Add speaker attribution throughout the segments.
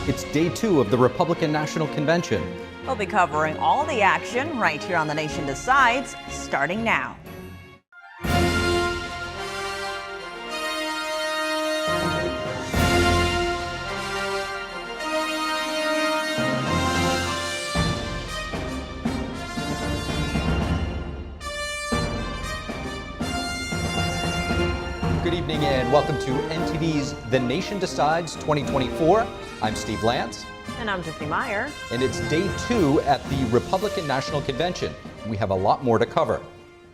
Speaker 1: It's day 2 of the Republican National Convention.
Speaker 2: We'll be covering all the action right here on The Nation Decides, starting now.
Speaker 1: Good evening and welcome to NTD's The Nation Decides 2024. I'm Steve Lance.
Speaker 2: And I'm Tiffany Meier.
Speaker 1: And it's day 2 at the Republican National Convention. We have a lot more to cover.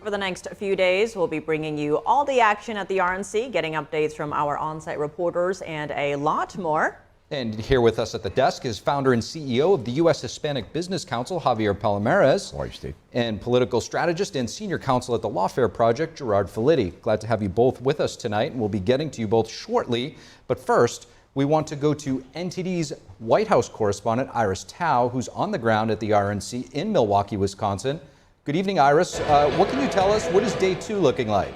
Speaker 2: For the next few days, we'll be bringing you all the action at the RNC, getting updates from our on-site reporters, and a lot more. And
Speaker 1: here with us at the desk is founder and CEO of the U.S. Hispanic Business Council, Javier Palomares.
Speaker 3: How are you, Steve?
Speaker 1: And political strategist and senior counsel at the Lawfare Project, Gerard Filitti. Glad to have you both with us tonight, and we'll be getting to you both shortly. But first, we want to go to NTD's White House correspondent, Iris Tao, who's on the ground at the RNC in Milwaukee, Wisconsin. Good evening, Iris. What can you tell us? What is day 2 looking like?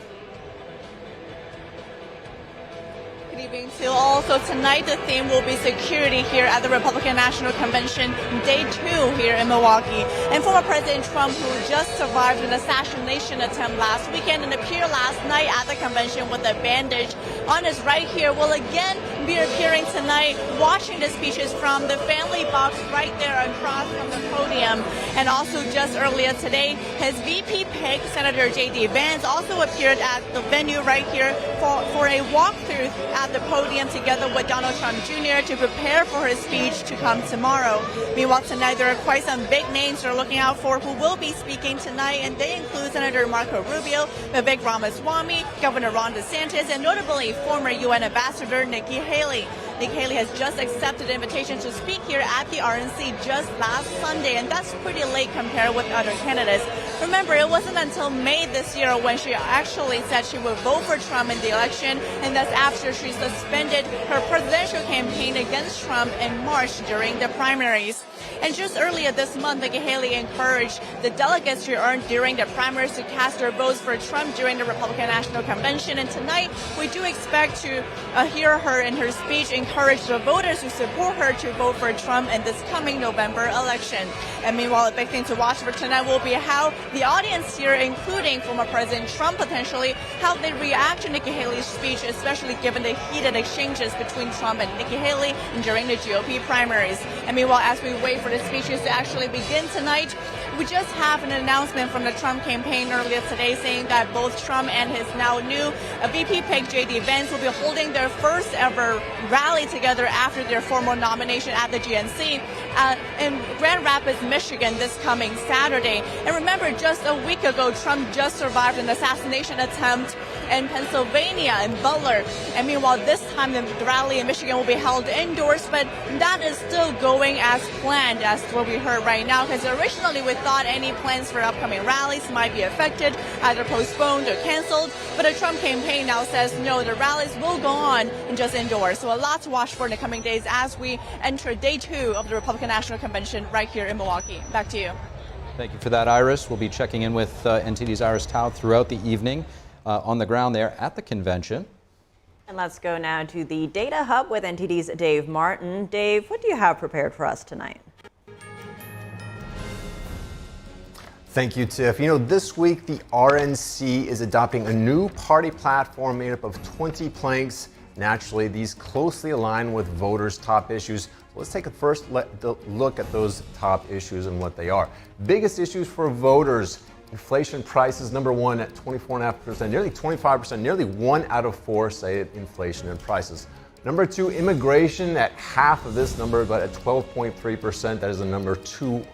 Speaker 4: Good evening to all. So tonight the theme will be security here at the Republican National Convention, day 2 here in Milwaukee. And former President Trump, who just survived an assassination attempt last weekend and appeared last night at the convention with a bandage on his right here, will again be appearing tonight, watching the speeches from the family box right there across from the podium. And also just earlier today, his VP pick, Senator JD Vance, also appeared at the venue right here for a walkthrough at the podium together with Donald Trump Jr. to prepare for his speech to come tomorrow. Meanwhile, tonight there are quite some big names we're looking out for who will be speaking tonight, and they include Senator Marco Rubio, Vivek Ramaswamy, Governor Ron DeSantis, and notably former UN Ambassador Nikki Haley. Nikki Haley has just accepted an invitation to speak here at the RNC just last Sunday, and that's pretty late compared with other candidates. Remember, it wasn't until May this year when she actually said she would vote for Trump in the election, and that's after she suspended her presidential campaign against Trump in March during the primaries. And just earlier this month, Nikki Haley encouraged the delegates she earned during the primaries to cast their votes for Trump during the Republican National Convention. And tonight, we do expect to hear her in her speech encourage the voters who support her to vote for Trump in this coming November election. And meanwhile, a big thing to watch for tonight will be how the audience here, including former President Trump potentially, how they react to Nikki Haley's speech, especially given the heated exchanges between Trump and Nikki Haley during the GOP primaries. And meanwhile, as we wait for the speeches to actually begin tonight, we just have an announcement from the Trump campaign earlier today saying that both Trump and his now new VP pick, JD Vance, will be holding their first ever rally together after their formal nomination at the GNC in Grand Rapids, Michigan this coming Saturday. And remember, just a week ago, Trump just survived an assassination attempt in Pennsylvania, in Butler. And meanwhile, this time the rally in Michigan will be held indoors, but that is still going as planned, as what we heard right now, because originally we thought any plans for upcoming rallies might be affected, either postponed or canceled. But the Trump campaign now says no, the rallies will go on and just indoors. So a lot to watch for in the coming days as we enter day 2 of the Republican National Convention right here in Milwaukee. Back to you.
Speaker 1: Thank you for that, Iris. We'll be checking in with NTD's Iris Tao throughout the evening on the ground there at the convention.
Speaker 2: And let's go now to the Data Hub with NTD's Dave Martin. Dave, what do you have prepared for us tonight?
Speaker 3: Thank you, Tiff. You know, this week the RNC is adopting a new party platform made up of 20 planks. Naturally, these closely align with voters' top issues. So let's take a first look at those top issues and what they are. Biggest issues for voters: inflation prices, number 1 at 24.5%, nearly 25%, nearly 1 out of 4 say inflation and prices. Number 2, immigration at half of this number, but at 12.3%. That is the number 2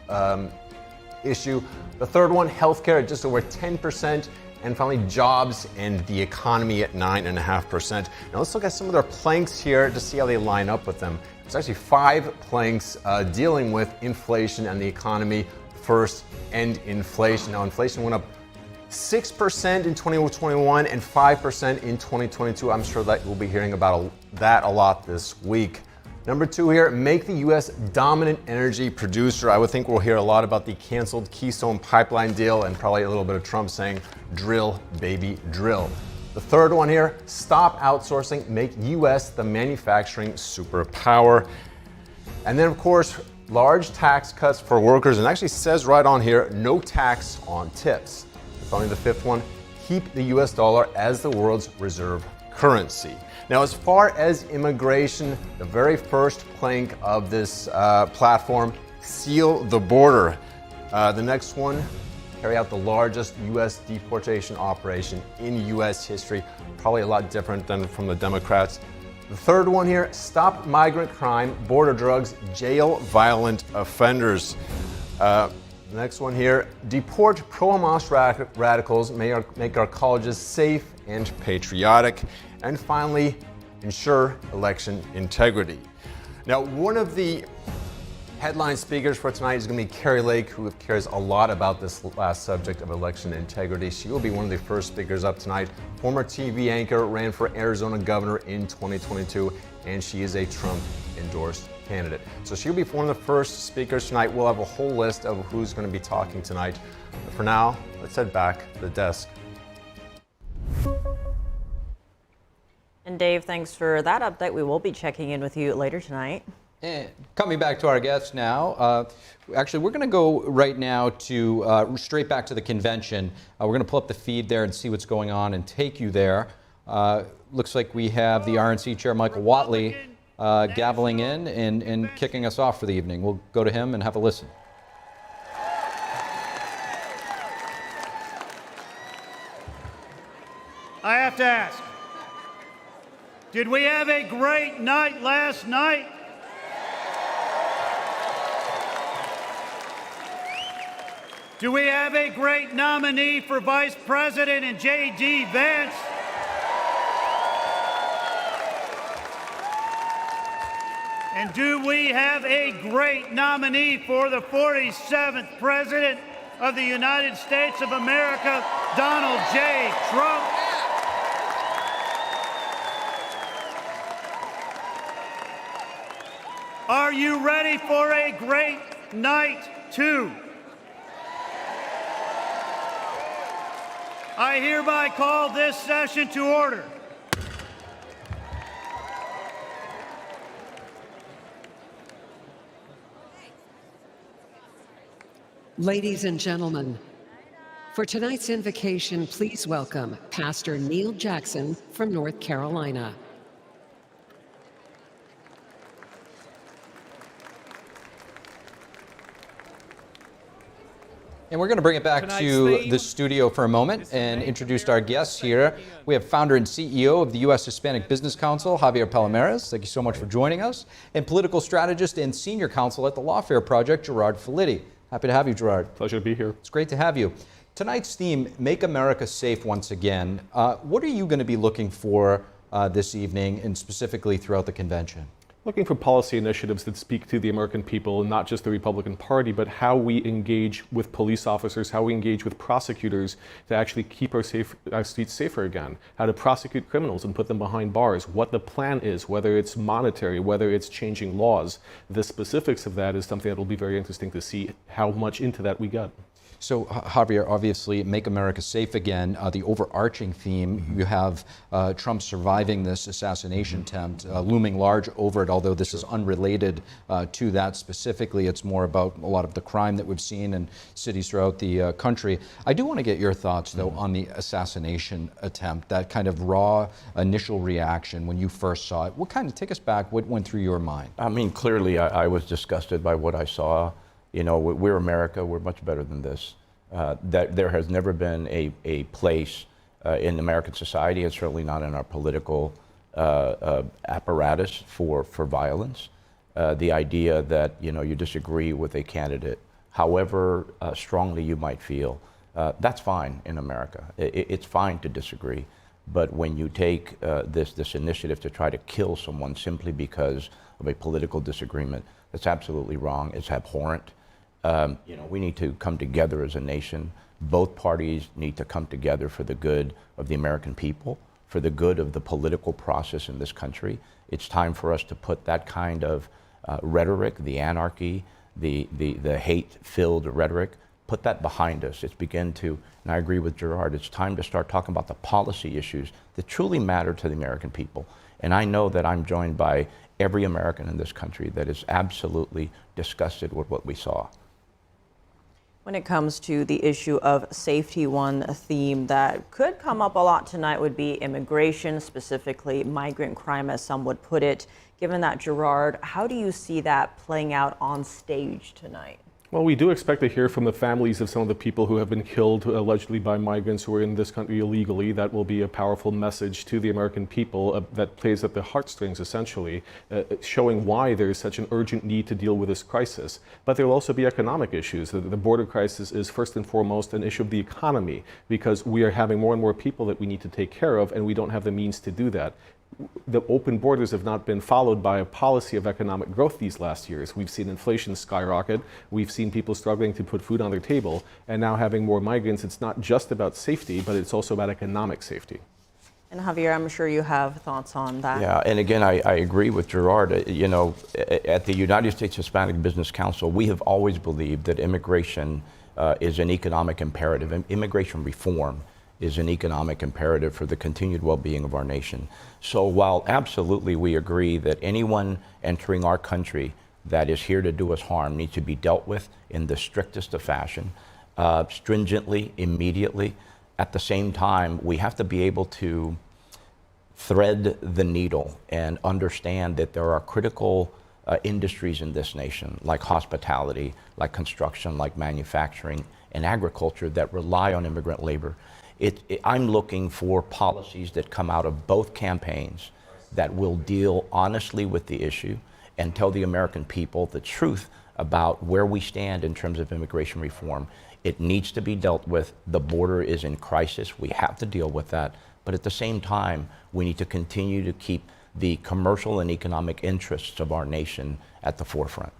Speaker 3: issue. The third one, healthcare at just over 10%. And finally, jobs and the economy at 9.5%. Now let's look at some of their planks here to see how they line up with them. There's actually 5 planks dealing with inflation and the economy. First, end inflation. Now inflation went up 6% in 2021 and 5% in 2022. I'm sure that we'll be hearing about that a lot this week. Number 2 here, make the U.S. dominant energy producer. I would think we'll hear a lot about the canceled Keystone Pipeline deal and probably a little bit of Trump saying, drill, baby, drill. The third one here, stop outsourcing, make U.S. the manufacturing superpower. And then, of course, large tax cuts for workers, and actually says right on here, no tax on tips. Finally, the fifth one, keep the US dollar as the world's reserve currency. Now, as far as immigration, the very first plank of this platform, seal the border. The next one, carry out the largest U.S. deportation operation in U.S. history. Probably a lot different than from the Democrats. The third one here, stop migrant crime, border drugs, jail violent offenders. The next one here, deport pro-Hamas radicals, make our colleges safe and patriotic. And finally, ensure election integrity. Now, one of the headline speakers for tonight is going to be Kari Lake, who cares a lot about this last subject of election integrity. She will be one of the first speakers up tonight. Former TV anchor, ran for Arizona governor in 2022, and she is a Trump-endorsed candidate. So she'll be one of the first speakers tonight. We'll have a whole list of who's going to be talking tonight. But for now, let's head back to the desk.
Speaker 2: And Dave, thanks for that update. We will be checking in with you later tonight.
Speaker 1: And coming back to our guests now, actually, we're going to go right now to straight back to the convention. We're going to pull up the feed there and see what's going on and take you there. Looks like we have the RNC chair, Michael Whatley, gaveling in and kicking us off for the evening. We'll go to him and have a listen.
Speaker 5: I have to ask, did we have a great night last night? Do we have a great nominee for Vice President in JD Vance? And do we have a great nominee for the 47th President of the United States of America, Donald J. Trump? Are you ready for a great night too? I hereby call this session to order.
Speaker 6: Ladies and gentlemen, for tonight's invocation, please welcome Pastor Neil Jackson from North Carolina.
Speaker 1: And we're going to bring it back to the studio for a moment and introduce our guests here. We have founder and CEO of the U.S. Hispanic Business Council, Javier Palomares. Thank you so much for joining us. And political strategist and senior counsel at the Lawfare Project, Gerard Filitti. Happy to have you, Gerard.
Speaker 7: Pleasure to be here.
Speaker 1: It's great to have you. Tonight's theme, Make America Safe Once Again. What are you going to be looking for this evening and specifically throughout the convention?
Speaker 7: Looking for policy initiatives that speak to the American people, and not just the Republican Party, but how we engage with police officers, how we engage with prosecutors to actually keep our streets safer again, how to prosecute criminals and put them behind bars, what the plan is, whether it's monetary, whether it's changing laws. The specifics of that is something that will be very interesting to see how much into that we got.
Speaker 1: So, Javier, obviously, Make America Safe Again, the overarching theme, you have Trump surviving this assassination attempt, looming large over it, although this is unrelated to that specifically. It's more about a lot of the crime that we've seen in cities throughout the country. I do want to get your thoughts, though, on the assassination attempt, that kind of raw initial reaction when you first saw it. What kind of, take us back, what went through your mind?
Speaker 8: I mean, clearly, I was disgusted by what I saw. You know, we're America, we're much better than this. There has never been a place in American society, and certainly not in our political apparatus for violence. The idea that, you know, you disagree with a candidate, however strongly you might feel, that's fine in America. It's fine to disagree. But when you take this initiative to try to kill someone simply because of a political disagreement, that's absolutely wrong. It's abhorrent. You know, we need to come together as a nation. Both parties need to come together for the good of the American people, for the good of the political process in this country. It's time for us to put that kind of rhetoric, the anarchy, the hate-filled rhetoric, put that behind us. It's begin to, and I agree with Gerard, it's time to start talking about the policy issues that truly matter to the American people. And I know that I'm joined by every American in this country that is absolutely disgusted with what we saw.
Speaker 2: When it comes to the issue of safety, one theme that could come up a lot tonight would be immigration, specifically migrant crime, as some would put it. Given that, Gerard, how do you see that playing out on stage tonight?
Speaker 7: Well, we do expect to hear from the families of some of the people who have been killed allegedly by migrants who are in this country illegally. That will be a powerful message to the American people that plays at the heartstrings, essentially, showing why there is such an urgent need to deal with this crisis. But there will also be economic issues. The border crisis is first and foremost an issue of the economy, because we are having more and more people that we need to take care of, and we don't have the means to do that. The open borders have not been followed by a policy of economic growth these last years. We've seen inflation skyrocket. We've seen people struggling to put food on their table. And now having more migrants, it's not just about safety, but it's also about economic safety.
Speaker 2: And Javier, I'm sure you have thoughts on that.
Speaker 8: Yeah, and again, I agree with Gerard. You know, at the United States Hispanic Business Council, we have always believed that immigration is an economic imperative, and immigration reform is an economic imperative for the continued well-being of our nation. So while absolutely we agree that anyone entering our country that is here to do us harm needs to be dealt with in the strictest of fashion, stringently, immediately, at the same time, we have to be able to thread the needle and understand that there are critical industries in this nation, like hospitality, like construction, like manufacturing, and agriculture that rely on immigrant labor. I'm looking for policies that come out of both campaigns that will deal honestly with the issue and tell the American people the truth about where we stand in terms of immigration reform. It needs to be dealt with. The border is in crisis. We have to deal with that. But at the same time, we need to continue to keep the commercial and economic interests of our nation at the forefront.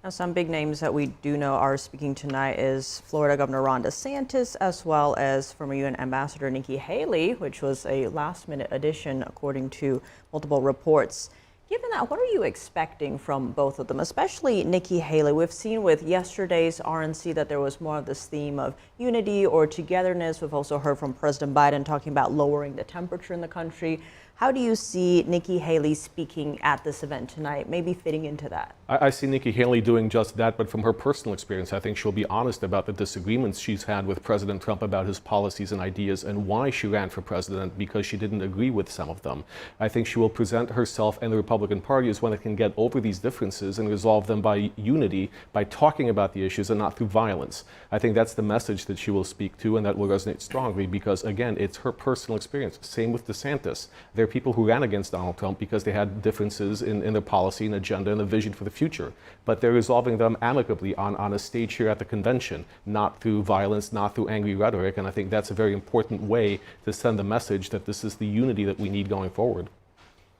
Speaker 2: Now, some big names that we do know are speaking tonight is Florida Governor Ron DeSantis, as well as former UN Ambassador Nikki Haley, which was a last-minute addition, according to multiple reports. Given that, what are you expecting from both of them, especially Nikki Haley? We've seen with yesterday's RNC that there was more of this theme of unity or togetherness. We've also heard from President Biden talking about lowering the temperature in the country. How do you see Nikki Haley speaking at this event tonight, maybe fitting into that?
Speaker 7: I see Nikki Haley doing just that, but from her personal experience, I think she'll be honest about the disagreements she's had with President Trump about his policies and ideas and why she ran for president, because she didn't agree with some of them. I think she will present herself and the Republican Party as one that can get over these differences and resolve them by unity, by talking about the issues and not through violence. I think that's the message that she will speak to, and that will resonate strongly because, again, it's her personal experience. Same with DeSantis. There are people who ran against Donald Trump because they had differences in their policy and agenda and a vision for the future. But they're resolving them amicably on a stage here at the convention, not through violence, not through angry rhetoric. And I think that's a very important way to send the message that this is the unity that we need going forward.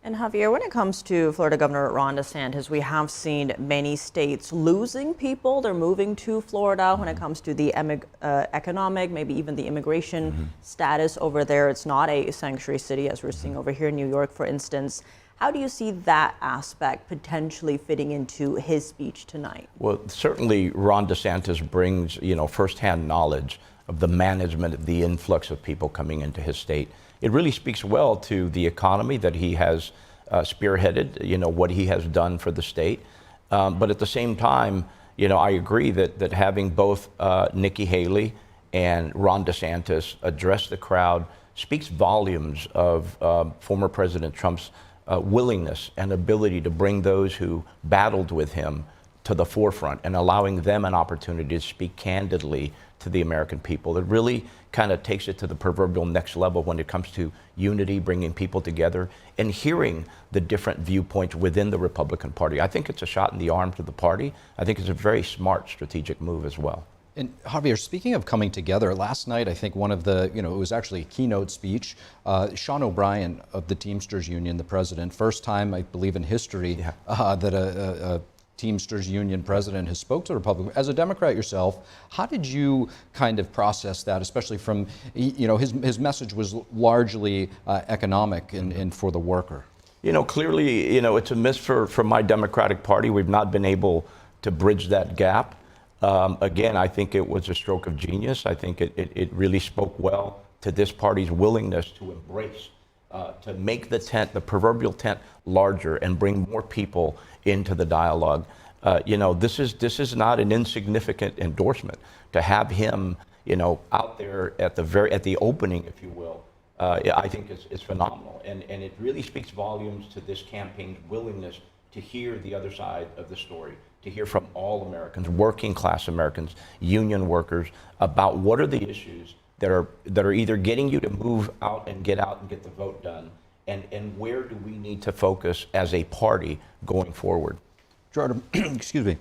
Speaker 2: And Javier, when it comes to Florida Governor Ron DeSantis, we have seen many states losing people. They're moving to Florida. When it comes to the economic, maybe even the immigration status over there, it's not a sanctuary city, as we're seeing over here in New York, for instance. How do you see that aspect potentially fitting into his speech tonight?
Speaker 8: Well, certainly Ron DeSantis brings, firsthand knowledge of the management of the influx of people coming into his state. It really speaks well to the economy that he has spearheaded, what he has done for the state. But at the same time, I agree that having both Nikki Haley and Ron DeSantis address the crowd speaks volumes of former President Trump's willingness and ability to bring those who battled with him to the forefront and allowing them an opportunity to speak candidly to the American people. It really kind of takes it to the proverbial next level when it comes to unity, bringing people together, and hearing the different viewpoints within the Republican Party. I think it's a shot in the arm to the party. I think it's a very smart strategic move as well.
Speaker 1: And Javier, speaking of coming together, last night I think one of the, it was actually a keynote speech. Sean O'Brien of the Teamsters Union, the president, first time I believe in history that a Teamsters Union president has spoke to the Republican. As a Democrat yourself, how did you kind of process that, especially from, his message was largely economic and for the worker?
Speaker 8: Clearly, it's a miss for my Democratic Party. We've not been able to bridge that gap. Again, I think it was a stroke of genius. I think it really spoke well to this party's willingness to embrace to make the tent, the proverbial tent, larger and bring more people into the dialogue. This is not an insignificant endorsement to have him, out there at the opening, if you will. I think it's phenomenal, and it really speaks volumes to this campaign's willingness to hear the other side of the story, to hear from all Americans, working class Americans, union workers, about what are the issues that are either getting you to move out and get the vote done, and where do we need to focus as a party going forward.
Speaker 1: Gerard, excuse me.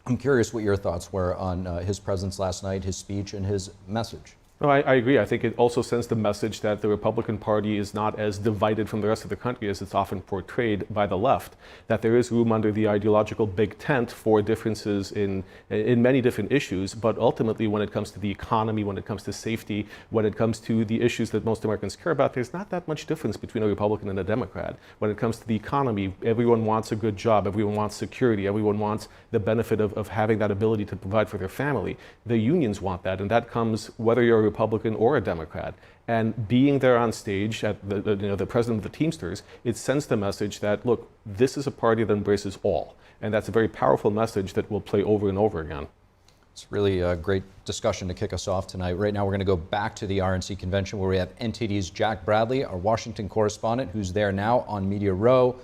Speaker 1: I'm curious what your thoughts were on his presence last night, his speech, and his message.
Speaker 7: No, I agree. I think it also sends the message that the Republican Party is not as divided from the rest of the country as it's often portrayed by the left, that there is room under the ideological big tent for differences in many different issues, but ultimately when it comes to the economy, when it comes to safety, when it comes to the issues that most Americans care about, there's not that much difference between a Republican and a Democrat. When it comes to the economy, everyone wants a good job, everyone wants security, everyone wants the benefit of having that ability to provide for their family. The unions want that, and that comes whether you're a Republican or a Democrat. And being there on stage at the president of the Teamsters, it sends the message that, look, this is a party that embraces all. And that's a very powerful message that will play over and over again.
Speaker 1: It's really a great discussion to kick us off tonight. Right now, we're going to go back to the RNC convention where we have NTD's Jack Bradley, our Washington correspondent, who's there now on Media Row.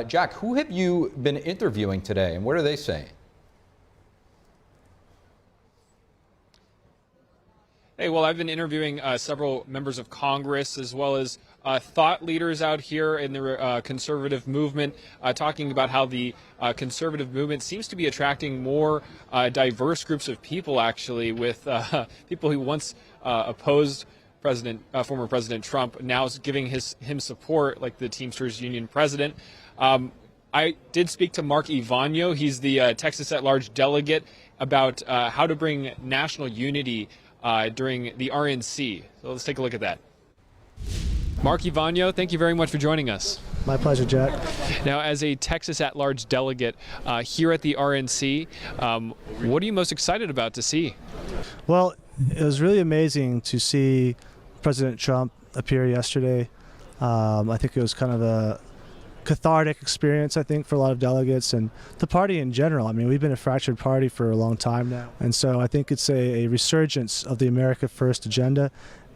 Speaker 1: Jack, who have you been interviewing today, and what are they saying?
Speaker 9: Hey, well, I've been interviewing several members of Congress as well as thought leaders out here in the conservative movement, talking about how the conservative movement seems to be attracting more diverse groups of people, actually, with people who once opposed former President Trump, now is giving him support, like the Teamsters Union president. I did speak to Mark Ivanyo. He's the Texas at-large delegate, about how to bring national unity during the RNC. So let's take a look at that. Mark Ivanyo, thank you very much for joining us.
Speaker 10: My pleasure, Jack.
Speaker 9: Now, as a Texas at-large delegate here at the RNC, what are you most excited about to see?
Speaker 10: Well, it was really amazing to see President Trump appear yesterday. I think it was kind of a cathartic experience, I think, for a lot of delegates and the party in general. I mean, we've been a fractured party for a long time now. And so I think it's a resurgence of the America First agenda.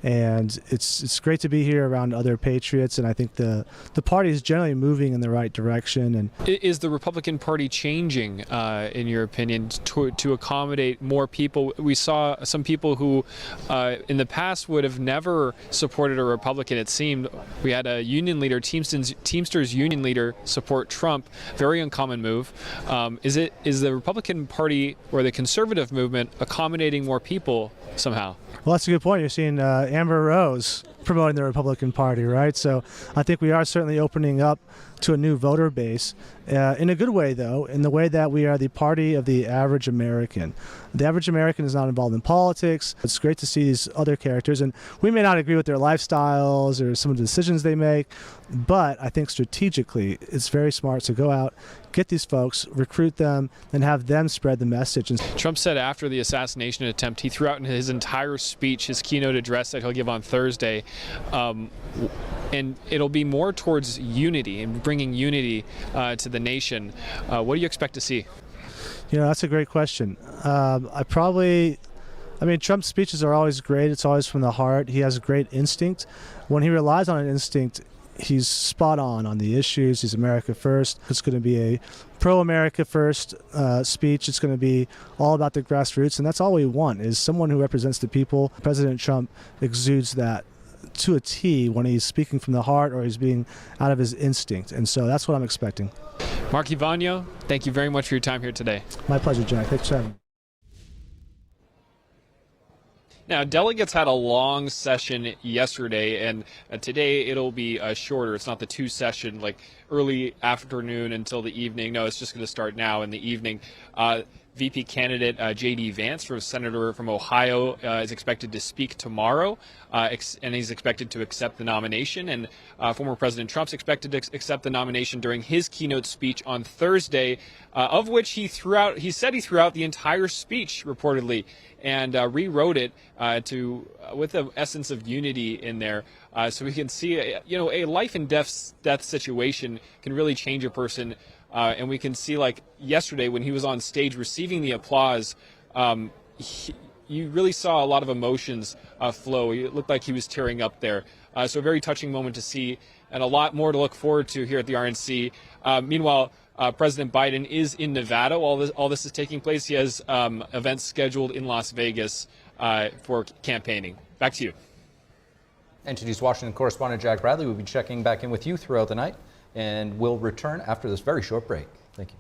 Speaker 10: And it's great to be here around other patriots, and I think the party is generally moving in the right direction. And
Speaker 9: is the Republican Party changing, in your opinion, to accommodate more people? We saw some people who, in the past, would have never supported a Republican. It seemed we had a union leader, Teamsters union leader, support Trump. Very uncommon move. Is the Republican Party or the conservative movement accommodating more people somehow?
Speaker 10: Well, that's a good point. You're seeing Amber Rose promoting the Republican Party, right? So I think we are certainly opening up to a new voter base in a good way, though, in the way that we are the party of the average American. The average American is not involved in politics. It's great to see these other characters, and we may not agree with their lifestyles or some of the decisions they make, but I think strategically it's very smart to go out, get these folks, recruit them, and have them spread the message.
Speaker 9: Trump said after the assassination attempt, he threw out in his entire speech, his keynote address that he'll give on Thursday, and it'll be more towards unity and bringing unity to the nation. What do you expect to see?
Speaker 10: You know, that's a great question. Trump's speeches are always great. It's always from the heart. He has a great instinct. When he relies on an instinct, he's spot on the issues. He's America First. It's going to be a pro-America First speech. It's going to be all about the grassroots, and that's all we want, is someone who represents the people. President Trump exudes that to a T when he's speaking from the heart or he's being out of his instinct, and so that's what I'm expecting.
Speaker 9: Mark Ivanyo, thank you very much for your time here today.
Speaker 10: My pleasure, Jack. Thanks for having me.
Speaker 9: Now, delegates had a long session yesterday, and today it'll be shorter. It's not the two-session, like early afternoon until the evening. No, it's just going to start now in the evening. VP candidate JD Vance, for senator from Ohio, is expected to speak tomorrow, and he's expected to accept the nomination. And former President Trump's expected to accept the nomination during his keynote speech on Thursday, of which he said he threw out the entire speech reportedly and rewrote it with the essence of unity in there. So we can see, a life and death situation can really change a person. And we can see, like yesterday when he was on stage receiving the applause, you really saw a lot of emotions flow. It looked like he was tearing up there. So a very touching moment to see, and a lot more to look forward to here at the RNC. Meanwhile, President Biden is in Nevada. All this is taking place. He has events scheduled in Las Vegas for campaigning. Back to you.
Speaker 1: NTD's Washington correspondent Jack Bradley will be checking back in with you throughout the night, and we'll return after this very short break. Thank you.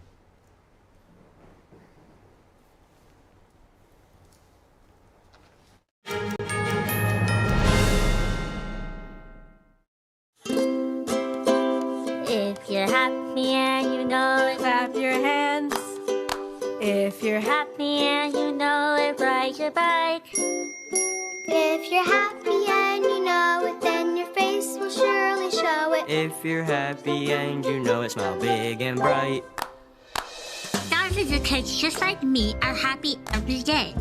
Speaker 11: If you're happy and you know it, clap your hands. If you're happy and you know it, ride your bike.
Speaker 12: If you're happy and you know it, then your face will surely show it.
Speaker 13: If you're happy and you know it, smile big and bright.
Speaker 11: Thousands of kids just like me are happy every day.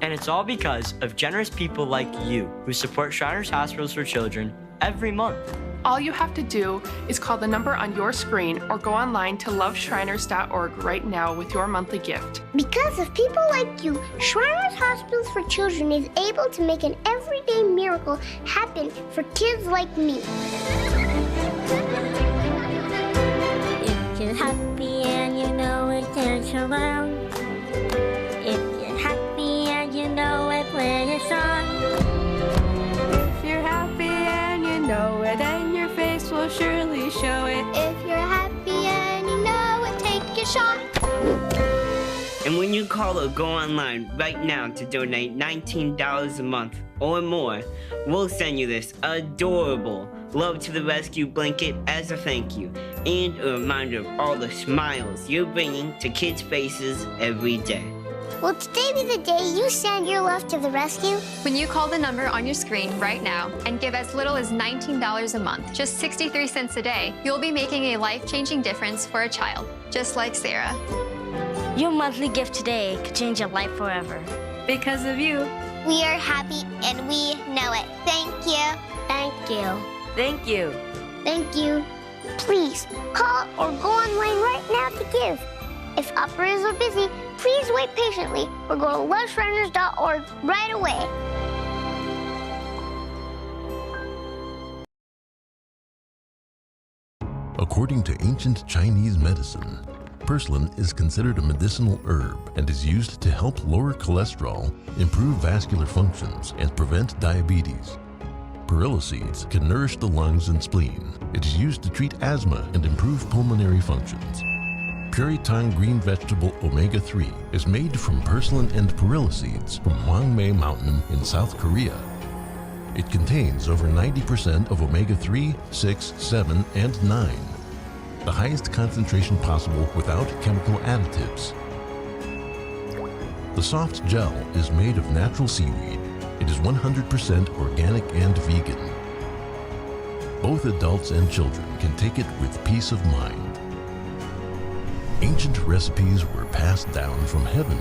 Speaker 13: And it's all because of generous people like you who support Shriners Hospitals for Children every month.
Speaker 14: All you have to do is call the number on your screen or go online to loveshriners.org right now with your monthly gift.
Speaker 12: Because of people like you, Shriners Hospitals for Children is able to make an everyday miracle happen for kids like me.
Speaker 11: If you're happy and you know it, dance around. If you're happy and you know it, play a song.
Speaker 14: If you're happy and you know it, and your face will surely show it.
Speaker 12: If you're happy and you know it, take your shot.
Speaker 13: And when you call or go online right now to donate $19 a month or more, we'll send you this adorable Love to the Rescue blanket as a thank you and a reminder of all the smiles you're bringing to kids' faces every day.
Speaker 12: Will today be the day you send your love to the rescue?
Speaker 15: When you call the number on your screen right now and give as little as $19 a month, just 63 cents a day, you'll be making a life-changing difference for a child, just like Sarah.
Speaker 11: Your monthly gift today could change your life forever.
Speaker 15: Because of you.
Speaker 12: We are happy and we know it. Thank you.
Speaker 11: Thank you.
Speaker 15: Thank you.
Speaker 12: Thank you. Please call or go online right now to give. If operators are busy, please wait patiently or go to loveshriners.org right away.
Speaker 16: According to ancient Chinese medicine, purslane is considered a medicinal herb and is used to help lower cholesterol, improve vascular functions, and prevent diabetes. Perilla seeds can nourish the lungs and spleen. It is used to treat asthma and improve pulmonary functions. Puritang green vegetable omega-3 is made from purslane and perilla seeds from Hwangmae Mountain in South Korea. It contains over 90% of omega-3, 6, 7, and 9, the highest concentration possible without chemical additives. The soft gel is made of natural seaweed. It is 100% organic and vegan. Both adults and children can take it with peace of mind. Ancient recipes were passed down from heaven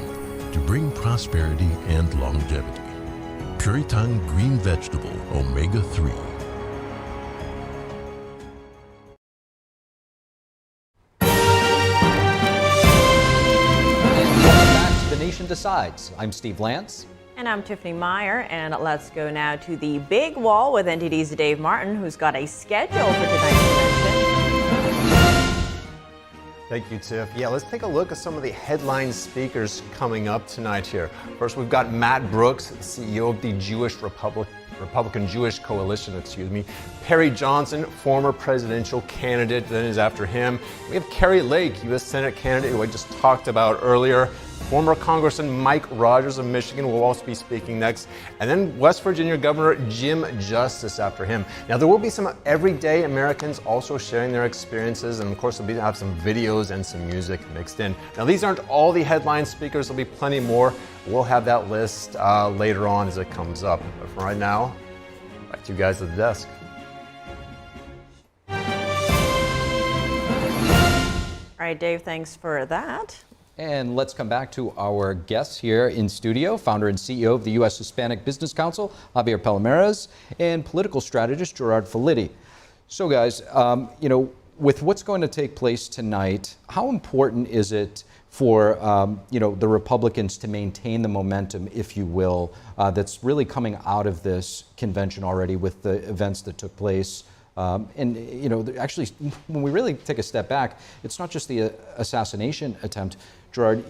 Speaker 16: to bring prosperity and longevity. Puritang green vegetable omega-3.
Speaker 1: Welcome back to The Nation Decides. I'm Steve Lance.
Speaker 2: And I'm Tiffany Meier, and let's go now to the big wall with NTD's Dave Martin, who's got a schedule for tonight's convention.
Speaker 3: Thank you, Tiff. Yeah, let's take a look at some of the headline speakers coming up tonight here. First, we've got Matt Brooks, CEO of the Republican Jewish Coalition, Perry Johnson, former presidential candidate, then is after him. We have Kari Lake, U.S. Senate candidate, who I just talked about earlier. Former Congressman Mike Rogers of Michigan will also be speaking next. And then West Virginia Governor Jim Justice after him. Now, there will be some everyday Americans also sharing their experiences. And of course, we'll have some videos and some music mixed in. Now, these aren't all the headline speakers. There'll be plenty more. We'll have that list later on as it comes up. But for right now, back to you guys at the desk.
Speaker 2: All right, Dave, thanks for that.
Speaker 1: And let's come back to our guests here in studio, founder and CEO of the U.S. Hispanic Business Council, Javier Palomares, and political strategist Gerard Filitti. So guys, with what's going to take place tonight, how important is it for the Republicans to maintain the momentum, if you will, that's really coming out of this convention already with the events that took place? Actually, when we really take a step back, it's not just the assassination attempt. Gerard,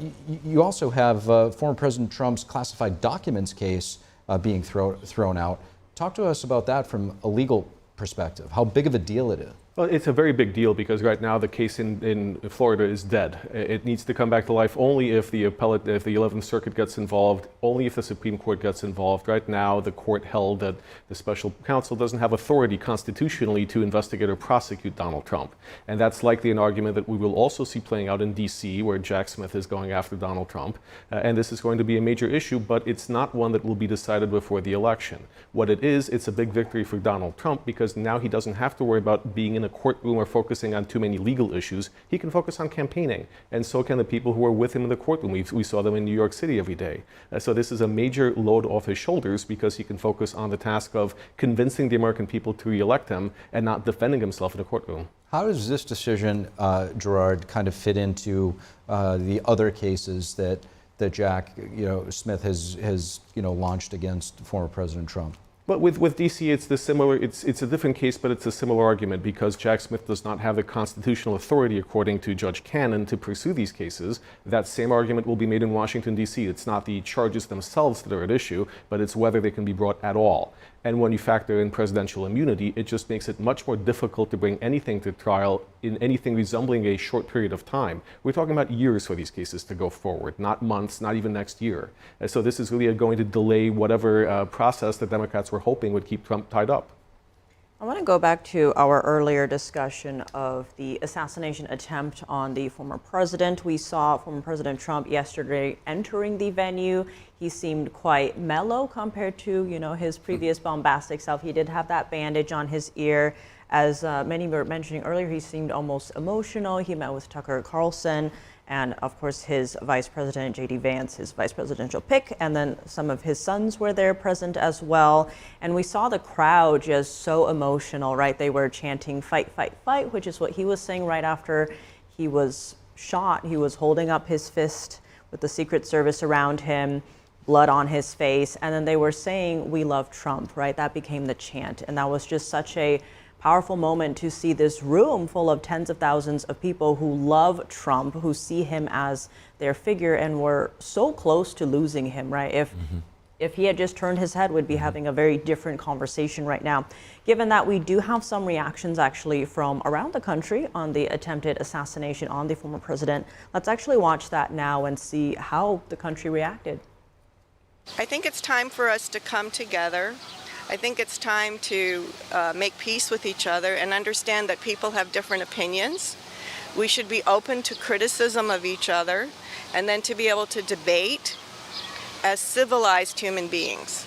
Speaker 1: you also have former President Trump's classified documents case being thrown out. Talk to us about that from a legal perspective, how big of a deal it is.
Speaker 7: Well, it's a very big deal because right now the case in Florida is dead. It needs to come back to life only if the 11th Circuit gets involved, only if the Supreme Court gets involved. Right now, the court held that the special counsel doesn't have authority constitutionally to investigate or prosecute Donald Trump. And that's likely an argument that we will also see playing out in D.C., where Jack Smith is going after Donald Trump. And this is going to be a major issue, but it's not one that will be decided before the election. What it is, it's a big victory for Donald Trump because now he doesn't have to worry about being in a courtroom or focusing on too many legal issues. He can focus on campaigning, and so can the people who are with him in the courtroom. We saw them in New York City every day. So this is a major load off his shoulders because he can focus on the task of convincing the American people to re-elect him and not defending himself in the courtroom.
Speaker 1: How does this decision, Gerard, kind of fit into the other cases that Jack Smith has launched against former President Trump?
Speaker 7: But with DC, it's a different case, but it's a similar argument because Jack Smith does not have the constitutional authority, according to Judge Cannon, to pursue these cases. That same argument will be made in Washington, D.C. It's not the charges themselves that are at issue, but it's whether they can be brought at all. And when you factor in presidential immunity, it just makes it much more difficult to bring anything to trial in anything resembling a short period of time. We're talking about years for these cases to go forward, not months, not even next year. And so this is really going to delay whatever process the Democrats were hoping would keep Trump tied up.
Speaker 2: I want to go back to our earlier discussion of the assassination attempt on the former president. We saw former President Trump yesterday entering the venue. He seemed quite mellow compared to, his previous bombastic self. He did have that bandage on his ear. As many were mentioning earlier, he seemed almost emotional. He met with Tucker Carlson and, of course, his vice president, JD Vance, his vice presidential pick, and then some of his sons were there present as well. And we saw the crowd just so emotional, right? They were chanting, "Fight, fight, fight," which is what he was saying right after he was shot. He was holding up his fist with the Secret Service around him, blood on his face, and then they were saying, "We love Trump," right? That became the chant, and that was just such a powerful moment to see this room full of tens of thousands of people who love Trump, who see him as their figure, and were so close to losing him, right? If he had just turned his head, we'd be having a very different conversation right now. Given that we do have some reactions actually from around the country on the attempted assassination on the former president, let's actually watch that now and see how the country reacted.
Speaker 17: I think it's time for us to come together. I think it's time to make peace with each other and understand that people have different opinions. We should be open to criticism of each other and then to be able to debate as civilized human beings.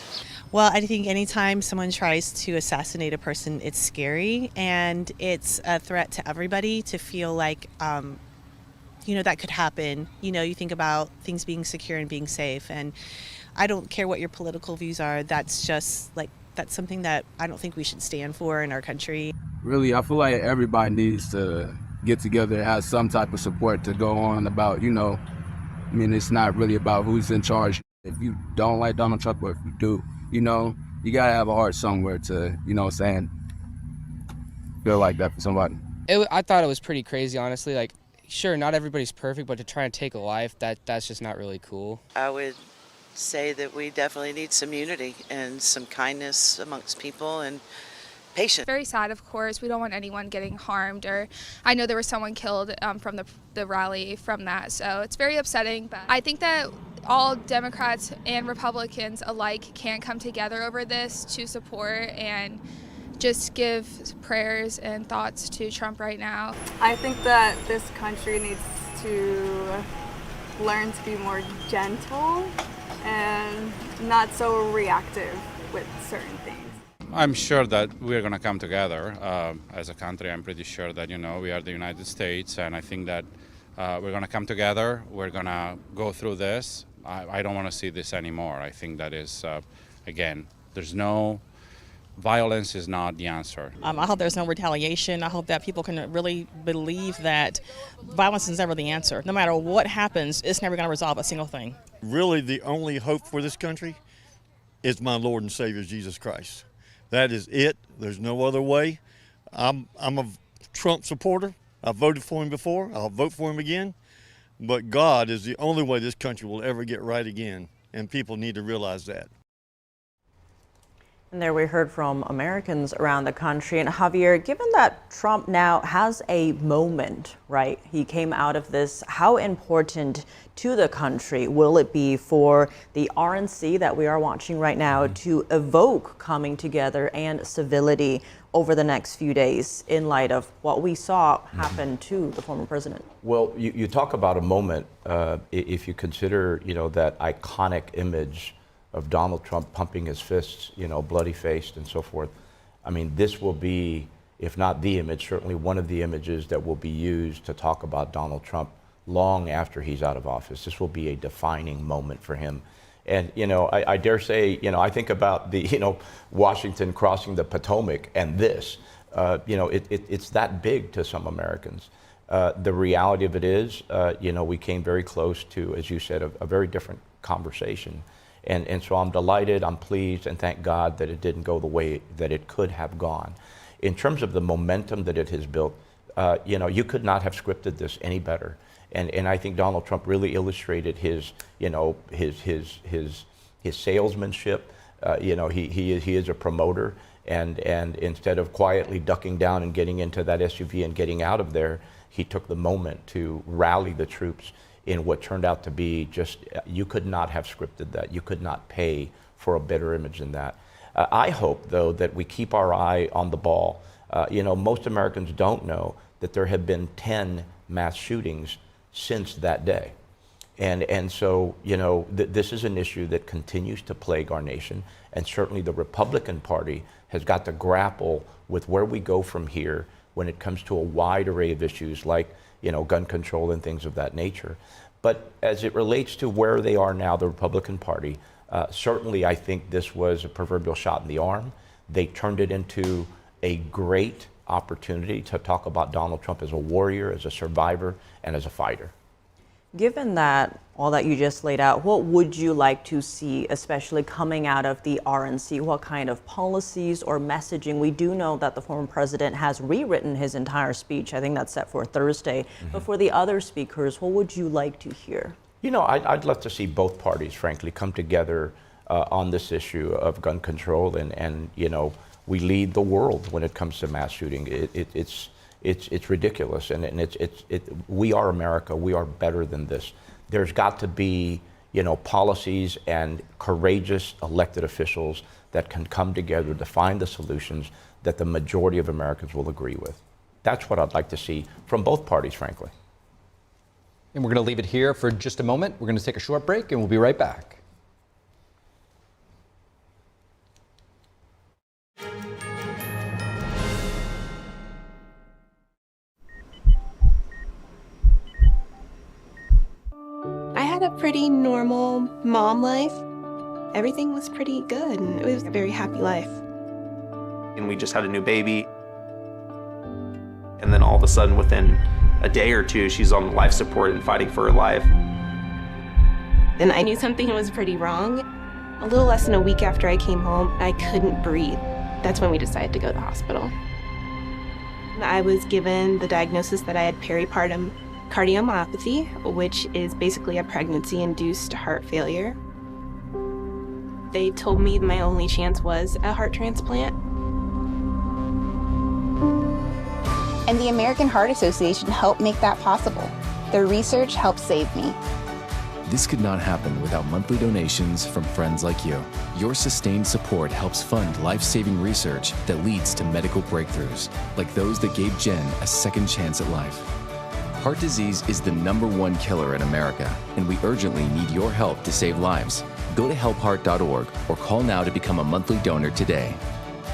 Speaker 18: Well, I think anytime someone tries to assassinate a person, it's scary and it's a threat to everybody to feel like, that could happen. You think about things being secure and being safe, and I don't care what your political views are. That's something that I don't think we should stand for in our country.
Speaker 19: Really, I feel like everybody needs to get together and have some type of support to go on about, it's not really about who's in charge. If you don't like Donald Trump, or if you do, you gotta have a heart somewhere to, feel like that for somebody.
Speaker 20: I thought it was pretty crazy, honestly. Like, sure, not everybody's perfect, but to try and take a life, that's just not really cool.
Speaker 21: I would say that we definitely need some unity and some kindness amongst people, and patient.
Speaker 22: Very sad, of course. We don't want anyone getting harmed, or I know there was someone killed from the rally from that, so it's very upsetting. But I think that all Democrats and Republicans alike can come together over this to support and just give prayers and thoughts to Trump right now.
Speaker 23: I think that this country needs to learn to be more gentle and not so reactive with certain things.
Speaker 24: I'm sure that we're going to come together as a country. I'm pretty sure that, we are the United States, and I think that we're going to come together. We're going to go through this. I don't want to see this anymore. I think that is, again, violence is not the answer.
Speaker 25: I hope there's no retaliation. I hope that people can really believe that violence is never the answer. No matter what happens, it's never going to resolve a single thing.
Speaker 26: Really, the only hope for this country is my Lord and Savior, Jesus Christ. That is it. There's no other way. I'm a Trump supporter. I voted for him before. I'll vote for him again. But God is the only way this country will ever get right again, and people need to realize that.
Speaker 2: And there we heard from Americans around the country. And Javier, given that Trump now has a moment, right? He came out of this. How important to the country will it be for the RNC that we are watching right now to evoke coming together and civility over the next few days in light of what we saw happen to the former president?
Speaker 8: Well, you talk about a moment. If you consider, that iconic image of Donald Trump pumping his fists, bloody-faced and so forth. I mean, this will be, if not the image, certainly one of the images that will be used to talk about Donald Trump long after he's out of office. This will be a defining moment for him. And, I dare say, I think about the, Washington crossing the Potomac and this, it's that big to some Americans. The reality of it is, we came very close to, as you said, a very different conversation. And so I'm delighted, I'm pleased, and thank God that it didn't go the way that it could have gone. In terms of the momentum that it has built, you could not have scripted this any better. And I think Donald Trump really illustrated his salesmanship. He is a promoter, and instead of quietly ducking down and getting into that SUV and getting out of there, he took the moment to rally the troops in what turned out to be just, you could not have scripted that. You could not pay for a better image than that. I hope, though, that we keep our eye on the ball. Most Americans don't know that there have been 10 mass shootings since that day. And so, this is an issue that continues to plague our nation, and certainly the Republican Party has got to grapple with where we go from here when it comes to a wide array of issues like gun control and things of that nature. But as it relates to where they are now, the Republican Party, certainly I think this was a proverbial shot in the arm. They turned it into a great opportunity to talk about Donald Trump as a warrior, as a survivor, and as a fighter.
Speaker 2: Given that, all that you just laid out, what would you like to see, especially coming out of the RNC? What kind of policies or messaging? We do know that the former president has rewritten his entire speech. I think that's set for Thursday. But for the other speakers, what would you like to hear?
Speaker 8: I'd love to see both parties, frankly, come together on this issue of gun control, and we lead the world when it comes to mass shooting. It's ridiculous, and we are America. We are better than this. There's got to be, policies and courageous elected officials that can come together to find the solutions that the majority of Americans will agree with. That's what I'd like to see from both parties, frankly.
Speaker 1: And we're going to leave it here for just a moment. We're going to take a short break, and we'll be right back.
Speaker 27: I had a pretty normal mom life. Everything was pretty good, and it was a very happy life.
Speaker 28: And we just had a new baby. And then all of a sudden, within a day or two, she's on life support and fighting for her life.
Speaker 27: And I knew something was pretty wrong. A little less than a week after I came home, I couldn't breathe. That's when we decided to go to the hospital. I was given the diagnosis that I had peripartum cardiomyopathy, which is basically a pregnancy-induced heart failure. They told me my only chance was a heart transplant. And the American Heart Association helped make that possible. Their research helped save me.
Speaker 4: This could not happen without monthly donations from friends like you. Your sustained support helps fund life-saving research that leads to medical breakthroughs, like those that gave Jen a second chance at life. Heart disease is the #1 killer in America, and we urgently need your help to save lives. Go to helpheart.org or call now to become a monthly donor today.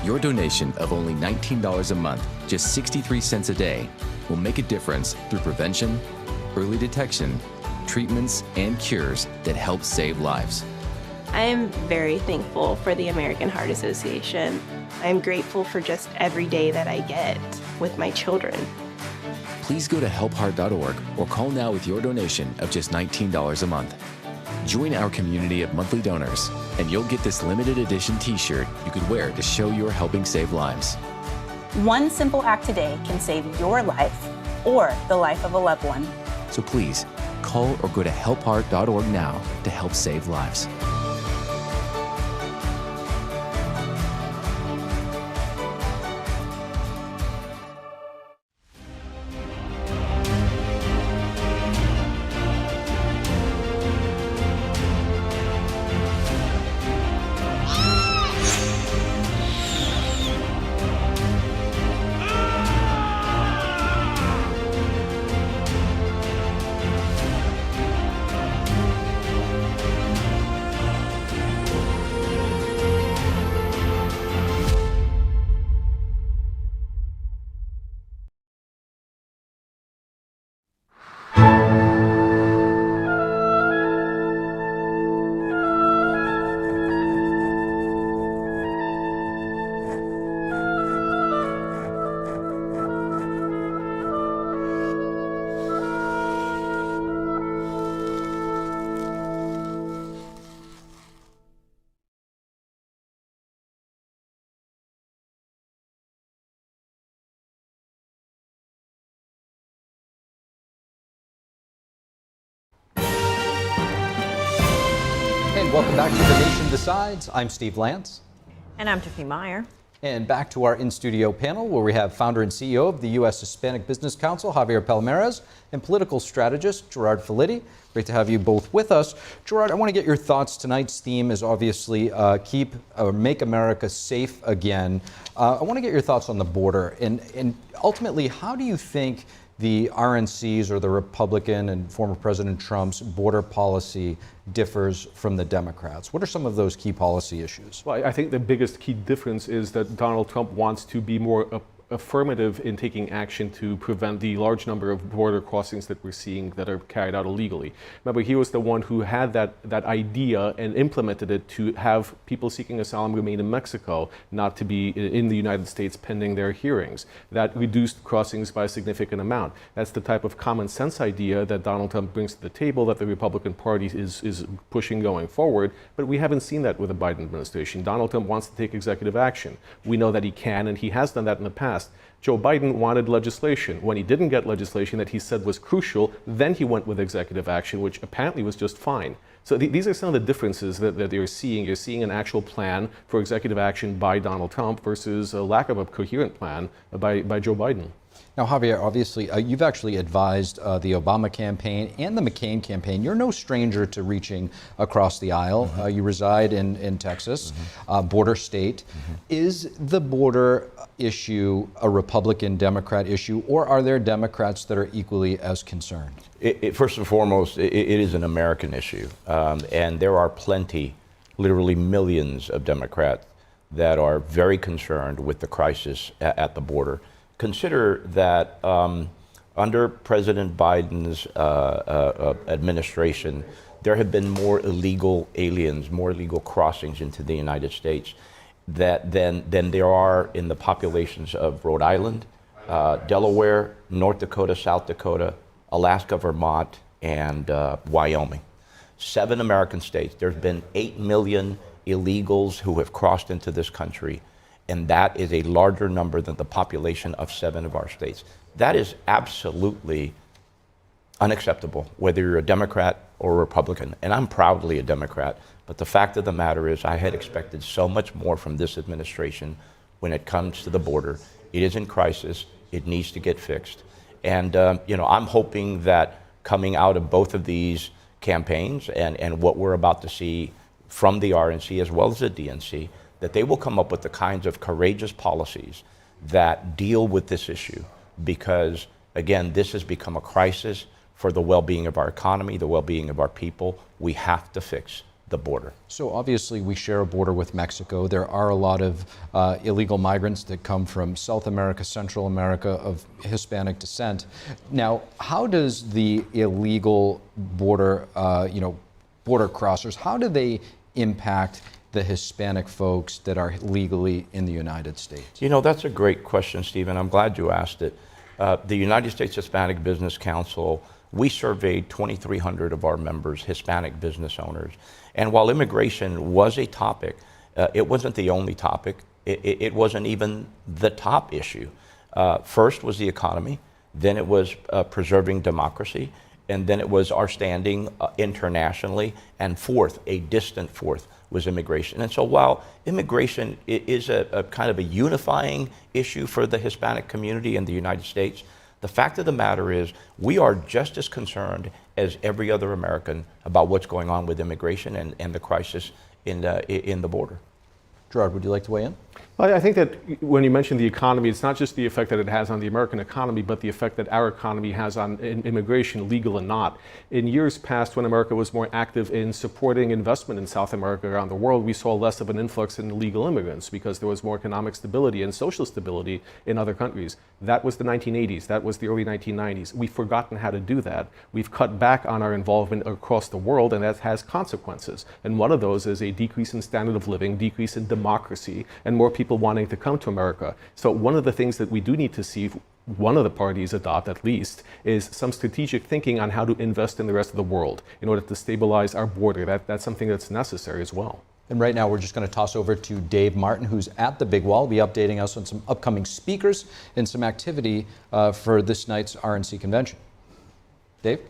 Speaker 4: Your donation of only $19 a month, just 63 cents a day, will make a difference through prevention, early detection, treatments, and cures that help save lives.
Speaker 27: I am very thankful for the American Heart Association. I'm grateful for just every day that I get with my children.
Speaker 4: Please go to helpheart.org or call now with your donation of just $19 a month. Join our community of monthly donors, and you'll get this limited edition t-shirt you could wear to show you're helping save lives.
Speaker 27: One simple act today can save your life or the life of a loved one.
Speaker 4: So please, call or go to helpheart.org now to help save lives.
Speaker 1: Welcome back to The Nation Decides. I'm Steve Lance.
Speaker 2: And I'm Tiffany Meier.
Speaker 1: And back to our in-studio panel where we have founder and CEO of the U.S. Hispanic Business Council, Javier Palomares, and political strategist Gerard Filitti. Great to have you both with us. Gerard, I want to get your thoughts. Tonight's theme is obviously make America safe again. I want to get your thoughts on the border and ultimately, how do you think the RNC's or the Republican and former President Trump's border policy differs from the Democrats? What are some of those key policy issues?
Speaker 7: Well, I think the biggest key difference is that Donald Trump wants to be more affirmative in taking action to prevent the large number of border crossings that we're seeing that are carried out illegally. Remember, he was the one who had that idea and implemented it to have people seeking asylum remain in Mexico, not to be in the United States pending their hearings. That reduced crossings by a significant amount. That's the type of common sense idea that Donald Trump brings to the table that the Republican Party is pushing going forward, but we haven't seen that with the Biden administration. Donald Trump wants to take executive action. We know that he can, and he has done that in the past. Joe Biden wanted legislation. When he didn't get legislation that he said was crucial, then he went with executive action, which apparently was just fine. So these are some of the differences that you're seeing. You're seeing an actual plan for executive action by Donald Trump versus a lack of a coherent plan by Joe Biden.
Speaker 1: Now, Javier, obviously, you've actually advised the Obama campaign and the McCain campaign. You're no stranger to reaching across the aisle. You reside in Texas, border state. Is the border issue a Republican-Democrat issue, or are there Democrats that are equally as concerned?
Speaker 8: First and foremost, it is an American issue. And there are plenty, literally millions of Democrats that are very concerned with the crisis at the border. Consider that under President Biden's administration, there have been more illegal aliens, more illegal crossings into the United States than there are in the populations of Rhode Island, Delaware, North Dakota, South Dakota, Alaska, Vermont, and Wyoming. 7 American states. There's been 8 million illegals who have crossed into this country, and that is a larger number than the population of 7 of our states. That is absolutely unacceptable, whether you're a Democrat or a Republican. And I'm proudly a Democrat, but the fact of the matter is I had expected so much more from this administration when it comes to the border. It is in crisis. It needs to get fixed. And, I'm hoping that coming out of both of these campaigns and what we're about to see from the RNC as well as the DNC, that they will come up with the kinds of courageous policies that deal with this issue. Because, again, this has become a crisis for the well-being of our economy, the well-being of our people. We have to fix the border.
Speaker 1: So obviously we share a border with Mexico. There are a lot of illegal migrants that come from South America, Central America of Hispanic descent. Now, how does the illegal border, border crossers, how do they impact the Hispanic folks that are legally in the United States?
Speaker 8: That's a great question, Stephen. I'm glad you asked it. The United States Hispanic Business Council, we surveyed 2,300 of our members, Hispanic business owners. And while immigration was a topic, it wasn't the only topic. It wasn't even the top issue. First was the economy, then it was preserving democracy, and then it was our standing internationally, and fourth, a distant fourth, was immigration. And so while immigration is a kind of a unifying issue for the Hispanic community in the United States, the fact of the matter is we are just as concerned as every other American about what's going on with immigration and the crisis in the border.
Speaker 1: Gerard, would you like to weigh in?
Speaker 7: Well, I think that when you mention the economy, it's not just the effect that it has on the American economy, but the effect that our economy has on immigration, legal and not. In years past, when America was more active in supporting investment in South America around the world, we saw less of an influx in illegal immigrants because there was more economic stability and social stability in other countries. That was the 1980s. That was the early 1990s. We've forgotten how to do that. We've cut back on our involvement across the world, and that has consequences. And one of those is a decrease in standard of living, decrease in democracy, and more people wanting to come to America. So one of the things that we do need to see one of the parties adopt, at least, is some strategic thinking on how to invest in the rest of the world in order to stabilize our border. That's something that's necessary as well.
Speaker 1: And right now we're just going to toss over to Dave Martin, who's at the Big Wall. He'll be updating us on some upcoming speakers and some activity for this night's RNC convention. Dave?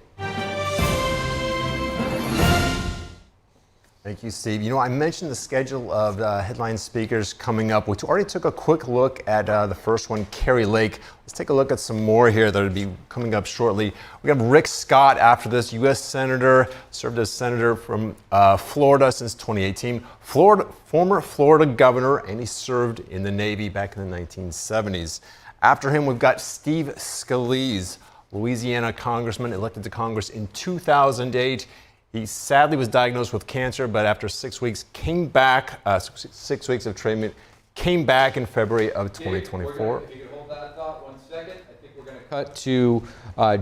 Speaker 3: Thank you, Steve. I mentioned the schedule of headline speakers coming up. We already took a quick look at the first one, Kari Lake. Let's take a look at some more here that will be coming up shortly. We have Rick Scott after this, U.S. Senator, served as Senator from Florida since 2018. Former Florida governor, and he served in the Navy back in the 1970s. After him, we've got Steve Scalise, Louisiana congressman, elected to Congress in 2008. He sadly was diagnosed with cancer, but after 6 weeks came back, 6 weeks of treatment, came back in February of 2024.
Speaker 1: If you could hold that thought 1 second, I think we're going to cut to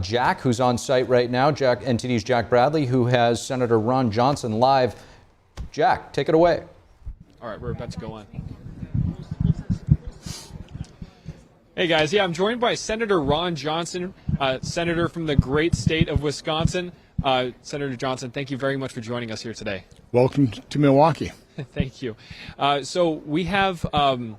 Speaker 1: Jack, who's on site right now. NTD's Jack Bradley, who has Senator Ron Johnson live. Jack, take it away.
Speaker 5: All right, we're about to go on. Hey guys, I'm joined by Senator Ron Johnson, senator from the great state of Wisconsin. Senator Johnson, thank you very much for joining us here today.
Speaker 6: Welcome to Milwaukee.
Speaker 5: Thank you. So we have the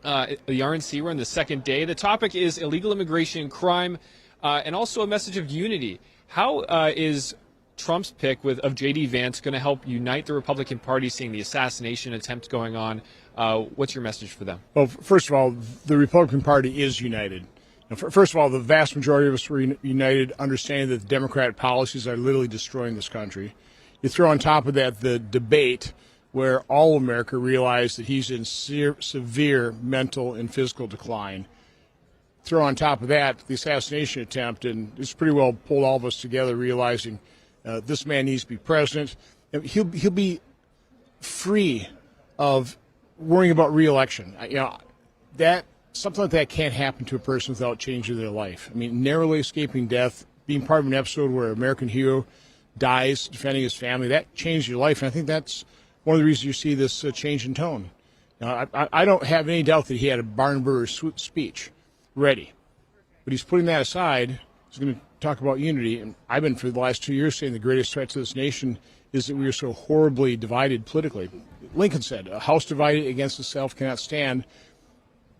Speaker 5: RNC. We're on the second day. The topic is illegal immigration, crime, and also a message of unity. How is Trump's pick of JD Vance going to help unite the Republican Party, seeing the assassination attempt going on? What's your message for them?
Speaker 6: Well, first of all, the Republican Party is united. First of all, the vast majority of us were united, understanding that the Democrat policies are literally destroying this country. You throw on top of that the debate where all America realized that he's in severe mental and physical decline. Throw on top of that the assassination attempt, and it's pretty well pulled all of us together, realizing this man needs to be president. He'll be free of worrying about re-election. Something like that can't happen to a person without changing their life. Narrowly escaping death, being part of an episode where an American hero dies defending his family, that changed your life. And I think that's one of the reasons you see this change in tone. I don't have any doubt that he had a barn-burner speech ready. But he's putting that aside. He's going to talk about unity. And I've been, for the last 2 years, saying the greatest threat to this nation is that we are so horribly divided politically. Lincoln said, a house divided against itself cannot stand.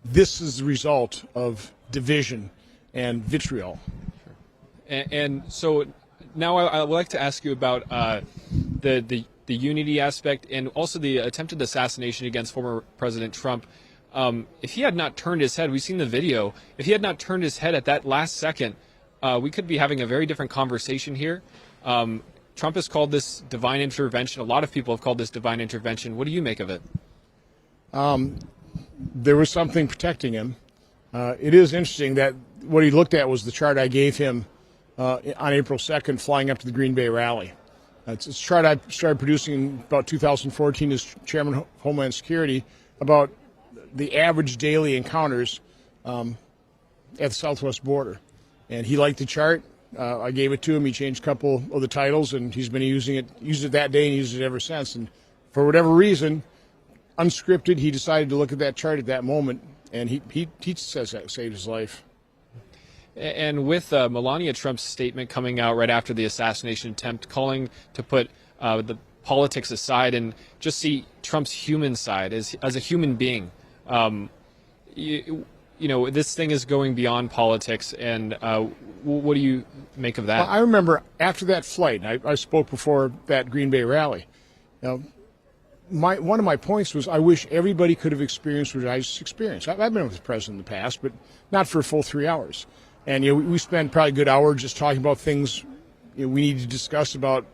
Speaker 6: This is the result of division and vitriol.
Speaker 5: And so now I would like to ask you about the unity aspect and also the attempted assassination against former President Trump. If he had not turned his head, we've seen the video, if he had not turned his head at that last second, we could be having a very different conversation here. Trump has called this divine intervention. A lot of people have called this divine intervention. What do you make of it?
Speaker 6: There was something protecting him. It is interesting that what he looked at was the chart I gave him on April 2nd, flying up to the Green Bay rally. It's a chart I started producing in about 2014 as chairman of Homeland Security about the average daily encounters at the southwest border. And he liked the chart. I gave it to him. He changed a couple of the titles, and he's been used it that day and used it ever since. And for whatever reason, unscripted, he decided to look at that chart at that moment, and he says that saved his life.
Speaker 5: And with Melania Trump's statement coming out right after the assassination attempt, calling to put the politics aside and just see Trump's human side as a human being, you know, this thing is going beyond politics. And what do you make of that?
Speaker 6: Well, I remember after that flight, I spoke before that Green Bay rally. One of my points was I wish everybody could have experienced what I just experienced. I've been with the president in the past, but not for a full 3 hours. And we spent probably a good hour just talking about things we need to discuss about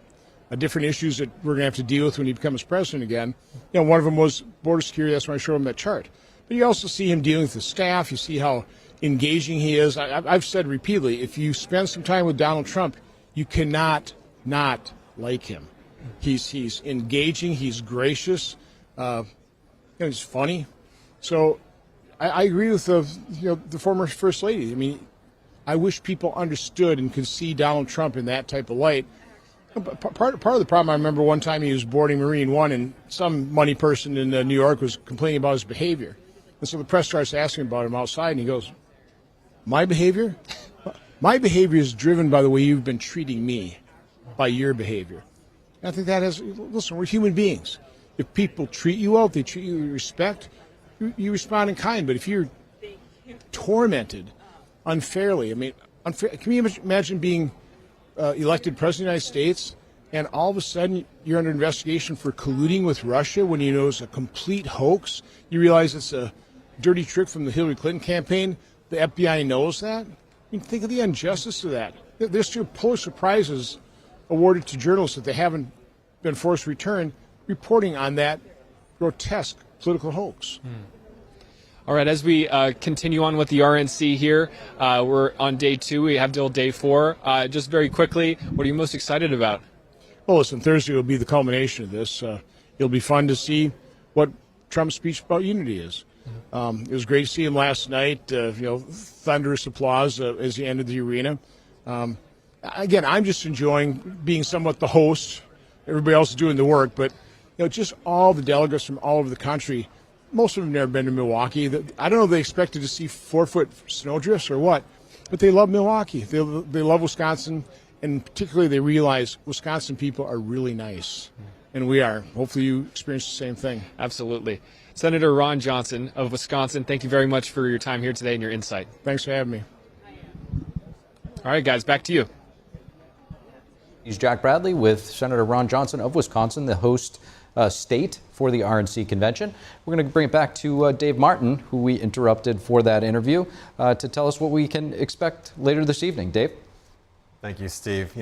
Speaker 6: different issues that we're going to have to deal with when he becomes president again. One of them was border security. That's when I showed him that chart. But you also see him dealing with the staff. You see how engaging he is. I've said repeatedly, if you spend some time with Donald Trump, you cannot not like him. He's engaging. He's gracious. He's funny. So I agree with the former First Lady. I mean, I wish people understood and could see Donald Trump in that type of light. Part of the problem, I remember one time he was boarding Marine One, and some money person in New York was complaining about his behavior. And so the press starts asking about him outside, and he goes, "My behavior? My behavior is driven by the way you've been treating me, by your behavior." And I think that listen, we're human beings. If people treat you well, if they treat you with respect, you respond in kind. But if you're tormented unfairly, I mean, can you imagine being elected president of the United States and all of a sudden you're under investigation for colluding with Russia when you know it's a complete hoax? You realize it's a dirty trick from the Hillary Clinton campaign. The FBI knows that. I mean, think of the injustice of that. There's still Pulitzer Prizes awarded to journalists that they haven't been forced to return, reporting on that grotesque political hoax.
Speaker 5: All right, as we continue on with the RNC here, we're on day 2. We have till day 4. Just very quickly, what are you most excited about?
Speaker 6: Well, listen, Thursday will be the culmination of this. It'll be fun to see what Trump's speech about unity is. It was great to see him last night, thunderous applause as he entered the arena. Again, I'm just enjoying being somewhat the host. Everybody else is doing the work, but just all the delegates from all over the country. Most of them have never been to Milwaukee. I don't know if they expected to see 4-foot snowdrifts or what, but they love Milwaukee. They love Wisconsin, and particularly they realize Wisconsin people are really nice, and we are. Hopefully you experience the same thing.
Speaker 5: Absolutely. Senator Ron Johnson of Wisconsin, thank you very much for your time here today and your insight.
Speaker 6: Thanks for having me.
Speaker 5: All right, guys, back to you.
Speaker 1: He's Jack Bradley with Senator Ron Johnson of Wisconsin, the host state for the RNC convention. We're going to bring it back to Dave Martin, who we interrupted for that interview, to tell us what we can expect later this evening. Dave?
Speaker 3: Thank you, Steve.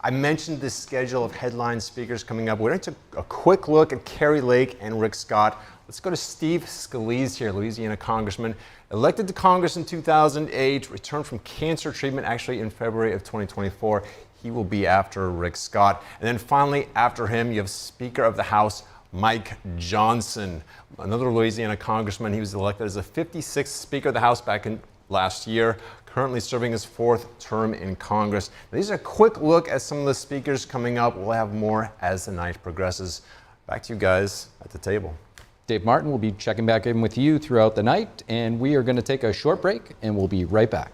Speaker 3: I mentioned this schedule of headline speakers coming up. We're going to take a quick look at Kari Lake and Rick Scott. Let's go to Steve Scalise here, Louisiana congressman, elected to Congress in 2008, returned from cancer treatment actually in February of 2024. He will be after Rick Scott. And then finally, after him, you have Speaker of the House, Mike Johnson, another Louisiana congressman. He was elected as the 56th Speaker of the House back in last year, currently serving his 4th term in Congress. Now, these are a quick look at some of the speakers coming up. We'll have more as the night progresses. Back to you guys at the table.
Speaker 1: Dave Martin will be checking back in with you throughout the night, and we are going to take a short break, and we'll be right back.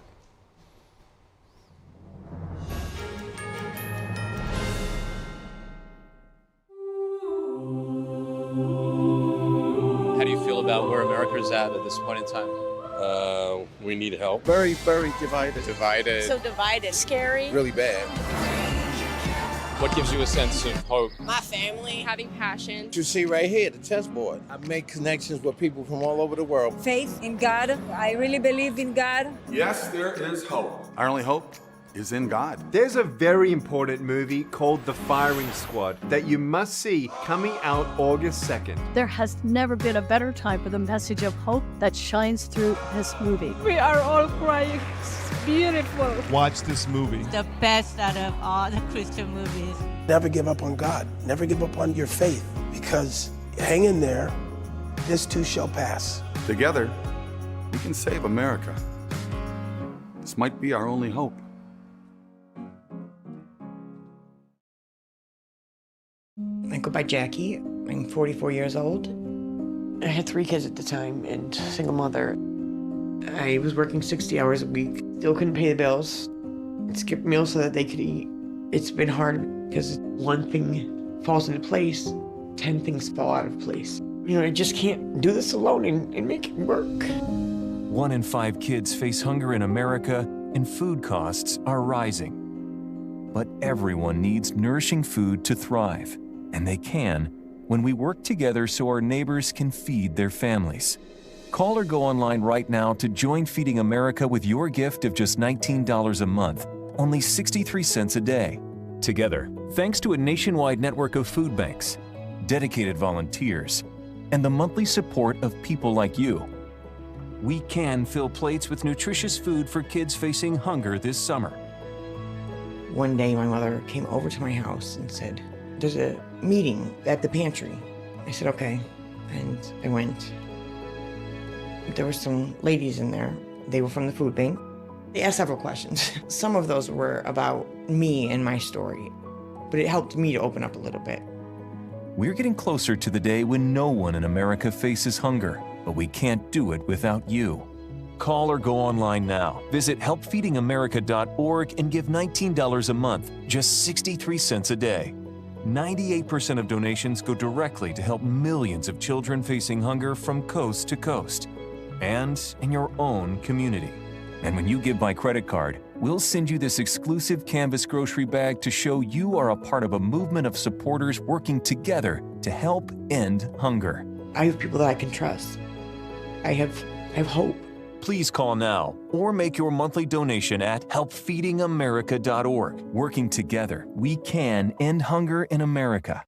Speaker 9: How do you feel about where America's at this point in time?
Speaker 10: We need help.
Speaker 11: Very, very divided.
Speaker 9: Divided.
Speaker 11: So divided. Scary.
Speaker 10: Really bad.
Speaker 5: What gives you a sense of hope?
Speaker 11: My family.
Speaker 22: Having passion.
Speaker 11: You see right here, the chessboard. I make connections with people from all over the world.
Speaker 12: Faith in God. I really believe in God.
Speaker 13: Yes, there is hope. Our only hope is in God.
Speaker 14: There's a very important movie called The Firing Squad that you must see coming out August 2nd.
Speaker 15: There has never been a better time for the message of hope that shines through this movie.
Speaker 12: We are all crying. It's beautiful.
Speaker 13: Watch this movie.
Speaker 11: The best out of all the Christian movies.
Speaker 16: Never give up on God. Never give up on your faith, because hang in there. This too shall pass.
Speaker 13: Together, we can save America. This might be our only hope.
Speaker 17: I go by Jackie. I'm 44 years old. I had 3 kids at the time and single mother. I was working 60 hours a week. Still couldn't pay the bills. Skipped meals so that they could eat. It's been hard because one thing falls into place, 10 things fall out of place. You know, I just can't do this alone and make it work.
Speaker 21: 1 in 5 kids face hunger in America, and food costs are rising. But everyone needs nourishing food to thrive. And they can when we work together so our neighbors can feed their families. Call or go online right now to join Feeding America with your gift of just $19 a month, only 63 cents a day. Together, thanks to a nationwide network of food banks, dedicated volunteers, and the monthly support of people like you, we can fill plates with nutritious food for kids facing hunger this summer.
Speaker 17: One day my mother came over to my house and said, "There's a meeting at the pantry." I said, "Okay." And I went. There were some ladies in there. They were from the food bank. They asked several questions. Some of those were about me and my story, but it helped me to open up a little bit.
Speaker 21: We're getting closer to the day when no one in America faces hunger, but we can't do it without you. Call or go online now. Visit helpfeedingamerica.org and give $19 a month, just 63 cents a day. 98% of donations go directly to help millions of children facing hunger from coast to coast and in your own community. And when you give by credit card, we'll send you this exclusive canvas grocery bag to show you are a part of a movement of supporters working together to help end hunger.
Speaker 17: I have people that I can trust. I have hope.
Speaker 21: Please call now or make your monthly donation at helpfeedingamerica.org. Working together, we can end hunger in America.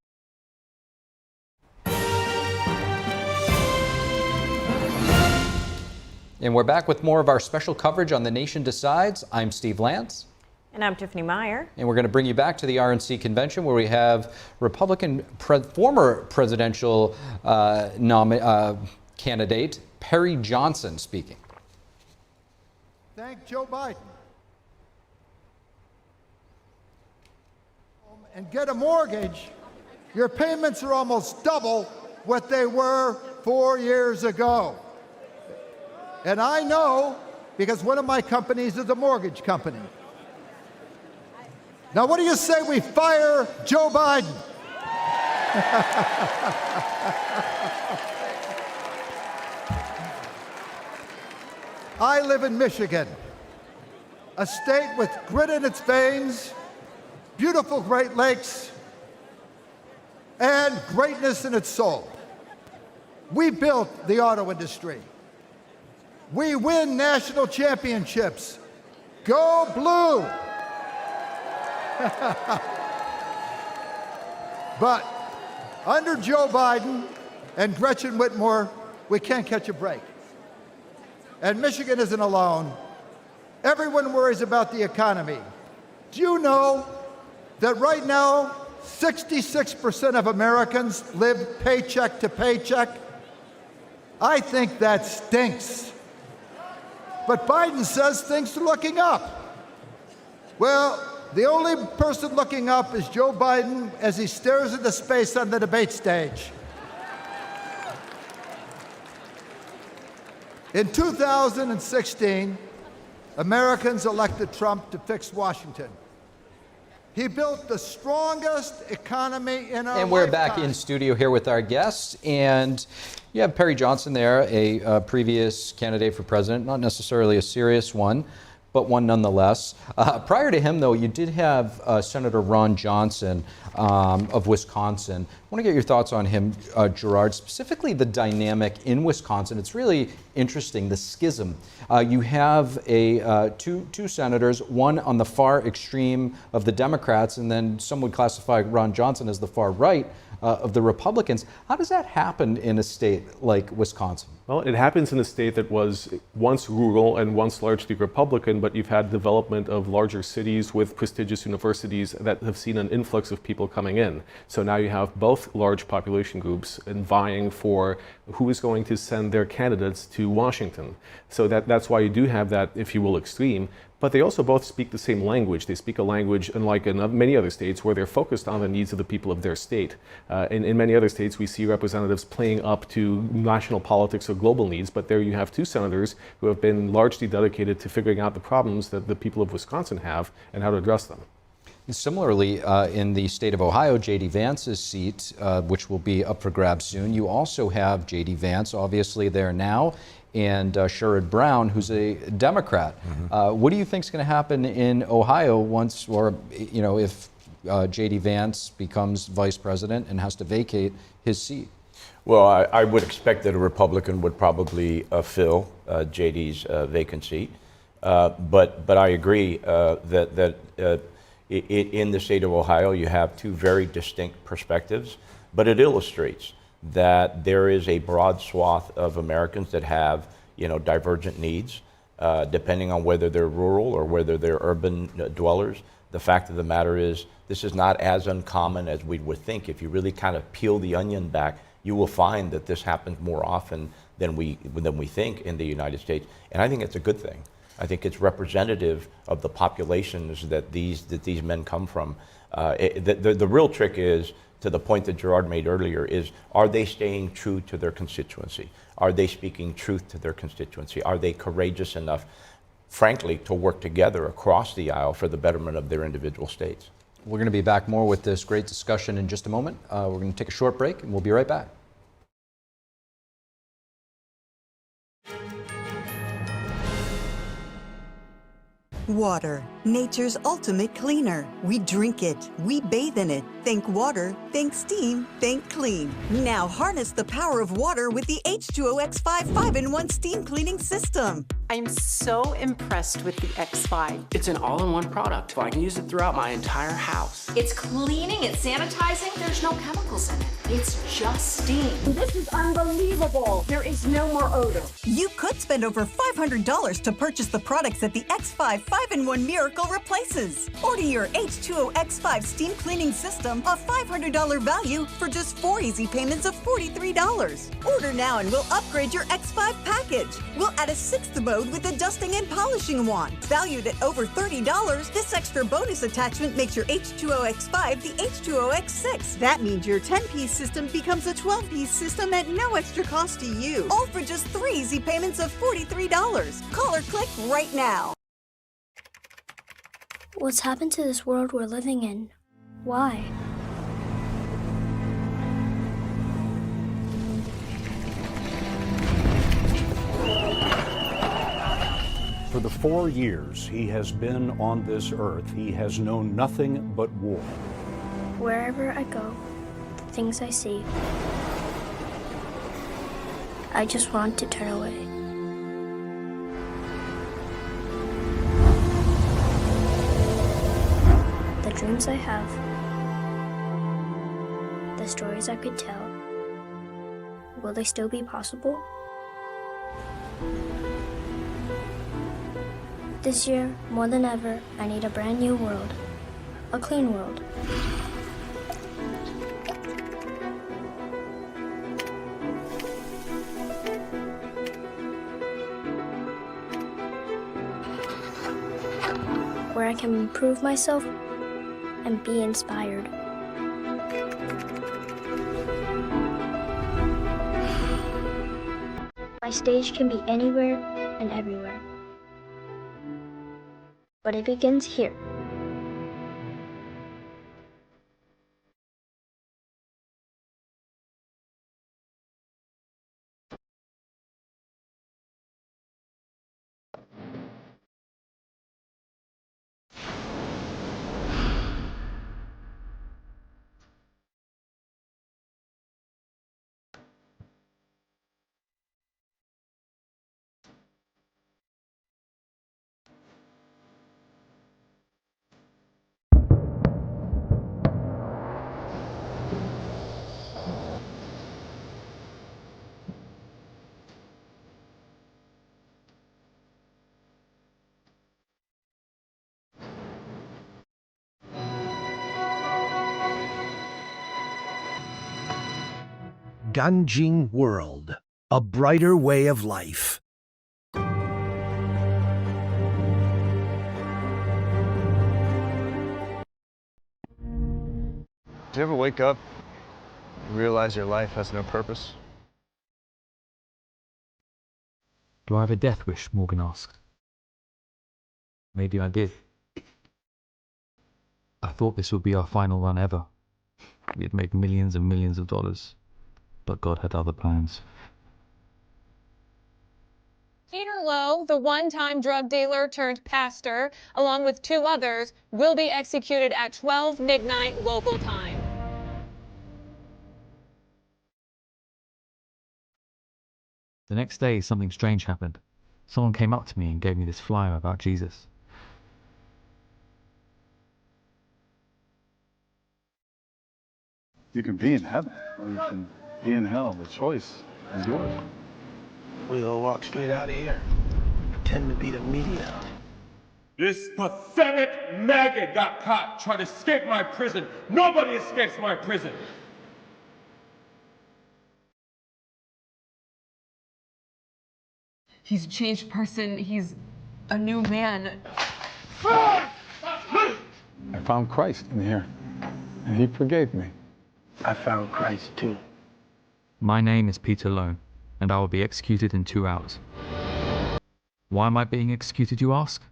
Speaker 1: And we're back with more of our special coverage on The Nation Decides. I'm Steve Lance.
Speaker 2: And I'm Tiffany Meier.
Speaker 1: And we're going to bring you back to the RNC convention where we have Republican former presidential candidate Perry Johnson speaking.
Speaker 29: Thank Joe Biden. And get a mortgage, your payments are almost double what they were 4 years ago. And I know because one of my companies is a mortgage company. Now, what do you say we fire Joe Biden? I live in Michigan, a state with grit in its veins, beautiful Great Lakes, and greatness in its soul. We built the auto industry. We win national championships. Go Blue! But under Joe Biden and Gretchen Whitmer, we can't catch a break. And Michigan isn't alone. Everyone worries about the economy. Do you know that right now, 66% of Americans live paycheck to paycheck? I think that stinks. But Biden says things are looking up. Well, the only person looking up is Joe Biden as he stares into space on the debate stage. In 2016, Americans elected Trump to fix Washington. He built the strongest economy in our
Speaker 1: And we're
Speaker 29: lifetime.
Speaker 1: back in studio here with our guests, and you have Perry Johnson there, a previous candidate for president, not necessarily a serious one, but one nonetheless. Prior to him, though, you did have Senator Ron Johnson of Wisconsin. I want to get your thoughts on him, Gerard, specifically the dynamic in Wisconsin. It's really interesting, the schism. You have two senators, one on the far extreme of the Democrats, and then some would classify Ron Johnson as the far right of the Republicans. How does that happen in a state like Wisconsin?
Speaker 7: Well, it happens in a state that was once rural and once largely Republican, but you've had development of larger cities with prestigious universities that have seen an influx of people coming in. So now you have both large population groups and vying for who is going to send their candidates to Washington. So that's why you do have that, if you will, extreme. But they also both speak the same language. They speak a language, unlike in many other states, where they're focused on the needs of the people of their state. In many other states, we see representatives playing up to national politics or global needs, but there you have two senators who have been largely dedicated to figuring out the problems that the people of Wisconsin have and how to address them.
Speaker 1: Similarly, in the state of Ohio, JD Vance's seat, which will be up for grabs soon, you also have JD Vance, obviously there now, and Sherrod Brown, who's a Democrat. What do you think is going to happen in Ohio once, or if JD Vance becomes vice president and has to vacate his seat?
Speaker 8: Well, I would expect that a Republican would probably fill JD's vacant seat. But I agree that in the state of Ohio, you have two very distinct perspectives, but it illustrates that there is a broad swath of Americans that have, divergent needs, depending on whether they're rural or whether they're urban dwellers. The fact of the matter is, this is not as uncommon as we would think. If you really kind of peel the onion back, you will find that this happens more often than we think in the United States, and I think it's a good thing. I think it's representative of the populations that these men come from. The real trick is, to the point that Gerard made earlier, is are they staying true to their constituency? Are they speaking truth to their constituency? Are they courageous enough, frankly, to work together across the aisle for the betterment of their individual states?
Speaker 1: We're going to be back more with this great discussion in just a moment. We're going to take a short break, and we'll be right back.
Speaker 18: Water, nature's ultimate cleaner. We drink it, we bathe in it. Think water, think steam, think clean. Now harness the power of water with the H2O X5 5-in-1 steam cleaning system.
Speaker 19: I'm so impressed with the X5. It's an all-in-one product. I can use it throughout my entire house.
Speaker 20: It's cleaning, it's sanitizing, there's no chemicals in it. It's just steam.
Speaker 18: This is unbelievable. There is no more odor. You could spend over $500 to purchase the products that the X5 5-in-1 Miracle replaces. Order your H2O X5 steam cleaning system, a $500 value, for just 4 easy payments of $43. Order now and we'll upgrade your X5 package. We'll add a 6th mode with a dusting and polishing wand. Valued at over $30, this extra bonus attachment makes your H2O X5 the H2O X6. That means your 10-piece system becomes a 12-piece system at no extra cost to you. All for just 3 easy payments of $43. Call or click right now.
Speaker 23: What's happened to this world we're living in? Why?
Speaker 24: For the 4 years he has been on this earth, he has known nothing but war.
Speaker 23: Wherever I go, the things I see, I just want to turn away. The dreams I have, the stories I could tell, will they still be possible? This year, more than ever, I need a brand new world, a clean world. Where I can improve myself and be inspired. My stage can be anywhere and everywhere. But it begins here.
Speaker 3: Ganjing World, a brighter way of life.
Speaker 4: Do you ever wake up and realize your life has no purpose?
Speaker 6: Do I have a death wish? Morgan asked. Maybe I did. I thought this would be our final run ever. We had made millions and millions of dollars, but God had other plans.
Speaker 9: Peter Lowe, the one-time drug dealer turned pastor, along with 2 others, will be executed at 12 midnight local time.
Speaker 6: The next day, something strange happened. Someone came up to me and gave me this flyer about Jesus.
Speaker 13: You can be in heaven, or you can be in hell. The choice is yours.
Speaker 16: We're gonna walk straight out of here. Pretend to be the media.
Speaker 10: This pathetic maggot got caught trying to escape my prison. Nobody escapes my prison.
Speaker 9: He's a changed person. He's a new man.
Speaker 13: I found Christ in here, and he forgave me.
Speaker 16: I found Christ too.
Speaker 6: My name is Peter Lowe, and I will be executed in 2 hours. Why am I being executed, you ask?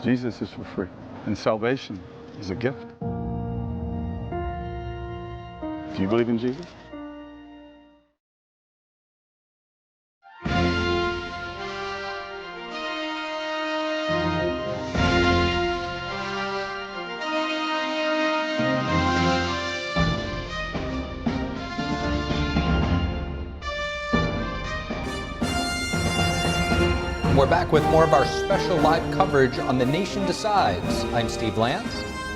Speaker 13: Jesus is for free, and salvation is a gift. Do you believe in Jesus?
Speaker 1: We're back with more of our special live coverage on The Nation Decides. I'm Steve Lance.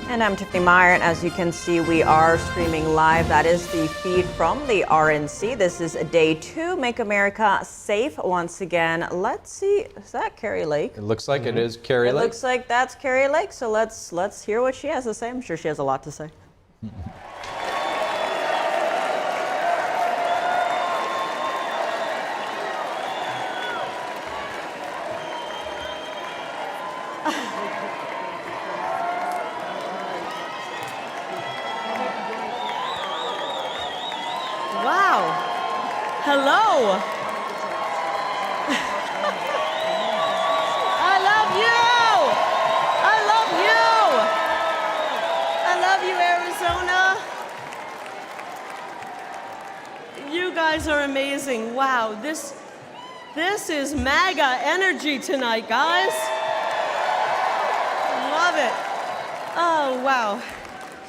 Speaker 2: And I'm Tiffany Meier, and as you can see, we are streaming live. That is the feed from the RNC. This is day 2, Make America Safe once again. Let's see, is that Kari Lake?
Speaker 1: It looks like it is Kari Lake.
Speaker 2: It looks like that's Kari Lake, so let's hear what she has to say. I'm sure she has a lot to say.
Speaker 25: Wow. Hello. I love you. I love you. I love you, Arizona. You guys are amazing. Wow. This is MAGA energy tonight, guys. Love it. Oh, wow.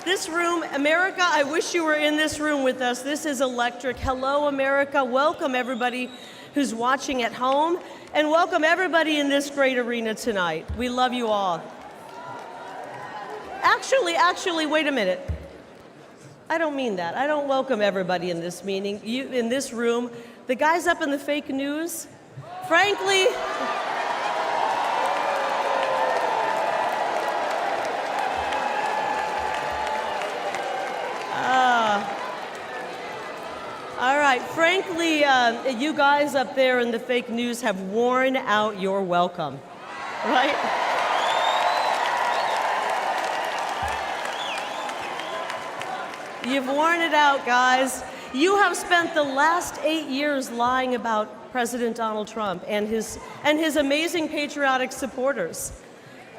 Speaker 25: This room, America, I wish you were in this room with us. This is electric. Hello, America. Welcome, everybody who's watching at home, and welcome everybody in this great arena tonight. We love you all. Actually, wait a minute. I don't mean that. I don't welcome everybody in this meeting, in this room. The guys up in the fake news, frankly, all right, frankly, you guys up there in the fake news have worn out your welcome, right? You've worn it out, guys. You have spent the last 8 years lying about President Donald Trump and his amazing patriotic supporters.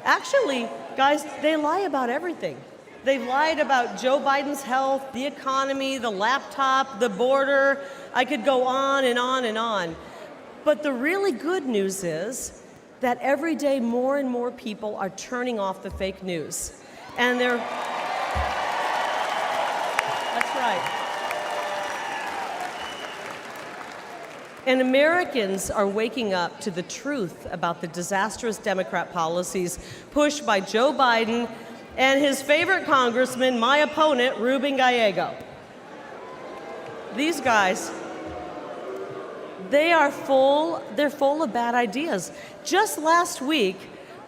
Speaker 25: Actually, guys, they lie about everything. They've lied about Joe Biden's health, the economy, the laptop, the border. I could go on and on and on. But the really good news is that every day more and more people are turning off the fake news. And they're... That's right. And Americans are waking up to the truth about the disastrous Democrat policies pushed by Joe Biden and his favorite congressman, my opponent, Ruben Gallego. These guys, they're full of bad ideas. Just last week,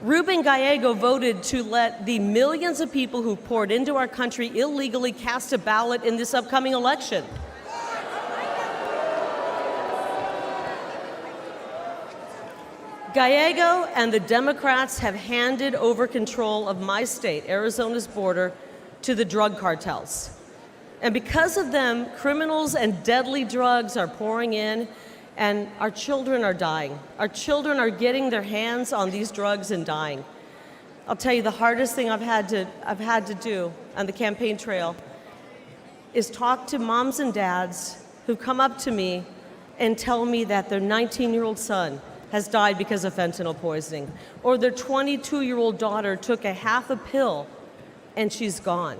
Speaker 25: Ruben Gallego voted to let the millions of people who poured into our country illegally cast a ballot in this upcoming election. Gallego and the Democrats have handed over control of my state, Arizona's border, to the drug cartels. And because of them, criminals and deadly drugs are pouring in, and our children are dying. Our children are getting their hands on these drugs and dying. I'll tell you, the hardest thing I've had to do on the campaign trail is talk to moms and dads who come up to me and tell me that their 19-year-old son has died because of fentanyl poisoning, or their 22-year-old daughter took a half a pill and she's gone.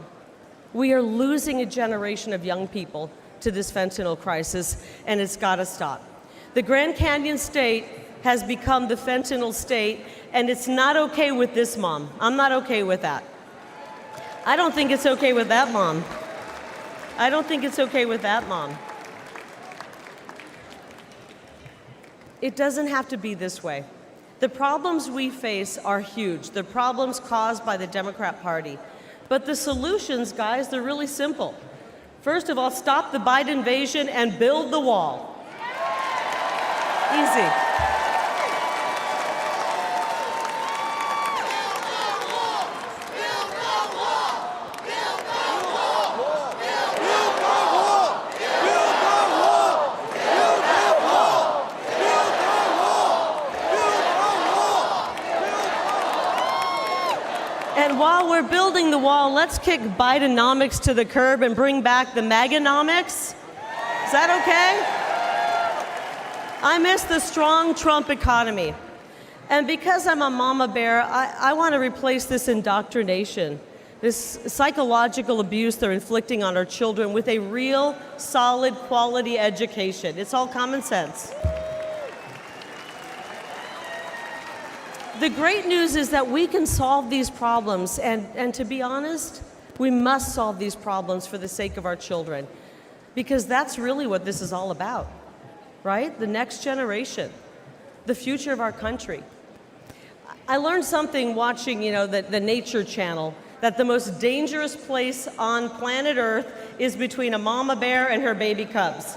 Speaker 25: We are losing a generation of young people to this fentanyl crisis, and it's got to stop. The Grand Canyon State has become the fentanyl state, and it's not okay with this mom. I'm not okay with that. I don't think it's okay with that mom. I don't think it's okay with that mom. It doesn't have to be this way. The problems we face are huge. The problems caused by the Democrat Party. But the solutions, guys, they're really simple. First of all, stop the Biden invasion and build the wall. Easy. And while we're building the wall, let's kick Bidenomics to the curb and bring back the Maganomics. Is that okay? I miss the strong Trump economy. And because I'm a mama bear, I want to replace this indoctrination, this psychological abuse they're inflicting on our children with a real, solid, quality education. It's all common sense. The great news is that we can solve these problems, and to be honest, we must solve these problems for the sake of our children, because that's really what this is all about, right? The next generation, the future of our country. I learned something watching, the Nature Channel, that the most dangerous place on planet Earth is between a mama bear and her baby cubs.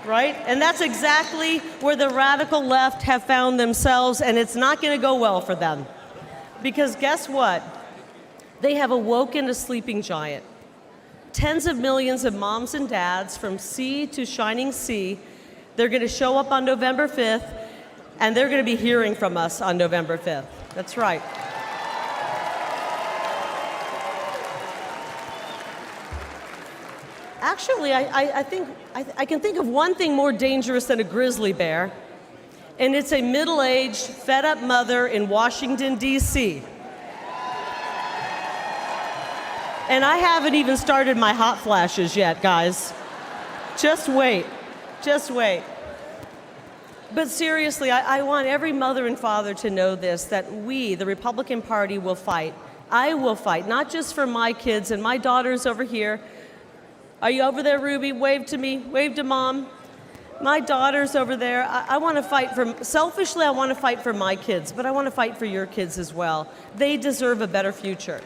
Speaker 25: Right? And that's exactly where the radical left have found themselves, and it's not going to go well for them. Because guess what? They have awoken a sleeping giant. Tens of millions of moms and dads from sea to shining sea, they're going to show up on November 5th, and they're going to be hearing from us on November 5th. That's right. Actually, I think I can think of one thing more dangerous than a grizzly bear, and it's a middle-aged, fed-up mother in Washington, D.C. And I haven't even started my hot flashes yet, guys. Just wait. Just wait. But seriously, I want every mother and father to know this, that we, the Republican Party, will fight. I will fight, not just for my kids and my daughters over here. Are you over there, Ruby? Wave to me. Wave to Mom. My daughter's over there. I want to fight selfishly, I want to fight for my kids, but I want to fight for your kids as well. They deserve a better future.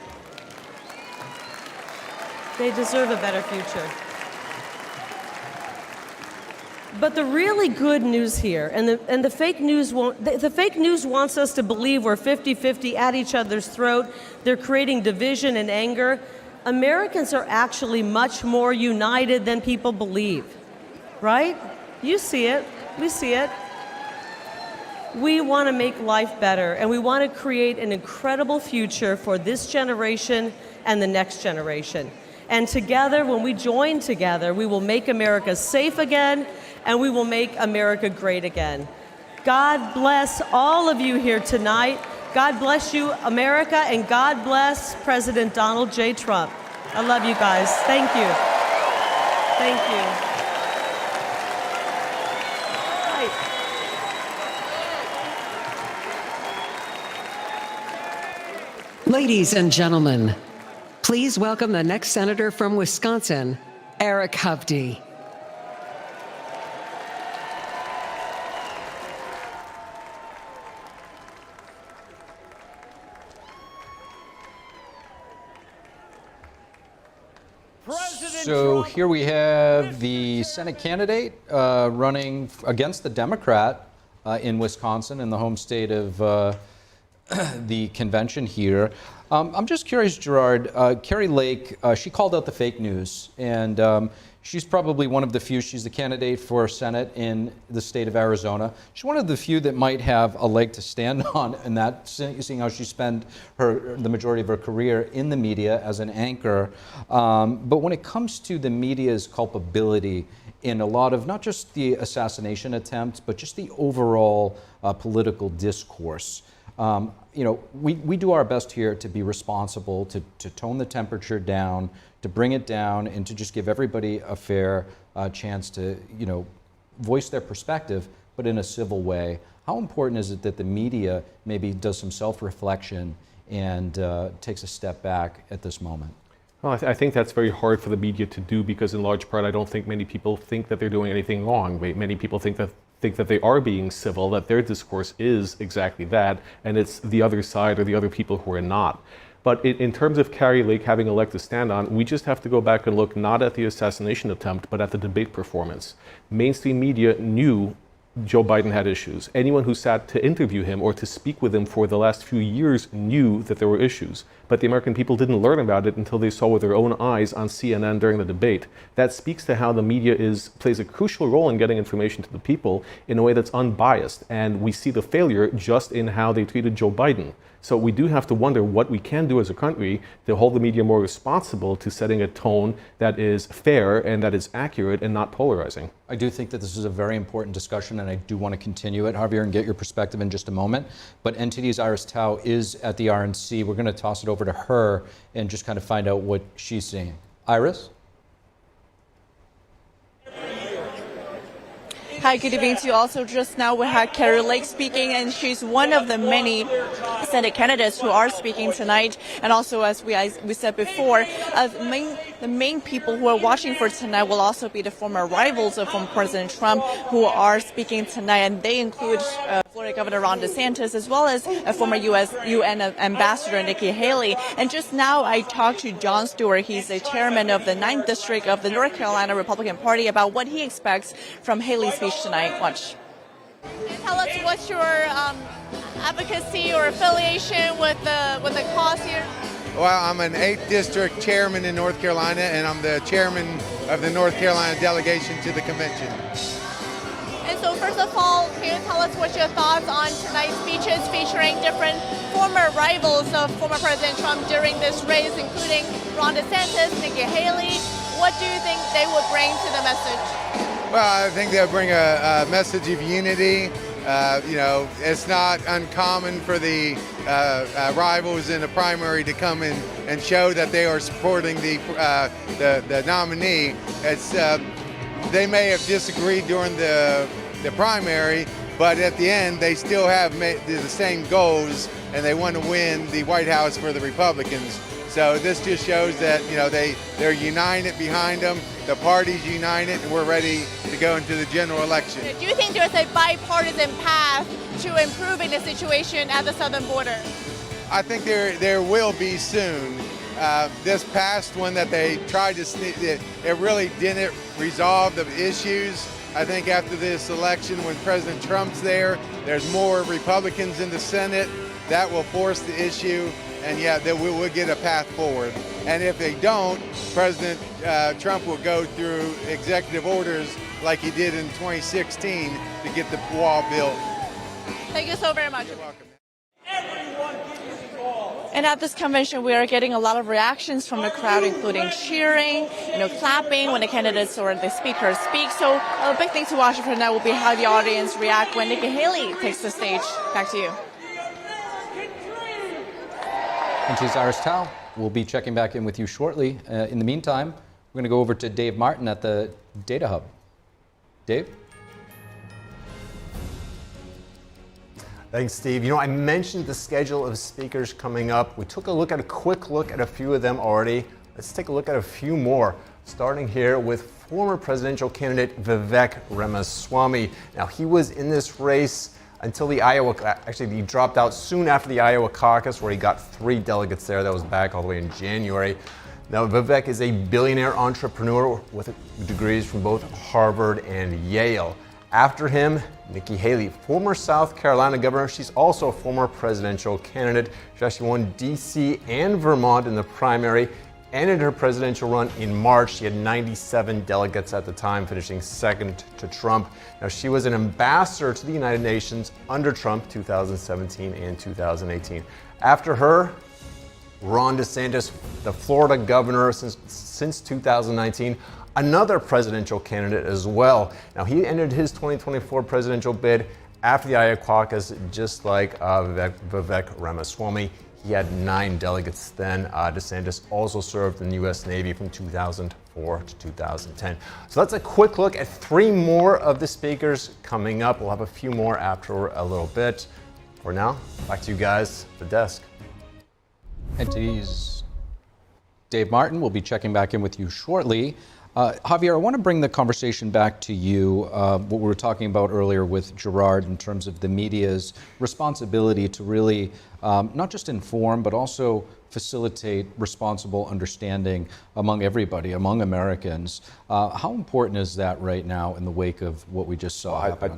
Speaker 25: They deserve a better future. But the really good news here, and the fake news the fake news wants us to believe we're 50-50 at each other's throat. They're creating division and anger. Americans are actually much more united than people believe, right? You see it, we see it. We want to make life better, and we want to create an incredible future for this generation and the next generation. And together, when we join together, we will make America safe again, and we will make America great again. God bless all of you here tonight. God bless you, America, and God bless President Donald J. Trump. I love you guys. Thank you. Thank you. Hi.
Speaker 5: Ladies and gentlemen, please welcome the next senator from Wisconsin, Eric Huckabee.
Speaker 1: So here we have the Senate candidate running against the Democrat in Wisconsin, in the home state of the convention here. I'm just curious, Gerard, Kari Lake, she called out the fake news, and she's probably one of the few, she's the candidate for Senate in the state of Arizona. She's one of the few that might have a leg to stand on, and that, seeing how she spent the majority of her career in the media as an anchor. But when it comes to the media's culpability in a lot of not just the assassination attempt, but just the overall political discourse, you know, we do our best here to be responsible, to tone the temperature down, to bring it down, and to just give everybody a fair chance to, you know, voice their perspective, but in a civil way. How important is it that the media maybe does some self-reflection and takes a step back at this moment?
Speaker 7: Well, I think that's very hard for the media to do because, in large part, I don't think many people think that they're doing anything wrong. Many people think that they are being civil, that their discourse is exactly that, and it's the other side or the other people who are not. But in terms of Kari Lake having a leg to stand on, we just have to go back and look not at the assassination attempt, but at the debate performance. Mainstream media knew Joe Biden had issues. Anyone who sat to interview him or to speak with him for the last few years knew that there were issues. But the American people didn't learn about it until they saw with their own eyes on CNN during the debate. That speaks to how the media plays a crucial role in getting information to the people in a way that's unbiased. And we see the failure just in how they treated Joe Biden. So we do have to wonder what we can do as a country to hold the media more responsible to setting a tone that is fair and that is accurate and not polarizing.
Speaker 1: I do think that this is a very important discussion, and I do want to continue it, Javier, and get your perspective in just a moment. But NTD's Iris Tao is at the RNC. We're going to toss it over to her and just kind of find out what she's seeing. Iris?
Speaker 11: Hi, good evening to you. Also, just now we had Kari Lake speaking, and she's one of the many Senate candidates who are speaking tonight. And also, as we said before, the main people who are watching for tonight will also be the former rivals of former President Trump who are speaking tonight, and they include Florida Governor Ron DeSantis, as well as a former UN Ambassador Nikki Haley. And just now I talked to Jon Stewart. He's the chairman of the 9th District of the North Carolina Republican Party about what he expects from Haley's speech tonight. Watch. Can you tell us what's your advocacy or affiliation with the cause here?
Speaker 12: Well, I'm an 8th District chairman in North Carolina, and I'm the chairman of the North Carolina delegation to the convention.
Speaker 11: And so first of all, can you tell us what your thoughts on tonight's speeches featuring different former rivals of former President Trump during this race, including Ron DeSantis, Nikki Haley? What do you think they would bring to the message?
Speaker 12: Well, I think they'll bring a message of unity. You know, it's not uncommon for the rivals in the primary to come in and show that they are supporting the nominee. It's they may have disagreed during the primary, but at the end they still have the same goals, and they want to win the White House for the Republicans. So this just shows that, you know, they're united behind them. The party's united, and we're ready to go into the general election.
Speaker 11: Do you think there's a bipartisan path to improving the situation at the southern border?
Speaker 12: I think there will be soon. This past one that they tried to sneak, it really didn't resolve the issues. I think after this election, when President Trump's there's more Republicans in the Senate. That will force the issue, and yeah, that we will get a path forward. And if they don't, President Trump will go through executive orders like he did in 2016 to get the wall built.
Speaker 11: Thank you so very much. You're welcome. And at this convention, we are getting a lot of reactions from the crowd, including cheering, clapping when the candidates or the speakers speak. So a big thing to watch for tonight will be how the audience react when Nikki Haley takes the stage. Back to you.
Speaker 1: And she's Iris Tao. We'll be checking back in with you shortly. In the meantime, we're going to go over to Dave Martin at the Data Hub. Dave?
Speaker 14: Thanks, Steve. You know, I mentioned the schedule of speakers coming up. We took a quick look at a few of them already. Let's take a look at a few more, starting here with former presidential candidate Vivek Ramaswamy. Now, he was in this race until the actually he dropped out soon after the Iowa caucus, where he got 3 delegates there. That was back all the way in January. Now, Vivek is a billionaire entrepreneur with degrees from both Harvard and Yale. After him, Nikki Haley, former South Carolina governor. She's also a former presidential candidate. She actually won D.C. and Vermont in the primary. Ended her presidential run in March. She had 97 delegates at the time, finishing second to Trump. Now, she was an ambassador to the United Nations under Trump 2017 and 2018. After her, Ron DeSantis, the Florida governor since 2019, another presidential candidate as well. Now, he ended his 2024 presidential bid after the Iowa caucus, just like Vivek Ramaswamy. He had 9 delegates then. DeSantis also served in the U.S. Navy from 2004 to 2010. So that's a quick look at 3 more of the speakers coming up. We'll have a few more after a little bit. For now, back to you guys at the desk.
Speaker 1: Entities. Dave Martin will be checking back in with you shortly. Javier, I want to bring the conversation back to you, what we were talking about earlier with Gerard in terms of the media's responsibility to really not just inform, but also facilitate responsible understanding among everybody, among Americans. How important is that right now in the wake of what we just saw?
Speaker 8: I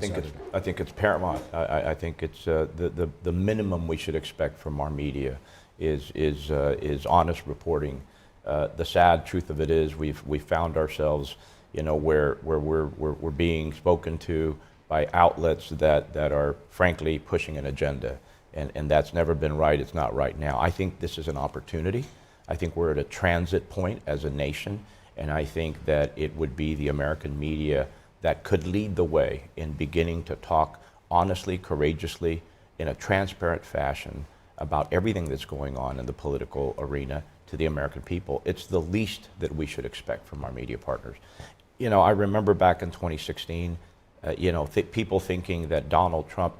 Speaker 8: think it's paramount. I think it's the minimum we should expect from our media is honest reporting. The sad truth of it is we've found ourselves, you know, where we're being spoken to by outlets that are frankly pushing an agenda, and that's never been right. It's not right now. I think this is an opportunity. I think we're at a transit point as a nation, and I think that it would be the American media that could lead the way in beginning to talk honestly, courageously, in a transparent fashion about everything that's going on in the political arena to the American people. It's the least that we should expect from our media partners. You know, I remember back in 2016, people thinking that Donald Trump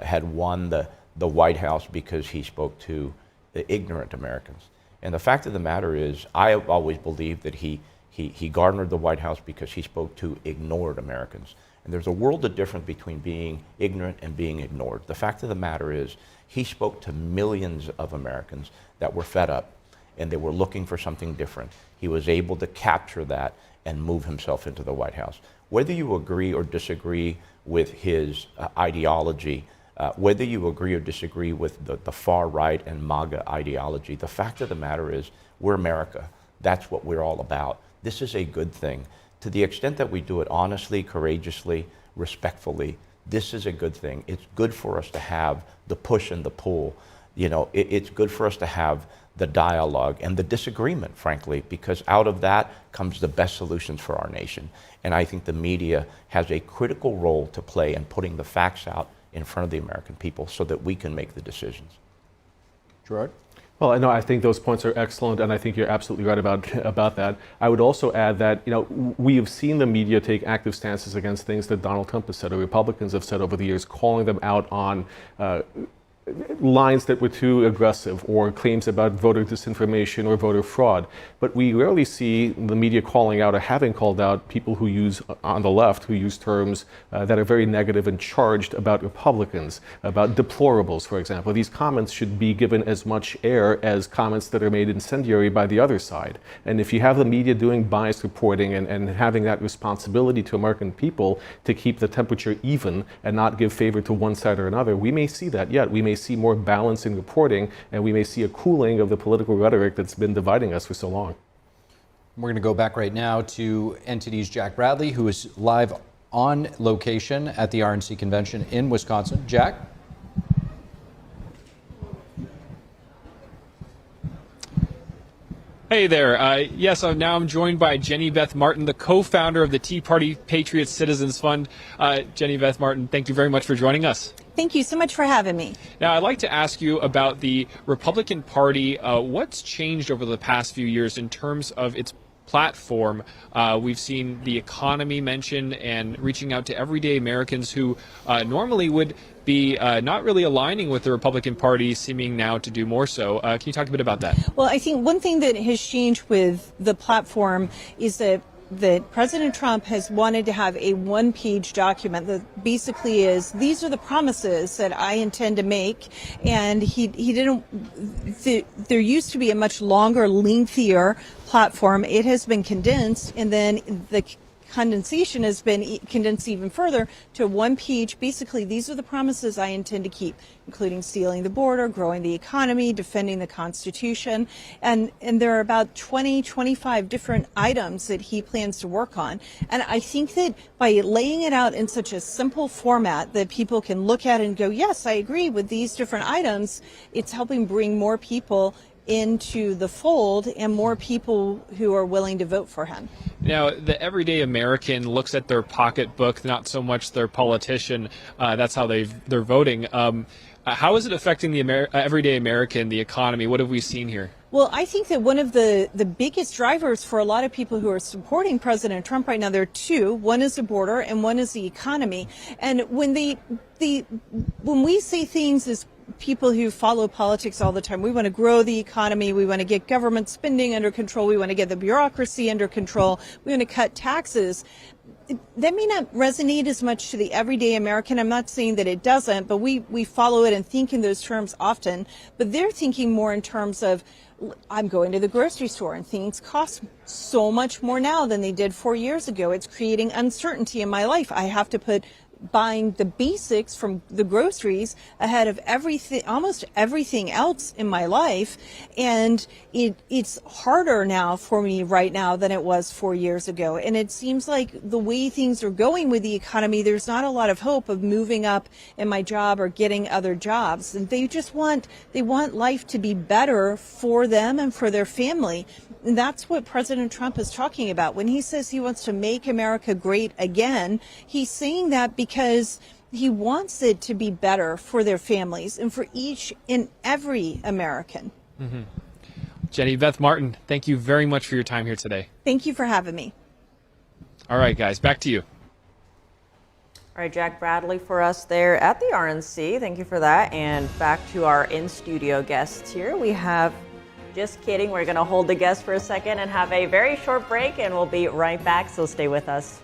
Speaker 8: had won the White House because he spoke to ignorant Americans. And the fact of the matter is, I have always believed that he garnered the White House because he spoke to ignored Americans. And there's a world of difference between being ignorant and being ignored. The fact of the matter is, he spoke to millions of Americans that were fed up and they were looking for something different. He was able to capture that and move himself into the White House. Whether you agree or disagree with his ideology, whether you agree or disagree with the far right and MAGA ideology, the fact of the matter is, we're America. That's what we're all about. This is a good thing. To the extent that we do it honestly, courageously, respectfully, this is a good thing. It's good for us to have the push and the pull. You know, it's good for us to have the dialogue and the disagreement, frankly, because out of that comes the best solutions for our nation. And I think the media has a critical role to play in putting the facts out in front of the American people so that we can make the decisions.
Speaker 1: Gerard?
Speaker 7: Well, I think those points are excellent, and I think you're absolutely right about that. I would also add that, you know, we have seen the media take active stances against things that Donald Trump has said or Republicans have said over the years, calling them out on lines that were too aggressive or claims about voter disinformation or voter fraud. But we rarely see the media calling out or having called out people who use, on the left, who use terms that are very negative and charged about Republicans, about deplorables, for example. These comments should be given as much air as comments that are made incendiary by the other side. And if you have the media doing biased reporting and having that responsibility to American people to keep the temperature even and not give favor to one side or another, we may see that yet. We may see more balance in reporting, and we may see a cooling of the political rhetoric that's been dividing us for so long.
Speaker 1: We're going to go back right now to NTD's Jack Bradley, who is live on location at the RNC convention in Wisconsin. Jack?
Speaker 15: Hey there. Yes, now I'm joined by Jenny Beth Martin, the co-founder of the Tea Party Patriots Citizens Fund. Jenny Beth Martin, thank you very much for joining us.
Speaker 17: Thank you so much for having me.
Speaker 15: Now, I'd like to ask you about the Republican Party. What's changed over the past few years in terms of its platform. We've seen the economy mentioned and reaching out to everyday Americans who normally would be not really aligning with the Republican Party, seeming now to do more so. Can you talk a bit about that?
Speaker 17: Well, I think one thing that has changed with the platform is that President Trump has wanted to have a one-page document that basically is, these are the promises that I intend to make, and he didn't, there used to be a much longer, lengthier platform. It has been condensed, and then the condensation has been condensed even further to one page. Basically, these are the promises I intend to keep, including sealing the border, growing the economy, defending the Constitution. And there are about 25 different items that he plans to work on. And I think that by laying it out in such a simple format that people can look at and go, yes, I agree with these different items, it's helping bring more people into the fold and more people who are willing to vote for him.
Speaker 15: Now, the everyday American looks at their pocketbook, not so much their politician. That's how they're voting. How is it affecting the everyday American, the economy? What have we seen here?
Speaker 17: Well, I think that one of the biggest drivers for a lot of people who are supporting President Trump right now, there are two. One is the border and one is the economy. And when when we say things as people who follow politics all the time, we want to grow the economy, we want to get government spending under control, we want to get the bureaucracy under control, we want to cut taxes. That may not resonate as much to the everyday American. I'm not saying that it doesn't, but we follow it and think in those terms often. But they're thinking more in terms of, I'm going to the grocery store and things cost so much more now than they did 4 years ago. It's creating uncertainty in my life. I have to put buying the basics from the groceries ahead of everything, almost everything else in my life. And it's harder now for me right now than it was 4 years ago. And it seems like the way things are going with the economy, there's not a lot of hope of moving up in my job or getting other jobs. And they want life to be better for them and for their family. And that's what President Trump is talking about. When he says he wants to make America great again, he's saying that because he wants it to be better for their families and for each and every American.
Speaker 15: Mm-hmm. Jenny Beth Martin, thank you very much for your time here today.
Speaker 17: Thank you for having me.
Speaker 15: All right, guys, back to you.
Speaker 2: All right, Jack Bradley for us there at the RNC. Thank you for that. And back to our in-studio guests here. We have, just kidding, we're going to hold the guests for a second and have a very short break, and we'll be right back, so stay with us.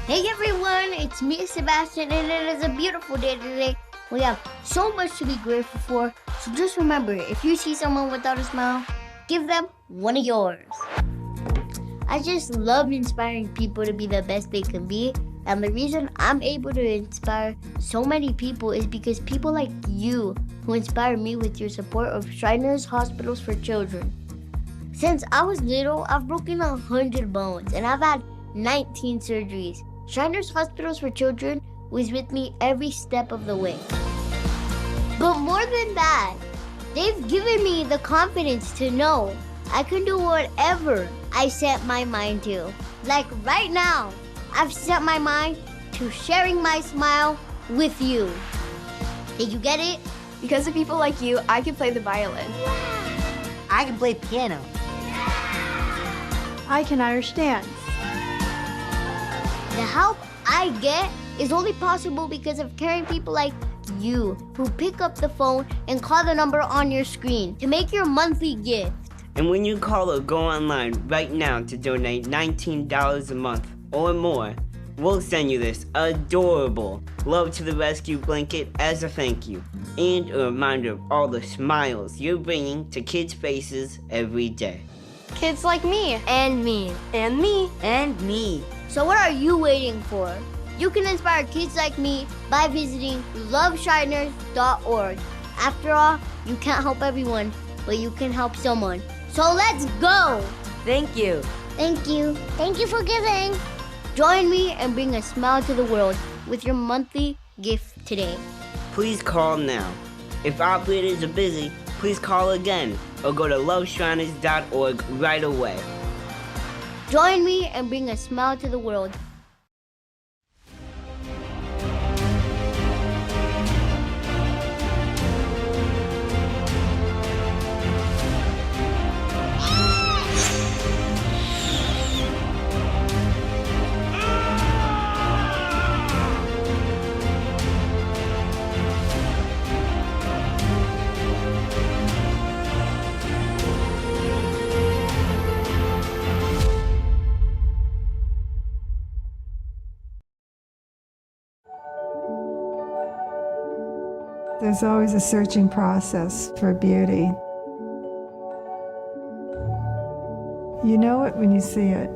Speaker 19: Hey everyone, it's me, Sebastian, and it is a beautiful day today. We have so much to be grateful for, so just remember, if you see someone without a smile, give them one of yours. I just love inspiring people to be the best they can be, and the reason I'm able to inspire so many people is because people like you who inspire me with your support of Shriners Hospitals for Children. Since I was little, I've broken 100 bones, and I've had 19 surgeries. Shriners Hospitals for Children was with me every step of the way. But more than that, they've given me the confidence to know I can do whatever I set my mind to. Like right now, I've set my mind to sharing my smile with you. Did you get it?
Speaker 20: Because of people like you, I can play the violin.
Speaker 19: I can play piano.
Speaker 20: I can understand.
Speaker 19: The help I get is only possible because of caring people like you who pick up the phone and call the number on your screen to make your monthly gift.
Speaker 21: And when you call or go online right now to donate $19 a month or more, we'll send you this adorable Love to the Rescue blanket as a thank you and a reminder of all the smiles you're bringing to kids' faces every day.
Speaker 20: Kids like me.
Speaker 19: And me.
Speaker 20: And me.
Speaker 19: And me. So what are you waiting for? You can inspire kids like me by visiting loveshriners.org. After all, you can't help everyone, but you can help someone. So let's go! Thank you. Thank you. Thank you for giving. Join me and bring a smile to the world with your monthly gift today.
Speaker 21: Please call now. If operators are busy, please call again or go to loveshriners.org right away.
Speaker 19: Join me and bring a smile to the world.
Speaker 3: There's always a searching process for beauty. You know it when you see it.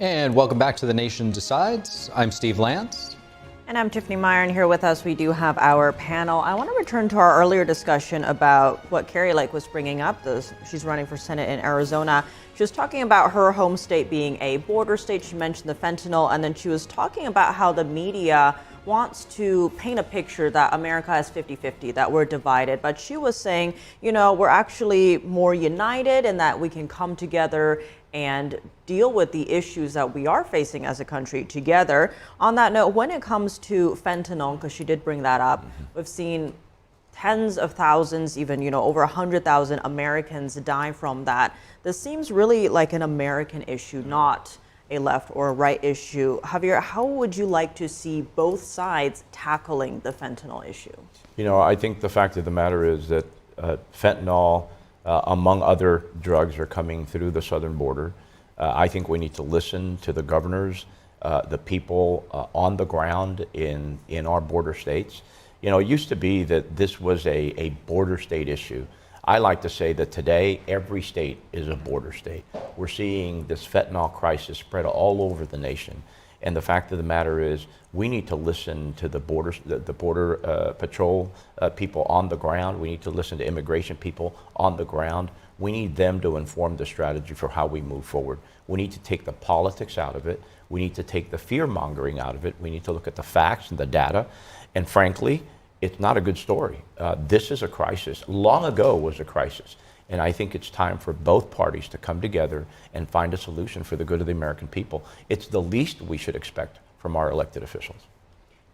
Speaker 1: And welcome back to The Nation Decides. I'm Steve Lance.
Speaker 2: And I'm Tiffany Meier, and here with us we do have our panel. I want to return to our earlier discussion about what Kari Lake was bringing up. She's running for Senate in Arizona. She was talking about her home state being a border state. She mentioned the fentanyl, and then she was talking about how the media wants to paint a picture that America is 50-50, that we're divided. But she was saying, you know, we're actually more united and that we can come together and deal with the issues that we are facing as a country together. On that note, when it comes to fentanyl, because she did bring that up, we've seen tens of thousands, even, you know, over 100,000 Americans die from that. This seems really like an American issue, not a left or a right issue. Javier, how would you like to see both sides tackling the fentanyl issue?
Speaker 8: You know, I think the fact of the matter is that fentanyl, among other drugs, are coming through the southern border. I think we need to listen to the governors, the people on the ground in our border states. You know, it used to be that this was a border state issue. I like to say that today every state is a border state. We're seeing this fentanyl crisis spread all over the nation. And the fact of the matter is we need to listen to the border patrol people on the ground. We need to listen to immigration people on the ground. We need them to inform the strategy for how we move forward. We need to take the politics out of it. We need to take the fear mongering out of it. We need to look at the facts and the data. And frankly, it's not a good story. This is a crisis. Long ago was a crisis. And I think it's time for both parties to come together and find a solution for the good of the American people. It's the least we should expect from our elected officials.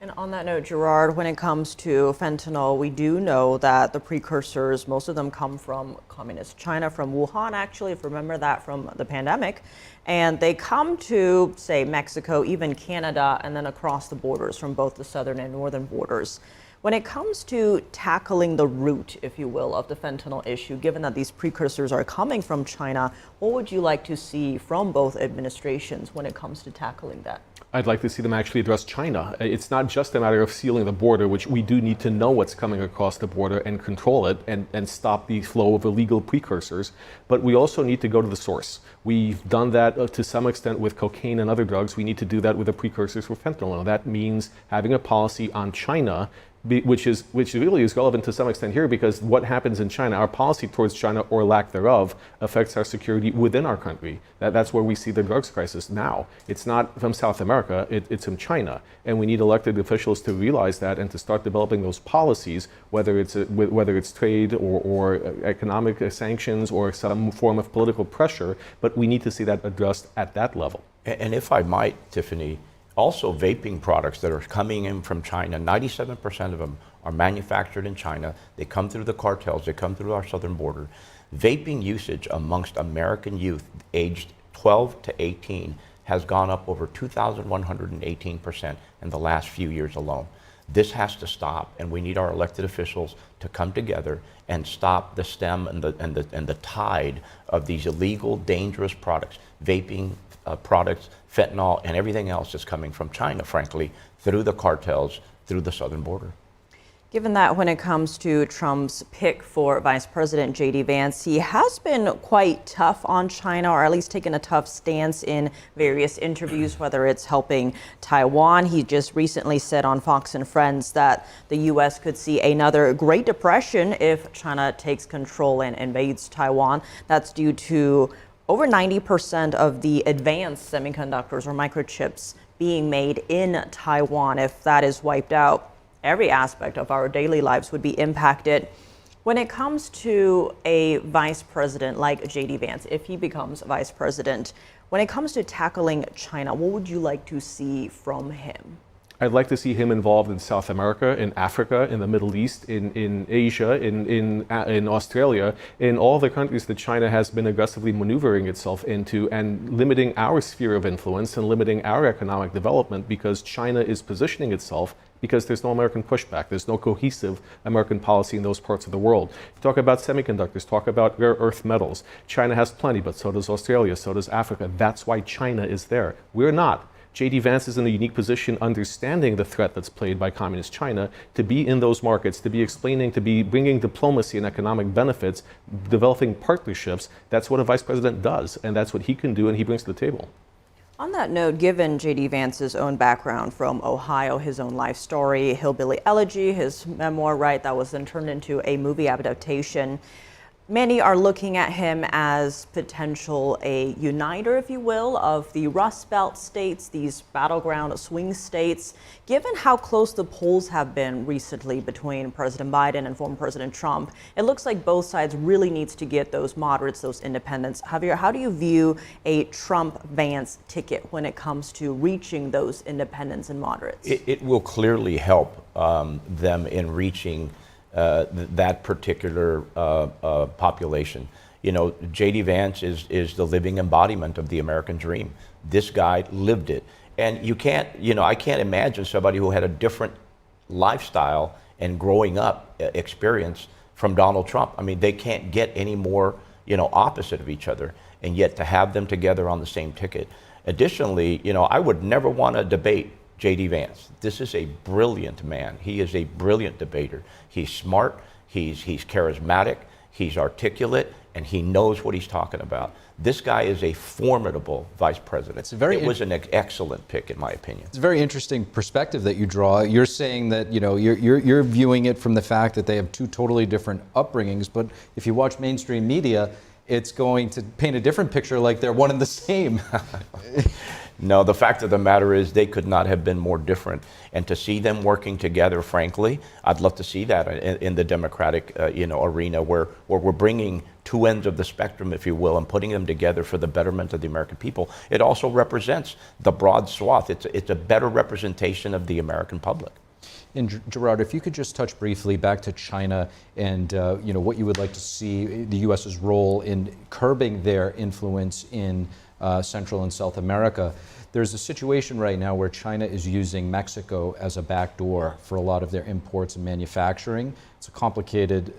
Speaker 2: And on that note, Gerard, when it comes to fentanyl, we do know that the precursors, most of them come from communist China, from Wuhan, actually, if you remember that from the pandemic. And they come to, say, Mexico, even Canada, and then across the borders from both the southern and northern borders. When it comes to tackling the root, if you will, of the fentanyl issue, given that these precursors are coming from China, what would you like to see from both administrations when it comes to tackling that?
Speaker 7: I'd like to see them actually address China. It's not just a matter of sealing the border, which we do need to know what's coming across the border and control it and stop the flow of illegal precursors, but we also need to go to the source. We've done that to some extent with cocaine and other drugs. We need to do that with the precursors for fentanyl. And that means having a policy on China, which really is relevant to some extent here, because what happens in China, our policy towards China or lack thereof, affects our security within our country. That's where we see the drugs crisis now. It's not from South America, it's from China. And we need elected officials to realize that and to start developing those policies, whether it's trade or economic sanctions or some form of political pressure, but we need to see that addressed at that level.
Speaker 8: And if I might, Tiffany, also vaping products that are coming in from China, 97% of them are manufactured in China. They come through the cartels, they come through our southern border. Vaping usage amongst American youth aged 12 to 18 has gone up over 2,118% in the last few years alone. This has to stop, and we need our elected officials to come together and stop the stem and the tide of these illegal, dangerous products, vaping products, fentanyl, and everything else that's coming from China, frankly, through the cartels, through the southern border.
Speaker 2: Given that when it comes to Trump's pick for Vice President JD Vance, he has been quite tough on China, or at least taken a tough stance in various interviews, whether it's helping Taiwan. He just recently said on Fox and Friends that the U.S. could see another Great Depression if China takes control and invades Taiwan. That's due to over 90% of the advanced semiconductors or microchips being made in Taiwan. If that is wiped out, every aspect of our daily lives would be impacted. When it comes to a vice president like JD Vance, if he becomes vice president, when it comes to tackling China, what would you like to see from him?
Speaker 7: I'd like to see him involved in South America, in Africa, in the Middle East, in Asia, in Australia, in all the countries that China has been aggressively maneuvering itself into and limiting our sphere of influence and limiting our economic development because China is positioning itself because there's no American pushback. There's no cohesive American policy in those parts of the world. Talk about semiconductors, talk about rare earth metals. China has plenty, but so does Australia, so does Africa. That's why China is there. We're not. JD Vance is in a unique position, understanding the threat that's played by Communist China, to be in those markets, to be explaining, to be bringing diplomacy and economic benefits, developing partnerships. That's what a vice president does, and that's what he can do and he brings to the table.
Speaker 2: On that note, given JD Vance's own background from Ohio, his own life story, Hillbilly Elegy, his memoir, right, that was then turned into a movie adaptation, many are looking at him as potential a uniter, if you will, of the Rust Belt states, these battleground swing states. Given how close the polls have been recently between President Biden and former President Trump, it looks like both sides really needs to get those moderates, those independents. Javier, how do you view a Trump-Vance ticket when it comes to reaching those independents and moderates?
Speaker 8: It will clearly help them in reaching that particular population. You know, JD Vance is the living embodiment of the American dream. This guy lived it. And you can't, I can't imagine somebody who had a different lifestyle and growing up experience from Donald Trump. I mean, they can't get any more, opposite of each other. And yet to have them together on the same ticket. Additionally, I would never want to debate JD Vance. This is a brilliant man. He is a brilliant debater. He's smart, he's charismatic, he's articulate, and he knows what he's talking about. This guy is a formidable vice president. It was an excellent pick, in my opinion.
Speaker 1: It's a very interesting perspective that you draw. You're saying that you're viewing it from the fact that they have two totally different upbringings, but if you watch mainstream media, it's going to paint a different picture, like they're one and the same.
Speaker 8: No, the fact of the matter is they could not have been more different. And to see them working together, frankly, I'd love to see that in the Democratic arena where we're bringing two ends of the spectrum, if you will, and putting them together for the betterment of the American people. It also represents the broad swath. It's a better representation of the American public.
Speaker 1: And Gerard, if you could just touch briefly back to China and what you would like to see the U.S.'s role in curbing their influence in Central and South America. There's a situation right now where China is using Mexico as a backdoor for a lot of their imports and manufacturing. It's a complicated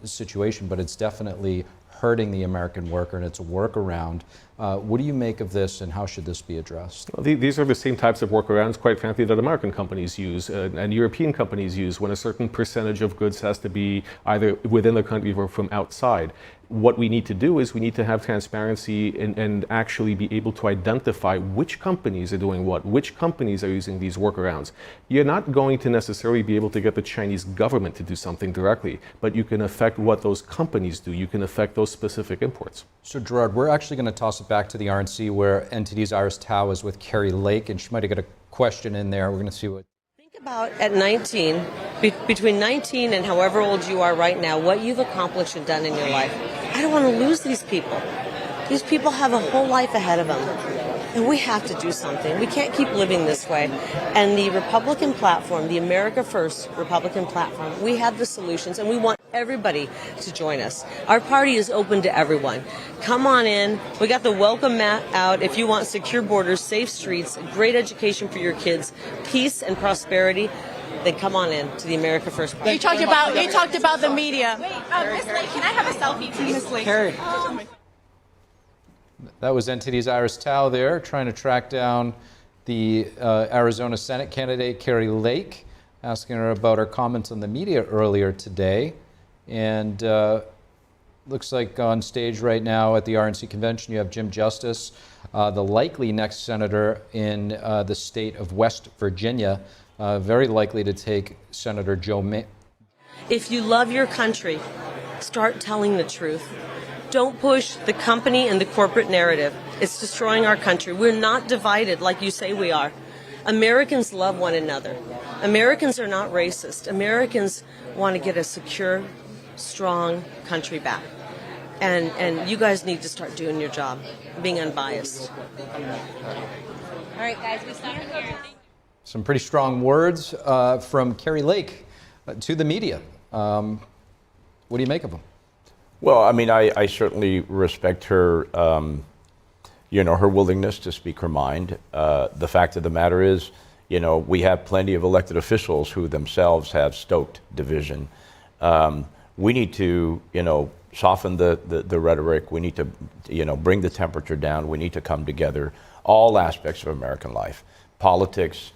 Speaker 1: situation, but it's definitely hurting the American worker, and it's a workaround. What do you make of this, and how should this be addressed?
Speaker 7: Well, these are the same types of workarounds, quite frankly, that American companies use and European companies use when a certain percentage of goods has to be either within the country or from outside. What we need to do is we need to have transparency and actually be able to identify which companies are doing what, which companies are using these workarounds. You're not going to necessarily be able to get the Chinese government to do something directly, but you can affect what those companies do. You can affect those specific imports.
Speaker 1: So Gerard, we're actually going to toss it back to the RNC where NTD's Iris Tao is with Kari Lake, and she might have got a question in there. We're going to see what...
Speaker 4: About at 19, between 19 and however old you are right now, what you've accomplished and done in your life. I don't want to lose these people. These people have a whole life ahead of them. And we have to do something. We can't keep living this way. And the Republican platform, the America First Republican platform, we have the solutions, and we want everybody to join us. Our party is open to everyone. Come on in. We got the welcome mat out. If you want secure borders, safe streets, great education for your kids, peace and prosperity, then come on in to the America First.
Speaker 11: You talked about the media. Wait, Miss Lake, can I have a selfie, please? Miss Lake.
Speaker 1: That was NTD's Iris Tao there, trying to track down the Arizona Senate candidate, Kari Lake, asking her about her comments on the media earlier today. And looks like on stage right now at the RNC convention, you have Jim Justice, the likely next senator in the state of West Virginia, very likely to take Senator Joe Manchin.
Speaker 4: If you love your country, start telling the truth. Don't push the company and the corporate narrative. It's destroying our country. We're not divided like you say we are. Americans love one another. Americans are not racist. Americans want to get a secure, strong country back. And you guys need to start doing your job, being unbiased.
Speaker 18: All right, guys, we stand here.
Speaker 1: Some pretty strong words from Kari Lake to the media. What do you make of them?
Speaker 8: Well, I mean, I certainly respect her, her willingness to speak her mind. The fact of the matter is, we have plenty of elected officials who themselves have stoked division. We need to, soften the rhetoric. We need to, bring the temperature down. We need to come together, all aspects of American life, politics,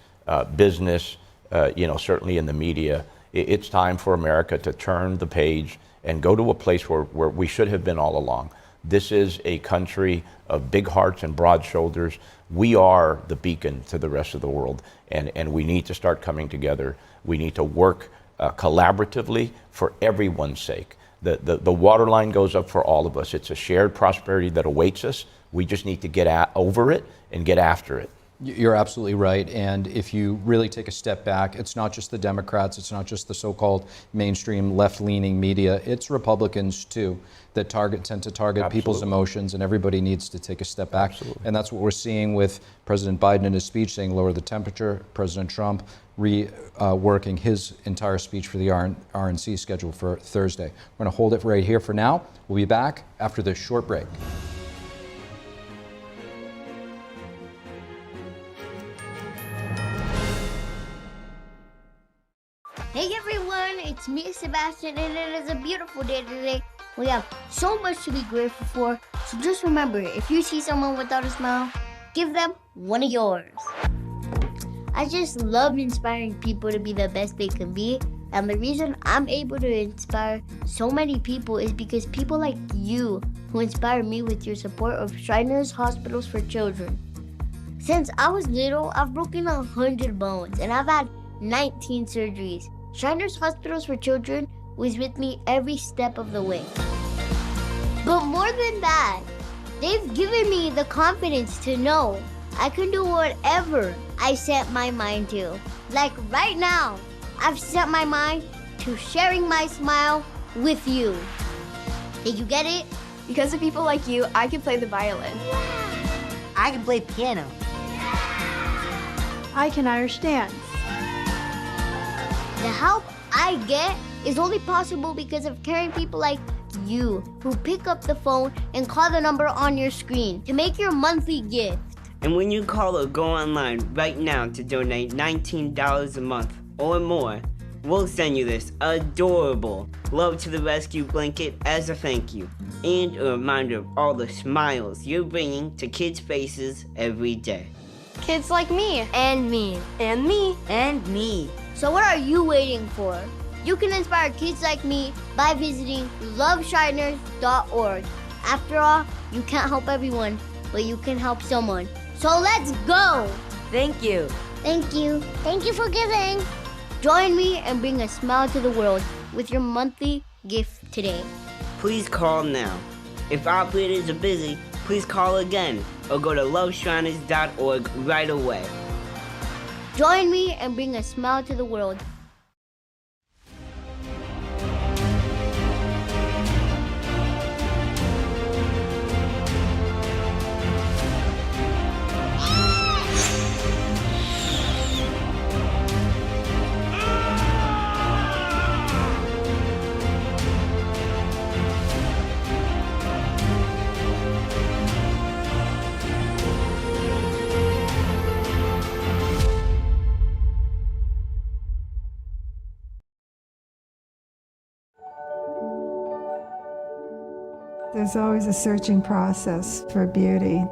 Speaker 8: business, certainly in the media. It's time for America to turn the page and go to a place where we should have been all along. This is a country of big hearts and broad shoulders. We are the beacon to the rest of the world, and we need to start coming together. We need to work collaboratively for everyone's sake. The waterline goes up for all of us. It's a shared prosperity that awaits us. We just need to get over it and get after it.
Speaker 1: You're absolutely right. And if you really take a step back, it's not just the Democrats, it's not just the so-called mainstream left-leaning media, it's Republicans too that tend to target people's emotions, and everybody needs to take a step back.
Speaker 8: Absolutely.
Speaker 1: And that's what we're seeing with President Biden in his speech saying lower the temperature, President Trump reworking his entire speech for the RNC scheduled for Thursday. We're going to hold it right here for now. We'll be back after this short break.
Speaker 19: Hey everyone, it's me, Sebastian, and it is a beautiful day today. We have so much to be grateful for, so just remember, if you see someone without a smile, give them one of yours. I just love inspiring people to be the best they can be, and the reason I'm able to inspire so many people is because people like you who inspire me with your support of Shriners Hospitals for Children. Since I was little, I've broken 100 bones, and I've had 19 surgeries. Shriners Hospitals for Children was with me every step of the way. But more than that, they've given me the confidence to know I can do whatever I set my mind to. Like right now, I've set my mind to sharing my smile with you. Did you get it?
Speaker 20: Because of people like you, I can play the violin.
Speaker 10: I can play piano.
Speaker 20: I can understand.
Speaker 19: The help I get is only possible because of caring people like you who pick up the phone and call the number on your screen to make your monthly gift.
Speaker 21: And when you call or go online right now to donate $19 a month or more, we'll send you this adorable Love to the Rescue blanket as a thank you and a reminder of all the smiles you're bringing to kids' faces every day.
Speaker 20: Kids like me.
Speaker 19: And me.
Speaker 20: And me.
Speaker 10: And me.
Speaker 19: So what are you waiting for? You can inspire kids like me by visiting loveshriners.org. After all, you can't help everyone, but you can help someone. So let's go!
Speaker 10: Thank you.
Speaker 19: Thank you. Thank you for giving. Join me and bring a smile to the world with your monthly gift today.
Speaker 21: Please call now. If operators are busy, please call again or go to loveshriners.org right away.
Speaker 19: Join me and bring a smile to the world.
Speaker 3: There's always a searching process for beauty.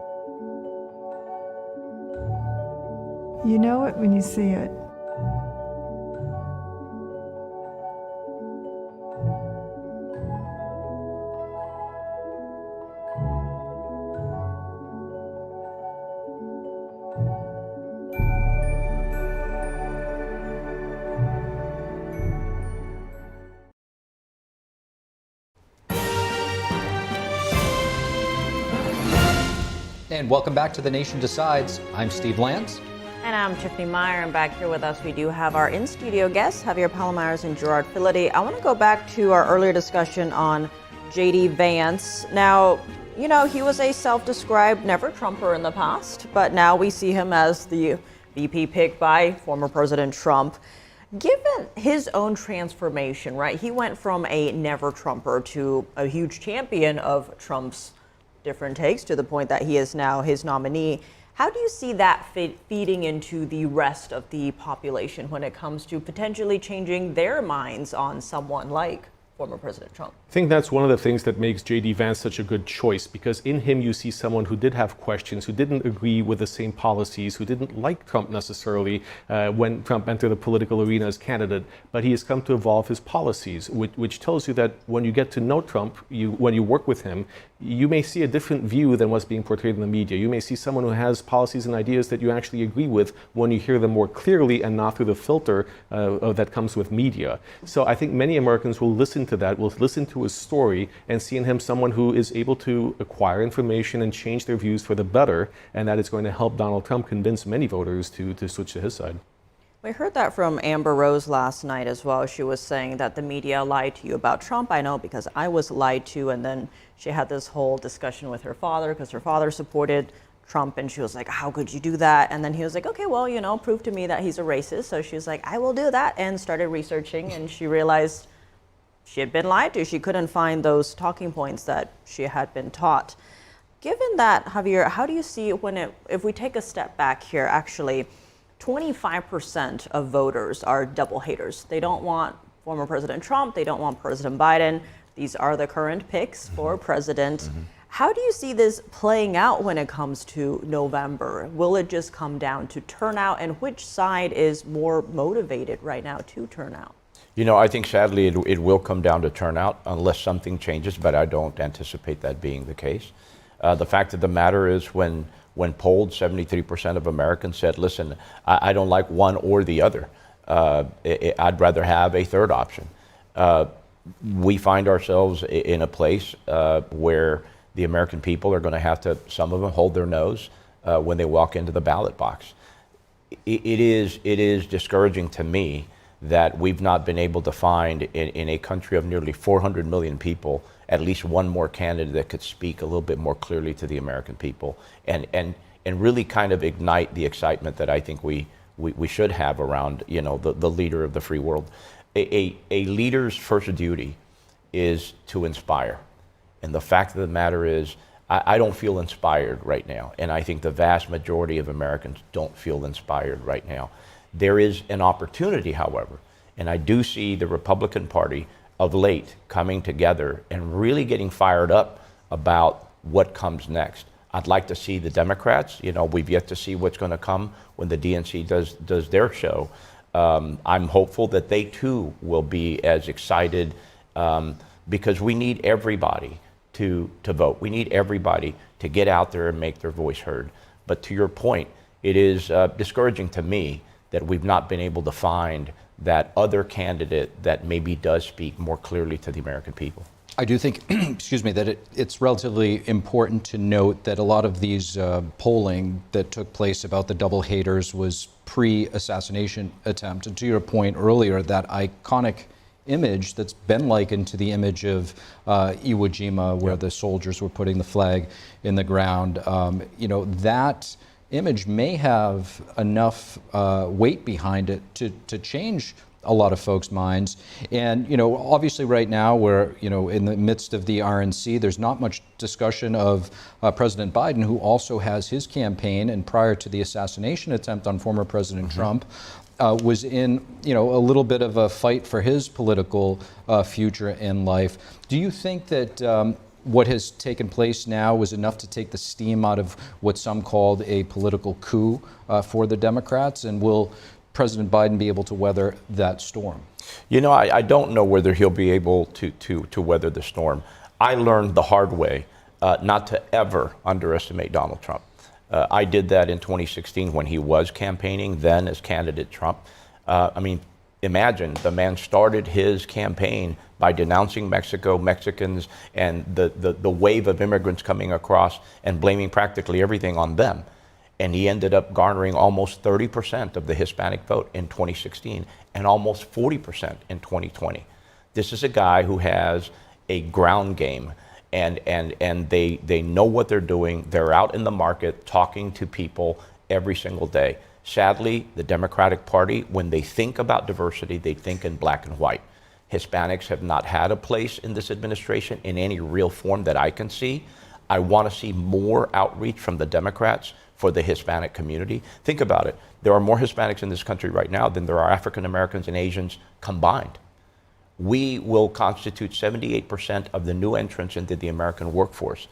Speaker 3: You know it when you see it.
Speaker 1: And welcome back to The Nation Decides. I'm Steve Lance.
Speaker 2: And I'm Tiffany Meier, and back here with us we do have our in-studio guests, Javier Palomares and Gerard Filitti. I want to go back to our earlier discussion on JD Vance. Now, you know, he was a self-described never-Trumper in the past, but now we see him as the VP pick by former President Trump. Given his own transformation, right? He went from a never Trumper to a huge champion of Trump's different takes to the point that he is now his nominee. How do you see that feeding into the rest of the population when it comes to potentially changing their minds on someone like former President Trump?
Speaker 7: I think that's one of the things that makes JD Vance such a good choice, because in him you see someone who did have questions, who didn't agree with the same policies, who didn't like Trump necessarily when Trump entered the political arena as candidate, but he has come to evolve his policies, which tells you that when you get to know Trump, when you work with him, you may see a different view than what's being portrayed in the media. You may see someone who has policies and ideas that you actually agree with when you hear them more clearly and not through the filter that comes with media. So I think many Americans will listen to that, will listen to his story, and see in him someone who is able to acquire information and change their views for the better, and that is going to help Donald Trump convince many voters to switch to his side.
Speaker 2: We heard that from Amber Rose last night as well. She was saying that the media lied to you about Trump. I know because I was lied to. And then she had this whole discussion with her father because her father supported Trump. And she was like, how could you do that? And then he was like, okay, well, you know, prove to me that he's a racist. So she was like, I will do that, and started researching. And she realized she had been lied to. She couldn't find those talking points that she had been taught. Given that, Javier, how do you see if we take a step back here, actually, 25% of voters are double haters. They don't want former President Trump. They don't want President Biden. These are the current picks for president. How do you see this playing out when it comes to November? Will it just come down to turnout? And which side is more motivated right now to turn out?
Speaker 8: You know, I think sadly it will come down to turnout unless something changes, but I don't anticipate that being the case. The fact of the matter is when polled, 73% of Americans said, listen, I don't like one or the other. I'd rather have a third option. We find ourselves in a place where the American people are going to have to, some of them, hold their nose when they walk into the ballot box. It is discouraging to me that we've not been able to find in a country of nearly 400 million people at least one more candidate that could speak a little bit more clearly to the American people and really kind of ignite the excitement that I think we should have around, you know, the leader of the free world. A leader's first duty is to inspire. And the fact of the matter is, I don't feel inspired right now. And I think the vast majority of Americans don't feel inspired right now. There is an opportunity, however, and I do see the Republican Party of late coming together and really getting fired up about what comes next. I'd like to see the Democrats, you know, we've yet to see what's going to come when the DNC does their show. I'm hopeful that they too will be as excited because we need everybody to vote. We need everybody to get out there and make their voice heard. But to your point, it is discouraging to me that we've not been able to find that other candidate that maybe does speak more clearly to the American people.
Speaker 1: I do think, excuse me, that it's relatively important to note that a lot of these polling that took place about the double haters was pre-assassination attempt. And to your point earlier, that iconic image that's been likened to the image of Iwo Jima, where the soldiers were putting the flag in the ground, you know, that image may have enough weight behind it to change a lot of folks' minds. And, you know, obviously right now we're, you know, in the midst of the RNC, there's not much discussion of President Biden, who also has his campaign, and prior to the assassination attempt on former President Trump, was in, you know, a little bit of a fight for his political future in life. Do you think that what has taken place now was enough to take the steam out of what some called a political coup for the Democrats? And will President Biden be able to weather that storm?
Speaker 8: You know, I don't know whether he'll be able to weather the storm. I learned the hard way not to ever underestimate Donald Trump. I did that in 2016 when he was campaigning then as candidate Trump. I mean, imagine the man started his campaign by denouncing Mexico, Mexicans, and the wave of immigrants coming across and blaming practically everything on them. And he ended up garnering almost 30% of the Hispanic vote in 2016 and almost 40% in 2020. This is a guy who has a ground game, and they know what they're doing. They're out in the market talking to people every single day. Sadly, the Democratic Party, when they think about diversity, they think in black and white. Hispanics have not had a place in this administration in any real form that I can see. I want to see more outreach from the Democrats for the Hispanic community. Think about it. There are more Hispanics in this country right now than there are African Americans and Asians combined. We will constitute 78% of the new entrants into the American workforce,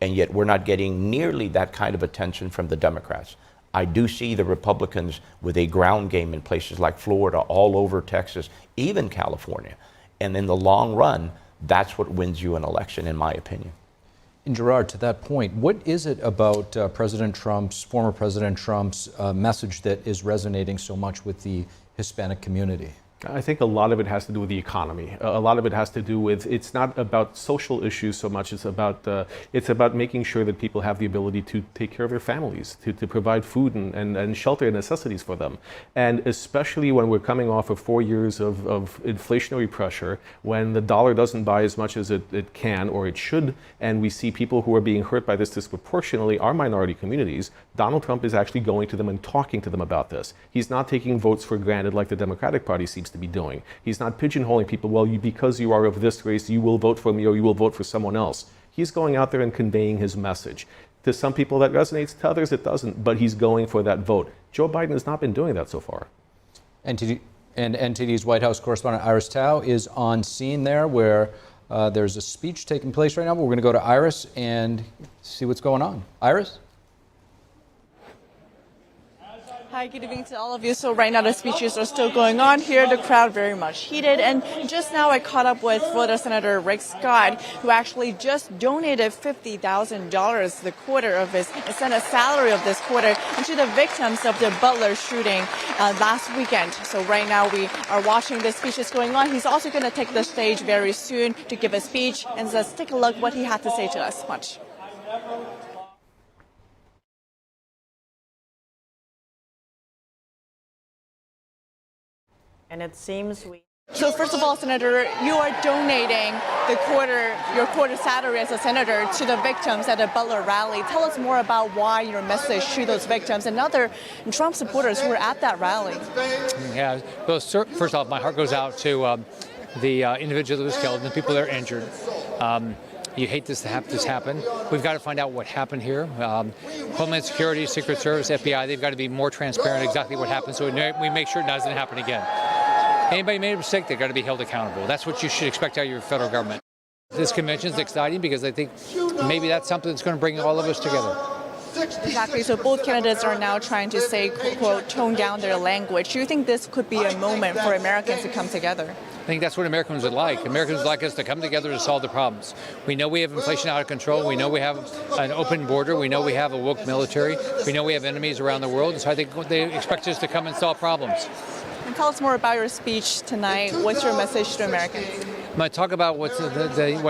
Speaker 8: and yet we're not getting nearly that kind of attention from the Democrats. I do see the Republicans with a ground game in places like Florida, all over Texas, even California. And in the long run, that's what wins you an election, in my opinion.
Speaker 1: And Gerard, to that point, what is it about former President Trump's message that is resonating so much with the Hispanic community?
Speaker 7: I think a lot of it has to do with the economy. A lot of it has to do with, it's not about social issues so much, it's about making sure that people have the ability to take care of their families, to provide food and shelter and necessities for them. And especially when we're coming off of 4 years of inflationary pressure, when the dollar doesn't buy as much as it can or it should, and we see people who are being hurt by this disproportionately are minority communities, Donald Trump is actually going to them and talking to them about this. He's not taking votes for granted like the Democratic Party seems to be doing. He's not pigeonholing people, well, because you are of this race, you will vote for me or you will vote for someone else. He's going out there and conveying his message. To some people that resonates, to others it doesn't, but he's going for that vote. Joe Biden has not been doing that so far.
Speaker 1: NTD's White House correspondent Iris Tao is on scene there where there's a speech taking place right now, but we're going to go to Iris and see what's going on. Iris?
Speaker 11: Hi, good evening to all of you. So right now the speeches are still going on here. The crowd very much heated. And just now I caught up with Florida Senator Rick Scott, who actually just donated $50,000, the quarter of his Senate salary of this quarter, into the victims of the Butler shooting last weekend. So right now we are watching the speeches going on. He's also going to take the stage very soon to give a speech. And let's take a look what he had to say to us. Watch.
Speaker 2: And it seems
Speaker 11: So first of all, Senator, you are donating your quarter salary as a senator to the victims at the Butler rally. Tell us more about why your message to those victims and other Trump supporters who were at that rally.
Speaker 9: Yeah, well, first off, my heart goes out to the individual that was killed and the people that are injured. You hate this to have this happen. We've got to find out what happened here. Homeland Security, Secret Service, FBI, they've got to be more transparent exactly what happened so we make sure it doesn't happen again. Anybody made a mistake, they've got to be held accountable. That's what you should expect out of your federal government. This convention is exciting because I think maybe that's something that's going to bring all of us together.
Speaker 11: Exactly. So both candidates are now trying to say, quote, tone down their language. Do you think this could be a moment for Americans to come together?
Speaker 9: I think that's what Americans would like. Americans would like us to come together to solve the problems. We know we have inflation out of control. We know we have an open border. We know we have a woke military. We know we have enemies around the world. And so I think they expect us to come and solve problems.
Speaker 11: And tell us more about your speech tonight. What's your message to Americans?
Speaker 9: I'm going to talk about what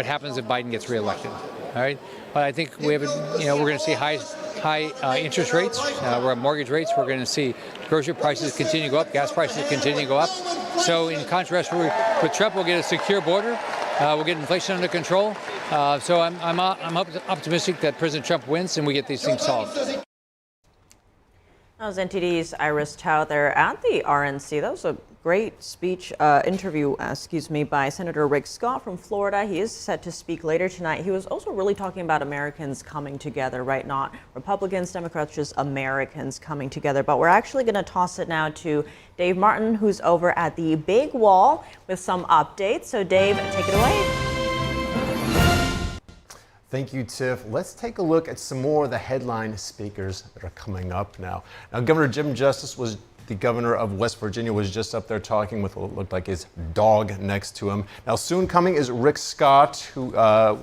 Speaker 9: happens if Biden gets reelected. All right, but I think we have, we're going to see high interest rates. We're at mortgage rates. We're going to see grocery prices continue to go up. Gas prices continue to go up. So in contrast, with Trump, we'll get a secure border. We'll get inflation under control. So I'm optimistic that President Trump wins and we get these things solved.
Speaker 2: That was NTD's Iris Tao there at the RNC. That was a great speech, interview, by Senator Rick Scott from Florida. He is set to speak later tonight. He was also really talking about Americans coming together, right? Not Republicans, Democrats, just Americans coming together. But we're actually going to toss it now to Dave Martin, who's over at the Big Wall with some updates. So Dave, take it away.
Speaker 14: Thank you, Tiff. Let's take a look at some more of the headline speakers that are coming up now. Now, Governor Jim Justice the governor of West Virginia was just up there talking with what looked like his dog next to him. Now, soon coming is Rick Scott, who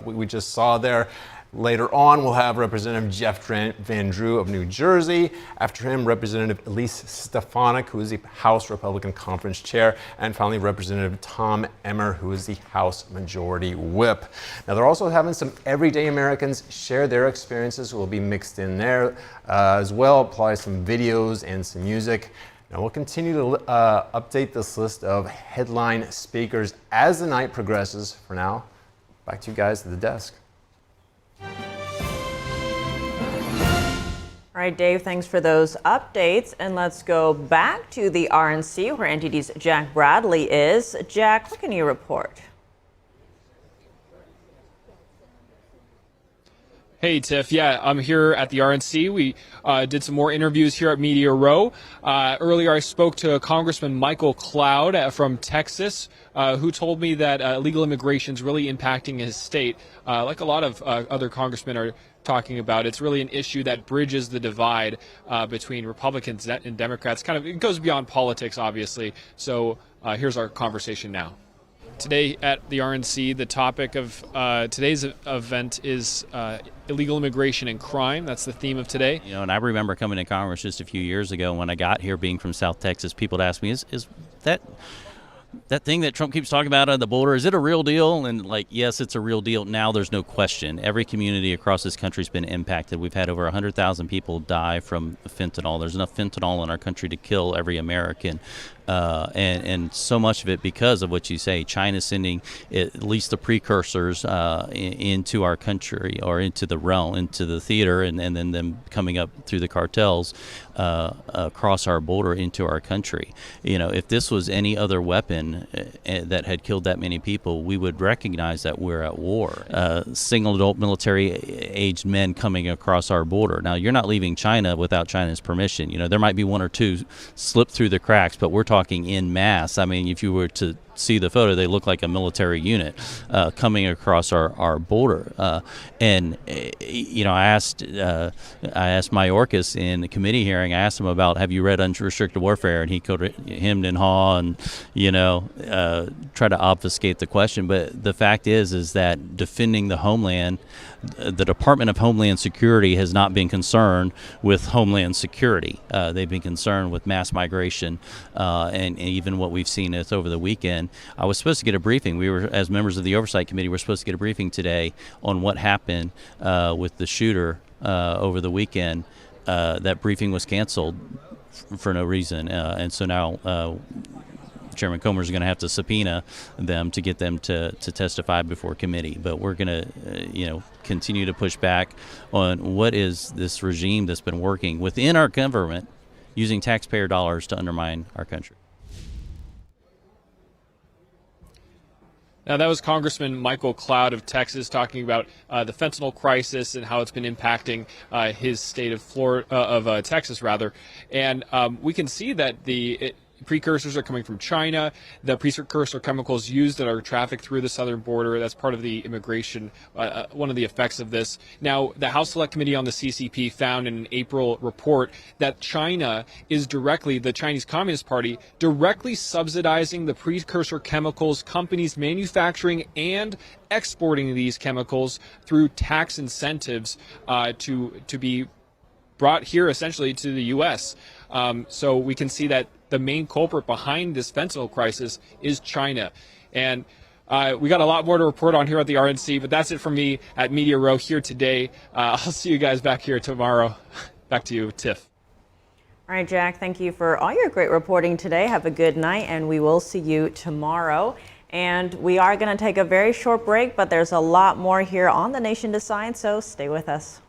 Speaker 14: we just saw there. Later on, we'll have Representative Jeff Van Drew of New Jersey. After him, Representative Elise Stefanik, who is the House Republican Conference Chair. And finally, Representative Tom Emmer, who is the House Majority Whip. Now, they're also having some everyday Americans share their experiences, will be mixed in there as well, apply some videos and some music. Now, we'll continue to update this list of headline speakers as the night progresses. For now, back to you guys at the desk.
Speaker 2: All All right, Dave, thanks for those updates. And let's go back to the RNC where NTD's Jack Bradley is. Jack, what can you report?
Speaker 15: Hey, Tiff. Yeah, I'm here at the RNC. We did some more interviews here at Media Row. Earlier, I spoke to Congressman Michael Cloud from Texas, who told me that illegal immigration is really impacting his state. Like a lot of other congressmen are talking about, it's really an issue that bridges the divide between Republicans and Democrats. It goes beyond politics, obviously. So here's our conversation now. Today at the RNC, the topic of today's event is illegal immigration and crime. That's the theme of today.
Speaker 16: You know, and I remember coming to Congress just a few years ago when I got here, being from South Texas, people would ask me, is that thing that Trump keeps talking about on the border, is it a real deal? And like, yes, it's a real deal. Now there's no question. Every community across this country has been impacted. We've had over 100,000 people die from fentanyl. There's enough fentanyl in our country to kill every American. And so much of it because of what you say. China's sending at least the precursors into our country, or into the realm, into the theater, and then them coming up through the cartels across our border into our country. You know, if this was any other weapon that had killed that many people, we would recognize that we're at war. Single adult military-aged men coming across our border. Now, you're not leaving China without China's permission. You know, there might be one or two slip through the cracks, but we're talking in mass. I mean, if you were to see the photo, they look like a military unit coming across our border. And you know, I asked Mayorkas in the committee hearing. I asked him about, have you read Unrestricted Warfare? And he hemmed and hawed and, you know, try to obfuscate the question. But the fact is that defending the homeland, the Department of Homeland Security has not been concerned with homeland security. They've been concerned with mass migration, and even what we've seen is over the weekend. I was supposed to get a briefing. We were, as members of the Oversight Committee, we're supposed to get a briefing today on what happened with the shooter over the weekend. That briefing was canceled for no reason, and so now Chairman Comer is going to have to subpoena them to get them to testify before committee. But we're going to, continue to push back on what is this regime that's been working within our government using taxpayer dollars to undermine our country.
Speaker 15: Now, that was Congressman Michael Cloud of Texas talking about the fentanyl crisis and how it's been impacting his state of Texas, rather. And we can see that the precursors are coming from China. The precursor chemicals used that are trafficked through the southern border, that's part of the immigration, one of the effects of this. Now, the House Select Committee on the CCP found in an April report that China is the Chinese Communist Party, directly subsidizing the precursor chemicals companies manufacturing and exporting these chemicals through tax incentives to be brought here essentially to the U.S. So we can see that the main culprit behind this fentanyl crisis is China. And we got a lot more to report on here at the RNC, but that's it from me at Media Row here today. I'll see you guys back here tomorrow. Back to you, Tiff.
Speaker 2: All right, Jack, thank you for all your great reporting today. Have a good night, and we will see you tomorrow. And we are going to take a very short break, but there's a lot more here on The Nation Decides, so stay with us.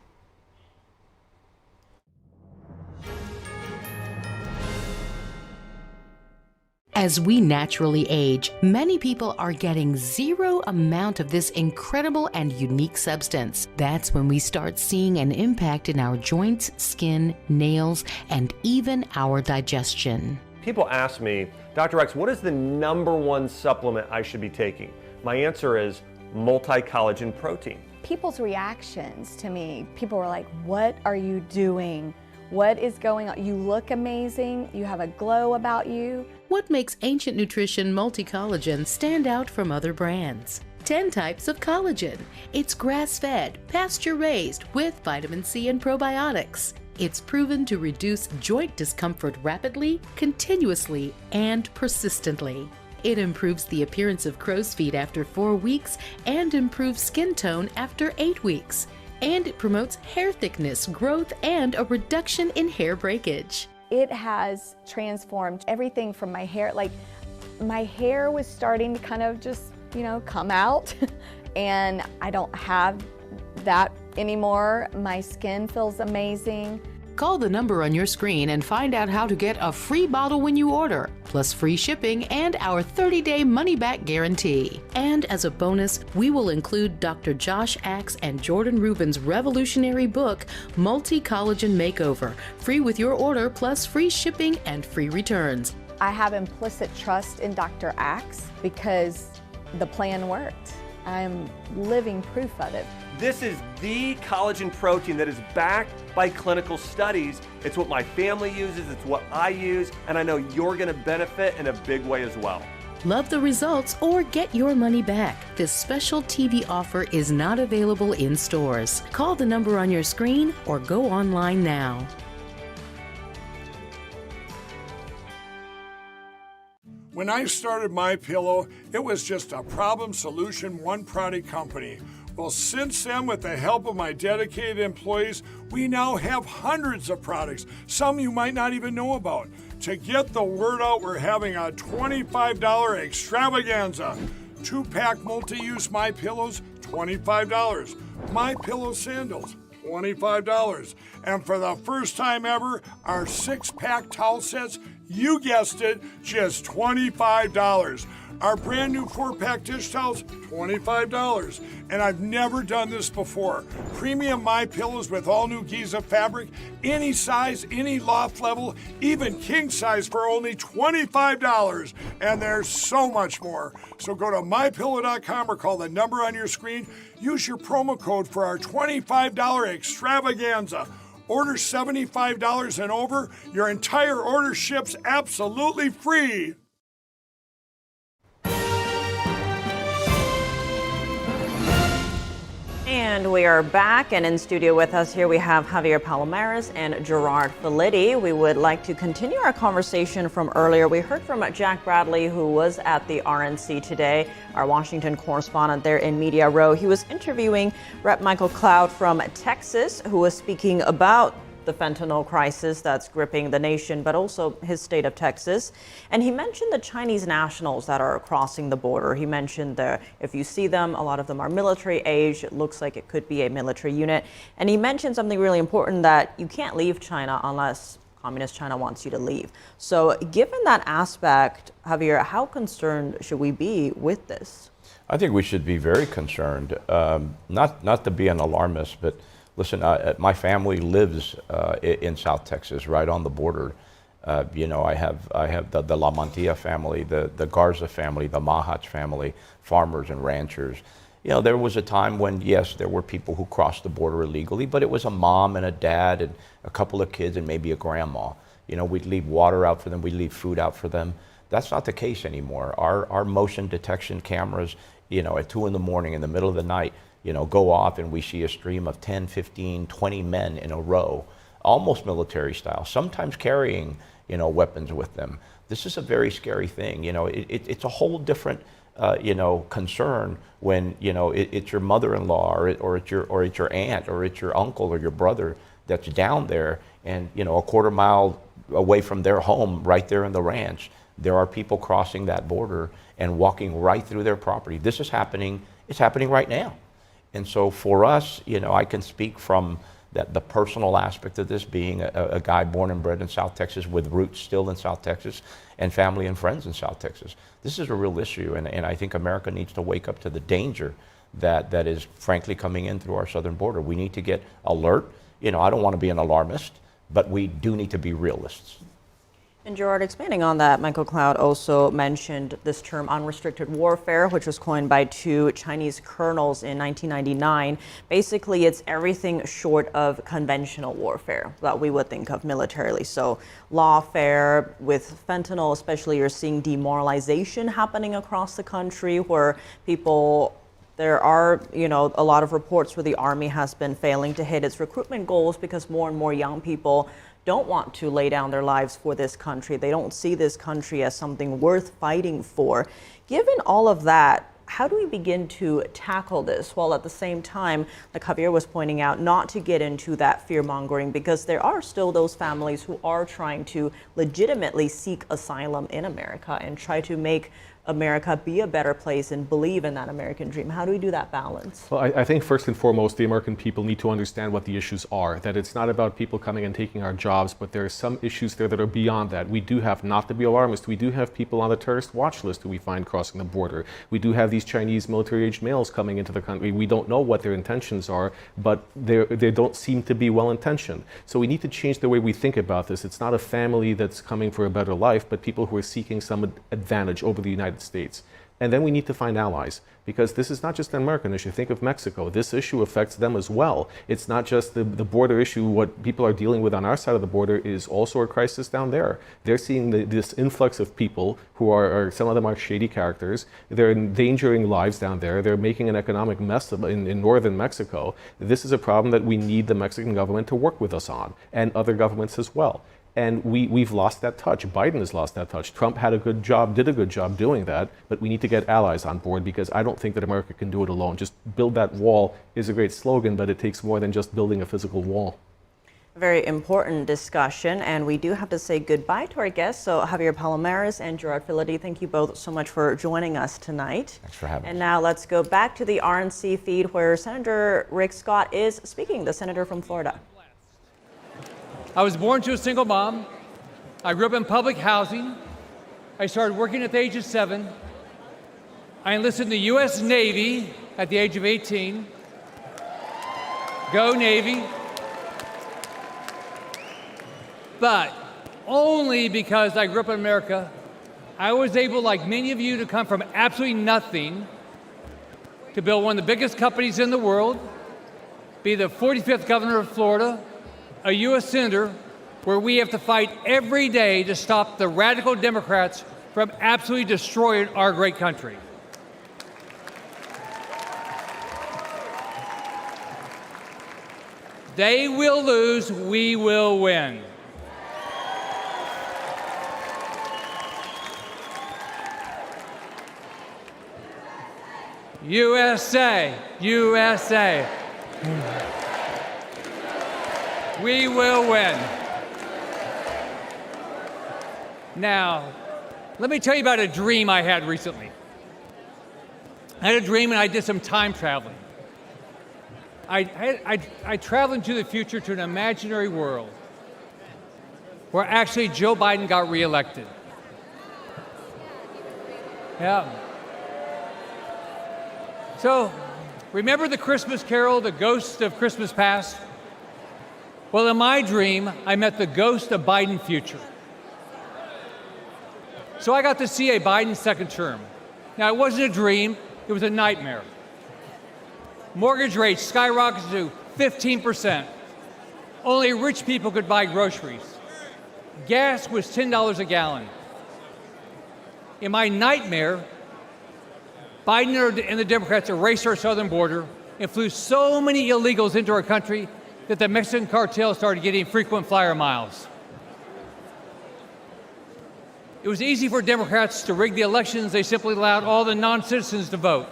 Speaker 18: As we naturally age, many people are getting zero amount of this incredible and unique substance. That's when we start seeing an impact in our joints, skin, nails, and even our digestion.
Speaker 22: People ask me, Dr. X, what is the #1 supplement I should be taking? My answer is multi-collagen protein.
Speaker 23: People's reactions to me, people were like, what are you doing? What is going on? You look amazing. You have a glow about you.
Speaker 18: What makes Ancient Nutrition Multi-Collagen stand out from other brands? 10 types of collagen. It's grass-fed, pasture-raised with vitamin C and probiotics. It's proven to reduce joint discomfort rapidly, continuously, and persistently. It improves the appearance of crow's feet after 4 weeks and improves skin tone after 8 weeks. And it promotes hair thickness, growth, and a reduction in hair breakage.
Speaker 23: It has transformed everything from my hair. Like, my hair was starting to kind of just, come out, and I don't have that anymore. My skin feels amazing.
Speaker 18: Call the number on your screen and find out how to get a free bottle when you order, plus free shipping and our 30-day money-back guarantee. And as a bonus, we will include Dr. Josh Axe and Jordan Rubin's revolutionary book, Multi-Collagen Makeover, free with your order, plus free shipping and free returns.
Speaker 23: I have implicit trust in Dr. Axe because the plan worked. I'm living proof of it.
Speaker 22: This is the collagen protein that is backed by clinical studies. It's what my family uses, it's what I use, and I know you're gonna benefit in a big way as well.
Speaker 18: Love the results or get your money back. This special TV offer is not available in stores. Call the number on your screen or go online now.
Speaker 5: When I started MyPillow, it was just a problem solution, one product company. Well, since then, with the help of my dedicated employees, we now have hundreds of products, some you might not even know about. To get the word out, we're having a $25 extravaganza. 2-pack multi-use MyPillows, $25. MyPillow sandals, $25. And for the first time ever, our 6-pack towel sets, you guessed it, just $25. Our brand new 4-pack dish towels, $25. And I've never done this before. Premium MyPillows with all new Giza fabric, any size, any loft level, even king size for only $25. And there's so much more. So go to MyPillow.com or call the number on your screen. Use your promo code for our $25 extravaganza. Order $75 and over, your entire order ships absolutely free.
Speaker 2: And we are back, and in studio with us here we have Javier Palomares and Gerard Filitti. We would like to continue our conversation from earlier. We heard from Jack Bradley, who was at the RNC today, our Washington correspondent there in Media Row. He was interviewing Rep. Michael Cloud from Texas, who was speaking about the fentanyl crisis that's gripping the nation, but also his state of Texas. And he mentioned the Chinese nationals that are crossing the border. He mentioned that if you see them, a lot of them are military age. It looks like it could be a military unit. And he mentioned something really important, that you can't leave China unless Communist China wants you to leave. So given that aspect, Javier, how concerned should we be with this?
Speaker 8: I think we should be very concerned, not to be an alarmist, but listen, my family lives in South Texas, right on the border. You know, I have the La Mantilla family, the Garza family, the Mahach family, farmers and ranchers. You know, there was a time when, yes, there were people who crossed the border illegally, but it was a mom and a dad and a couple of kids and maybe a grandma. You know, we'd leave water out for them, we'd leave food out for them. That's not the case anymore. Our motion detection cameras, you know, at 2 in the morning, in the middle of the night, you know, go off and we see a stream of 10, 15, 20 men in a row, almost military style, sometimes carrying, you know, weapons with them. This is a very scary thing. You know, it's a whole different, you know, concern when, you know, it's your mother-in-law or it's your aunt or it's your uncle or your brother that's down there, and, you know, a quarter mile away from their home, right there in the ranch, there are people crossing that border and walking right through their property. This is happening, it's happening right now. And so for us, you know, I can speak from the personal aspect of this, being a guy born and bred in South Texas with roots still in South Texas and family and friends in South Texas. This is a real issue, and I think America needs to wake up to the danger that is frankly coming in through our southern border. We need to get alert. You know, I don't want to be an alarmist, but we do need to be realists.
Speaker 2: And Gerard, expanding on that, Michael Cloud also mentioned this term unrestricted warfare, which was coined by 2 Chinese colonels in 1999. Basically, it's everything short of conventional warfare that we would think of militarily. So lawfare, with fentanyl especially, you're seeing demoralization happening across the country where people, there are, you know, a lot of reports where the Army has been failing to hit its recruitment goals because more and more young people don't want to lay down their lives for this country. They don't see this country as something worth fighting for. Given all of that, how do we begin to tackle this while at the same time, like Javier was pointing out, not to get into that fear mongering, because there are still those families who are trying to legitimately seek asylum in America and try to make America be a better place and believe in that American dream? How do we do that balance?
Speaker 7: Well, I think first and foremost, the American people need to understand what the issues are, that it's not about people coming and taking our jobs, but there are some issues there that are beyond that. We do have, not to be alarmist, we do have people on the terrorist watch list who we find crossing the border. We do have these Chinese military-aged males coming into the country. We don't know what their intentions are, but they don't seem to be well-intentioned. So we need to change the way we think about this. It's not a family that's coming for a better life, but people who are seeking some advantage over the United States. And then we need to find allies, because this is not just an American issue. Think of Mexico. This issue affects them as well. It's not just the border issue. What people are dealing with on our side of the border is also a crisis down there. They're seeing this influx of people who are, some of them are shady characters. They're endangering lives down there. They're making an economic mess in northern Mexico. This is a problem that we need the Mexican government to work with us on, and other governments as well. And we've lost that touch. Biden has lost that touch. Trump did a good job doing that, but we need to get allies on board, because I don't think that America can do it alone. Just build that wall is a great slogan, but it takes more than just building a physical wall.
Speaker 2: Very important discussion, and we do have to say goodbye to our guests. So Javier Palomares and Gerard Filitti, thank you both so much for joining us tonight.
Speaker 8: Thanks for having us.
Speaker 2: And now let's go back to the RNC feed, where Senator Rick Scott is speaking, the senator from Florida.
Speaker 6: I was born to a single mom. I grew up in public housing. I started working at the age of 7. I enlisted in the U.S. Navy at the age of 18. Go Navy. But only because I grew up in America, I was able, like many of you, to come from absolutely nothing to build one of the biggest companies in the world, be the 45th governor of Florida, a U.S. senator, where we have to fight every day to stop the radical Democrats from absolutely destroying our great country. They will lose, we will win. USA, USA. We will win. Now, let me tell you about a dream I had recently. I had a dream and I did some time traveling. I traveled into the future to an imaginary world where actually Joe Biden got reelected. Yeah. So, remember the Christmas Carol, The Ghost of Christmas Past? Well, in my dream, I met the ghost of Biden's future. So I got to see a Biden second term. Now, it wasn't a dream, it was a nightmare. Mortgage rates skyrocketed to 15%. Only rich people could buy groceries. Gas was $10 a gallon. In my nightmare, Biden and the Democrats erased our southern border and flew so many illegals into our country that the Mexican cartel started getting frequent flyer miles. It was easy for Democrats to rig the elections. They simply allowed all the non-citizens to vote.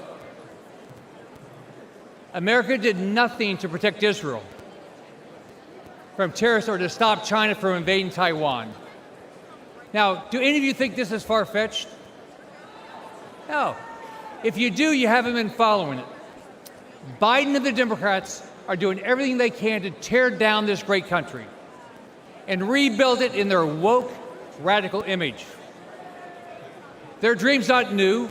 Speaker 6: America did nothing to protect Israel from terrorists or to stop China from invading Taiwan. Now, do any of you think this is far-fetched? No. If you do, you haven't been following it. Biden and the Democrats are doing everything they can to tear down this great country and rebuild it in their woke, radical image. Their dream's not new.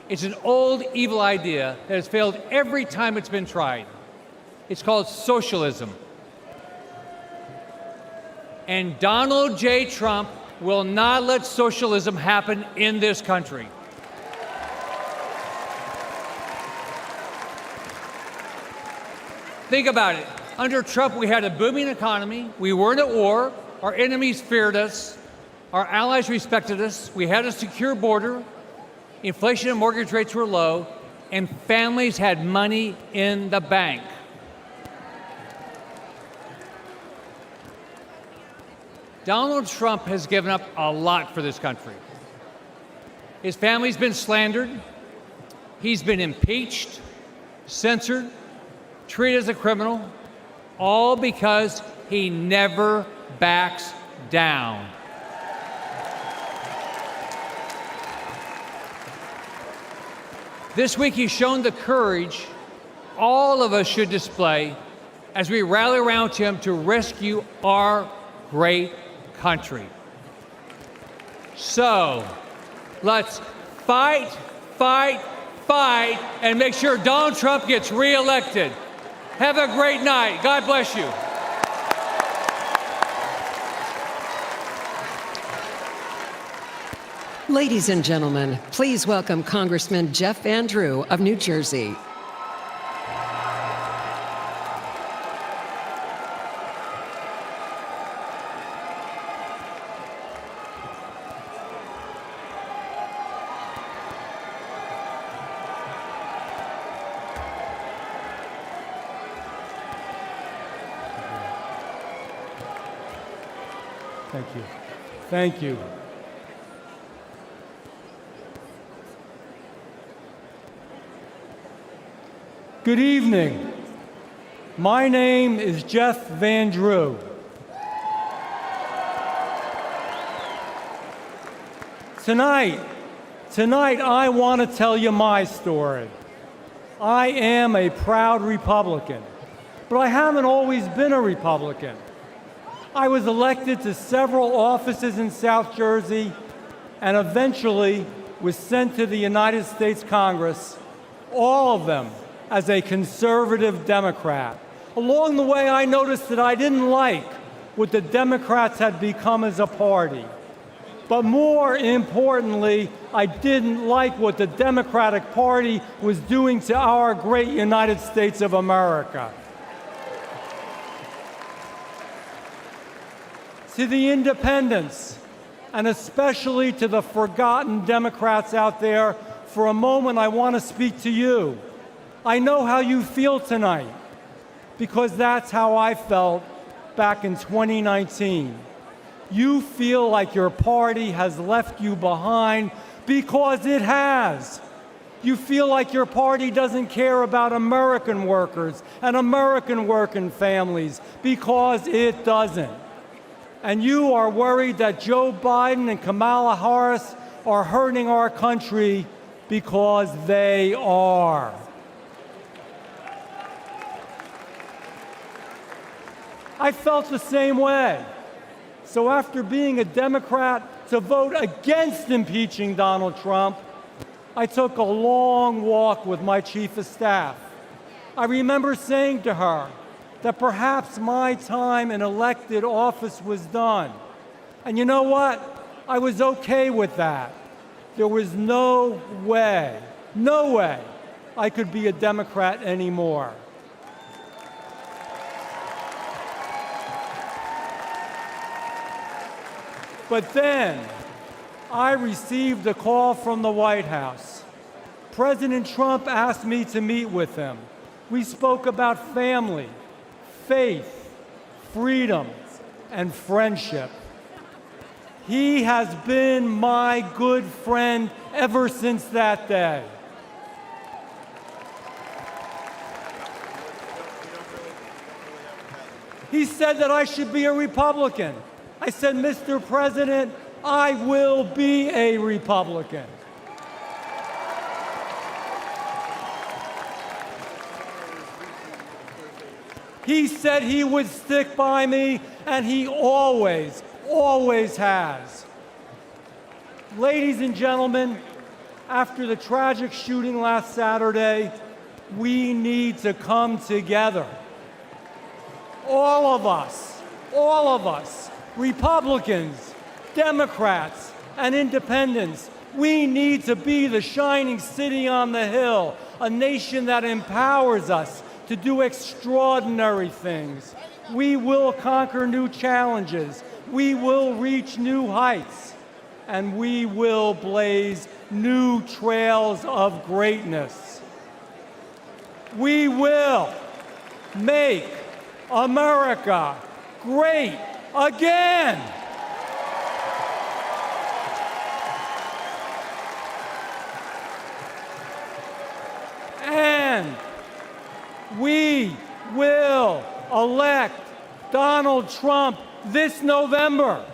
Speaker 6: It's an old, evil idea that has failed every time it's been tried. It's called socialism. And Donald J. Trump will not let socialism happen in this country. Think about it. Under Trump, we had a booming economy. We weren't at war. Our enemies feared us. Our allies respected us. We had a secure border. Inflation and mortgage rates were low. And families had money in the bank. Donald Trump has given up a lot for this country. His family's been slandered. He's been impeached, censored, treated as a criminal, all because he never backs down. This week he's shown the courage all of us should display as we rally around him to rescue our great country. So, let's fight, fight, fight, and make sure Donald Trump gets reelected. Have a great night. God bless you.
Speaker 12: Ladies and gentlemen, please welcome Congressman Jeff Van Drew of New Jersey.
Speaker 13: Thank you. Thank you. Good evening. My name is Jeff Van Drew. Tonight I want to tell you my story. I am a proud Republican, but I haven't always been a Republican. I was elected to several offices in South Jersey and eventually was sent to the United States Congress, all of them as a conservative Democrat. Along the way, I noticed that I didn't like what the Democrats had become as a party. But more importantly, I didn't like what the Democratic Party was doing to our great United States of America. To the independents, and especially to the forgotten Democrats out there, for a moment I want to speak to you. I know how you feel tonight, because that's how I felt back in 2019. You feel like your party has left you behind, because it has. You feel like your party doesn't care about American workers and American working families, because it doesn't. And you are worried that Joe Biden and Kamala Harris are hurting our country, because they are. I felt the same way. So after being a Democrat to vote against impeaching Donald Trump, I took a long walk with my chief of staff. I remember saying to her that perhaps my time in elected office was done. And you know what? I was okay with that. There was no way I could be a Democrat anymore. But then I received a call from the White House. President Trump asked me to meet with him. We spoke about family, faith, freedom, and friendship. He has been my good friend ever since that day. He said that I should be a Republican. I said, Mr. President, I will be a Republican. He said he would stick by me, and he always has. Ladies and gentlemen, after the tragic shooting last Saturday, we need to come together. All of us, Republicans, Democrats, and independents, we need to be the shining city on the hill, a nation that empowers us to do extraordinary things. We will conquer new challenges. We will reach new heights. And we will blaze new trails of greatness. We will make America great again. And we will elect Donald Trump this November.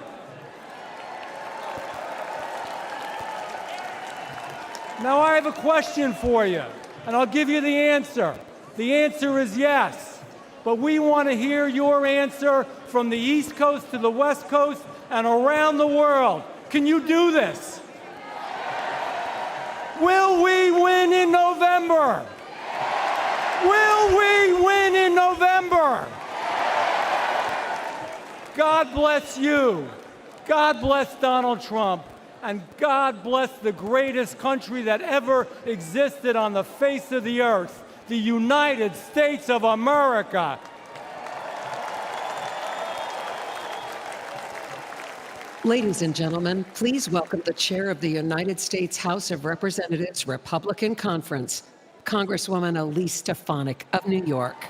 Speaker 13: Now I have a question for you, and I'll give you the answer. The answer is yes, but we want to hear your answer from the East Coast to the West Coast and around the world. Can you do this? Will we win in November? Will we win in November? God bless you. God bless Donald Trump. And God bless the greatest country that ever existed on the face of the earth, the United States of America.
Speaker 12: Ladies and gentlemen, please welcome the chair of the United States House of Representatives Republican Conference, Congresswoman Elise Stefanik of New York.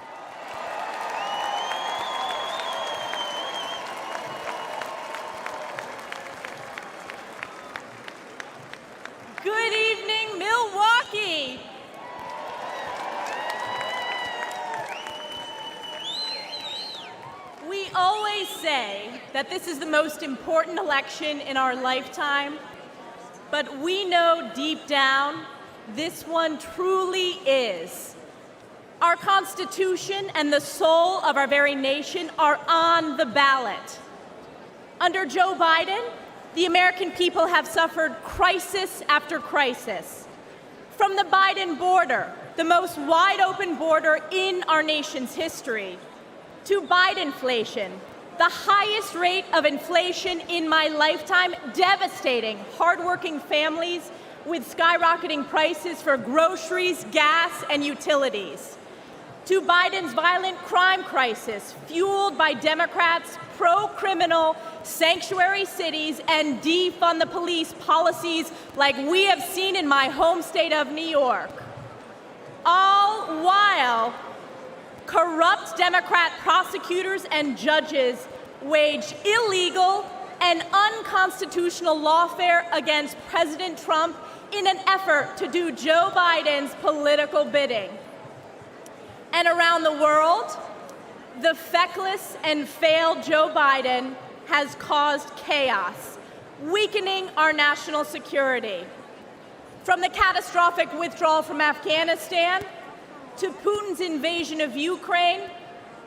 Speaker 4: Good evening, Milwaukee. We always say that this is the most important election in our lifetime, but we know deep down this one truly is. Our Constitution and the soul of our very nation are on the ballot. Under Joe Biden, the American people have suffered crisis after crisis. From the Biden border, the most wide-open border in our nation's history, to Bidenflation, the highest rate of inflation in my lifetime, devastating hardworking families with skyrocketing prices for groceries, gas, and utilities. To Biden's violent crime crisis, fueled by Democrats' pro-criminal sanctuary cities and defund the police policies like we have seen in my home state of New York. All while corrupt Democrat prosecutors and judges wage illegal and unconstitutional lawfare against President Trump in an effort to do Joe Biden's political bidding. And around the world, the feckless and failed Joe Biden has caused chaos, weakening our national security. From the catastrophic withdrawal from Afghanistan, to Putin's invasion of Ukraine,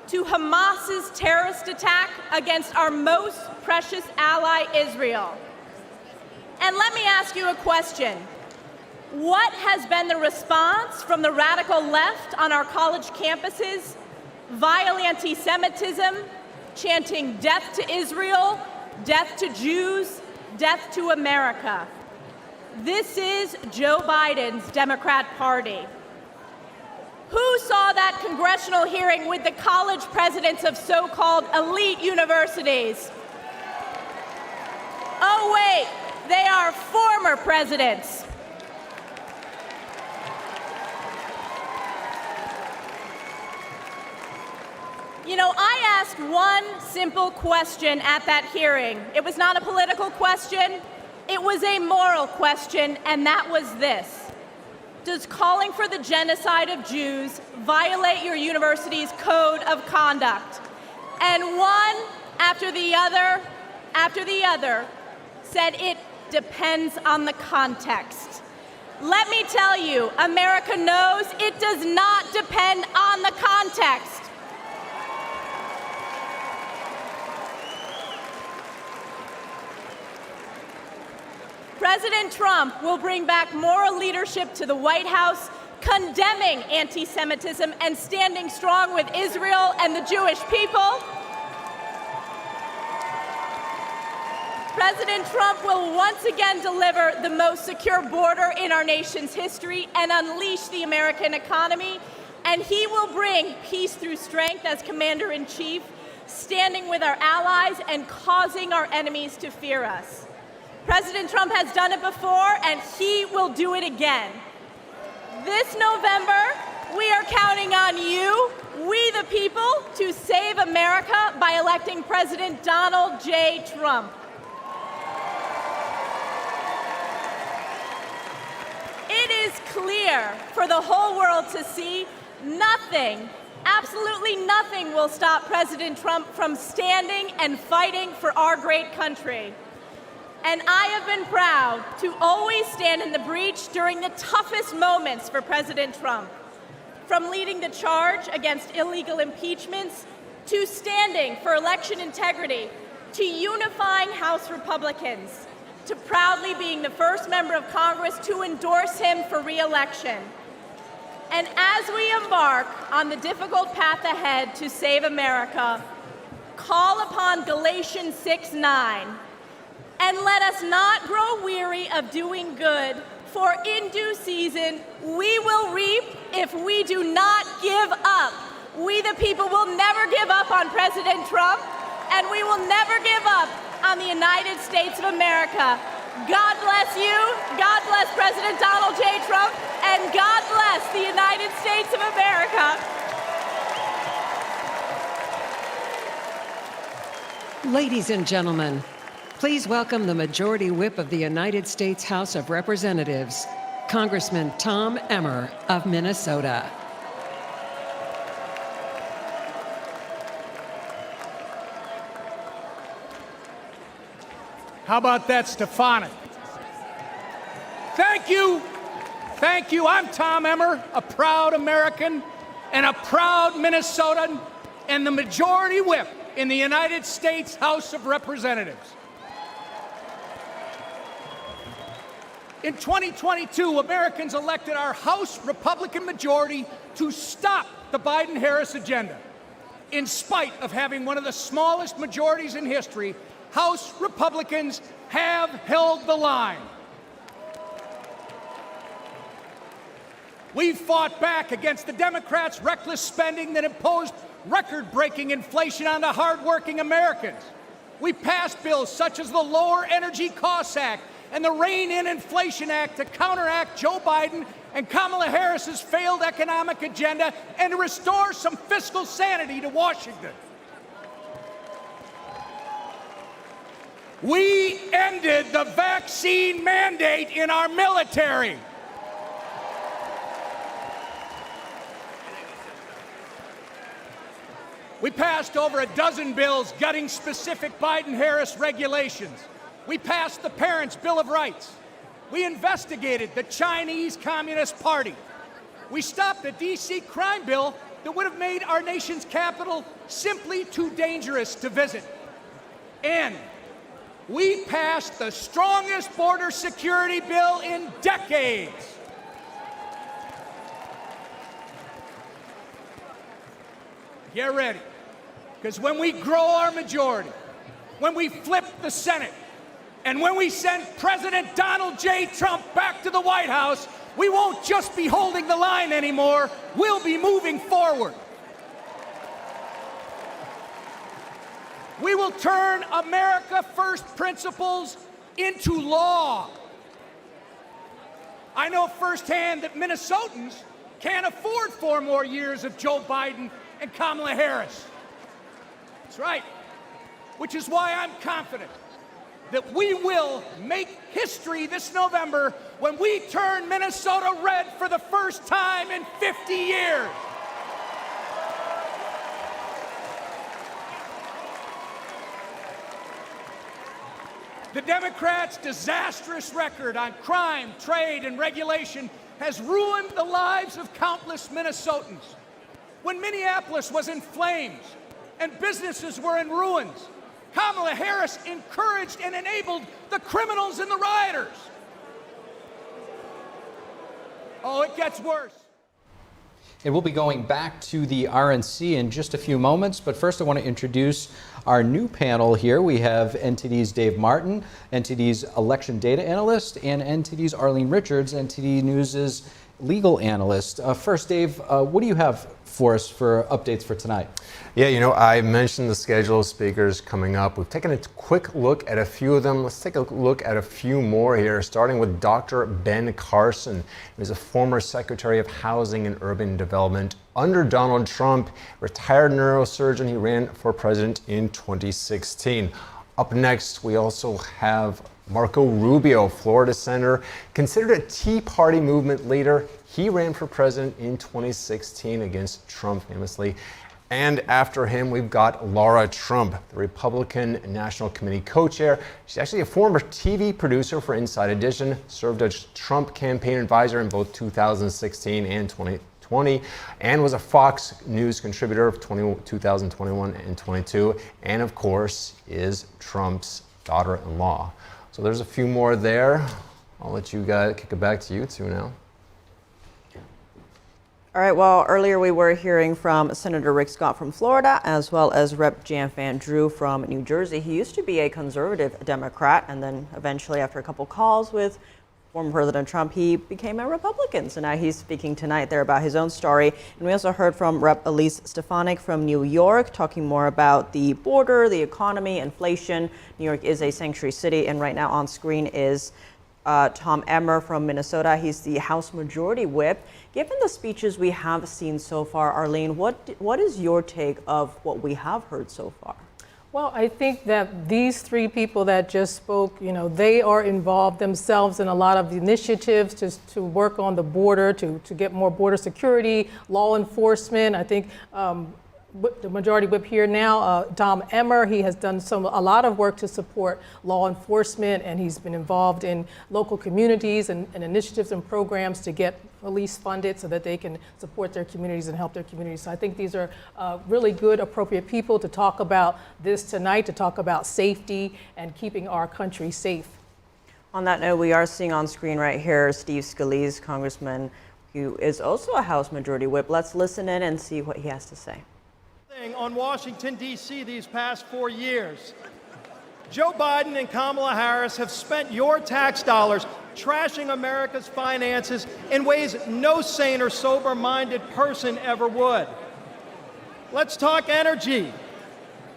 Speaker 4: to Hamas's terrorist attack against our most precious ally, Israel. And let me ask you a question. What has been the response from the radical left on our college campuses? Vile anti-Semitism, chanting death to Israel, death to Jews, death to America. This is Joe Biden's Democrat Party. Who saw that congressional hearing with the college presidents of so-called elite universities? Oh wait, they are former presidents. You know, I asked one simple question at that hearing. It was not a political question, it was a moral question, and that was this. Does calling for the genocide of Jews violate your university's code of conduct? And one after the other, said it depends on the context. Let me tell you, America knows it does not depend on the context. President Trump will bring back moral leadership to the White House, condemning anti-Semitism and standing strong with Israel and the Jewish people. President Trump will once again deliver the most secure border in our nation's history and unleash the American economy. And he will bring peace through strength as Commander-in-Chief, standing with our allies and causing our enemies to fear us. President Trump has done it before, and he will do it again. This November, we are counting on you, we the people, to save America by electing President Donald J. Trump. It is clear for the whole world to see nothing, absolutely nothing will stop President Trump from standing and fighting for our great country. And I have been proud to always stand in the breach during the toughest moments for President Trump, from leading the charge against illegal impeachments to standing for election integrity to unifying House Republicans to proudly being the first member of Congress to endorse him for re-election. And as we embark on the difficult path ahead to save America, call upon Galatians 6:9. And let us not grow weary of doing good, for in due season we will reap if we do not give up. We the people will never give up on President Trump, and we will never give up on the United States of America. God bless you, God bless President Donald J. Trump, and God bless the United States of America.
Speaker 12: Ladies and gentlemen, please welcome the Majority Whip of the United States House of Representatives, Congressman Tom Emmer of Minnesota.
Speaker 10: How about that, Stefanik? Thank you. Thank you. I'm Tom Emmer, a proud American and a proud Minnesotan and the Majority Whip in the United States House of Representatives. In 2022, Americans elected our House Republican majority to stop the Biden-Harris agenda. In spite of having one of the smallest majorities in history, House Republicans have held the line. We fought back against the Democrats' reckless spending that imposed record-breaking inflation on the hardworking Americans. We passed bills such as the Lower Energy Costs Act and the Rein-in Inflation Act to counteract Joe Biden and Kamala Harris's failed economic agenda and to restore some fiscal sanity to Washington. We ended the vaccine mandate in our military. We passed over a dozen bills gutting specific Biden-Harris regulations. We passed the Parents' Bill of Rights. We investigated the Chinese Communist Party. We stopped a D.C. crime bill that would have made our nation's capital simply too dangerous to visit. And we passed the strongest border security bill in decades. Get ready, because when we grow our majority, when we flip the Senate, and when we send President Donald J. Trump back to the White House, we won't just be holding the line anymore, we'll be moving forward. We will turn America First principles into law. I know firsthand that Minnesotans can't afford 4 more years of Joe Biden and Kamala Harris. That's right, which is why I'm confident that we will make history this November when we turn Minnesota red for the first time in 50 years. The Democrats' disastrous record on crime, trade, and regulation has ruined the lives of countless Minnesotans. When Minneapolis was in flames and businesses were in ruins, Kamala Harris encouraged and enabled the criminals and the rioters. Oh, it gets worse.
Speaker 1: And we'll be going back to the RNC in just a few moments, but first I want to introduce our new panel here. We have NTD's Dave Martin, NTD's election data analyst, and NTD's Arlene Richards, NTD News's legal analyst. First, Dave, what do you have for us for updates for tonight?
Speaker 14: Yeah, you know, I mentioned the schedule of speakers coming up. We've taken a quick look at a few of them. Let's take a look at a few more here, starting with Dr. Ben Carson. He was a former Secretary of Housing and Urban Development under Donald Trump, retired neurosurgeon. He ran for president in 2016. Up next, we also have Marco Rubio, Florida senator, considered a Tea Party movement leader. He ran for president in 2016 against Trump famously. And after him, we've got Lara Trump, the Republican National Committee co-chair. She's actually a former TV producer for Inside Edition, served as Trump campaign advisor in both 2016 and 2020, and was a Fox News contributor of 2021 and 22, and of course is Trump's daughter-in-law. So there's a few more there. I'll let you guys kick it back to you two now.
Speaker 2: All right, well, earlier we were hearing from Senator Rick Scott from Florida, as well as Rep. Jan Van Drew from New Jersey. He used to be a conservative Democrat, and then eventually, after a couple calls with former President Trump, he became a Republican. So now he's speaking tonight there about his own story. And we also heard from Rep. Elise Stefanik from New York, talking more about the border, the economy, inflation. New York is a sanctuary city, and right now on screen is Tom Emmer from Minnesota. He's the House Majority Whip. Given the speeches we have seen so far, Arlene, what is your take of what we have heard so far?
Speaker 17: Well, I think that these three people that just spoke, they are involved themselves in a lot of initiatives to work on the border, to get more border security, law enforcement. I think the Majority Whip here now, Tom Emmer, he has done a lot of work to support law enforcement, and he's been involved in local communities and initiatives and programs to get police funded so that they can support their communities and help their communities. So I think these are really good, appropriate people to talk about this tonight, to talk about safety and keeping our country safe.
Speaker 2: On that note, we are seeing on screen right here Steve Scalise, Congressman, who is also a House Majority Whip. Let's listen in and see what he has to say.
Speaker 10: On Washington, D.C. these past 4 years. Joe Biden and Kamala Harris have spent your tax dollars trashing America's finances in ways no sane or sober-minded person ever would. Let's talk energy.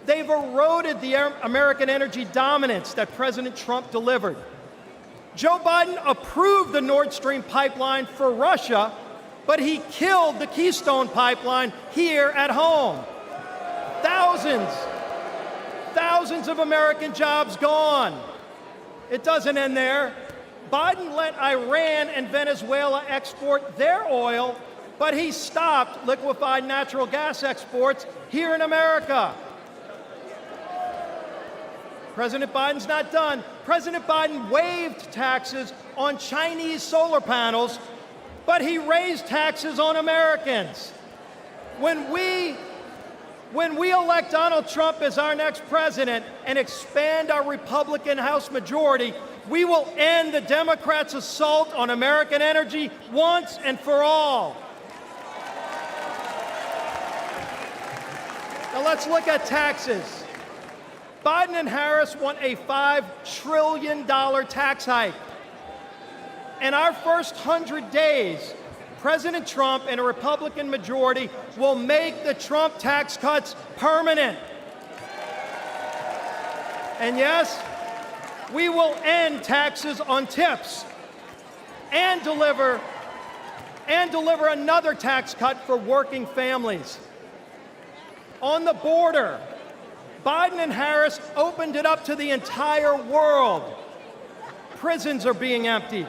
Speaker 10: They've eroded the American energy dominance that President Trump delivered. Joe Biden approved the Nord Stream pipeline for Russia, but he killed the Keystone pipeline here at home. Thousands of American jobs gone. It doesn't end there. Biden let Iran and Venezuela export their oil, but he stopped liquefied natural gas exports here in America. President Biden's not done. President Biden waived taxes on Chinese solar panels, but he raised taxes on Americans. When we elect Donald Trump as our next president and expand our Republican House majority, we will end the Democrats' assault on American energy once and for all. Now let's look at taxes. Biden and Harris want a $5 trillion tax hike. In our first 100 days, President Trump and a Republican majority will make the Trump tax cuts permanent. And yes, we will end taxes on tips and deliver another tax cut for working families. On the border, Biden and Harris opened it up to the entire world. Prisons are being emptied.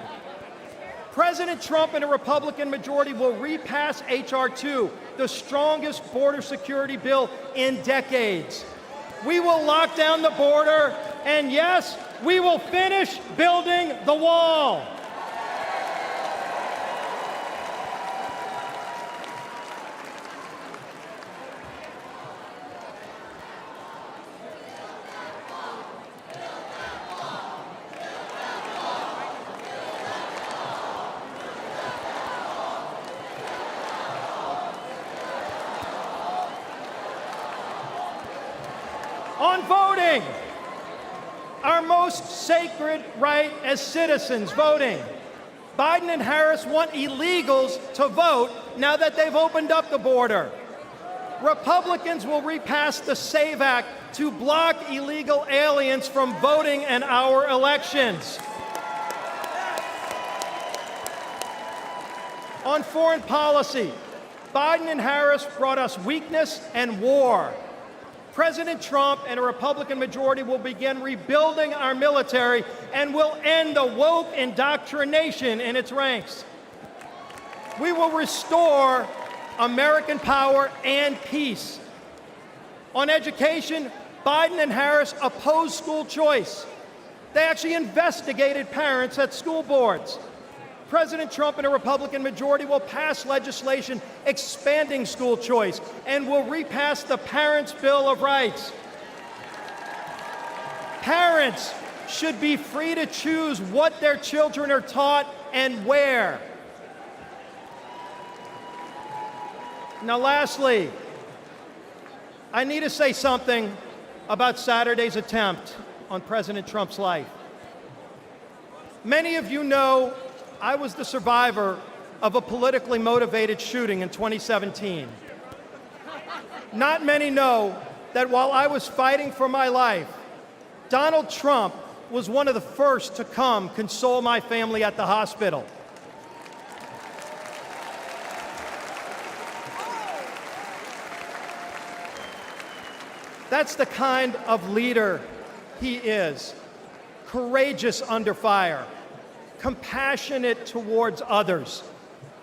Speaker 10: President Trump and a Republican majority will repass H.R. 2, the strongest border security bill in decades. We will lock down the border, and yes, we will finish building the wall. On voting, our most sacred right as citizens, voting. Biden and Harris want illegals to vote now that they've opened up the border. Republicans will repass the SAVE Act to block illegal aliens from voting in our elections. On foreign policy, Biden and Harris brought us weakness and war. President Trump and a Republican majority will begin rebuilding our military and will end the woke indoctrination in its ranks. We will restore American power and peace On education, Biden and Harris opposed school choice. They actually investigated parents at school boards. President Trump and a Republican majority will pass legislation expanding school choice and will repass the Parents' Bill of Rights. Parents should be free to choose what their children are taught and where. Now, lastly, I need to say something about Saturday's attempt on President Trump's life. Many of you know I was the survivor of a politically motivated shooting in 2017. Not many know that while I was fighting for my life, Donald Trump was one of the first to come console my family at the hospital. That's the kind of leader he is. Courageous under fire, compassionate towards others.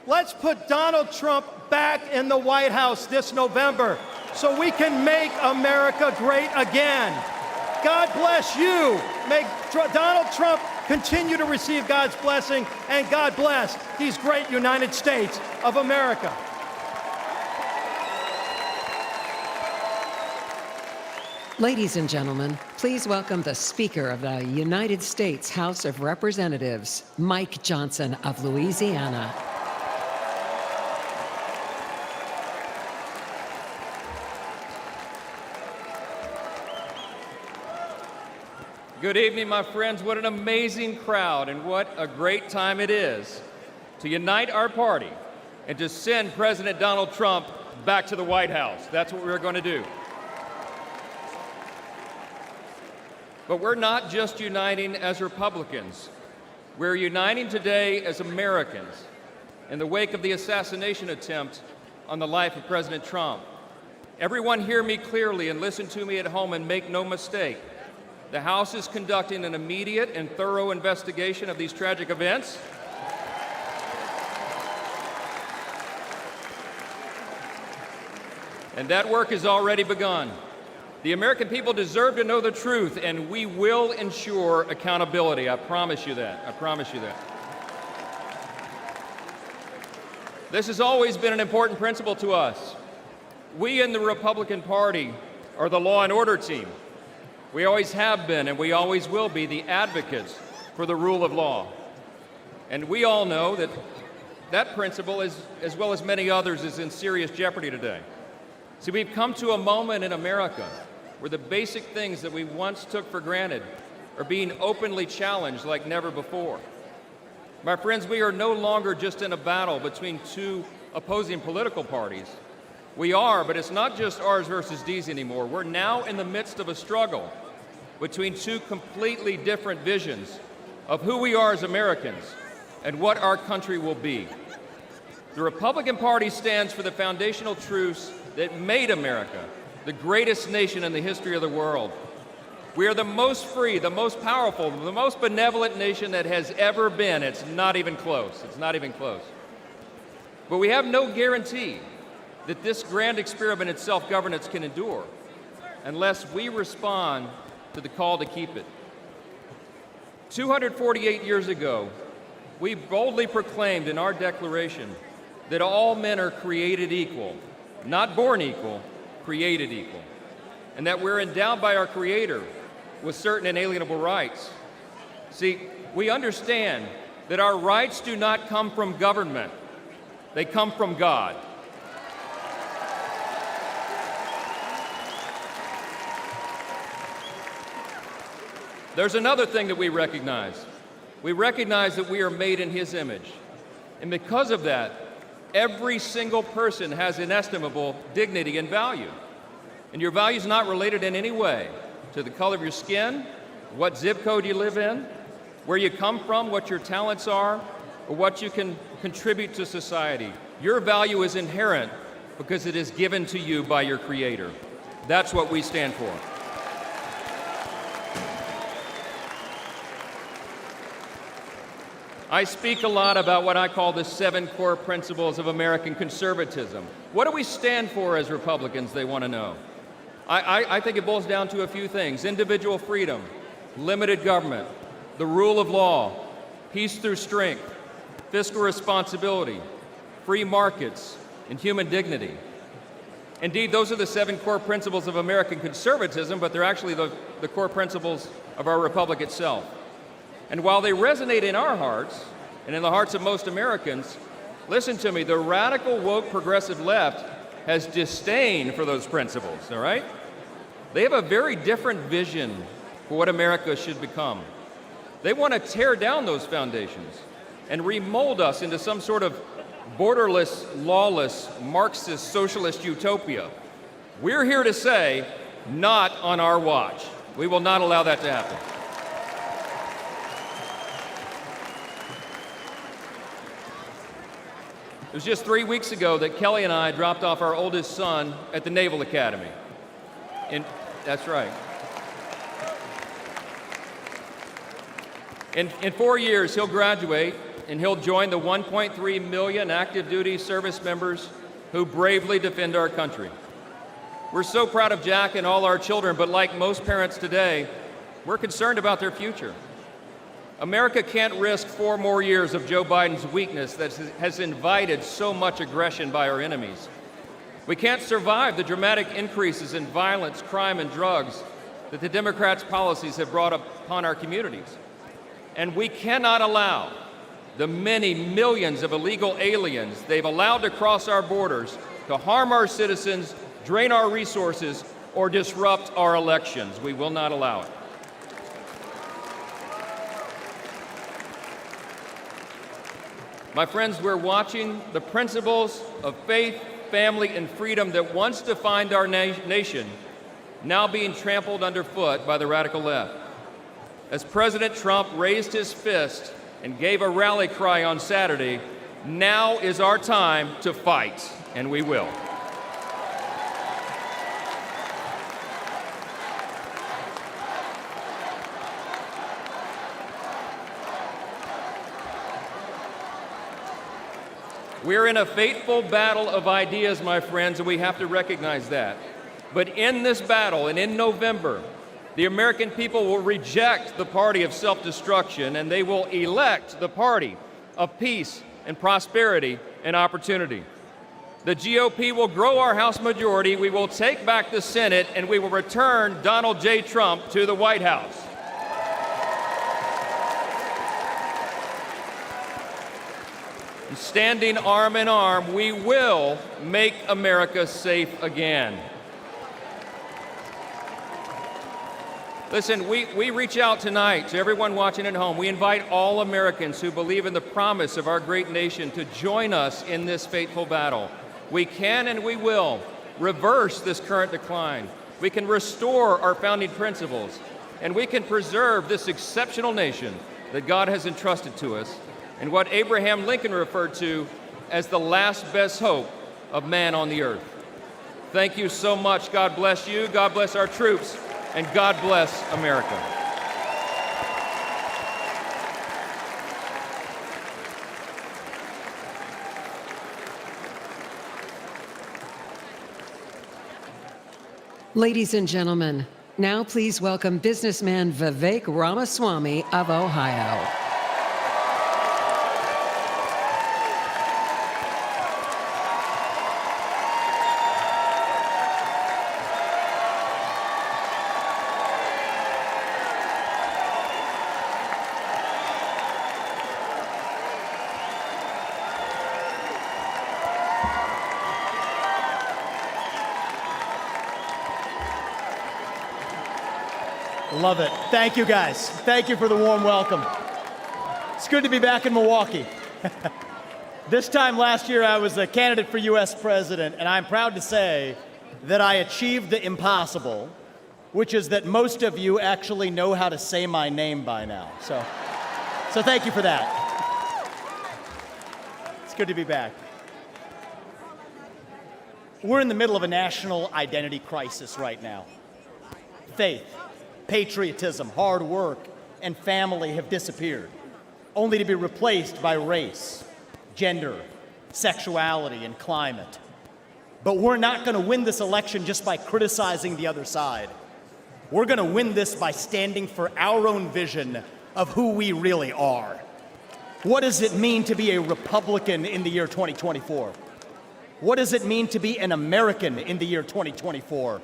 Speaker 10: Let's put Donald Trump back in the White House this November so we can make America great again. God bless you. May Donald Trump continue to receive God's blessing, and God bless these great United States of America.
Speaker 12: Ladies and gentlemen, please welcome the Speaker of the United States House of Representatives, Mike Johnson of Louisiana.
Speaker 19: Good evening, my friends. What an amazing crowd, and what a great time it is to unite our party and to send President Donald Trump back to the White House. That's what we're going to do. But we're not just uniting as Republicans. We're uniting today as Americans in the wake of the assassination attempt on the life of President Trump. Everyone hear me clearly and listen to me at home and make no mistake. The House is conducting an immediate and thorough investigation of these tragic events. And that work has already begun. The American people deserve to know the truth, and we will ensure accountability. I promise you that. I promise you that. This has always been an important principle to us. We in the Republican Party are the law and order team. We always have been, and we always will be, the advocates for the rule of law. And we all know that that principle, as well as many others, is in serious jeopardy today. See, we've come to a moment in America where the basic things that we once took for granted are being openly challenged like never before. My friends, we are no longer just in a battle between two opposing political parties. We are, but it's not just ours versus these anymore. We're now in the midst of a struggle between two completely different visions of who we are as Americans and what our country will be. The Republican Party stands for the foundational truths that made America the greatest nation in the history of the world. We are the most free, the most powerful, the most benevolent nation that has ever been. It's not even close. It's not even close. But we have no guarantee that this grand experiment in self-governance can endure unless we respond to the call to keep it. 248 years ago, we boldly proclaimed in our Declaration that all men are created equal, not born equal, created equal, and that we're endowed by our Creator with certain inalienable rights. See, we understand that our rights do not come from government, they come from God. There's another thing that we recognize. We recognize that we are made in His image. And because of that, every single person has inestimable dignity and value. And your value is not related in any way to the color of your skin, what zip code you live in, where you come from, what your talents are, or what you can contribute to society. Your value is inherent because it is given to you by your Creator. That's what we stand for. I speak a lot about what I call the 7 core principles of American conservatism. What do we stand for as Republicans, they want to know? I think it boils down to a few things: individual freedom, limited government, the rule of law, peace through strength, fiscal responsibility, free markets, and human dignity. Indeed, those are the 7 core principles of American conservatism, but they're actually the core principles of our republic itself. And while they resonate in our hearts and in the hearts of most Americans, listen to me, the radical, woke, progressive left has disdain for those principles, all right? They have a very different vision for what America should become. They want to tear down those foundations and remold us into some sort of borderless, lawless, Marxist, socialist utopia. We're here to say, not on our watch. We will not allow that to happen. It was just 3 weeks ago that Kelly and I dropped off our oldest son at the Naval Academy. That's right. In 4 years, he'll graduate, and he'll join the 1.3 million active duty service members who bravely defend our country. We're so proud of Jack and all our children, but like most parents today, we're concerned about their future. America can't risk 4 more years of Joe Biden's weakness that has invited so much aggression by our enemies. We can't survive the dramatic increases in violence, crime, and drugs that the Democrats' policies have brought upon our communities. And we cannot allow the many millions of illegal aliens they've allowed to cross our borders to harm our citizens, drain our resources, or disrupt our elections. We will not allow it. My friends, we're watching the principles of faith, family, and freedom that once defined our nation now being trampled underfoot by the radical left. As President Trump raised his fist and gave a rally cry on Saturday, now is our time to fight, and we will. We're in a fateful battle of ideas, my friends, and we have to recognize that. But in this battle, and in November, the American people will reject the party of self-destruction, and they will elect the party of peace and prosperity and opportunity. The GOP will grow our House majority, we will take back the Senate, and we will return Donald J. Trump to the White House. Standing arm in arm, we will make America safe again. Listen, we reach out tonight to everyone watching at home. We invite all Americans who believe in the promise of our great nation to join us in this fateful battle. We can and we will reverse this current decline. We can restore our founding principles, and we can preserve this exceptional nation that God has entrusted to us, and what Abraham Lincoln referred to as the last best hope of man on the earth. Thank you so much. God bless you, God bless our troops, and God bless America.
Speaker 12: Ladies and gentlemen, now please welcome businessman Vivek Ramaswamy of Ohio.
Speaker 3: Love it. Thank you, guys. Thank you for the warm welcome. It's good to be back in Milwaukee. This time last year, I was a candidate for U.S. president, and I'm proud to say that I achieved the impossible, which is that most of you actually know how to say my name by now. So thank you for that. It's good to be back. We're in the middle of a national identity crisis right now. Faith, patriotism, hard work, and family have disappeared, only to be replaced by race, gender, sexuality, and climate. But we're not going to win this election just by criticizing the other side. We're going to win this by standing for our own vision of who we really are. What does it mean to be a Republican in the year 2024? What does it mean to be an American in the year 2024?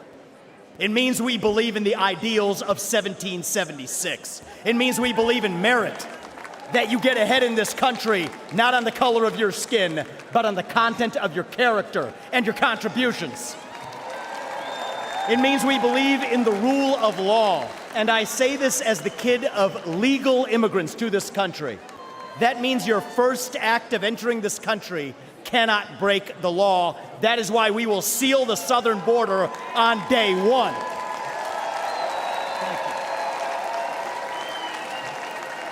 Speaker 3: It means we believe in the ideals of 1776. It means we believe in merit, that you get ahead in this country, not on the color of your skin, but on the content of your character and your contributions. It means we believe in the rule of law. And I say this as the kid of legal immigrants to this country. That means your first act of entering this country cannot break the law. That is why we will seal the southern border on day one. Thank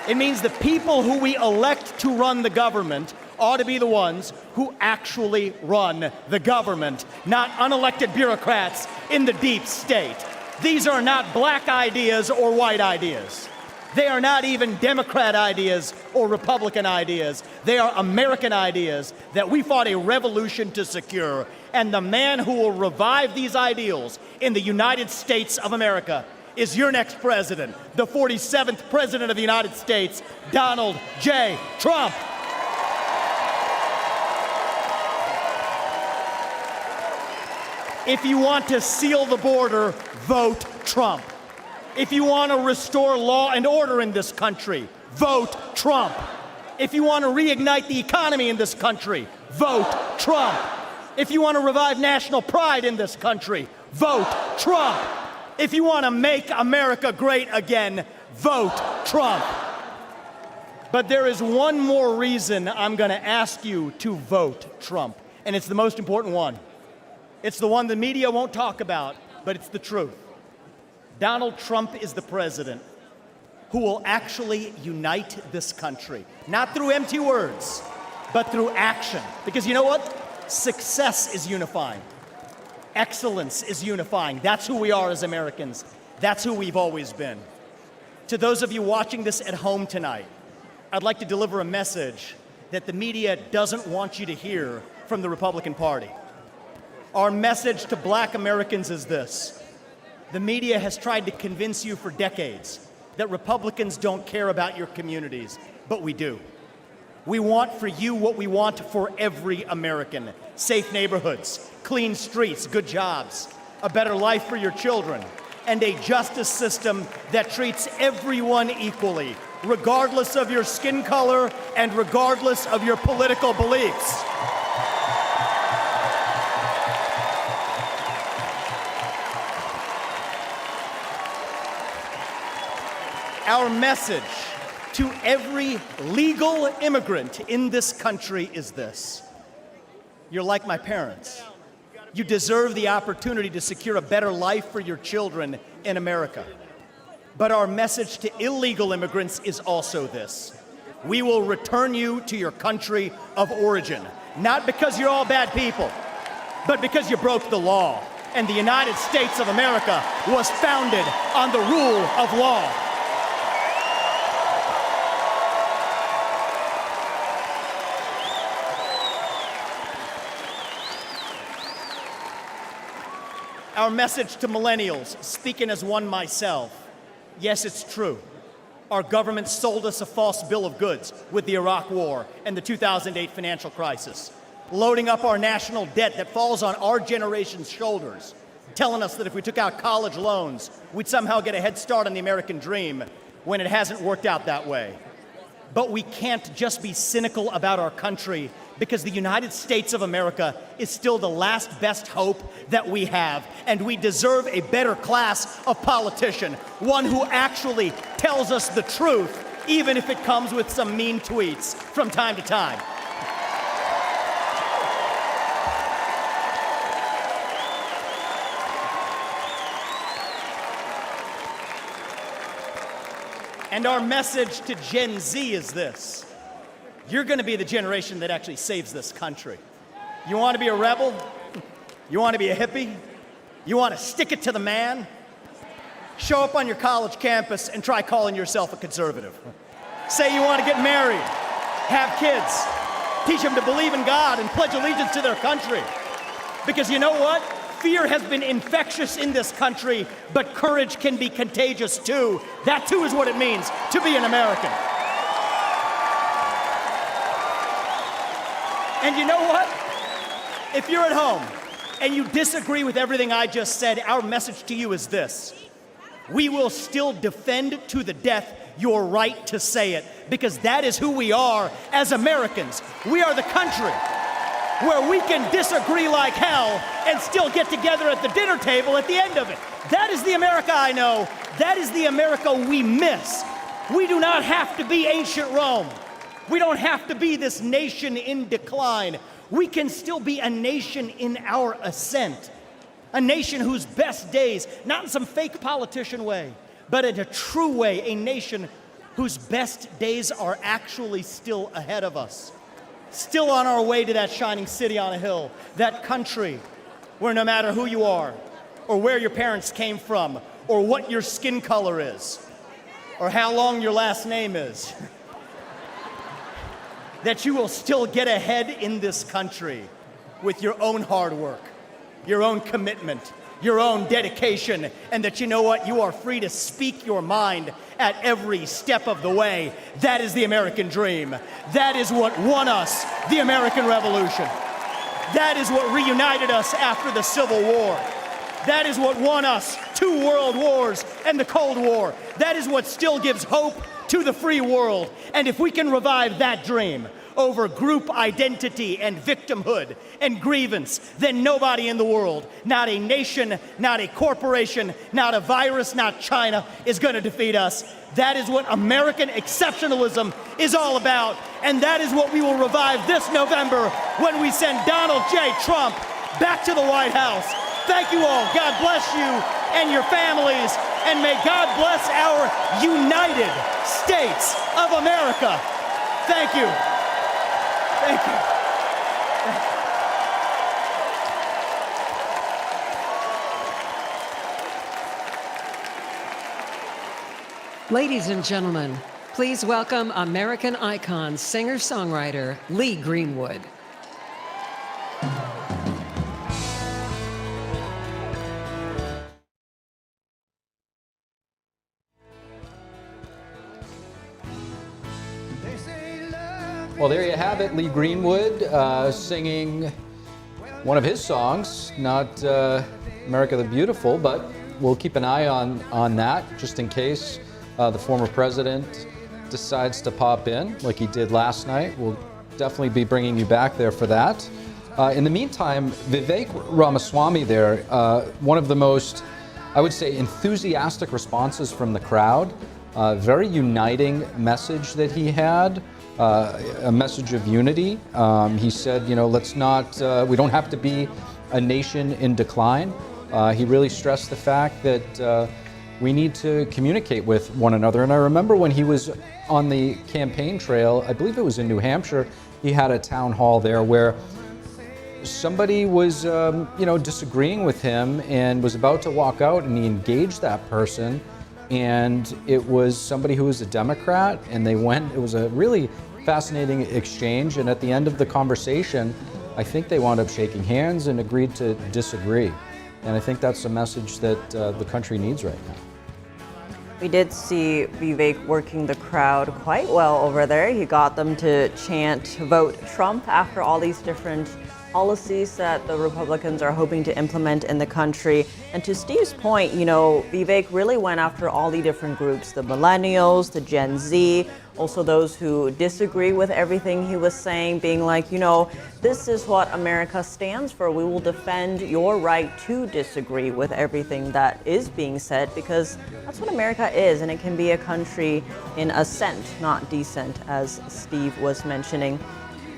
Speaker 3: you. It means the people who we elect to run the government ought to be the ones who actually run the government, not unelected bureaucrats in the deep state. These are not black ideas or white ideas. They are not even Democrat ideas or Republican ideas. They are American ideas that we fought a revolution to secure. And the man who will revive these ideals in the United States of America is your next president, the 47th president of the United States, Donald J. Trump. If you want to seal the border, vote Trump. If you want to restore law and order in this country, vote Trump. If you want to reignite the economy in this country, vote Trump. If you want to revive national pride in this country, vote Trump. If you want to make America great again, vote Trump. But there is one more reason I'm going to ask you to vote Trump, and it's the most important one. It's the one the media won't talk about, but it's the truth. Donald Trump is the president who will actually unite this country, not through empty words, but through action. Because you know what? Success is unifying. Excellence is unifying. That's who we are as Americans. That's who we've always been. To those of you watching this at home tonight, I'd like to deliver a message that the media doesn't want you to hear from the Republican Party. Our message to black Americans is this. The media has tried to convince you for decades that Republicans don't care about your communities, but we do. We want for you what we want for every American. Safe neighborhoods, clean streets, good jobs, a better life for your children, and a justice system that treats everyone equally, regardless of your skin color and regardless of your political beliefs. Our message to every legal immigrant in this country is this. You're like my parents. You deserve the opportunity to secure a better life for your children in America. But our message to illegal immigrants is also this. We will return you to your country of origin, not because you're all bad people, but because you broke the law. And the United States of America was founded on the rule of law. Our message to millennials, speaking as one myself, yes, it's true. Our government sold us a false bill of goods with the Iraq War and the 2008 financial crisis, loading up our national debt that falls on our generation's shoulders, telling us that if we took out college loans, we'd somehow get a head start on the American dream, when it hasn't worked out that way. But we can't just be cynical about our country, because the United States of America is still the last best hope that we have, and we deserve a better class of politician, one who actually tells us the truth, even if it comes with some mean tweets from time to time. And our message to Gen Z is this. You're going to be the generation that actually saves this country. You want to be a rebel? You want to be a hippie? You want to stick it to the man? Show up on your college campus and try calling yourself a conservative. Say you want to get married, have kids, teach them to believe in God and pledge allegiance to their country. Because you know what? Fear has been infectious in this country, but courage can be contagious too. That too is what it means to be an American. And you know what? If you're at home and you disagree with everything I just said, our message to you is this. We will still defend to the death your right to say it, because that is who we are as Americans. We are the country where we can disagree like hell and still get together at the dinner table at the end of it. That is the America I know. That is the America we miss. We do not have to be ancient Rome. We don't have to be this nation in decline. We can still be a nation in our ascent. A nation whose best days, not in some fake politician way, but in a true way, a nation whose best days are actually still ahead of us. Still on our way to that shining city on a hill, that country where no matter who you are, or where your parents came from, or what your skin color is, or how long your last name is, that you will still get ahead in this country with your own hard work, your own commitment, your own dedication, and that you know what? You are free to speak your mind at every step of the way. That is the American dream. That is what won us the American Revolution. That is what reunited us after the Civil War. That is what won us 2 world wars and the Cold War. That is what still gives hope to the free world. And if we can revive that dream over group identity and victimhood and grievance, then nobody in the world, not a nation, not a corporation, not a virus, not China, is going to defeat us. That is what American exceptionalism is all about. And that is what we will revive this November when we send Donald J. Trump back to the White House. Thank you all. God bless you and your families. And may God bless our United States of America. Thank you. Thank you.
Speaker 12: Ladies and gentlemen, please welcome American icon, singer-songwriter Lee Greenwood.
Speaker 1: Well, there you have it, Lee Greenwood singing one of his songs, not America the Beautiful, but we'll keep an eye on that just in case the former president decides to pop in like he did last night. We'll definitely be bringing you back there for that. In the meantime, Vivek Ramaswamy there, one of the most, I would say, enthusiastic responses from the crowd. Very uniting message that he had. A message of unity. He said, you know, let's not, we don't have to be a nation in decline. He really stressed the fact that we need to communicate with one another. And I remember when he was on the campaign trail, I believe it was in New Hampshire, he had a town hall there where somebody was, disagreeing with him and was about to walk out, and he engaged that person. And it was somebody who was a Democrat, and they went, it was a really fascinating exchange, and at the end of the conversation, I think they wound up shaking hands and agreed to disagree. And I think that's a message that the country needs right now.
Speaker 2: We did see Vivek working the crowd quite well over there. He got them to chant, vote Trump, after all these different policies that the Republicans are hoping to implement in the country. And to Steve's point, you know, Vivek really went after all the different groups, the millennials, the Gen Z, also those who disagree with everything he was saying, being like, you know, this is what America stands for. We will defend your right to disagree with everything that is being said, because that's what America is, and it can be a country in ascent, not descent, as Steve was mentioning.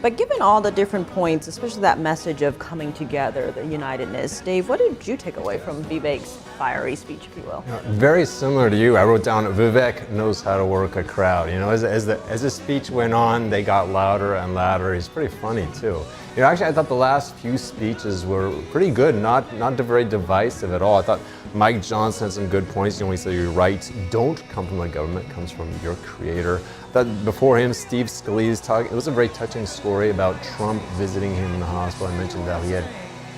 Speaker 2: But given all the different points, especially that message of coming together, the unitedness, Dave, what did you take away from Vivek's fiery speech, if you will?
Speaker 14: Very similar to you. I wrote down, Vivek knows how to work a crowd. You know, as the speech went on, they got louder and louder. He's pretty funny too. You know, actually, I thought the last few speeches were pretty good, not very divisive at all. I thought Mike Johnson had some good points. You know, he said your rights don't come from the government, it comes from your creator. I thought before him, Steve Scalise talked. It was a very touching story about Trump visiting him in the hospital. I mentioned that he had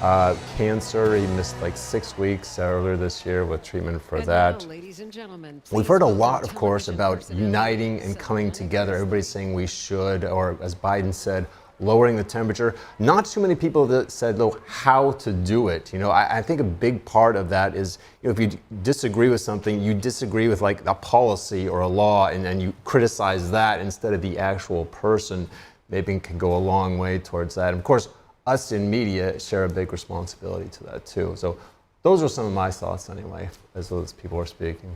Speaker 14: Cancer, he missed like 6 weeks earlier this year with treatment for that.
Speaker 12: Ladies and gentlemen,
Speaker 14: We've heard a lot, of course, about uniting and coming together. Everybody's saying we should, or as Biden said, lowering the temperature. Not too many people that said, though, how to do it. You know, I think a big part of that is, you know, if you disagree with something, you disagree with like a policy or a law, and then you criticize that instead of the actual person. Maybe it can go a long way towards that. And of course, us in media share a big responsibility to that too. So those are some of my thoughts anyway, as those people are speaking.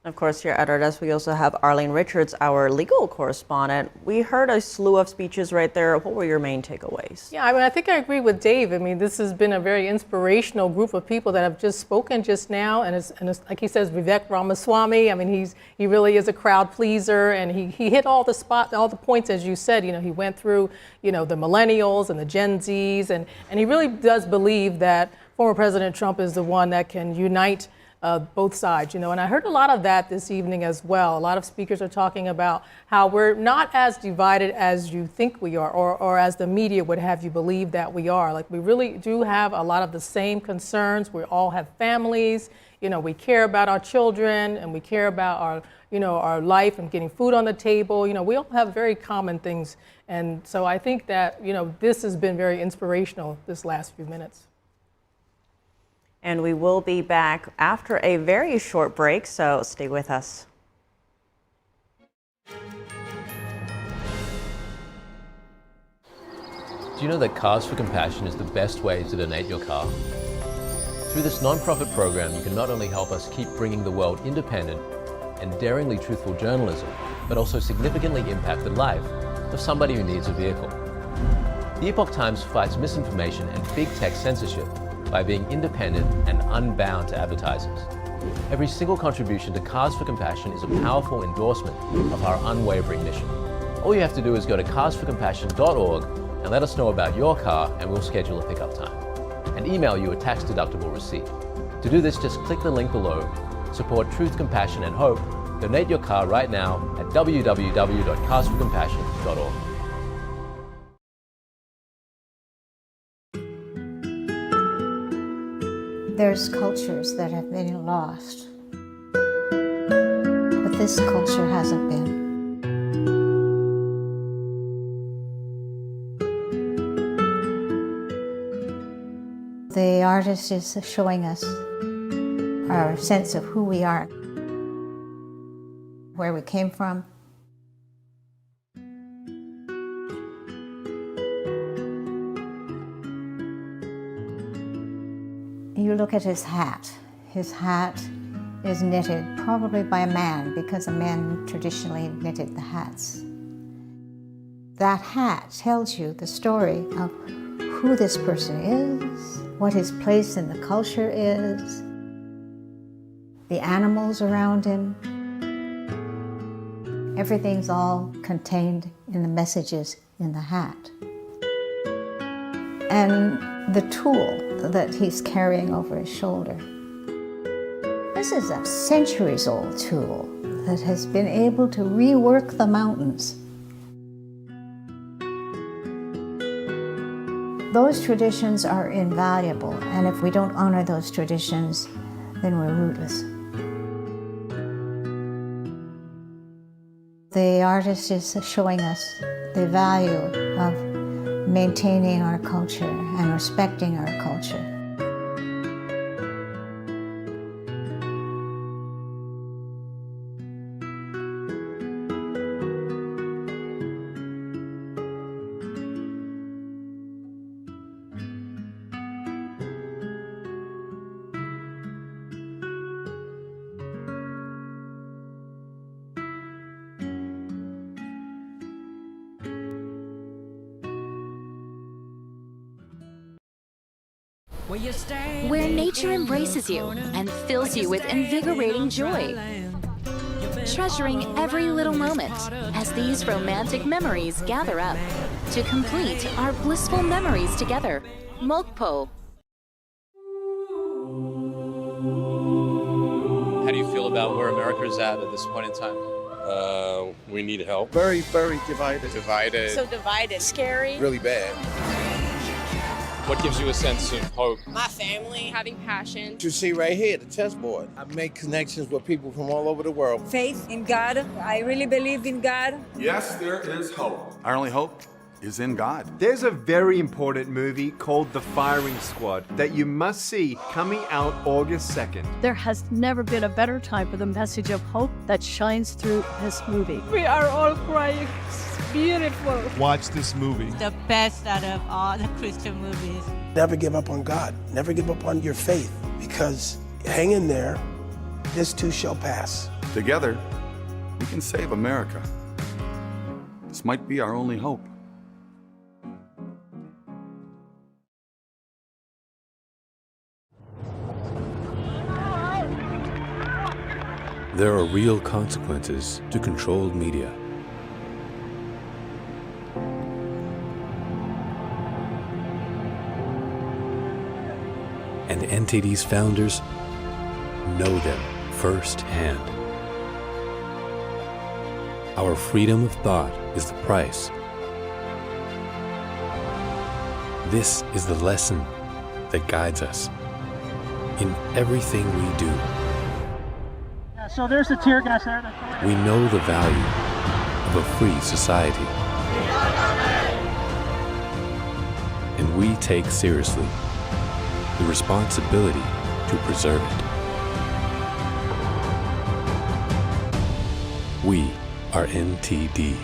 Speaker 2: Of course, here at our desk, we also have Arlene Richards, our legal correspondent. We heard a slew of speeches right there. What were your main takeaways?
Speaker 17: Yeah, I mean, I think I agree with Dave. I mean, this has been a very inspirational group of people that have just spoken just now. And it's like he says, Vivek Ramaswamy. I mean, he really is a crowd pleaser, and he hit all the points, as you said. You know, he went through, you know, the millennials and the Gen Zs, and he really does believe that former President Trump is the one that can unite both sides, you know, and I heard a lot of that this evening as well. A lot of speakers are talking about how we're not as divided as you think we are, or as the media would have you believe that we are. Like, we really do have a lot of the same concerns. We all have families, you know, we care about our children, and we care about our, you know, our life and getting food on the table. You know, we all have very common things. And so I think that, you know, this has been very inspirational this last few minutes.
Speaker 2: And we will be back after a very short break, so stay with us.
Speaker 11: Do you know that Cars for Compassion is the best way to donate your car? Through this non-profit program, you can not only help us keep bringing the world independent and daringly truthful journalism, but also significantly impact the life of somebody who needs a vehicle. The Epoch Times fights misinformation and big tech censorship by being independent and unbound to advertisers. Every single contribution to Cars for Compassion is a powerful endorsement of our unwavering mission. All you have to do is go to carsforcompassion.org and let us know about your car, and we'll schedule a pickup time and email you a tax-deductible receipt. To do this, just click the link below, support truth, compassion, and hope. Donate your car right now at www.carsforcompassion.org.
Speaker 20: There's cultures that have been lost, but this culture hasn't been. The artist is showing us our sense of who we are, where we came from. You look at his hat. His hat is knitted probably by a man, because a man traditionally knitted the hats. That hat tells you the story of who this person is, what his place in the culture is, the animals around him. Everything's all contained in the messages in the hat. And the tool that he's carrying over his shoulder. This is a centuries-old tool that has been able to rework the mountains. Those traditions are invaluable, and if we don't honor those traditions, then we're rootless. The artist is showing us the value of maintaining our culture and respecting our culture.
Speaker 21: Where nature embraces you and fills you with invigorating joy. Treasuring every little moment as these romantic memories gather up to complete our blissful memories together. Mokpo.
Speaker 24: How do you feel about where America's at this point in time?
Speaker 25: We need help.
Speaker 26: Very, very divided.
Speaker 25: Divided.
Speaker 21: So divided. Scary.
Speaker 25: Really bad.
Speaker 24: What gives you a sense of hope?
Speaker 9: My family.
Speaker 15: Having passion.
Speaker 9: You see right here, the chessboard. I make connections with people from all over the world.
Speaker 16: Faith in God. I really believe in God.
Speaker 22: Yes, there is hope. Our only hope is in God.
Speaker 14: There's a very important movie called The Firing Squad that you must see coming out August 2nd.
Speaker 23: There has never been a better time for the message of hope that shines through this movie.
Speaker 16: We are all crying. It's beautiful.
Speaker 22: Watch this movie.
Speaker 16: The best out of all the Christian movies.
Speaker 9: Never give up on God. Never give up on your faith, because hang in there. This too shall pass.
Speaker 22: Together, we can save America. This might be our only hope.
Speaker 26: There are real consequences to controlled media. And NTD's founders know them firsthand. Our freedom of thought is the price. This is the lesson that guides us in everything we do.
Speaker 27: So there's the tear gas there.
Speaker 26: We know the value of a free society. And we take seriously the responsibility to preserve it. We are NTD.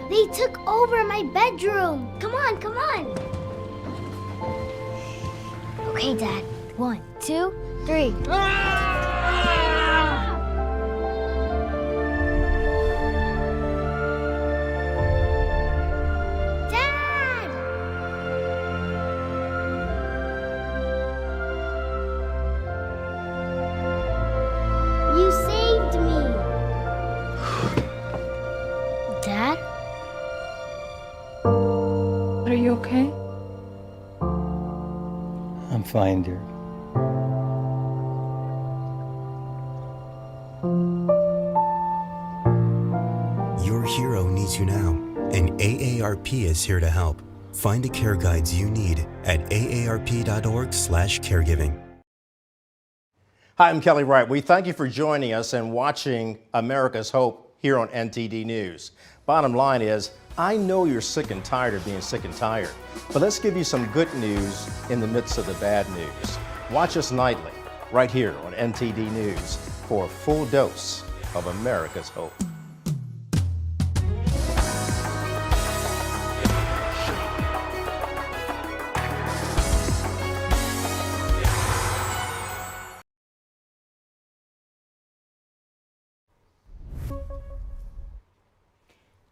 Speaker 28: They took over my bedroom. Come on, come on. Okay, Dad. 1, 2, 3. Dad! You saved me. Dad?
Speaker 17: Are you okay?
Speaker 27: I'm fine, dear.
Speaker 29: Your hero needs you now, and AARP is here to help. Find the care guides you need at aarp.org/caregiving.
Speaker 30: Hi, I'm Kelly Wright. We thank you for joining us and watching America's Hope here on NTD News. Bottom line is, I know you're sick and tired of being sick and tired, but let's give you some good news in the midst of the bad news. Watch us nightly, right here on NTD News, for a full dose of America's Hope.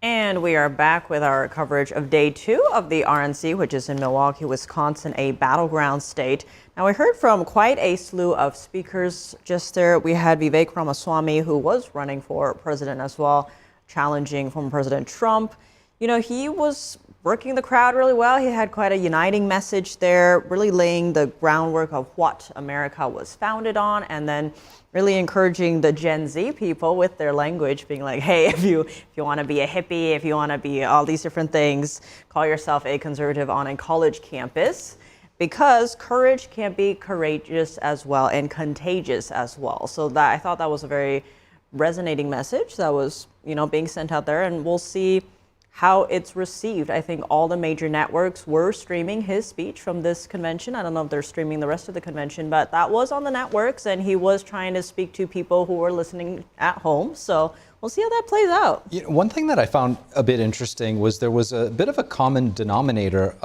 Speaker 2: And we are back with our coverage of day 2 of the RNC, which is in Milwaukee, Wisconsin, a battleground state. Now, we heard from quite a slew of speakers just there. We had Vivek Ramaswamy, who was running for president as well, challenging former President Trump. You know, he was working the crowd really well. He had quite a uniting message there, really laying the groundwork of what America was founded on, and then really encouraging the Gen Z people with their language, being like, hey, if you want to be a hippie, if you want to be all these different things, call yourself a conservative on a college campus, because courage can be courageous as well and contagious as well. So that, I thought that was a very resonating message that was, you know, being sent out there, and we'll see how it's received. I think all the major networks were streaming his speech from this convention. I don't know if they're streaming the rest of the convention, but that was on the networks, and he was trying to speak to people who were listening at home. So we'll see how that plays out.
Speaker 1: You know, one thing that I found a bit interesting was there was a bit of a common denominator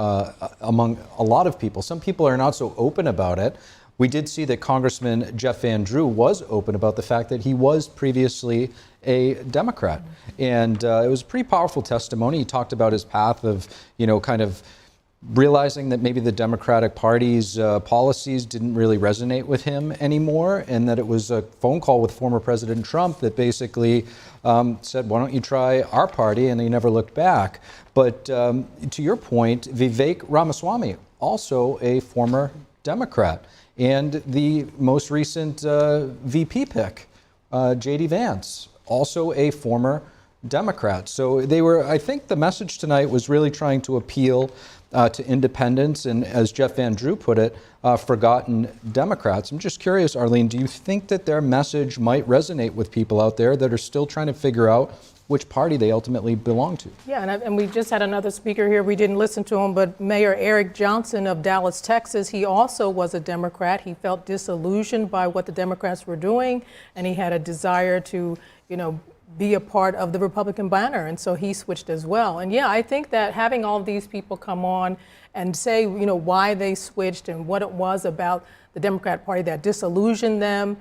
Speaker 1: among a lot of people. Some people are not so open about it. We did see that Congressman Jeff Van Drew was open about the fact that he was previously a Democrat. And it was a pretty powerful testimony. He talked about his path of, you know, kind of realizing that maybe the Democratic Party's policies didn't really resonate with him anymore, and that it was a phone call with former President Trump that basically said, why don't you try our party, and he never looked back. But to your point, Vivek Ramaswamy, also a former Democrat, and the most recent VP pick, JD Vance, also a former Democrat. So they were, I think the message tonight was really trying to appeal to independents and, as Jeff Van Drew put it, forgotten Democrats. I'm just curious, Arlene, do you think that their message might resonate with people out there that are still trying to figure out which party they ultimately belong to?
Speaker 17: Yeah, and we just had another speaker here. We didn't listen to him, but Mayor Eric Johnson of Dallas, Texas, he also was a Democrat. He felt disillusioned by what the Democrats were doing, and he had a desire to, be a part of the Republican banner, and so he switched as well. And yeah, I think that having all these people come on and say, why they switched and what it was about the Democrat Party that disillusioned them,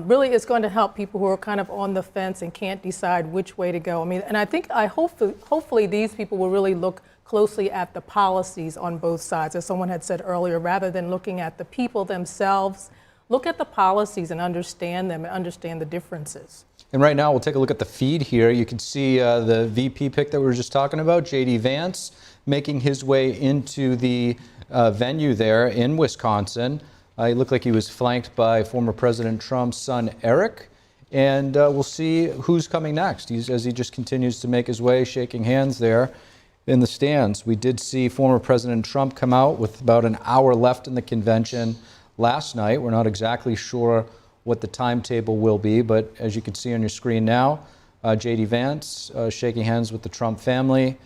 Speaker 17: really is going to help people who are kind of on the fence and can't decide which way to go. I mean, and I think hopefully these people will really look closely at the policies on both sides, as someone had said earlier, rather than looking at the people themselves. Look at the policies and understand them and understand the differences.
Speaker 1: And right now, we'll take a look at the feed here. You can see the VP pick that we were just talking about, JD Vance, making his way into the venue there in Wisconsin. He looked like he was flanked by former President Trump's son, Eric. And we'll see who's coming next as he just continues to make his way, shaking hands there in the stands. We did see former President Trump come out with about an hour left in the convention last night. We're not exactly sure what the timetable will be, but as you can see on your screen now, JD Vance shaking hands with the Trump family,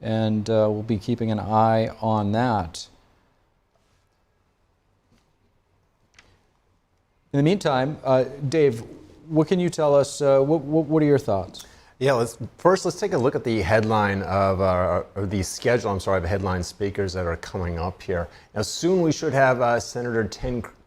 Speaker 1: and we'll be keeping an eye on that. In the meantime, Dave, what can you tell us? What are your thoughts?
Speaker 14: Yeah, let's take a look at the headline or the schedule, of headline speakers that are coming up here. Now, soon we should have Senator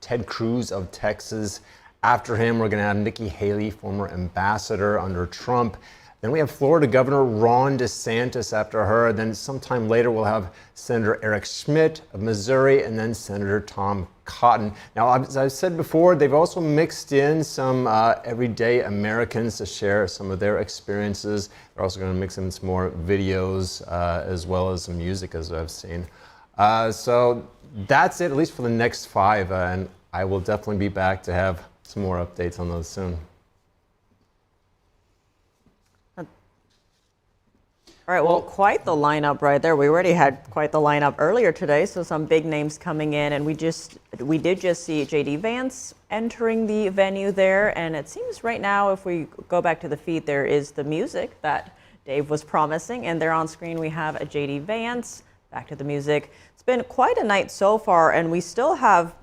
Speaker 14: Ted Cruz of Texas. After him, we're going to have Nikki Haley, former ambassador under Trump. Then we have Florida Governor Ron DeSantis after her. Then sometime later, we'll have Senator Eric Schmidt of Missouri, and then Senator Tom Cotton. Now, as I've said before, they've also mixed in some everyday Americans to share some of their experiences. They're also going to mix in some more videos as well as some music, as I've seen. So that's it, at least for the next 5. And I will definitely be back to have some more updates on those soon.
Speaker 2: All right, well, quite the lineup right there. We already had quite the lineup earlier today, so some big names coming in, and we did just see JD Vance entering the venue there, and it seems right now, if we go back to the feed, there is the music that Dave was promising, and there on screen we have a JD Vance. Back to the music. It's been quite a night so far, and we still have,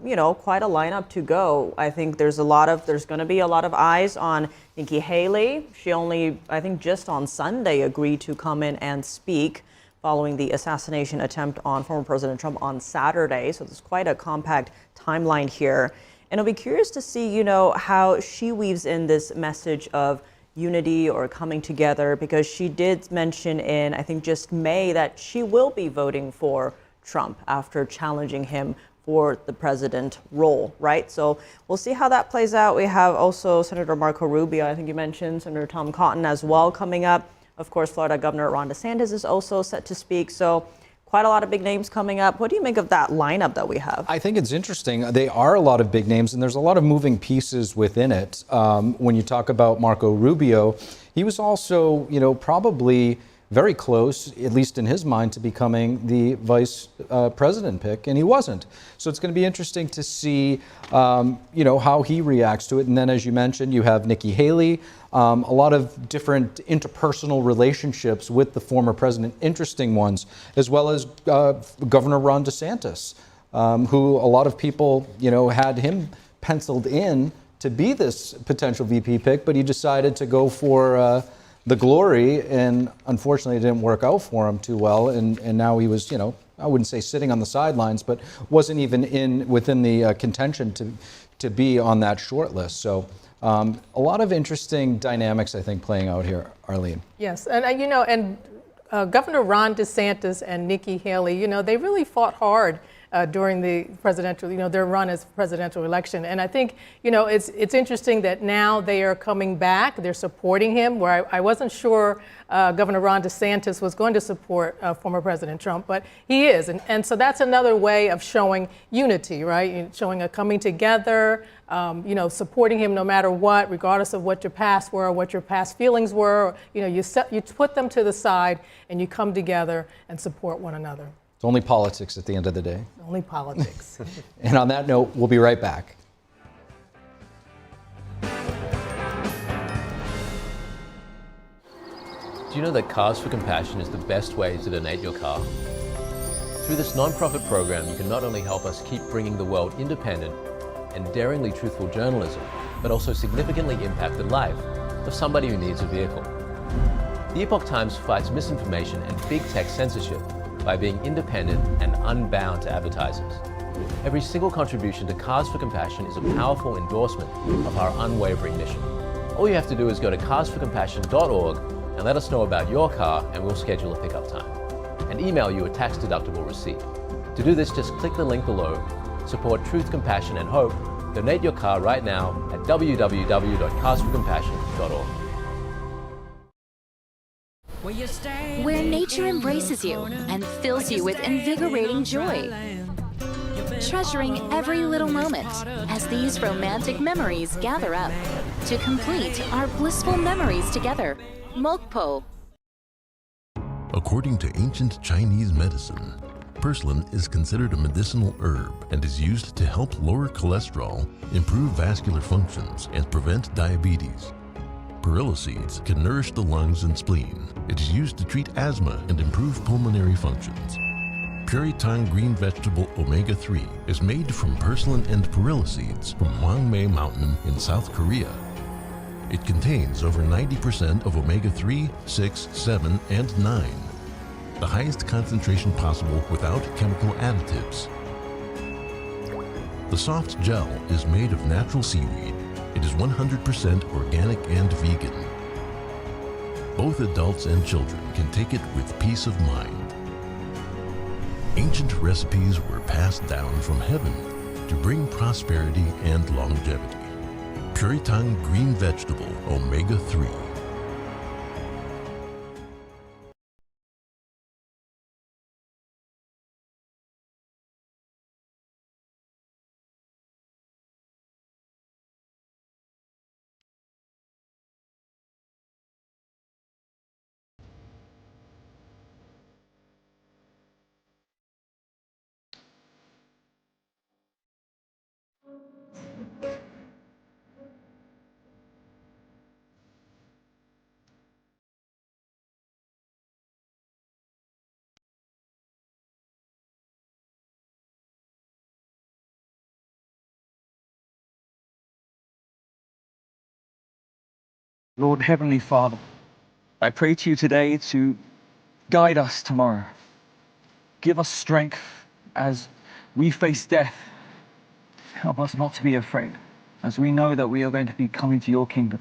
Speaker 2: quite a lineup to go. I think there's going to be a lot of eyes on Nikki Haley. She only, I think, just on Sunday agreed to come in and speak following the assassination attempt on former President Trump on Saturday. So there's quite a compact timeline here. And I'll be curious to see, how she weaves in this message of unity or coming together, because she did mention in, I think, just May that she will be voting for Trump after challenging him for the president role, right? So we'll see how that plays out. We have also Senator Marco Rubio, I think you mentioned, Senator Tom Cotton as well coming up. Of course, Florida Governor Ron DeSantis is also set to speak. So quite a lot of big names coming up. What do you make of that lineup that we have?
Speaker 1: I think it's interesting. They are a lot of big names, and there's a lot of moving pieces within it. When you talk about Marco Rubio, he was also, probably very close, at least in his mind, to becoming the vice president pick, and he wasn't. So it's going to be interesting to see, how he reacts to it. And then, as you mentioned, you have Nikki Haley, a lot of different interpersonal relationships with the former president, interesting ones, as well as Governor Ron DeSantis, who a lot of people, had him penciled in to be this potential VP pick, but he decided to go for the glory, and unfortunately it didn't work out for him too well, and now he was, I wouldn't say sitting on the sidelines, but wasn't even within the contention to be on that short list. So a lot of interesting dynamics, I think, playing out here, Arlene.
Speaker 17: Yes, and and Governor Ron DeSantis and Nikki Haley, they really fought hard during the presidential, their run as presidential election. And I think, it's interesting that now they are coming back. They're supporting him, where I wasn't sure Governor Ron DeSantis was going to support former President Trump, but he is. And so that's another way of showing unity, right? Showing a coming together, supporting him no matter what, regardless of what your past were or what your past feelings were. You put them to the side and you come together and support one another.
Speaker 1: It's only politics at the end of the day.
Speaker 17: Only politics.
Speaker 1: And on that note, we'll be right back.
Speaker 11: Do you know that Cars for Compassion is the best way to donate your car? Through this non-profit program, you can not only help us keep bringing the world independent and daringly truthful journalism, but also significantly impact the life of somebody who needs a vehicle. The Epoch Times fights misinformation and big tech censorship by being independent and unbound to advertisers. Every single contribution to Cars for Compassion is a powerful endorsement of our unwavering mission. All you have to do is go to carsforcompassion.org and let us know about your car, and we'll schedule a pickup time and email you a tax-deductible receipt. To do this, just click the link below, support truth, compassion, and hope. Donate your car right now at www.carsforcompassion.org.
Speaker 21: Where nature embraces you and fills you with invigorating joy. Treasuring every little moment as these romantic memories gather up to complete our blissful memories together. Mokpo.
Speaker 4: According to ancient Chinese medicine, purslane is considered a medicinal herb and is used to help lower cholesterol, improve vascular functions, and prevent diabetes. Perilla seeds can nourish the lungs and spleen. It is used to treat asthma and improve pulmonary functions. Puritang green vegetable omega-3 is made from purslane and perilla seeds from Hwangmae Mountain in South Korea. It contains over 90% of omega-3, 6, 7, and 9, the highest concentration possible without chemical additives. The soft gel is made of natural seaweed. It is 100% organic and vegan. Both adults and children can take it with peace of mind. Ancient recipes were passed down from heaven to bring prosperity and longevity. Puritang green vegetable omega-3.
Speaker 5: Lord Heavenly Father, I pray to you today to guide us tomorrow. Give us strength as we face death. Help us not to be afraid, as we know that we are going to be coming to your kingdom.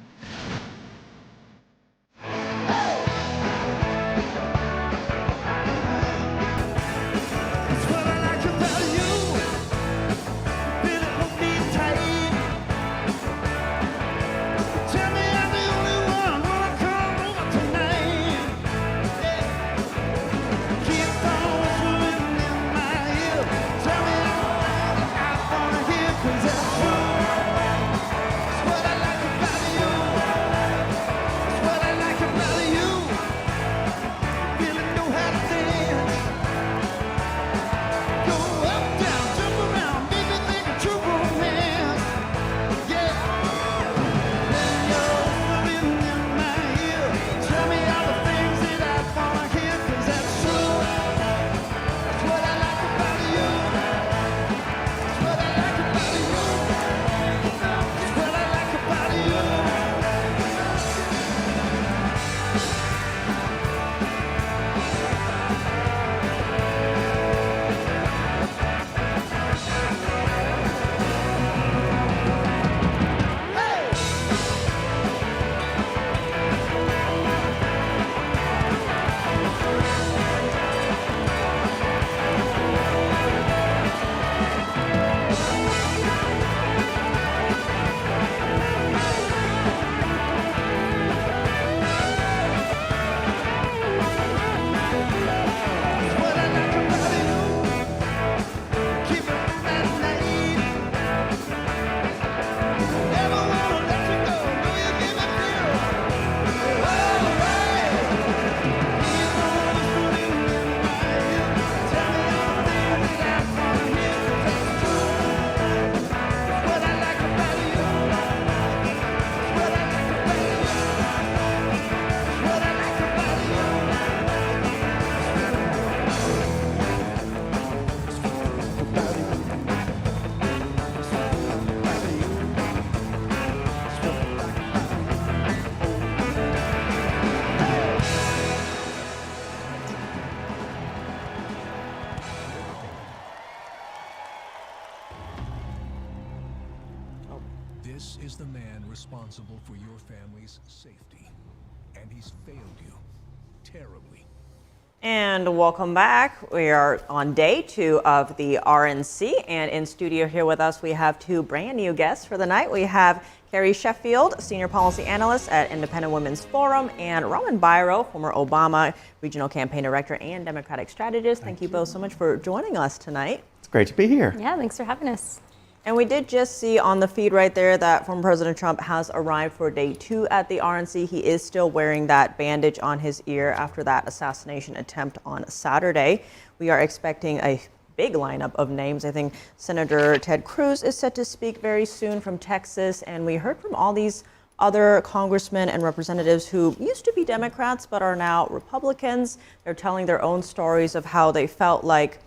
Speaker 3: This is the man responsible for your family's safety, and he's failed you terribly.
Speaker 2: And welcome back. We are on day 2 of the RNC, and in studio here with us we have 2 brand new guests for the night. We have Carrie Sheffield, Senior Policy Analyst at Independent Women's Forum, and Robin Byro, former Obama Regional Campaign Director and Democratic Strategist. Thank you both so much for joining us tonight.
Speaker 6: It's great to be here.
Speaker 7: Yeah, thanks for having us.
Speaker 2: And we did just see on the feed right there that former President Trump has arrived for day 2 at the RNC. He is still wearing that bandage on his ear after that assassination attempt on Saturday. We are expecting a big lineup of names. I think Senator Ted Cruz is set to speak very soon from Texas. And we heard from all these other congressmen and representatives who used to be Democrats but are now Republicans. They're telling their own stories of how they felt like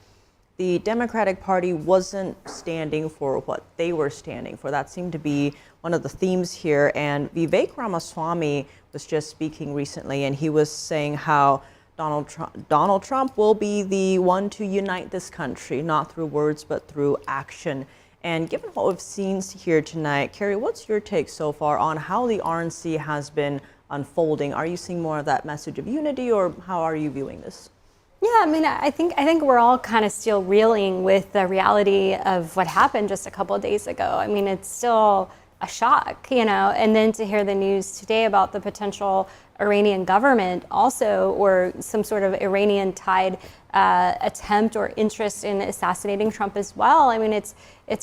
Speaker 2: the Democratic Party wasn't standing for what they were standing for. That seemed to be one of the themes here. And Vivek Ramaswamy was just speaking recently, and he was saying how Donald Trump will be the one to unite this country, not through words, but through action. And given what we've seen here tonight, Carrie, what's your take so far on how the RNC has been unfolding? Are you seeing more of that message of unity, or how are you viewing this?
Speaker 7: Yeah, I mean, I think we're all kind of still reeling with the reality of what happened just a couple of days ago. I mean, it's still a shock, you know, and then to hear the news today about the potential Iranian government also, or some sort of Iranian-tied attempt or interest in assassinating Trump as well. I mean, it's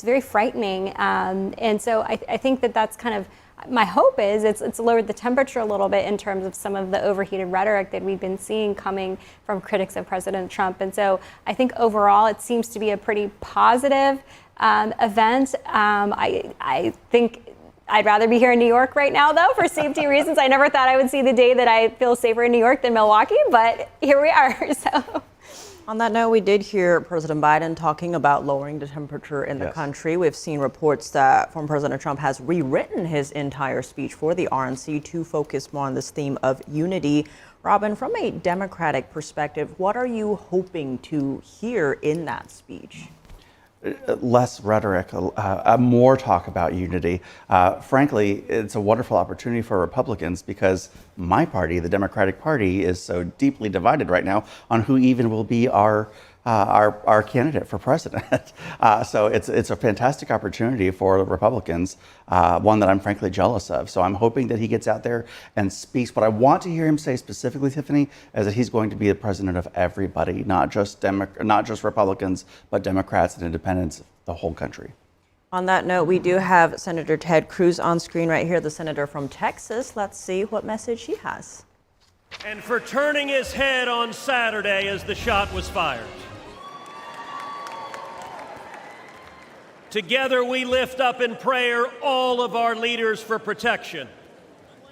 Speaker 7: very frightening, and so I think that's kind of, my hope is it's lowered the temperature a little bit in terms of some of the overheated rhetoric that we've been seeing coming from critics of President Trump. And so I think overall it seems to be a pretty positive event. I think I'd rather be here in New York right now, though, for safety reasons. I never thought I would see the day that I feel safer in New York than Milwaukee, but here we are. So.
Speaker 2: On that note, we did hear President Biden talking about lowering the temperature in the country. We've seen reports that former President Trump has rewritten his entire speech for the RNC to focus more on this theme of unity. Robin, from a Democratic perspective, what are you hoping to hear in that speech?
Speaker 6: Less rhetoric, more talk about unity. Frankly, it's a wonderful opportunity for Republicans because my party, the Democratic Party, is so deeply divided right now on who even will be our candidate for president. So it's a fantastic opportunity for Republicans, one that I'm frankly jealous of. So I'm hoping that he gets out there and speaks. What I want to hear him say specifically, Tiffany, is that he's going to be the president of everybody, not just Republicans, but Democrats and independents, the whole country.
Speaker 2: On that note, we do have Senator Ted Cruz on screen right here, the senator from Texas. Let's see what message he has.
Speaker 8: And for turning his head on Saturday as the shot was fired. Together we lift up in prayer all of our leaders for protection.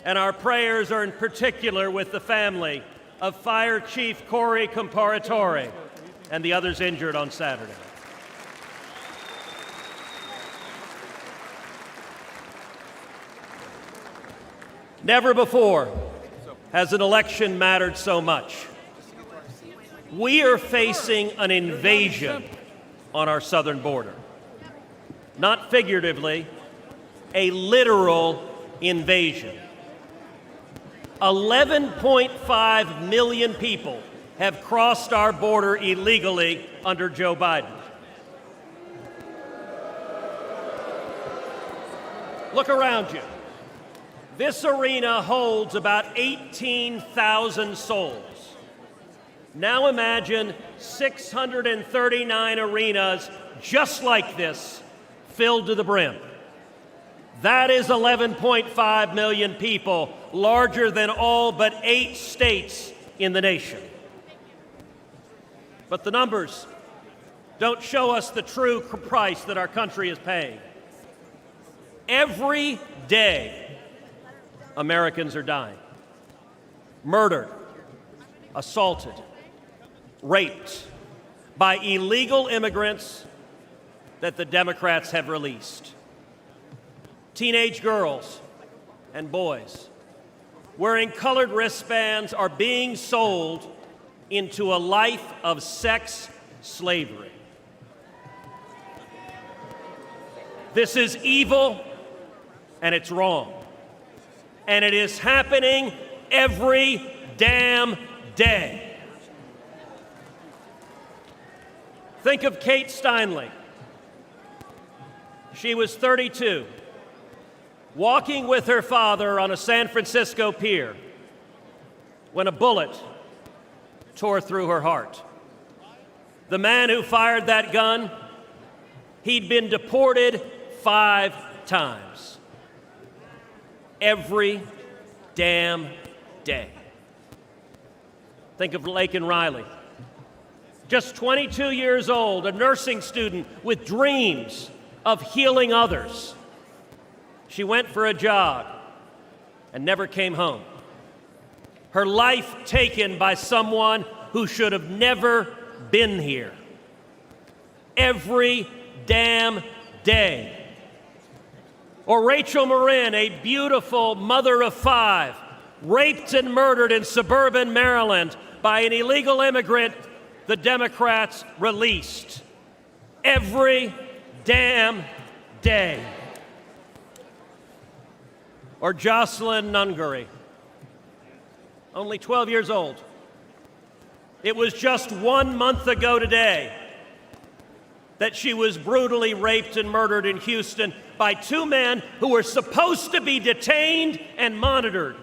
Speaker 8: And our prayers are in particular with the family of Fire Chief Corey Comparatore and the others injured on Saturday. Never before has an election mattered so much. We are facing an invasion on our southern border. Not figuratively, a literal invasion. 11.5 million people have crossed our border illegally under Joe Biden. Look around you. This arena holds about 18,000 souls. Now imagine 639 arenas just like this, filled to the brim. That is 11.5 million people, larger than all but 8 states in the nation. But the numbers don't show us the true price that our country is paying. Every day, Americans are dying. Murdered, assaulted, raped by illegal immigrants that the Democrats have released. Teenage girls and boys wearing colored wristbands are being sold into a life of sex slavery. This is evil, and it's wrong. And it is happening every damn day. Think of Kate Steinle. She was 32, walking with her father on a San Francisco pier when a bullet tore through her heart. The man who fired that gun, he'd been deported 5 times. Every damn day. Think of Laken Riley. Just 22 years old, a nursing student with dreams of healing others. She went for a jog and never came home. Her life taken by someone who should have never been here. Every damn day. Or Rachel Marin, a beautiful mother of 5, raped and murdered in suburban Maryland by an illegal immigrant the Democrats released. Every damn day. Or Jocelyn Nungary, only 12 years old. It was just 1 month ago today that she was brutally raped and murdered in Houston by 2 men who were supposed to be detained and monitored,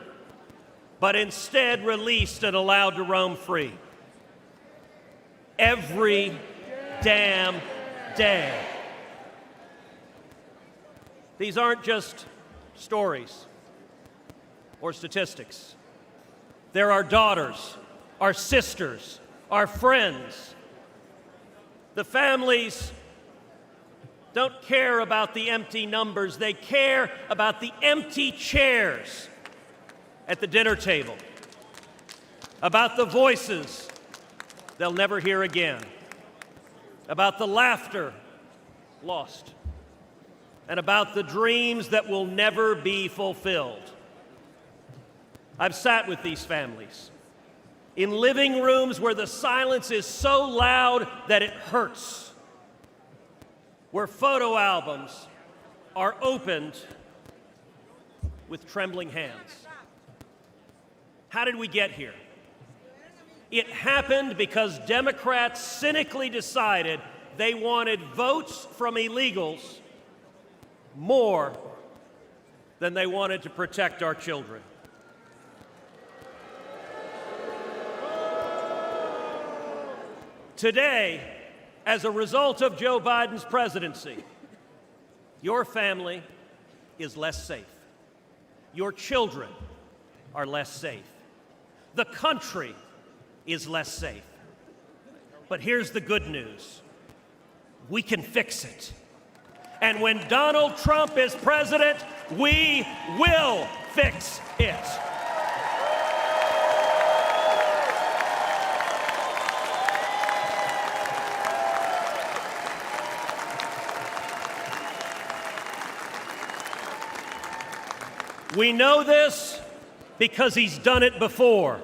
Speaker 8: but instead released and allowed to roam free. Every damn day. These aren't just stories or statistics. They're our daughters, our sisters, our friends. The families don't care about the empty numbers. They care about the empty chairs at the dinner table, about the voices they'll never hear again, about the laughter lost, and about the dreams that will never be fulfilled. I've sat with these families in living rooms where the silence is so loud that it hurts, where photo albums are opened with trembling hands. How did we get here? It happened because Democrats cynically decided they wanted votes from illegals more than they wanted to protect our children. Today, as a result of Joe Biden's presidency, your family is less safe. Your children are less safe. The country is less safe. But here's the good news. We can fix it. And when Donald Trump is president, we will fix it. We know this because he's done it before.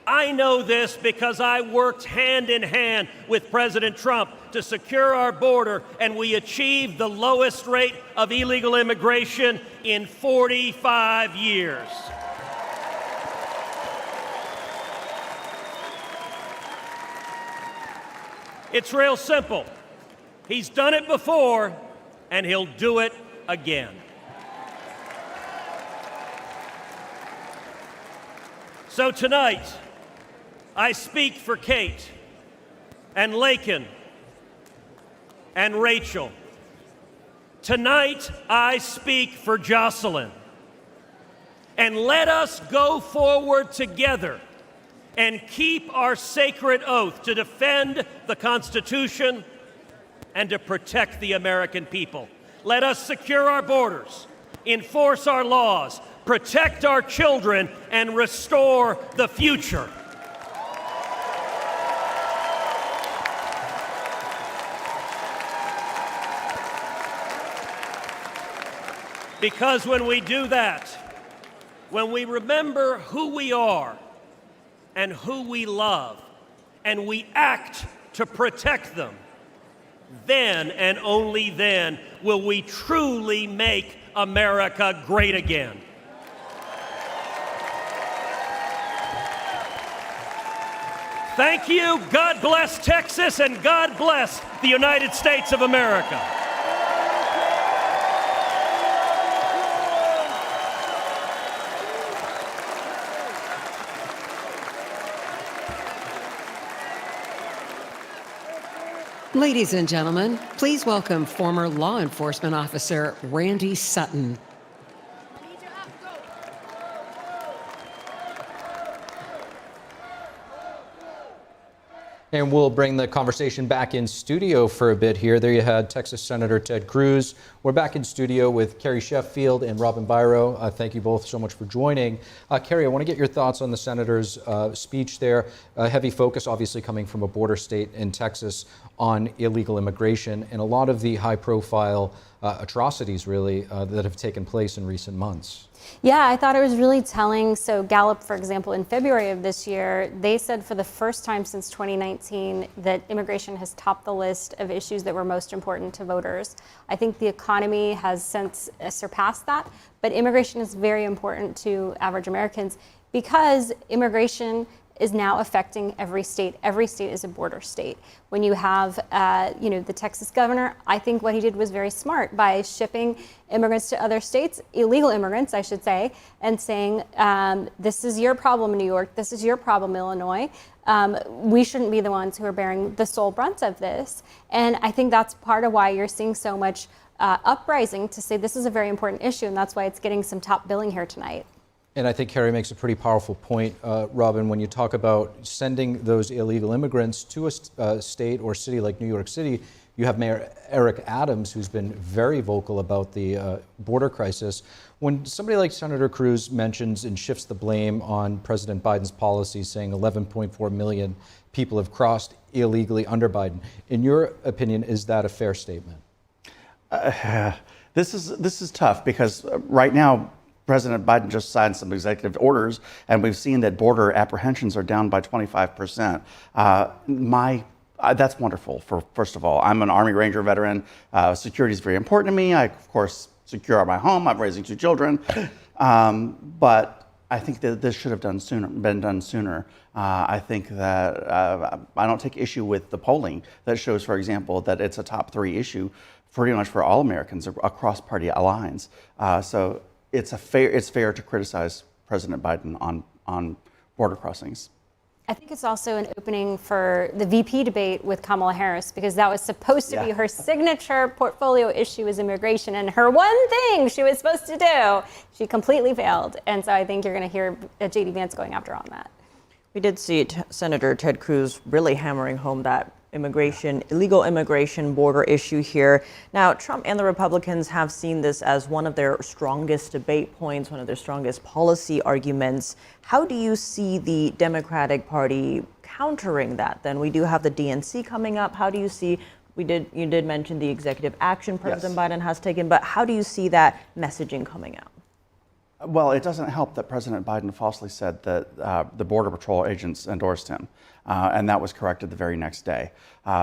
Speaker 8: I know this because I worked hand in hand with President Trump to secure our border, and we achieved the lowest rate of illegal immigration in 45 years. It's real simple. He's done it before, and he'll do it again. So tonight, I speak for Kate and Laken and Rachel. Tonight, I speak for Jocelyn. And let us go forward together and keep our sacred oath to defend the Constitution and to protect the American people. Let us secure our borders, enforce our laws, protect our children, and restore the future. Because when we do that, when we remember who we are and who we love, and we act to protect them, then and only then will we truly make America great again. Thank you. God bless Texas, and God bless the United States of America.
Speaker 10: Ladies and gentlemen, please welcome former law enforcement officer Randy Sutton.
Speaker 1: And we'll bring the conversation back in studio for a bit here. There you had Texas Senator Ted Cruz. We're back in studio with Carrie Sheffield and Robin Byro. Thank you both so much for joining. Carrie, I want to get your thoughts on the senator's speech there. A heavy focus, obviously, coming from a border state in Texas on illegal immigration and a lot of the high-profile atrocities, really, that have taken place in recent months.
Speaker 7: Yeah, I thought it was really telling. So Gallup, for example, in February of this year, they said for the first time since 2019 that immigration has topped the list of issues that were most important to voters. I think the economy has since surpassed that, but immigration is very important to average Americans because immigration is now affecting every state. Every state is a border state. When you have, the Texas governor, I think what he did was very smart by shipping immigrants to other states, illegal immigrants, I should say, and saying, this is your problem, New York, this is your problem, Illinois. We shouldn't be the ones who are bearing the sole brunt of this. And I think that's part of why you're seeing so much uprising to say this is a very important issue, and that's why it's getting some top billing here tonight.
Speaker 1: And I think Carrie makes a pretty powerful point, Robin, when you talk about sending those illegal immigrants to a state or city like New York City. You have Mayor Eric Adams, who's been very vocal about the border crisis. When somebody like Senator Cruz mentions and shifts the blame on President Biden's policy, saying 11.4 million people have crossed illegally under Biden, in your opinion, is that a fair statement?
Speaker 6: This is tough because right now, President Biden just signed some executive orders, and we've seen that border apprehensions are down by 25%. That's wonderful. First of all, I'm an Army Ranger veteran. Security is very important to me. I, of course, secure my home. I'm raising 2 children, but I think that this should have been done sooner. I think that I don't take issue with the polling that shows, for example, that it's a top 3 issue pretty much for all Americans across party lines. So it's fair to criticize President Biden on border crossings.
Speaker 7: I think it's also an opening for the VP debate with Kamala Harris, because that was supposed to be her signature portfolio issue is immigration, and her one thing she was supposed to do, she completely failed. And so I think you're going to hear JD Vance going after her on that.
Speaker 2: We did see Senator Ted Cruz really hammering home that illegal immigration border issue here. Now, Trump and the Republicans have seen this as one of their strongest debate points, one of their strongest policy arguments. How do you see the Democratic Party countering that? Then we do have the DNC coming up. How do you see, you did mention the executive action President Biden has taken, but how do you see that messaging coming out?
Speaker 6: Well, it doesn't help that President Biden falsely said that the Border Patrol agents endorsed him, and that was corrected the very next day.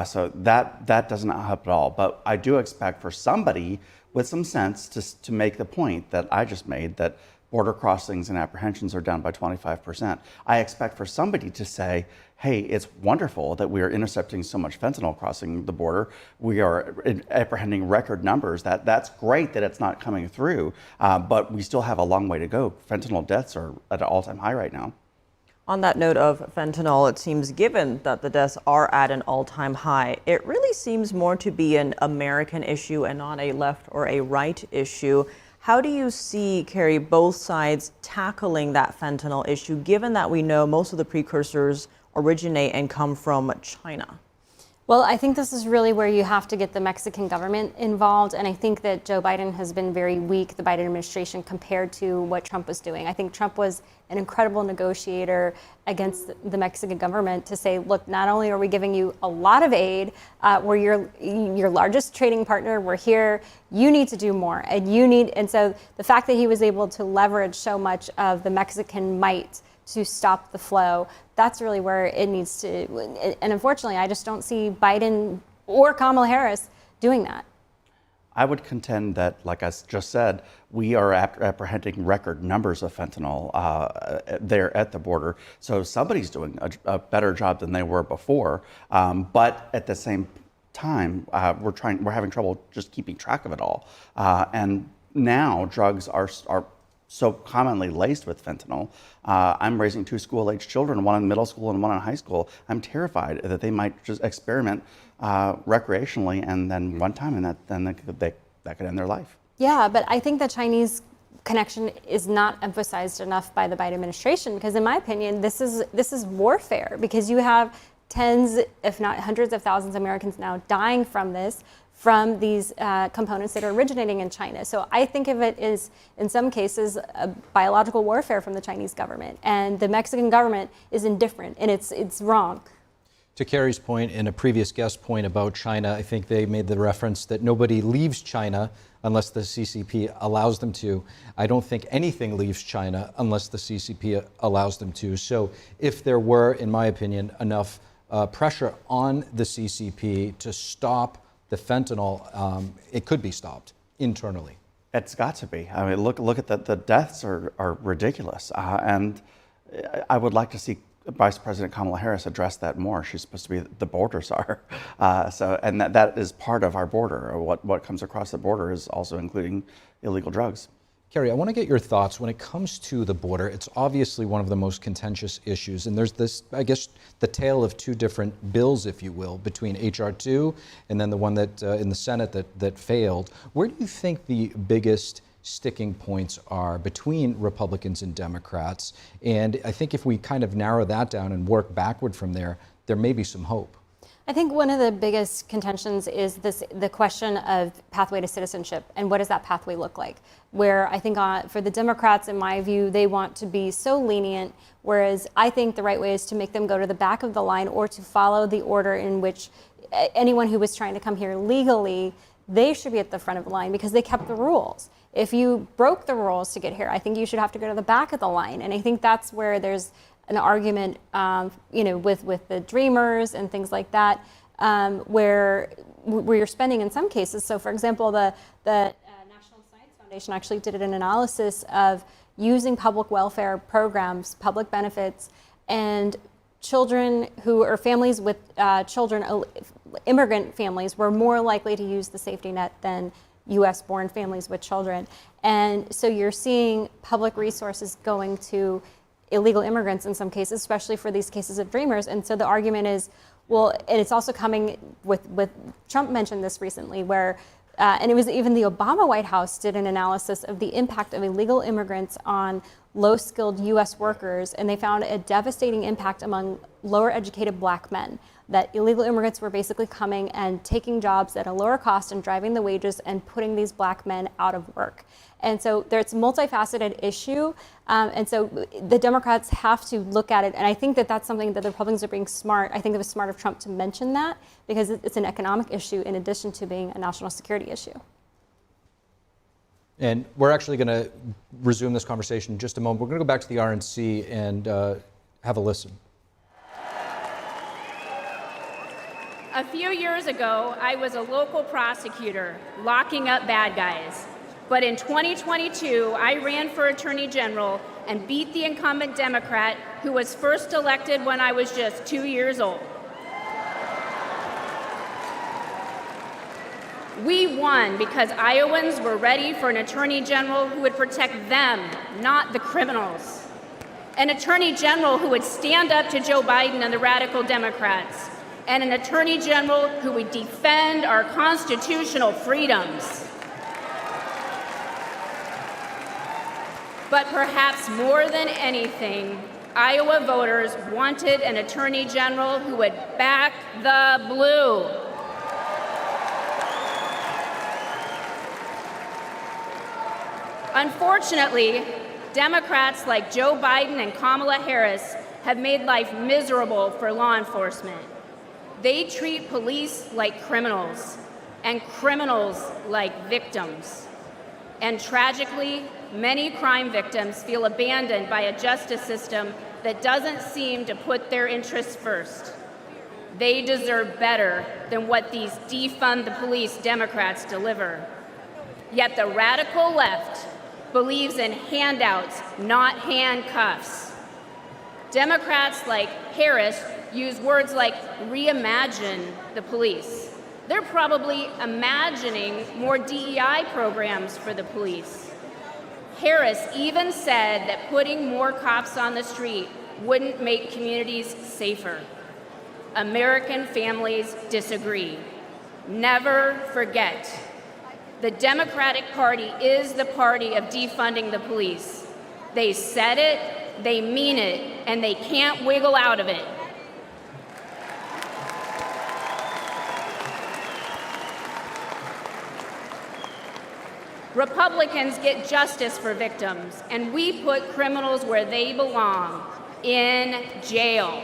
Speaker 6: So that does not help at all. But I do expect for somebody with some sense to make the point that I just made, that border crossings and apprehensions are down by 25%. I expect for somebody to say, hey, it's wonderful that we are intercepting so much fentanyl crossing the border. We are apprehending record numbers. That's great that it's not coming through, but we still have a long way to go. Fentanyl deaths are at an all-time high right now.
Speaker 2: On that note of fentanyl, it seems, given that the deaths are at an all-time high, it really seems more to be an American issue and not a left or a right issue. How do you see, Carrie, both sides tackling that fentanyl issue, given that we know most of the precursors originate and come from China?
Speaker 7: Well, I think this is really where you have to get the Mexican government involved. And I think that Joe Biden has been very weak, the Biden administration, compared to what Trump was doing. I think Trump was an incredible negotiator against the Mexican government to say, look, not only are we giving you a lot of aid, we're your largest trading partner, we're here, you need to do more. And so the fact that he was able to leverage so much of the Mexican might to stop the flow, that's really where it needs to, and unfortunately, I just don't see Biden or Kamala Harris doing that.
Speaker 6: I would contend that, like I just said, we are apprehending record numbers of fentanyl there at the border. So somebody's doing a better job than they were before. But at the same time, we're having trouble just keeping track of it all. And now drugs are so commonly laced with fentanyl. I'm raising 2 school-age children, one in middle school and one in high school. I'm terrified that they might just experiment recreationally, and then one time, and that could end their life.
Speaker 7: Yeah, but I think the Chinese connection is not emphasized enough by the Biden administration, because in my opinion, this is warfare, because you have tens, if not hundreds of thousands of Americans now dying from these components that are originating in China. So I think of it as, in some cases, a biological warfare from the Chinese government, and the Mexican government is indifferent, and it's wrong.
Speaker 1: To Kari's point and a previous guest point about China, I think they made the reference that nobody leaves China unless the CCP allows them to. I don't think anything leaves China unless the CCP allows them to. So if there were, in my opinion, enough pressure on the CCP to stop the fentanyl, it could be stopped internally.
Speaker 6: It's got to be. I mean, look at the deaths are ridiculous, and I would like to see Vice President Kamala Harris address that more. She's supposed to be the border czar, and that is part of our border. What comes across the border is also including illegal drugs.
Speaker 1: Kari, I want to get your thoughts when it comes to the border. It's obviously one of the most contentious issues, and there's this, I guess, the tale of 2 different bills, if you will, between H.R. 2 and then the one that in the Senate that failed. Where do you think the biggest sticking points are between Republicans and Democrats? And I think if we kind of narrow that down and work backward from there, there may be some hope.
Speaker 7: I think one of the biggest contentions is the question of pathway to citizenship, and what does that pathway look like? Where I think for the Democrats, in my view, they want to be so lenient, whereas I think the right way is to make them go to the back of the line, or to follow the order in which anyone who was trying to come here legally, they should be at the front of the line because they kept the rules. If you broke the rules to get here, I think you should have to go to the back of the line. And I think that's where there's an argument, with the Dreamers and things like that, where you're spending in some cases. So, for example, the National Science Foundation actually did an analysis of using public welfare programs, public benefits, and children who are families with children, immigrant families, were more likely to use the safety net than U.S.-born families with children. And so you're seeing public resources going to illegal immigrants in some cases, especially for these cases of Dreamers. And so the argument is, well, and it's also coming with Trump mentioned this recently, where, and it was even the Obama White House did an analysis of the impact of illegal immigrants on low-skilled U.S. workers, and they found a devastating impact among lower-educated Black men, that illegal immigrants were basically coming and taking jobs at a lower cost and driving the wages and putting these Black men out of work. And so it's a multifaceted issue, and so the Democrats have to look at it, and I think that that's something that the Republicans are being smart. I think it was smart of Trump to mention that, because it's an economic issue in addition to being a national security issue.
Speaker 1: And we're actually going to resume this conversation in just a moment. We're going to go back to the RNC and have a listen.
Speaker 12: A few years ago, I was a local prosecutor locking up bad guys. But in 2022, I ran for Attorney General and beat the incumbent Democrat who was first elected when I was just 2 years old. We won because Iowans were ready for an Attorney General who would protect them, not the criminals. An Attorney General who would stand up to Joe Biden and the radical Democrats. And an Attorney General who would defend our constitutional freedoms. But perhaps more than anything, Iowa voters wanted an Attorney General who would back the blue. Unfortunately, Democrats like Joe Biden and Kamala Harris have made life miserable for law enforcement. They treat police like criminals, and criminals like victims. And tragically, many crime victims feel abandoned by a justice system that doesn't seem to put their interests first. They deserve better than what these defund the police Democrats deliver. Yet the radical left believes in handouts, not handcuffs. Democrats like Harris use words like reimagine the police. They're probably imagining more DEI programs for the police. Harris even said that putting more cops on the street wouldn't make communities safer. American families disagree. Never forget, the Democratic Party is the party of defunding the police. They said it, they mean it, and they can't wiggle out of it. Republicans get justice for victims, and we put criminals where they belong, in jail.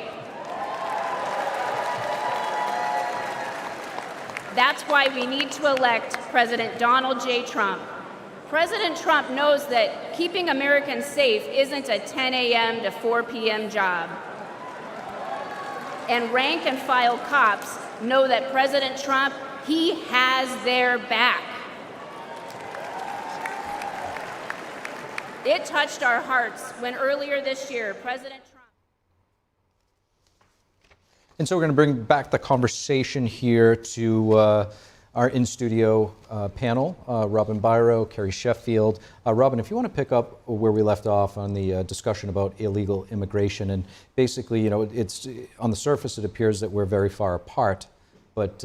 Speaker 12: That's why we need to elect President Donald J. Trump. President Trump knows that keeping Americans safe isn't a 10 a.m. to 4 p.m. job. And rank and file cops know that President Trump, he has their back. It touched our hearts when earlier this year, President Trump.
Speaker 1: And so we're going to bring back the conversation here to our in-studio panel, Robin Byro, Carrie Sheffield. Robin, if you want to pick up where we left off on the discussion about illegal immigration, and basically, it's on the surface it appears that we're very far apart, but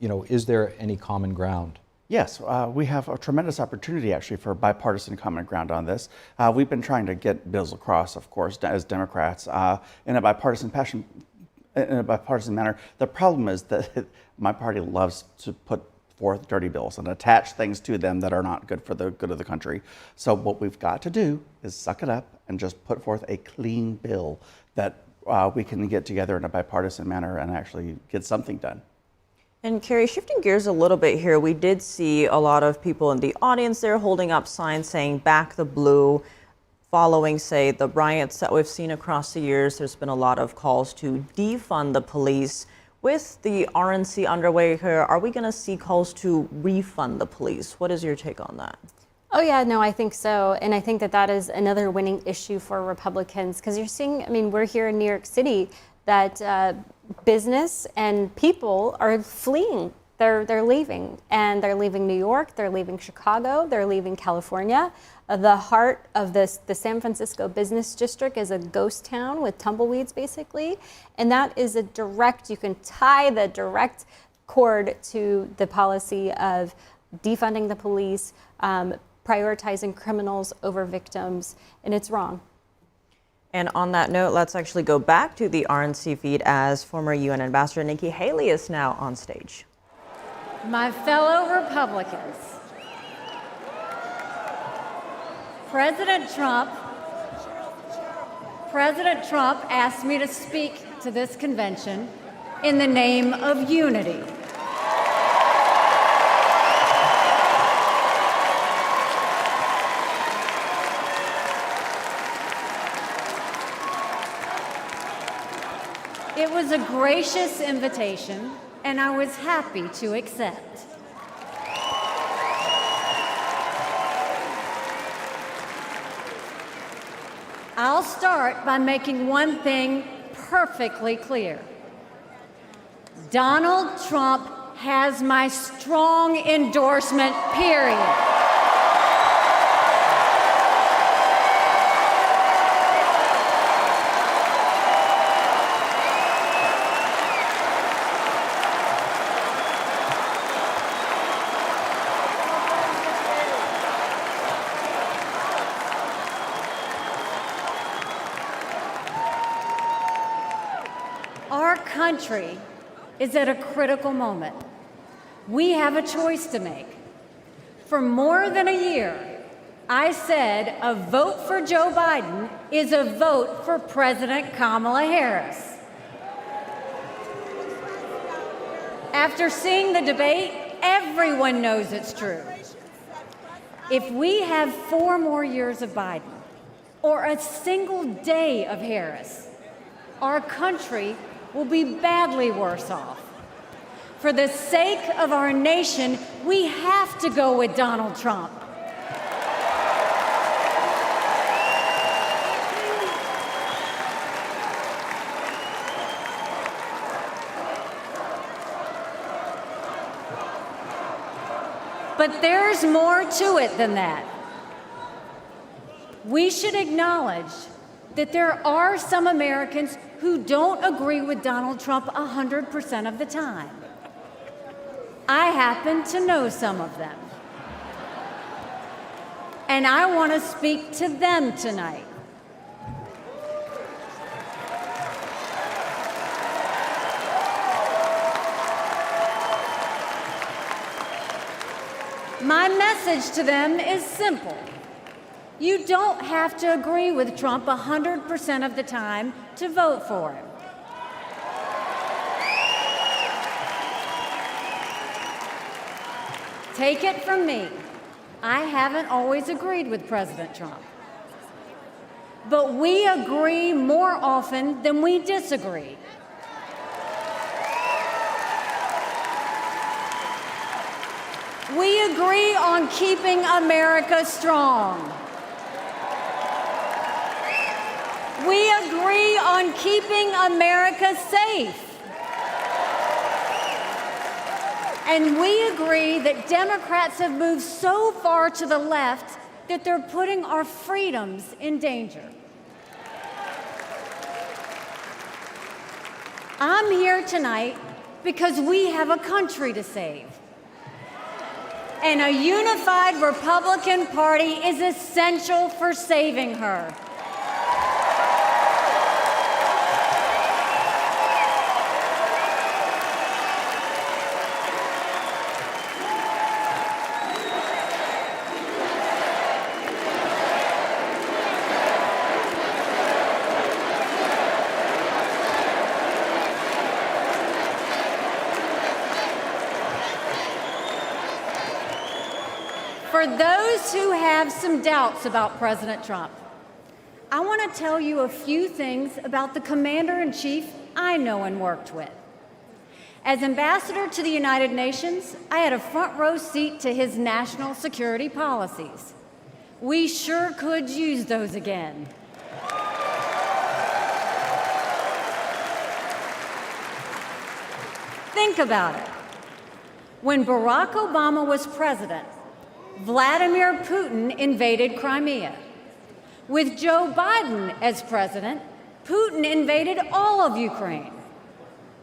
Speaker 1: is there any common ground?
Speaker 6: Yes, we have a tremendous opportunity actually for bipartisan common ground on this. We've been trying to get bills across, of course, as Democrats in a bipartisan manner. The problem is that my party loves to put forth dirty bills and attach things to them that are not good for the good of the country. So what we've got to do is suck it up and just put forth a clean bill that we can get together in a bipartisan manner and actually get something done.
Speaker 2: And Carrie, shifting gears a little bit here, we did see a lot of people in the audience there holding up signs saying back the blue. Following, say, the riots that we've seen across the years, there's been a lot of calls to defund the police. With the RNC underway here, are we going to see calls to refund the police? What is your take on that?
Speaker 7: Oh yeah, no, I think so. And I think that that is another winning issue for Republicans, because you're seeing, we're here in New York City, that business and people are fleeing. They're leaving, and they're leaving New York, they're leaving Chicago, they're leaving California. The heart of the San Francisco business district is a ghost town with tumbleweeds, basically. And that is you can tie the direct cord to the policy of defunding the police, prioritizing criminals over victims, and it's wrong.
Speaker 2: And on that note, let's actually go back to the RNC feed as former UN Ambassador Nikki Haley is now on stage.
Speaker 9: My fellow Republicans, President Trump asked me to speak to this convention in the name of unity. It was a gracious invitation, and I was happy to accept. I'll start by making one thing perfectly clear. Donald Trump has my strong endorsement, period. Our country is at a critical moment. We have a choice to make. For more than a year, I said a vote for Joe Biden is a vote for President Kamala Harris. After seeing the debate, everyone knows it's true. If we have 4 more years of Biden or a single day of Harris, our country will be badly worse off. For the sake of our nation, we have to go with Donald Trump. But there's more to it than that. We should acknowledge that there are some Americans who don't agree with Donald Trump 100% of the time. I happen to know some of them. And I want to speak to them tonight. My message to them is simple. You don't have to agree with Trump 100% of the time to vote for him. Take it from me, I haven't always agreed with President Trump. But we agree more often than we disagree. We agree on keeping America strong. We agree on keeping America safe. And we agree that Democrats have moved so far to the left that they're putting our freedoms in danger. I'm here tonight because we have a country to save. And a unified Republican Party is essential for saving her. For those who have some doubts about President Trump, I want to tell you a few things about the Commander-in-Chief I know and worked with. As ambassador to the United Nations, I had a front row seat to his national security policies. We sure could use those again. Think about it. When Barack Obama was president, Vladimir Putin invaded Crimea. With Joe Biden as president, Putin invaded all of Ukraine.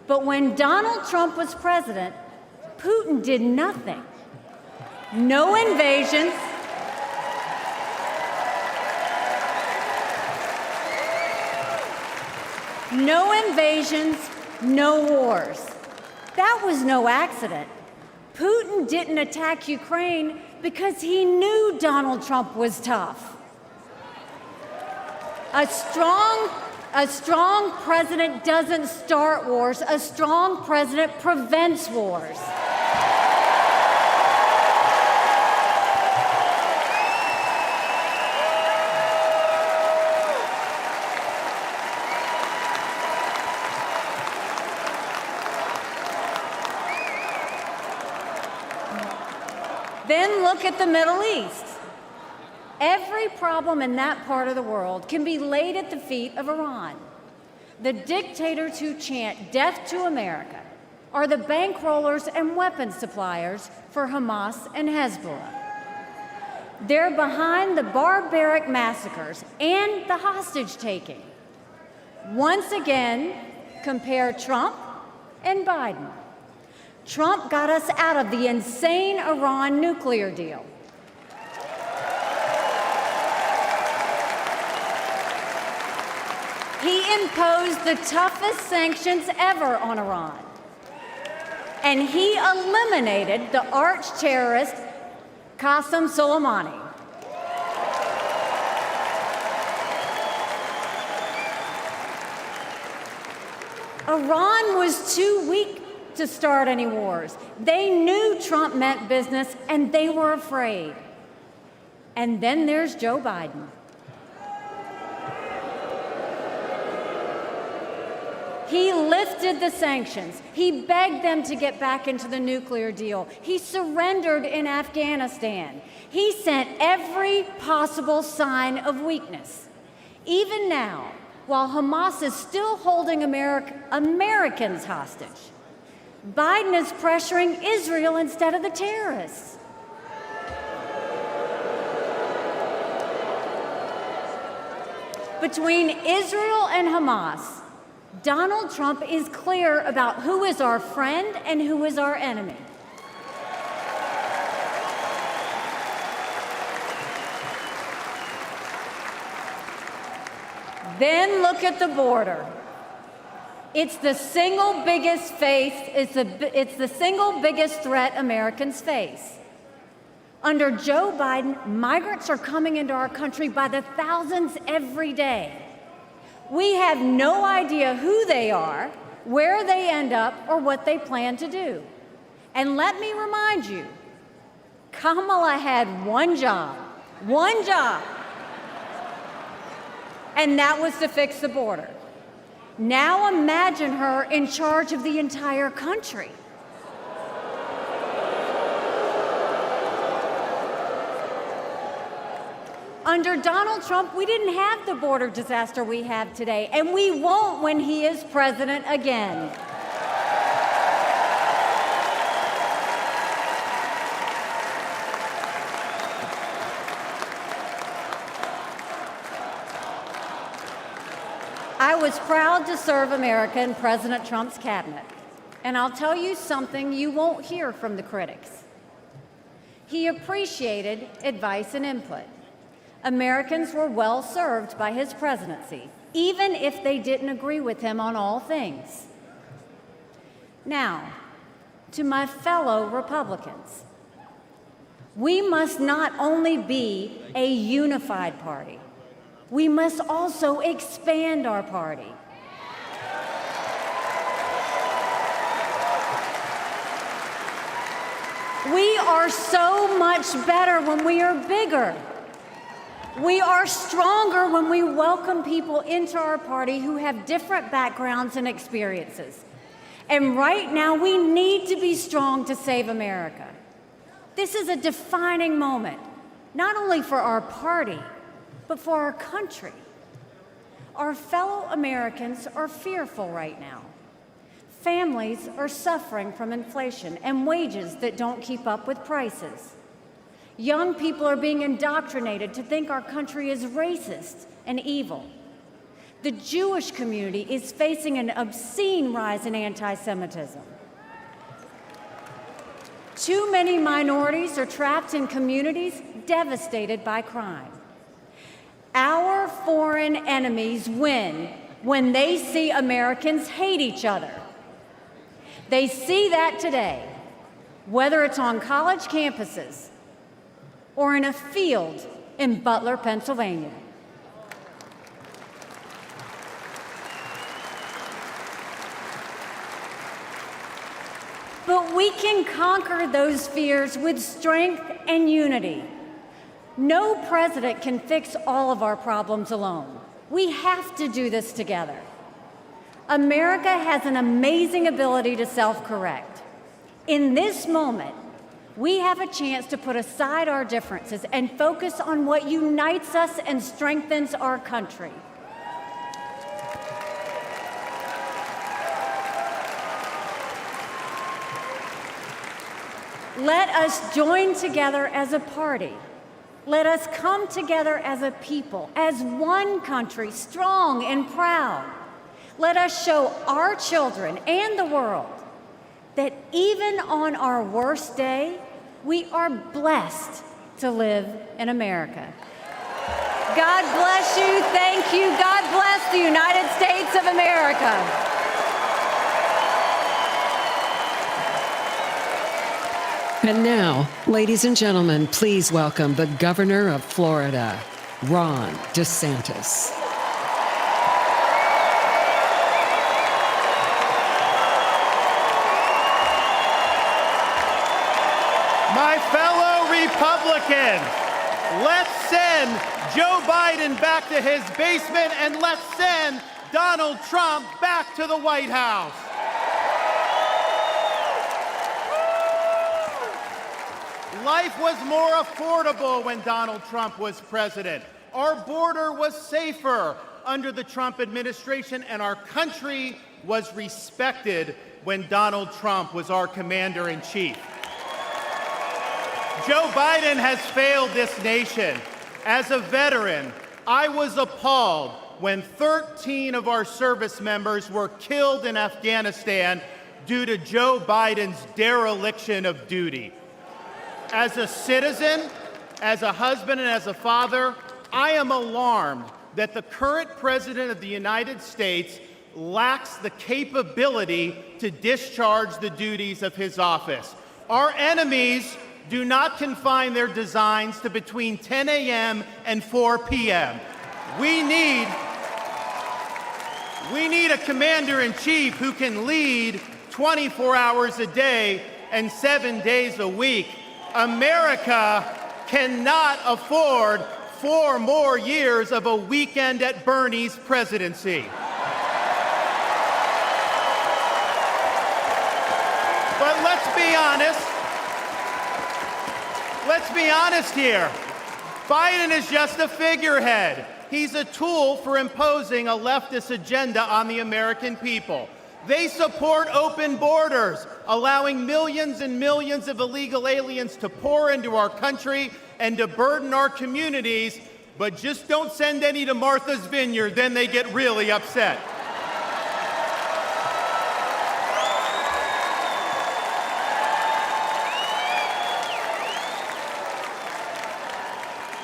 Speaker 9: But when Donald Trump was president, Putin did nothing. No invasions. No invasions, no wars. That was no accident. Putin didn't attack Ukraine because he knew Donald Trump was tough. A strong president doesn't start wars. A strong president prevents wars. Then look at the Middle East. Every problem in that part of the world can be laid at the feet of Iran. The dictators who chant death to America are the bankrollers and weapons suppliers for Hamas and Hezbollah. They're behind the barbaric massacres and the hostage-taking. Once again, compare Trump and Biden. Trump got us out of the insane Iran nuclear deal. He imposed the toughest sanctions ever on Iran. And he eliminated the arch-terrorist Qasem Soleimani. Iran was too weak to start any wars. They knew Trump meant business, and they were afraid. And then there's Joe Biden. He lifted the sanctions. He begged them to get back into the nuclear deal. He surrendered in Afghanistan. He sent every possible sign of weakness. Even now, while Hamas is still holding Americans hostage, Biden is pressuring Israel instead of the terrorists. Between Israel and Hamas, Donald Trump is clear about who is our friend and who is our enemy. Then look at the border. It's the single biggest threat Americans face. Under Joe Biden, migrants are coming into our country by the thousands every day. We have no idea who they are, where they end up, or what they plan to do. And let me remind you, Kamala had one job, and that was to fix the border. Now imagine her in charge of the entire country. Under Donald Trump, we didn't have the border disaster we have today, and we won't when he is president again. I was proud to serve America in President Trump's cabinet, and I'll tell you something you won't hear from the critics. He appreciated advice and input. Americans were well served by his presidency, even if they didn't agree with him on all things. Now, to my fellow Republicans, we must not only be a unified party, we must also expand our party. We are so much better when we are bigger. We are stronger when we welcome people into our party who have different backgrounds and experiences. And right now, we need to be strong to save America. This is a defining moment, not only for our party, but for our country. Our fellow Americans are fearful right now. Families are suffering from inflation and wages that don't keep up with prices. Young people are being indoctrinated to think our country is racist and evil. The Jewish community is facing an obscene rise in anti-Semitism. Too many minorities are trapped in communities devastated by crime. Our foreign enemies win when they see Americans hate each other. They see that today, whether it's on college campuses or in a field in Butler, Pennsylvania. But we can conquer those fears with strength and unity. No president can fix all of our problems alone. We have to do this together. America has an amazing ability to self-correct. In this moment, we have a chance to put aside our differences and focus on what unites us and strengthens our country. Let us join together as a party. Let us come together as a people, as one country, strong and proud. Let us show our children and the world that even on our worst day, we are blessed to live in America. God bless you. Thank you. God bless the United States of America.
Speaker 10: And now, ladies and gentlemen, please welcome the Governor of Florida, Ron DeSantis.
Speaker 13: My fellow Republicans, let's send Joe Biden back to his basement and let's send Donald Trump back to the White House. Life was more affordable when Donald Trump was president. Our border was safer under the Trump administration, and our country was respected when Donald Trump was our commander-in-chief. Joe Biden has failed this nation. As a veteran, I was appalled when 13 of our service members were killed in Afghanistan due to Joe Biden's dereliction of duty. As a citizen, as a husband, and as a father, I am alarmed that the current president of the United States lacks the capability to discharge the duties of his office. Our enemies do not confine their designs to between 10 a.m. and 4 p.m. We need a commander-in-chief who can lead 24 hours a day and 7 days a week. America cannot afford 4 more years of a weekend at Bernie's presidency. But let's be honest here. Biden is just a figurehead. He's a tool for imposing a leftist agenda on the American people. They support open borders, allowing millions and millions of illegal aliens to pour into our country and to burden our communities, but just don't send any to Martha's Vineyard, then they get really upset.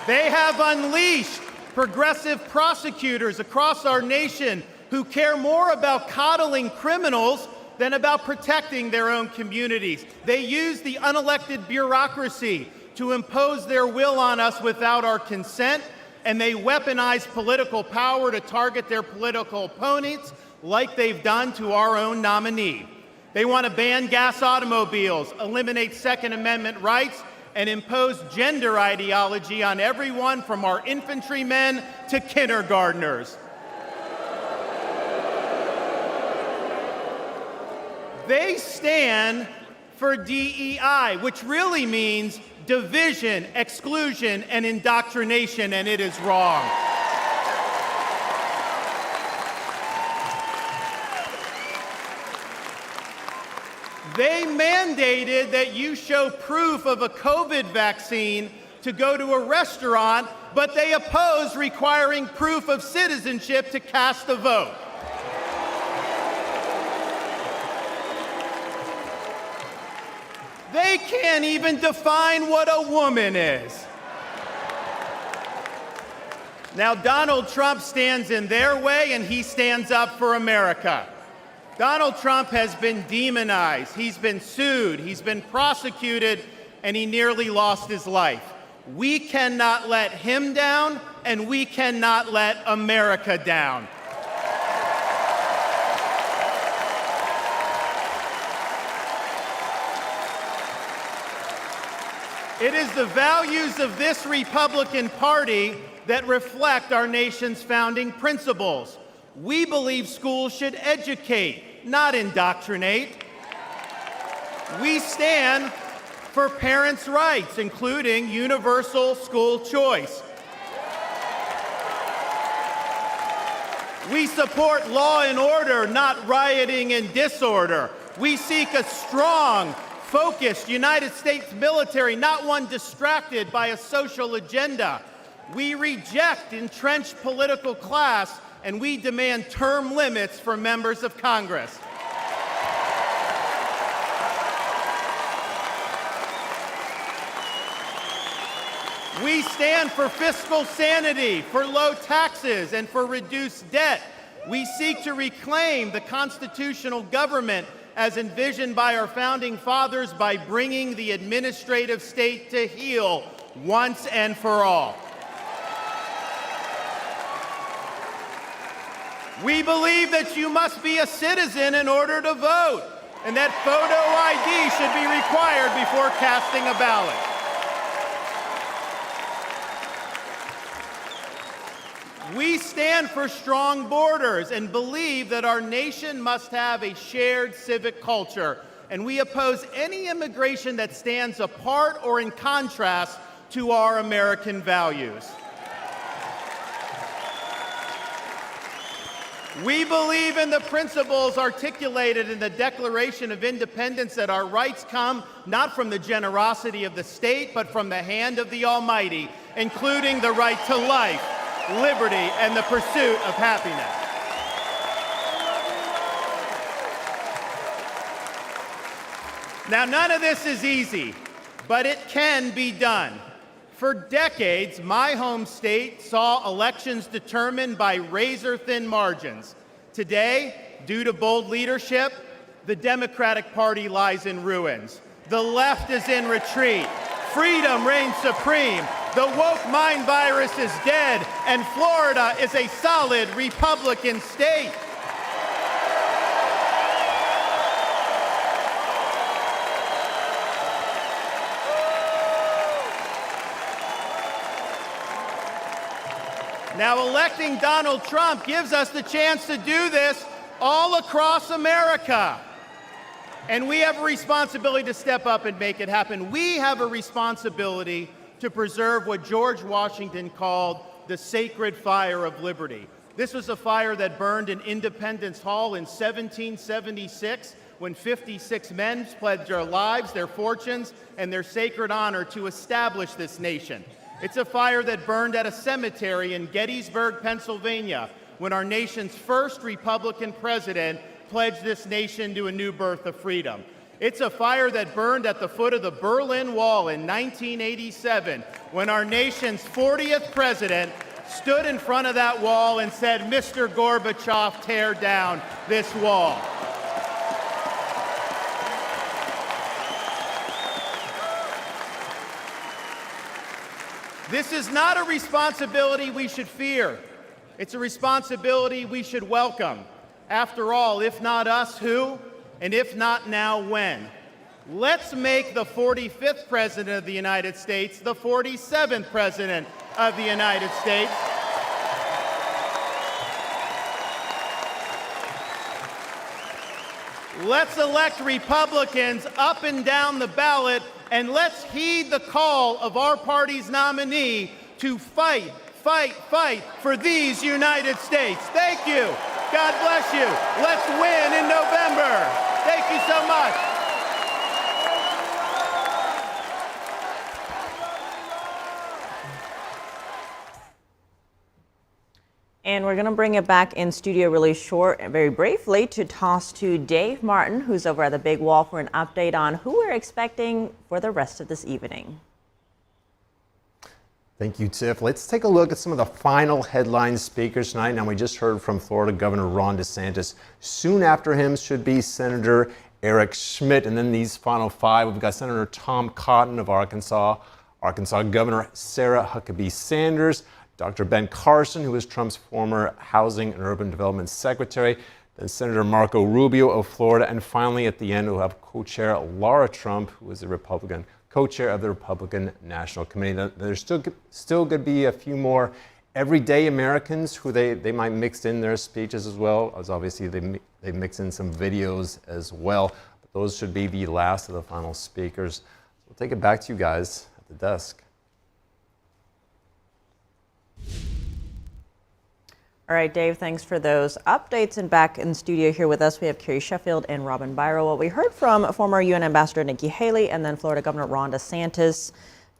Speaker 13: They have unleashed progressive prosecutors across our nation who care more about coddling criminals than about protecting their own communities. They use the unelected bureaucracy to impose their will on us without our consent, and they weaponize political power to target their political opponents like they've done to our own nominee. They want to ban gas automobiles, eliminate Second Amendment rights, and impose gender ideology on everyone from our infantrymen to kindergartners. They stand for DEI, which really means division, exclusion, and indoctrination, and it is wrong. They mandated that you show proof of a COVID vaccine to go to a restaurant, but they oppose requiring proof of citizenship to cast a vote. They can't even define what a woman is. Now, Donald Trump stands in their way, and he stands up for America. Donald Trump has been demonized, he's been sued, he's been prosecuted, and he nearly lost his life. We cannot let him down, and we cannot let America down. It is the values of this Republican Party that reflect our nation's founding principles. We believe schools should educate, not indoctrinate. We stand for parents' rights, including universal school choice. We support law and order, not rioting and disorder. We seek a strong, focused United States military, not one distracted by a social agenda. We reject entrenched political class, and we demand term limits for members of Congress. We stand for fiscal sanity, for low taxes, and for reduced debt. We seek to reclaim the constitutional government as envisioned by our founding fathers by bringing the administrative state to heel once and for all. We believe that you must be a citizen in order to vote, and that photo ID should be required before casting a ballot. We stand for strong borders and believe that our nation must have a shared civic culture, and we oppose any immigration that stands apart or in contrast to our American values. We believe in the principles articulated in the Declaration of Independence that our rights come not from the generosity of the state, but from the hand of the Almighty, including the right to life, liberty, and the pursuit of happiness. Now, none of this is easy, but it can be done. For decades, my home state saw elections determined by razor-thin margins. Today, due to bold leadership, the Democratic Party lies in ruins. The left is in retreat. Freedom reigns supreme. The woke mind virus is dead, and Florida is a solid Republican state. Now, electing Donald Trump gives us the chance to do this all across America. And we have a responsibility to step up and make it happen. We have a responsibility to preserve what George Washington called the sacred fire of liberty. This was a fire that burned in Independence Hall in 1776 when 56 men pledged their lives, their fortunes, and their sacred honor to establish this nation. It's a fire that burned at a cemetery in Gettysburg, Pennsylvania, when our nation's first Republican president pledged this nation to a new birth of freedom. It's a fire that burned at the foot of the Berlin Wall in 1987, when our nation's 40th president stood in front of that wall and said, "Mr. Gorbachev, tear down this wall." This is not a responsibility we should fear. It's a responsibility we should welcome. After all, if not us, who? And if not now, when? Let's make the 45th President of the United States the 47th President of the United States. Let's elect Republicans up and down the ballot, and let's heed the call of our party's nominee to fight, fight, fight for these United States. Thank you. God bless you. Let's win in November. Thank you so much.
Speaker 2: And we're going to bring it back in studio really short and very briefly to toss to Dave Martin, who's over at the Big Wall, for an update on who we're expecting for the rest of this evening.
Speaker 14: Thank you, Tiff. Let's take a look at some of the final headline speakers tonight. Now, we just heard from Florida Governor Ron DeSantis. Soon after him should be Senator Eric Schmidt. And then these final five, we've got Senator Tom Cotton of Arkansas, Arkansas Governor Sarah Huckabee Sanders, Dr. Ben Carson, who is Trump's former Housing and Urban Development Secretary, then Senator Marco Rubio of Florida, and finally at the end we'll have co-chair Lara Trump, who is a Republican, co-chair of the Republican National Committee. There's still going to be a few more everyday Americans who they might mix in their speeches as well, as obviously they mix in some videos as well. But those should be the last of the final speakers. We'll take it back to you guys at the desk.
Speaker 2: All right, Dave, thanks for those updates. And back in studio here with us, we have Carrie Sheffield and Robin Byro. Well, we heard from former UN Ambassador Nikki Haley and then Florida Governor Ron DeSantis.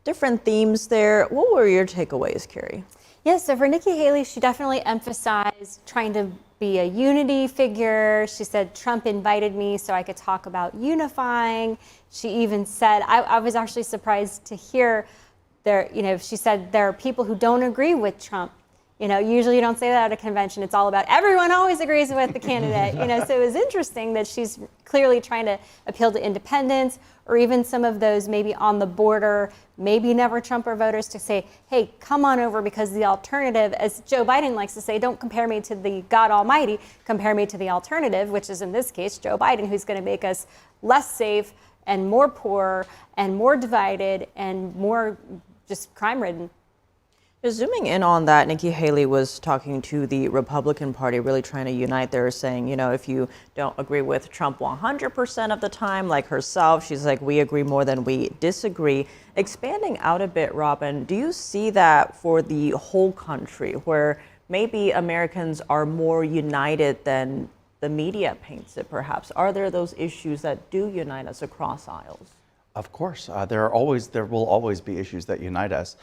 Speaker 2: Different themes there. What were your takeaways, Carrie?
Speaker 7: Yes, so for Nikki Haley, she definitely emphasized trying to be a unity figure. She said, Trump invited me so I could talk about unifying. She even said, I was actually surprised to hear she said there are people who don't agree with Trump. Usually you don't say that at a convention. It's all about everyone always agrees with the candidate. So it was interesting that she's clearly trying to appeal to independents or even some of those maybe on the border, maybe never Trumper voters to say, hey, come on over because the alternative, as Joe Biden likes to say, don't compare me to the God Almighty, compare me to the alternative, which is in this case Joe Biden, who's going to make us less safe and more poor and more divided and more just crime-ridden.
Speaker 2: Zooming in on that, Nikki Haley was talking to the Republican Party, really trying to unite. They're saying, you know, if you don't agree with Trump 100% of the time, like herself, she's like, we agree more than we disagree. Expanding out a bit, Robin, do you see that for the whole country, where maybe Americans are more united than the media paints it, perhaps? Are there those issues that do unite us across aisles?
Speaker 6: Of course, there will always be issues that unite us.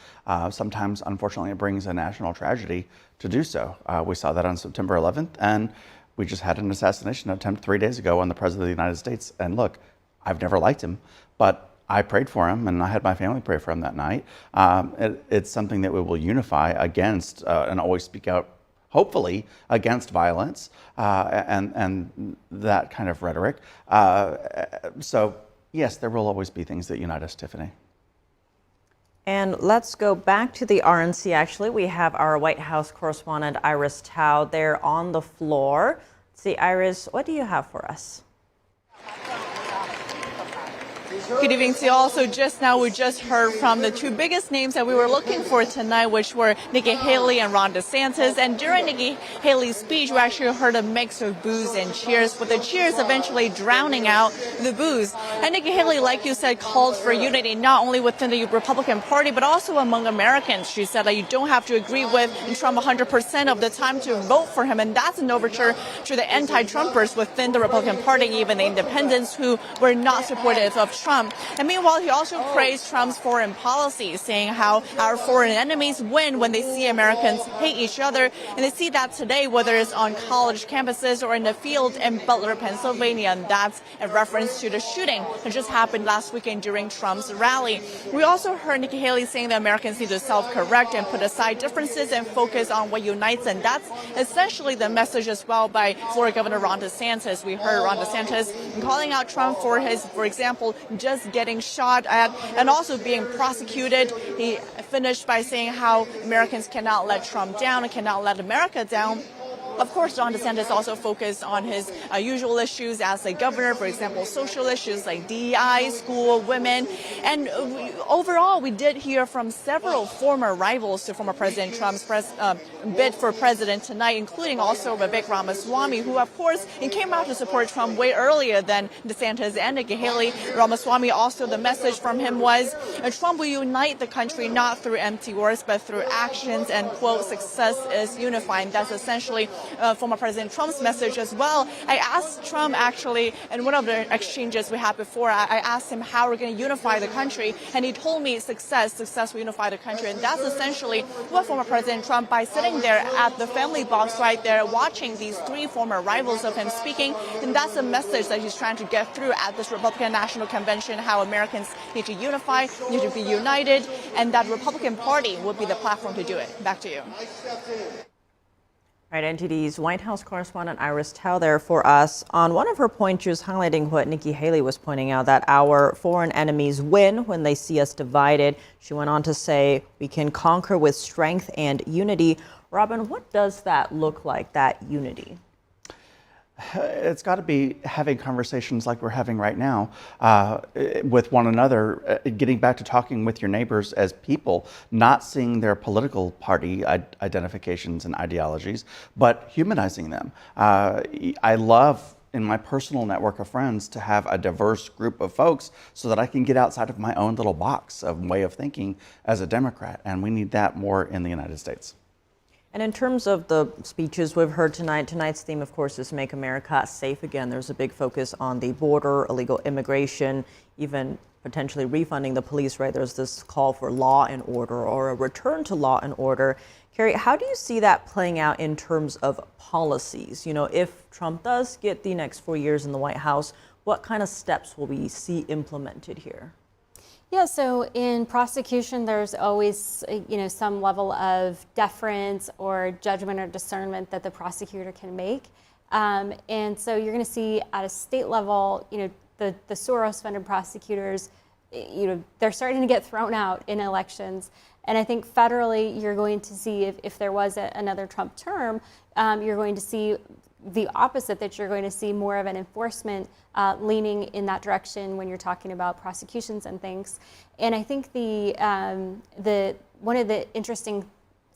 Speaker 6: Sometimes, unfortunately, it brings a national tragedy to do so. We saw that on September 11th, and we just had an assassination attempt 3 days ago on the President of the United States. And look, I've never liked him, but I prayed for him, and I had my family pray for him that night. It's something that we will unify against and always speak out, hopefully, against violence and that kind of rhetoric. So. Yes, there will always be things that unite us, Tiffany.
Speaker 2: And let's go back to the RNC. Actually, we have our White House correspondent, Iris Tao, there on the floor. Let's see, Iris, what do you have for us?
Speaker 15: Good evening to you all. So just now we just heard from the two biggest names that we were looking for tonight, which were Nikki Haley and Ron DeSantis. And during Nikki Haley's speech, we actually heard a mix of boos and cheers, with the cheers eventually drowning out the boos. And Nikki Haley, like you said, called for unity not only within the Republican Party, but also among Americans. She said that you don't have to agree with Trump 100% of the time to vote for him. And that's an overture to the anti-Trumpers within the Republican Party, even the independents who were not supportive of Trump. And meanwhile, he also praised Trump's foreign policy, saying how our foreign enemies win when they see Americans hate each other. And they see that today, whether it's on college campuses or in the field in Butler, Pennsylvania. And that's a reference to the shooting that just happened last weekend during Trump's rally. We also heard Nikki Haley saying that Americans need to self-correct and put aside differences and focus on what unites. And that's essentially the message as well by Florida Governor Ron DeSantis. We heard Ron DeSantis calling out Trump for his, for example, just getting shot at and also being prosecuted. He finished by saying how Americans cannot let Trump down and cannot let America down. Of course, Ron DeSantis also focused on his usual issues as a governor, for example, social issues like DEI, school, women. And overall, we did hear from several former rivals to former President Trump's bid for president tonight, including also Vivek Ramaswamy, who, of course, came out to support Trump way earlier than DeSantis and Nikki Haley. Ramaswamy, also, the message from him was Trump will unite the country not through empty words, but through actions, and, quote, success is unifying. That's essentially former President Trump's message as well. I asked Trump, actually, in one of the exchanges we had before, I asked him how we're going to unify the country, and he told me success will unify the country. And that's essentially what former President Trump, by sitting there at the family box right there, watching these three former rivals of him speaking, and that's the message that he's trying to get through at this Republican National Convention, how Americans need to unify, need to be united, and that Republican Party would be the platform to do it. Back to you.
Speaker 2: All right, NTD's White House correspondent Iris Tao there for us. On one of her points, she was highlighting what Nikki Haley was pointing out, that our foreign enemies win when they see us divided. She went on to say we can conquer with strength and unity. Robin, what does that look like, that unity?
Speaker 6: It's got to be having conversations like we're having right now with one another, getting back to talking with your neighbors as people, not seeing their political party identifications and ideologies, but humanizing them. I love, in my personal network of friends, to have a diverse group of folks so that I can get outside of my own little box of way of thinking as a Democrat, and we need that more in the United States.
Speaker 2: And in terms of the speeches we've heard tonight, tonight's theme, of course, is Make America Safe Again. There's a big focus on the border, illegal immigration, even potentially refunding the police, right? There's this call for law and order, or a return to law and order. Kari, how do you see that playing out in terms of policies? You know, if Trump does get the next 4 years in the White House, what kind of steps will we see implemented here?
Speaker 7: Yeah, so in prosecution, there's always, some level of deference or judgment or discernment that the prosecutor can make. And so you're going to see at a state level, the Soros-funded prosecutors, they're starting to get thrown out in elections. And I think federally, you're going to see, if there was another Trump term, you're going to see the opposite, that you're going to see more of an enforcement leaning in that direction when you're talking about prosecutions and things. And I think one of the interesting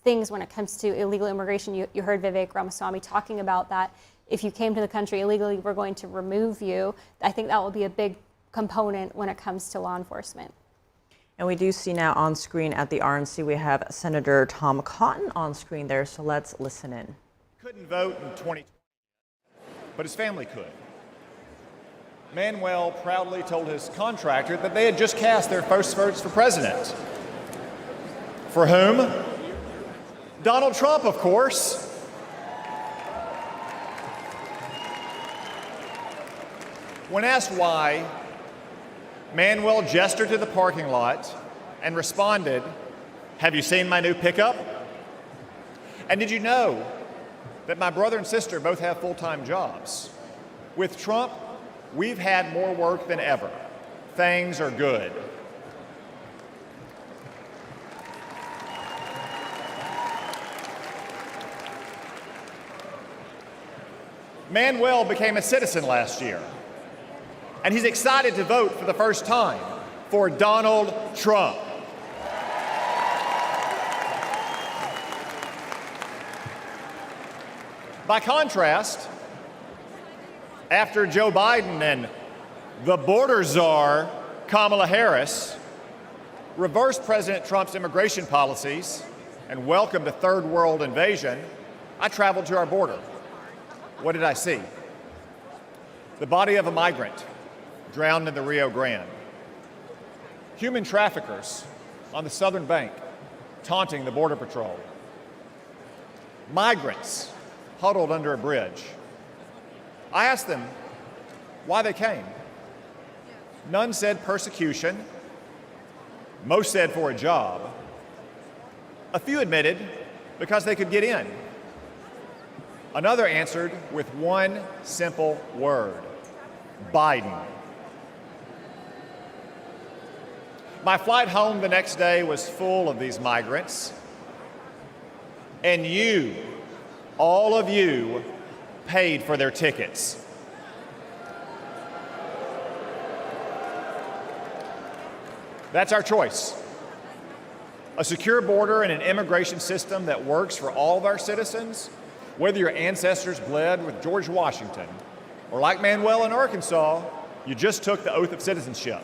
Speaker 7: things when it comes to illegal immigration. You heard Vivek Ramaswamy talking about that. If you came to the country illegally, we're going to remove you. I think that will be a big component when it comes to law enforcement.
Speaker 2: And we do see now on screen at the RNC, we have Senator Tom Cotton on screen there, so let's listen in.
Speaker 16: Couldn't vote in 2020, but his family could. Manuel proudly told his contractor that they had just cast their first votes for president. For whom? Donald Trump, of course. When asked why, Manuel gestured to the parking lot and responded, "Have you seen my new pickup? And did you know that my brother and sister both have full-time jobs? With Trump, we've had more work than ever. Things are good." Manuel became a citizen last year, and he's excited to vote for the first time for Donald Trump. By contrast, after Joe Biden and the border czar, Kamala Harris, reversed President Trump's immigration policies and welcomed a third world invasion, I traveled to our border. What did I see? The body of a migrant drowned in the Rio Grande. Human traffickers on the southern bank taunting the Border Patrol. Migrants huddled under a bridge. I asked them why they came. None said persecution. Most said for a job. A few admitted because they could get in. Another answered with one simple word: Biden. My flight home the next day was full of these migrants, and you, all of you, paid for their tickets. That's our choice. A secure border and an immigration system that works for all of our citizens, whether your ancestors bled with George Washington, or like Manuel in Arkansas, you just took the oath of citizenship,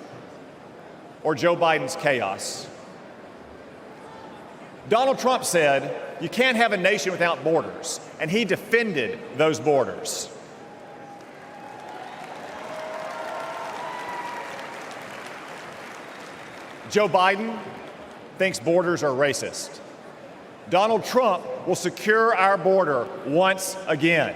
Speaker 16: or Joe Biden's chaos. Donald Trump said, "You can't have a nation without borders," and he defended those borders. Joe Biden thinks borders are racist. Donald Trump will secure our border once again.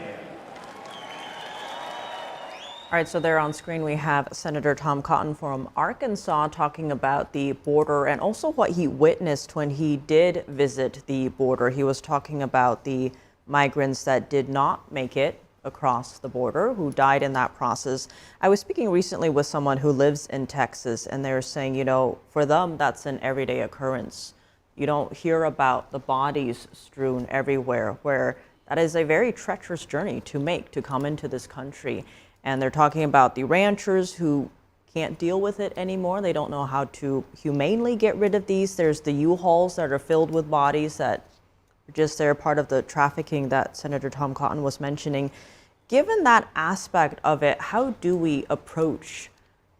Speaker 2: All right, so there on screen we have Senator Tom Cotton from Arkansas talking about the border and also what he witnessed when he did visit the border. He was talking about the migrants that did not make it across the border, who died in that process. I was speaking recently with someone who lives in Texas, and they're saying, you know, for them, that's an everyday occurrence. You don't hear about the bodies strewn everywhere, where that is a very treacherous journey to make to come into this country. And they're talking about the ranchers who can't deal with it anymore. They don't know how to humanely get rid of these. There's the U-Hauls that are filled with bodies that are just there, part of the trafficking that Senator Tom Cotton was mentioning. Given that aspect of it, how do we approach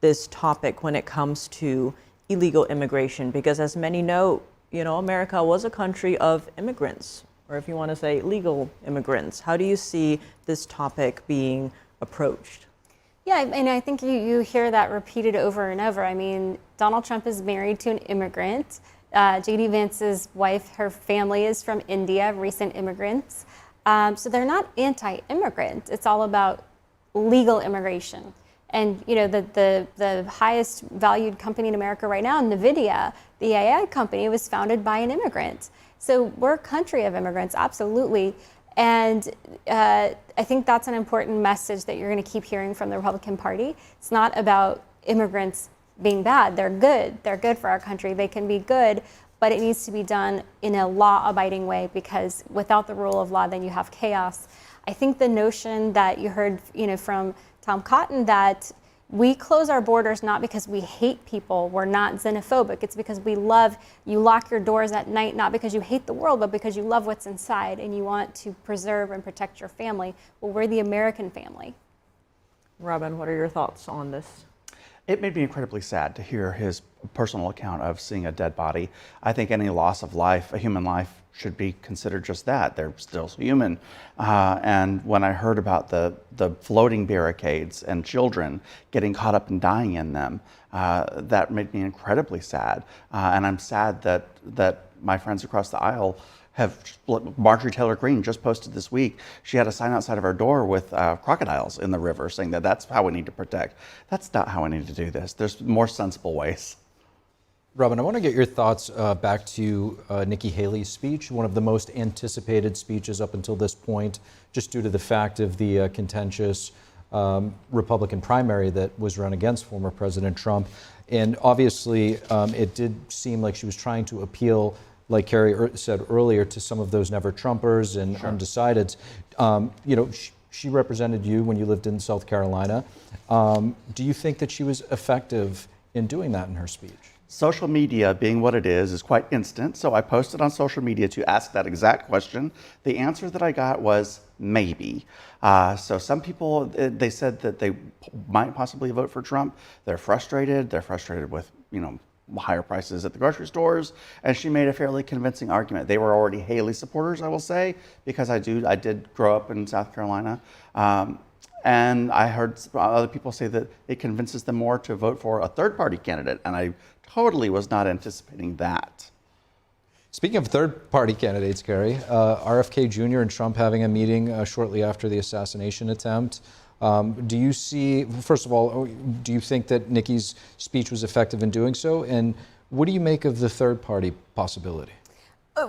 Speaker 2: this topic when it comes to illegal immigration? Because as many know, you know, America was a country of immigrants, or if you want to say legal immigrants. How do you see this topic being approached?
Speaker 7: Yeah, and I think you hear that repeated over and over. I mean, Donald Trump is married to an immigrant. JD Vance's wife, her family is from India, recent immigrants. So they're not anti-immigrant. It's all about legal immigration. And you know, the highest valued company in America right now, NVIDIA, the AI company, was founded by an immigrant. So we're a country of immigrants, absolutely. And I think that's an important message that you're going to keep hearing from the Republican Party. It's not about immigrants being bad. They're good. They're good for our country. They can be good, but it needs to be done in a law-abiding way, because without the rule of law, then you have chaos. I think the notion that you heard, you know, from Tom Cotton, that We close our borders not because we hate people, we're not xenophobic. It's because we love, you lock your doors at night, not because you hate the world, but because you love what's inside and you want to preserve and protect your family. Well, we're the American family.
Speaker 2: Robin, what are your thoughts on this?
Speaker 6: It made me incredibly sad to hear his personal account of seeing a dead body. I think any loss of life, a human life, should be considered just that. They're still human. And when I heard about the floating barricades and children getting caught up and dying in them, that made me incredibly sad. And I'm sad that my friends across the aisle have, Marjorie Taylor Greene just posted this week, she had a sign outside of her door with crocodiles in the river saying that that's how we need to protect. That's not how we need to do this. There's more sensible ways.
Speaker 1: Robin, I want to get your thoughts back to Nikki Haley's speech, one of the most anticipated speeches up until this point, just due to the fact of the contentious Republican primary that was run against former President Trump. And obviously, it did seem like she was trying to appeal, like Kari said earlier, to some of those never Trumpers and undecideds. You know, she represented you when you lived in South Carolina. Do you think that she was effective in doing that in her speech?
Speaker 6: Social media, being what it is quite instant. So I posted on social media to ask that exact question. The answer that I got was maybe. So some people, they said that they might possibly vote for Trump. They're frustrated. They're frustrated with, you know, higher prices at the grocery stores. And she made a fairly convincing argument. They were already Haley supporters, I will say, because I did grow up in South Carolina. And I heard other people say that it convinces them more to vote for a third-party candidate, and I totally was not anticipating that.
Speaker 1: Speaking of third-party candidates, Kari, RFK Jr. and Trump having a meeting shortly after the assassination attempt. Do you see, first of all, do you think that Nikki's speech was effective in doing so? And what do you make of the third-party possibility?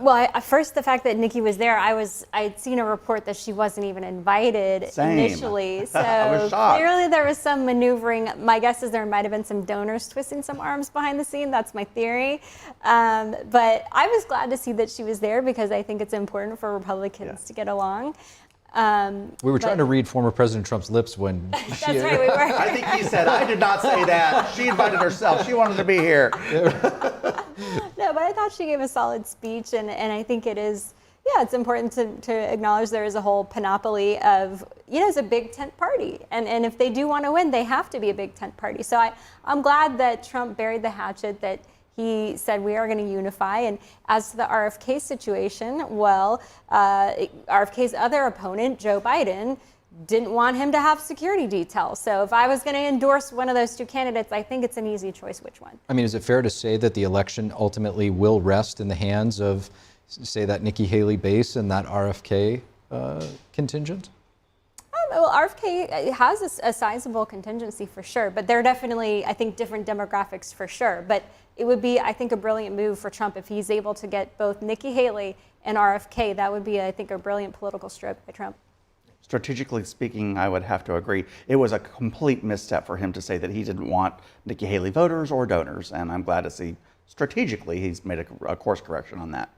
Speaker 7: Well, first, the fact that Nikki was there, I'd seen a report that she wasn't even invited initially. So
Speaker 6: I was shocked.
Speaker 7: Clearly there was some maneuvering. My guess is there might have been some donors twisting some arms behind the scene. That's my theory. But I was glad to see that she was there because I think it's important for Republicans to get along.
Speaker 1: We were trying to read former President Trump's lips when
Speaker 7: That's right, we were.
Speaker 6: I think he said, I did not say that. She invited herself. She wanted to be here.
Speaker 7: No, but I thought she gave a solid speech, and I think it is, it's important to acknowledge there is a whole panoply of, it's a big tent party. And if they do want to win, they have to be a big tent party. So I'm glad that Trump buried the hatchet, that he said we are going to unify. And as to the RFK situation, well, RFK's other opponent, Joe Biden, didn't want him to have security details. So if I was going to endorse one of those two candidates, I think it's an easy choice which one.
Speaker 1: I mean, is it fair to say that the election ultimately will rest in the hands of, say, that Nikki Haley base and that RFK contingent?
Speaker 7: Well, RFK has a sizable contingency for sure, but there are definitely, I think, different demographics for sure. But it would be, I think, a brilliant move for Trump if he's able to get both Nikki Haley and RFK. That would be, I think, a brilliant political stroke by Trump.
Speaker 6: Strategically speaking, I would have to agree. It was a complete misstep for him to say that he didn't want Nikki Haley voters or donors, and I'm glad to see strategically he's made a course correction on that.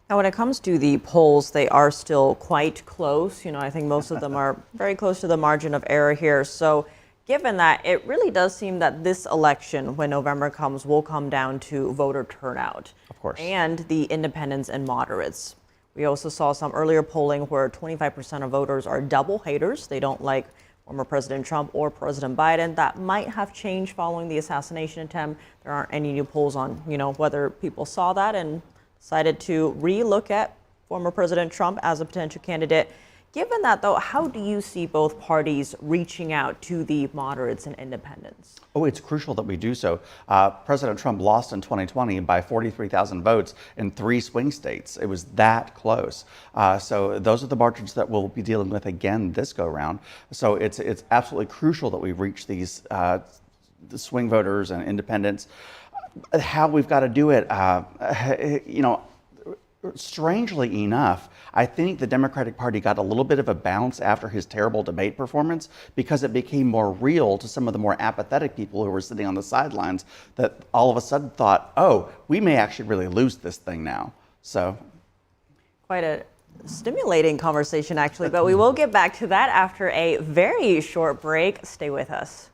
Speaker 2: Now, when it comes to the polls, they are still quite close. I think most of them are very close to the margin of error here. So given that, it really does seem that this election, when November comes, will come down to voter turnout.
Speaker 6: Of course.
Speaker 2: And the independents and moderates. We also saw some earlier polling where 25% of voters are double haters. They don't like former President Trump or President Biden. That might have changed following the assassination attempt. There aren't any new polls on, whether people saw that and decided to re-look at former President Trump as a potential candidate. Given that, though, how do you see both parties reaching out to the moderates and independents?
Speaker 6: Oh, it's crucial that we do so. President Trump lost in 2020 by 43,000 votes in 3 swing states. It was that close. So those are the margins that we'll be dealing with again this go-round. So it's absolutely crucial that we reach these the swing voters and independents. How we've got to do it, strangely enough, I think the Democratic Party got a little bit of a bounce after his terrible debate performance because it became more real to some of the more apathetic people who were sitting on the sidelines that all of a sudden thought, oh, we may actually really lose this thing now. So,
Speaker 2: quite a stimulating conversation, actually, but we will get back to that after a very short break. Stay with us.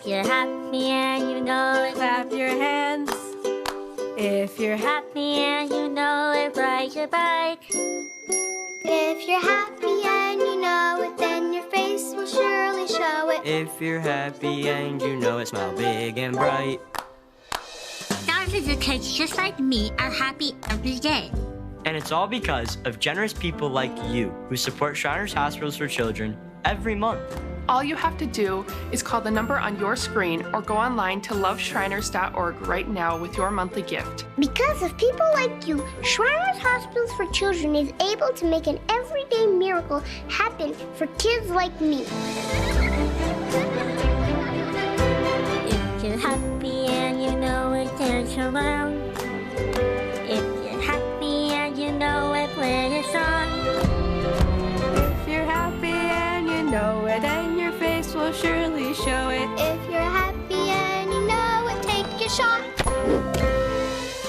Speaker 18: If you're happy and you know it, clap your hands. If you're happy and you know it, ride your bike.
Speaker 19: If you're happy and you know it, then your face will surely show it.
Speaker 20: If you're happy and you know it, smile big and bright.
Speaker 18: Thousands of your kids just like me are happy every day.
Speaker 20: And it's all because of generous people like you who support Shriners Hospitals for Children every month.
Speaker 22: All you have to do is call the number on your screen or go online to loveshriners.org right now with your monthly gift.
Speaker 19: Because of people like you, Shriners Hospitals for Children is able to make an everyday miracle happen for kids like me.
Speaker 18: If you're happy and you know it, dance around. If you're happy and you know it, play a song.
Speaker 23: If you're happy and you know it, and your face will surely show it.
Speaker 19: If you're happy and you know it, take a shot.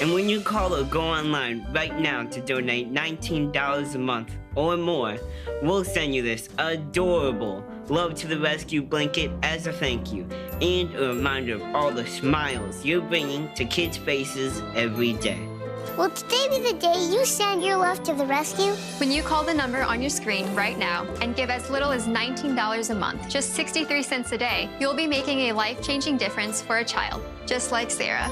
Speaker 20: And when you call or go online right now to donate $19 a month or more, we'll send you this adorable Love to the Rescue blanket as a thank you and a reminder of all the smiles you're bringing to kids' faces every day.
Speaker 19: Will today be the day you send your love to the rescue?
Speaker 24: When you call the number on your screen right now and give as little as $19 a month, just 63 cents a day, you'll be making a life-changing difference for a child, just like Sarah.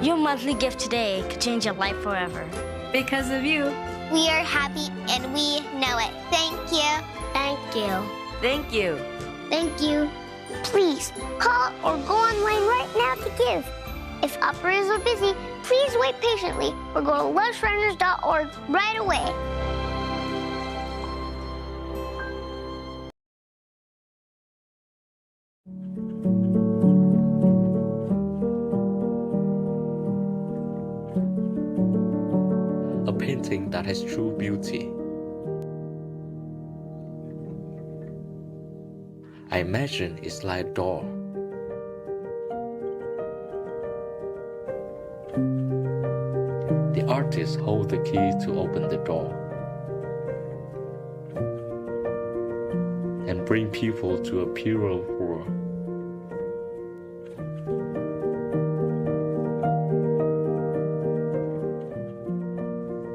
Speaker 18: Your monthly gift today could change your life forever.
Speaker 23: Because of you.
Speaker 19: We are happy and we know it. Thank you.
Speaker 18: Thank you.
Speaker 23: Thank you.
Speaker 19: Thank you. Please call or go online right now to give. If operators are busy, please wait patiently or go to loveshriners.org right away.
Speaker 25: A painting that has true beauty. I imagine it's like a door. The artist holds the key to open the door and bring people to a purer world.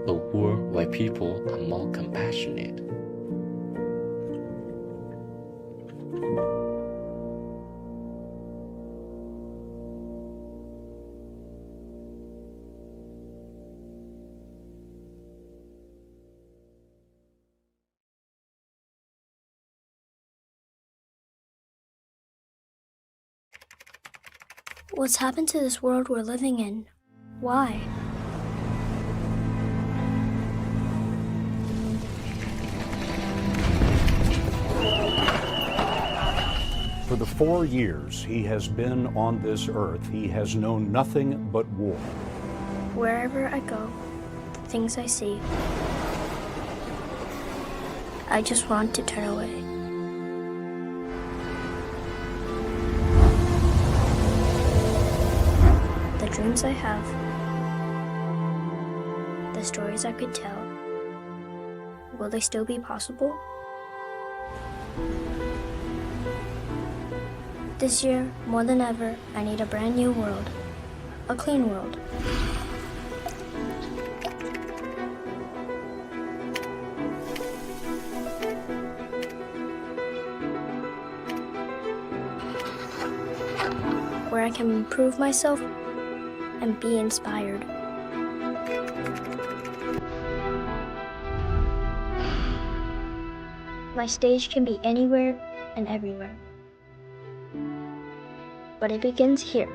Speaker 25: A world where people are more compassionate.
Speaker 19: What's happened to this world we're living in? Why?
Speaker 29: For the 4 years he has been on this earth, he has known nothing but war.
Speaker 19: Wherever I go, the things I see, I just want to turn away. The dreams I have, the stories I could tell, will they still be possible? This year, more than ever, I need a brand new world, a clean world. Where I can improve myself and be inspired. My stage can be anywhere and everywhere. But it begins here.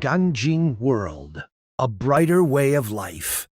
Speaker 3: Ganjing World, a brighter way of life.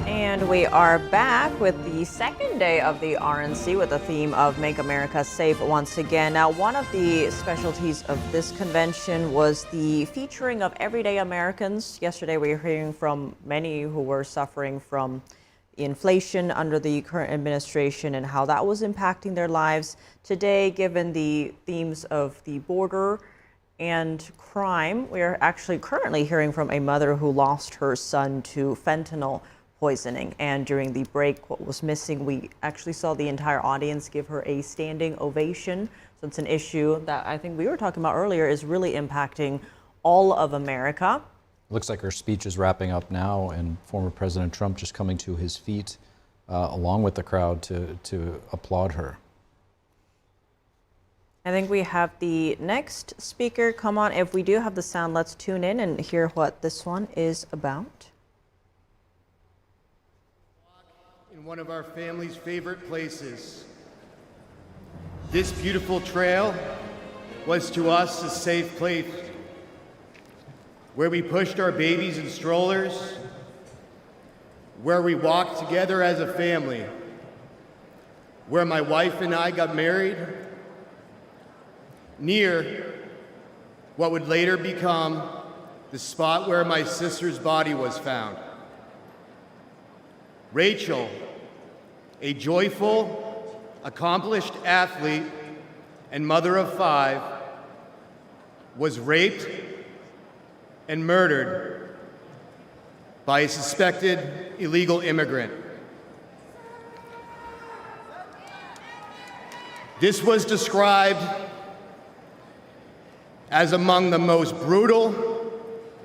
Speaker 2: And we are back with the second day of the RNC with the theme of Make America Safe once again. Now, one of the specialties of this convention was the featuring of everyday Americans. Yesterday, we were hearing from many who were suffering from inflation under the current administration and how that was impacting their lives. Today, given the themes of the border and crime, we are actually currently hearing from a mother who lost her son to fentanyl poisoning. And during the break, what was missing, we actually saw the entire audience give her a standing ovation. So it's an issue that I think we were talking about earlier is really impacting all of America.
Speaker 1: Looks like her speech is wrapping up now, and former President Trump just coming to his feet along with the crowd to applaud her.
Speaker 2: I think we have the next speaker come on. If we do have the sound, let's tune in and hear what this one is about.
Speaker 13: In one of our family's favorite places. This beautiful trail was to us a safe place where we pushed our babies in strollers, where we walked together as a family, where my wife and I got married, near what would later become the spot where my sister's body was found. Rachel, a joyful, accomplished athlete and mother of 5, was raped and murdered by a suspected illegal immigrant. This was described as among the most brutal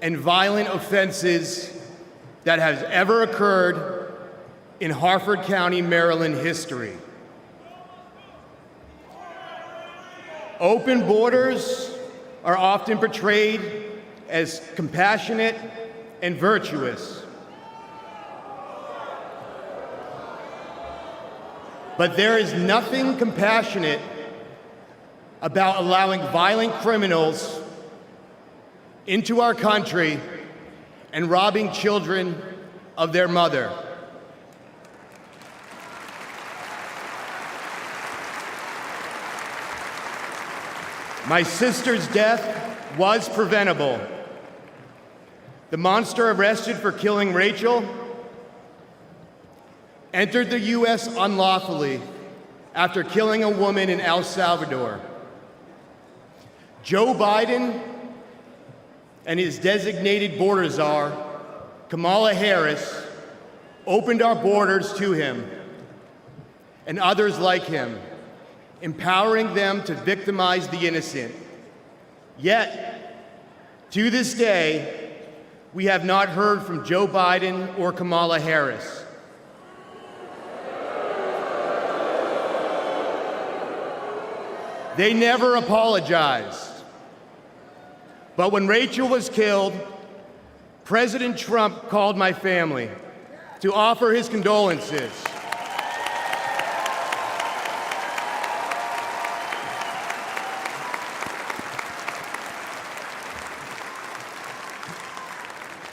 Speaker 13: and violent offenses that has ever occurred in Harford County, Maryland history. Open borders are often portrayed as compassionate and virtuous. But there is nothing compassionate about allowing violent criminals into our country and robbing children of their mother. My sister's death was preventable. The monster arrested for killing Rachel entered the U.S. unlawfully after killing a woman in El Salvador. Joe Biden and his designated border czar, Kamala Harris, opened our borders to him and others like him, empowering them to victimize the innocent. Yet, to this day, we have not heard from Joe Biden or Kamala Harris. They never apologized. But when Rachel was killed, President Trump called my family to offer his condolences.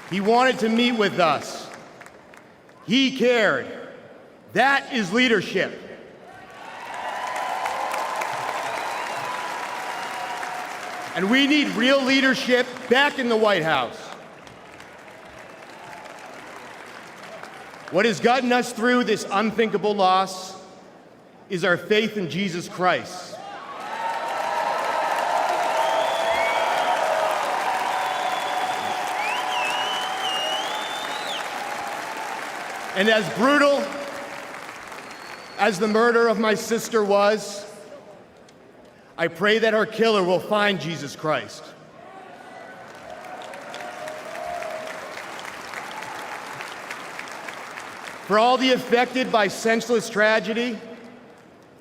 Speaker 13: He wanted to meet with us. He cared. That is leadership. And we need real leadership back in the White House. What has gotten us through this unthinkable loss is our faith in Jesus Christ. And as brutal as the murder of my sister was, I pray that her killer will find Jesus Christ. For all the affected by senseless tragedy,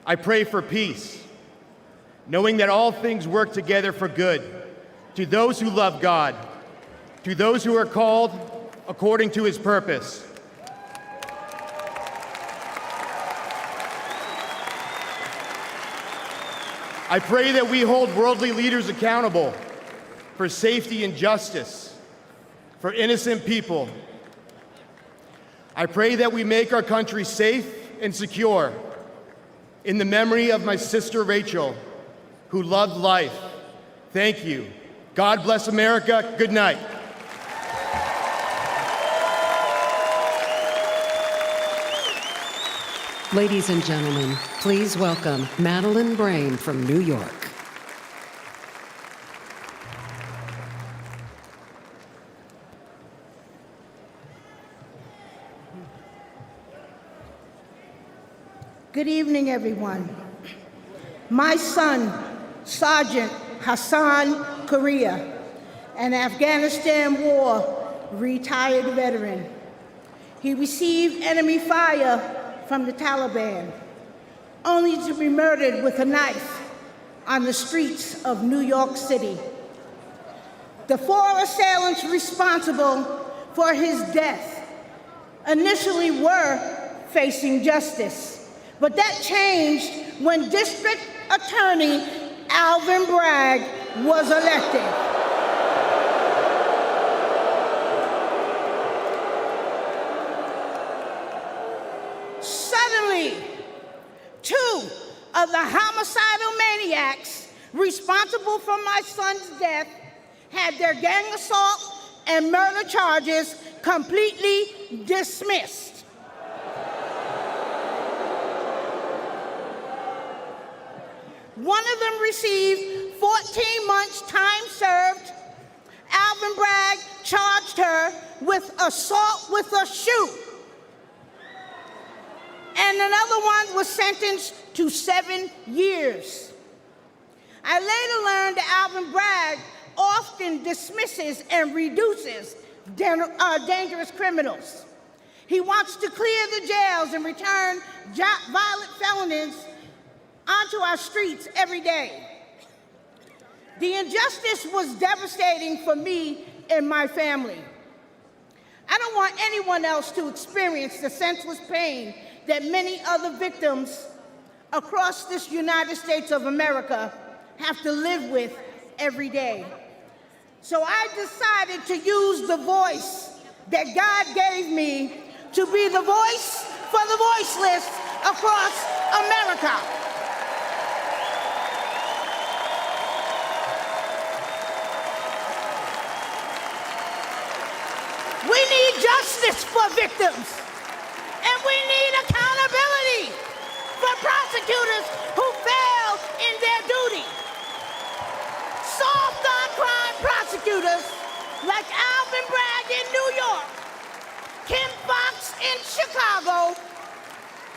Speaker 13: I pray for peace, knowing that all things work together for good to those who love God, to those who are called according to his purpose. I pray that we hold worldly leaders accountable for safety and justice for innocent people. I pray that we make our country safe and secure in the memory of my sister Rachel, who loved life. Thank you. God bless America. Good night.
Speaker 10: Ladies and gentlemen, please welcome Madeleine Brain from New York.
Speaker 4: Good evening, everyone. My son, Sergeant Hassan Korea, an Afghanistan War retired veteran. He received enemy fire from the Taliban, only to be murdered with a knife on the streets of New York City. The 4 assailants responsible for his death initially were facing justice, but that changed when District Attorney Alvin Bragg was elected. Suddenly, 2 of the homicidal maniacs responsible for my son's death had their gang assault and murder charges completely dismissed. One of them received 14 months time served. Alvin Bragg charged her with assault with a shoe. And another one was sentenced to 7 years. I later learned that Alvin Bragg often dismisses and reduces dangerous criminals. He wants to clear the jails and return violent felons onto our streets every day. The injustice was devastating for me and my family. I don't want anyone else to experience the senseless pain that many other victims across this United States of America have to live with every day. So I decided to use the voice that God gave me to be the voice for the voiceless across America. We need justice for victims, and we need accountability for prosecutors who fail in their duty. Soft on crime prosecutors like Alvin Bragg in New York, Kim Foxx in Chicago,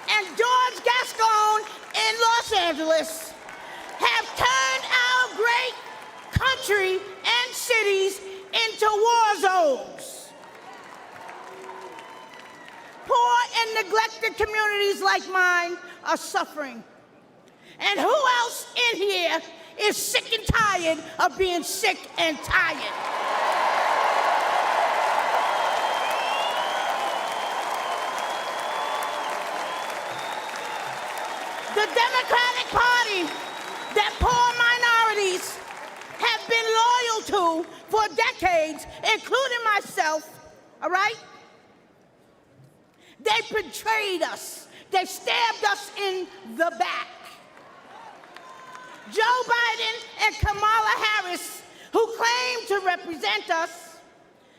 Speaker 4: and George Gascon in Los Angeles have turned our great country and cities into war zones. Poor and neglected communities like mine are suffering. And who else in here is sick and tired of being sick and tired? The Democratic Party that poor minorities have been loyal to for decades, including myself, all right? They betrayed us. They stabbed us in the back. Joe Biden and Kamala Harris, who claim to represent us,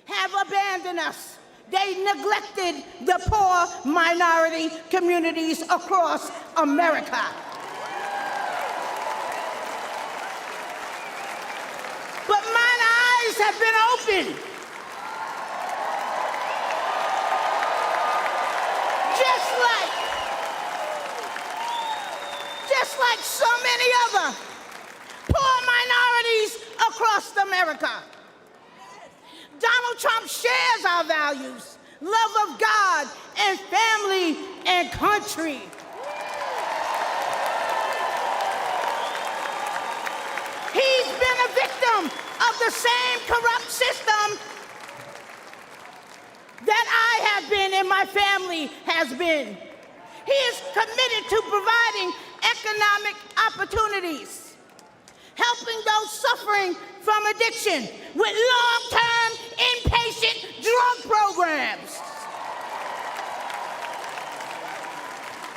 Speaker 4: have abandoned us. They neglected the poor minority communities across America. But mine eyes have been opened. Just like so many other poor minorities across America. Donald Trump shares our values, love of God and family and country. He's been a victim of the same corrupt system that I have been and my family has been. He is committed to providing economic opportunities, helping those suffering from addiction with long-term inpatient drug programs,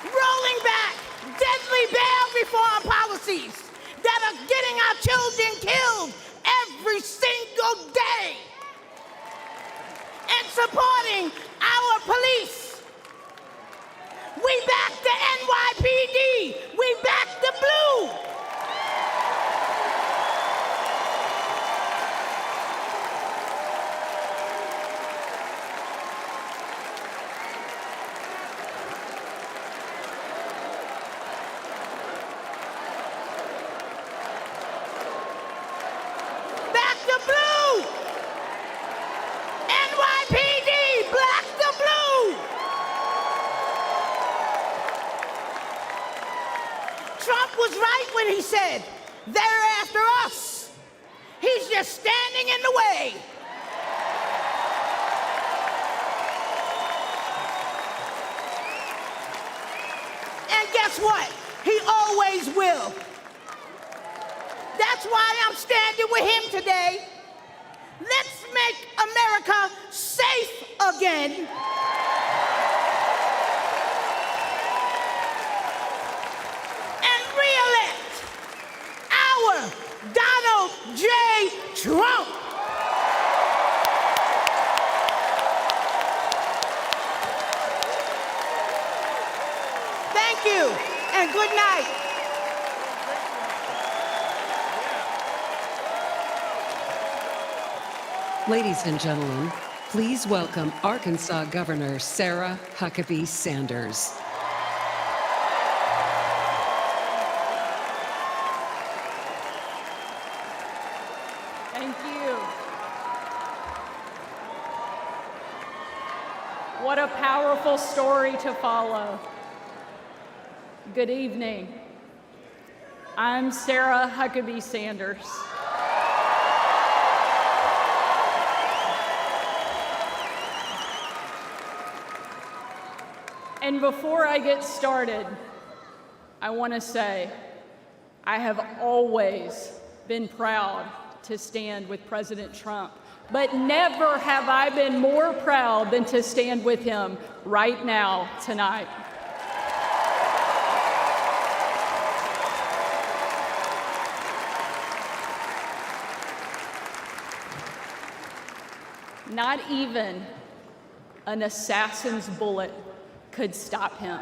Speaker 4: rolling back deadly bail reform policies that are getting our children killed every single day, and supporting our police. We back the NYPD. We back the blue. Back the blue. NYPD, black the blue. Trump was right when he said, they're after us. He's just standing in the way. And guess what? He always will. That's why I'm standing with him today. Let's make America safe again. Donald J. Trump. Thank you, and good night.
Speaker 10: Ladies and gentlemen, please welcome Arkansas Governor Sarah Huckabee Sanders.
Speaker 5: Thank you. What a powerful story to follow. Good evening. I'm Sarah Huckabee Sanders. And before I get started, I want to say I have always been proud to stand with President Trump, but never have I been more proud than to stand with him right now, tonight. Not even an assassin's bullet could stop him.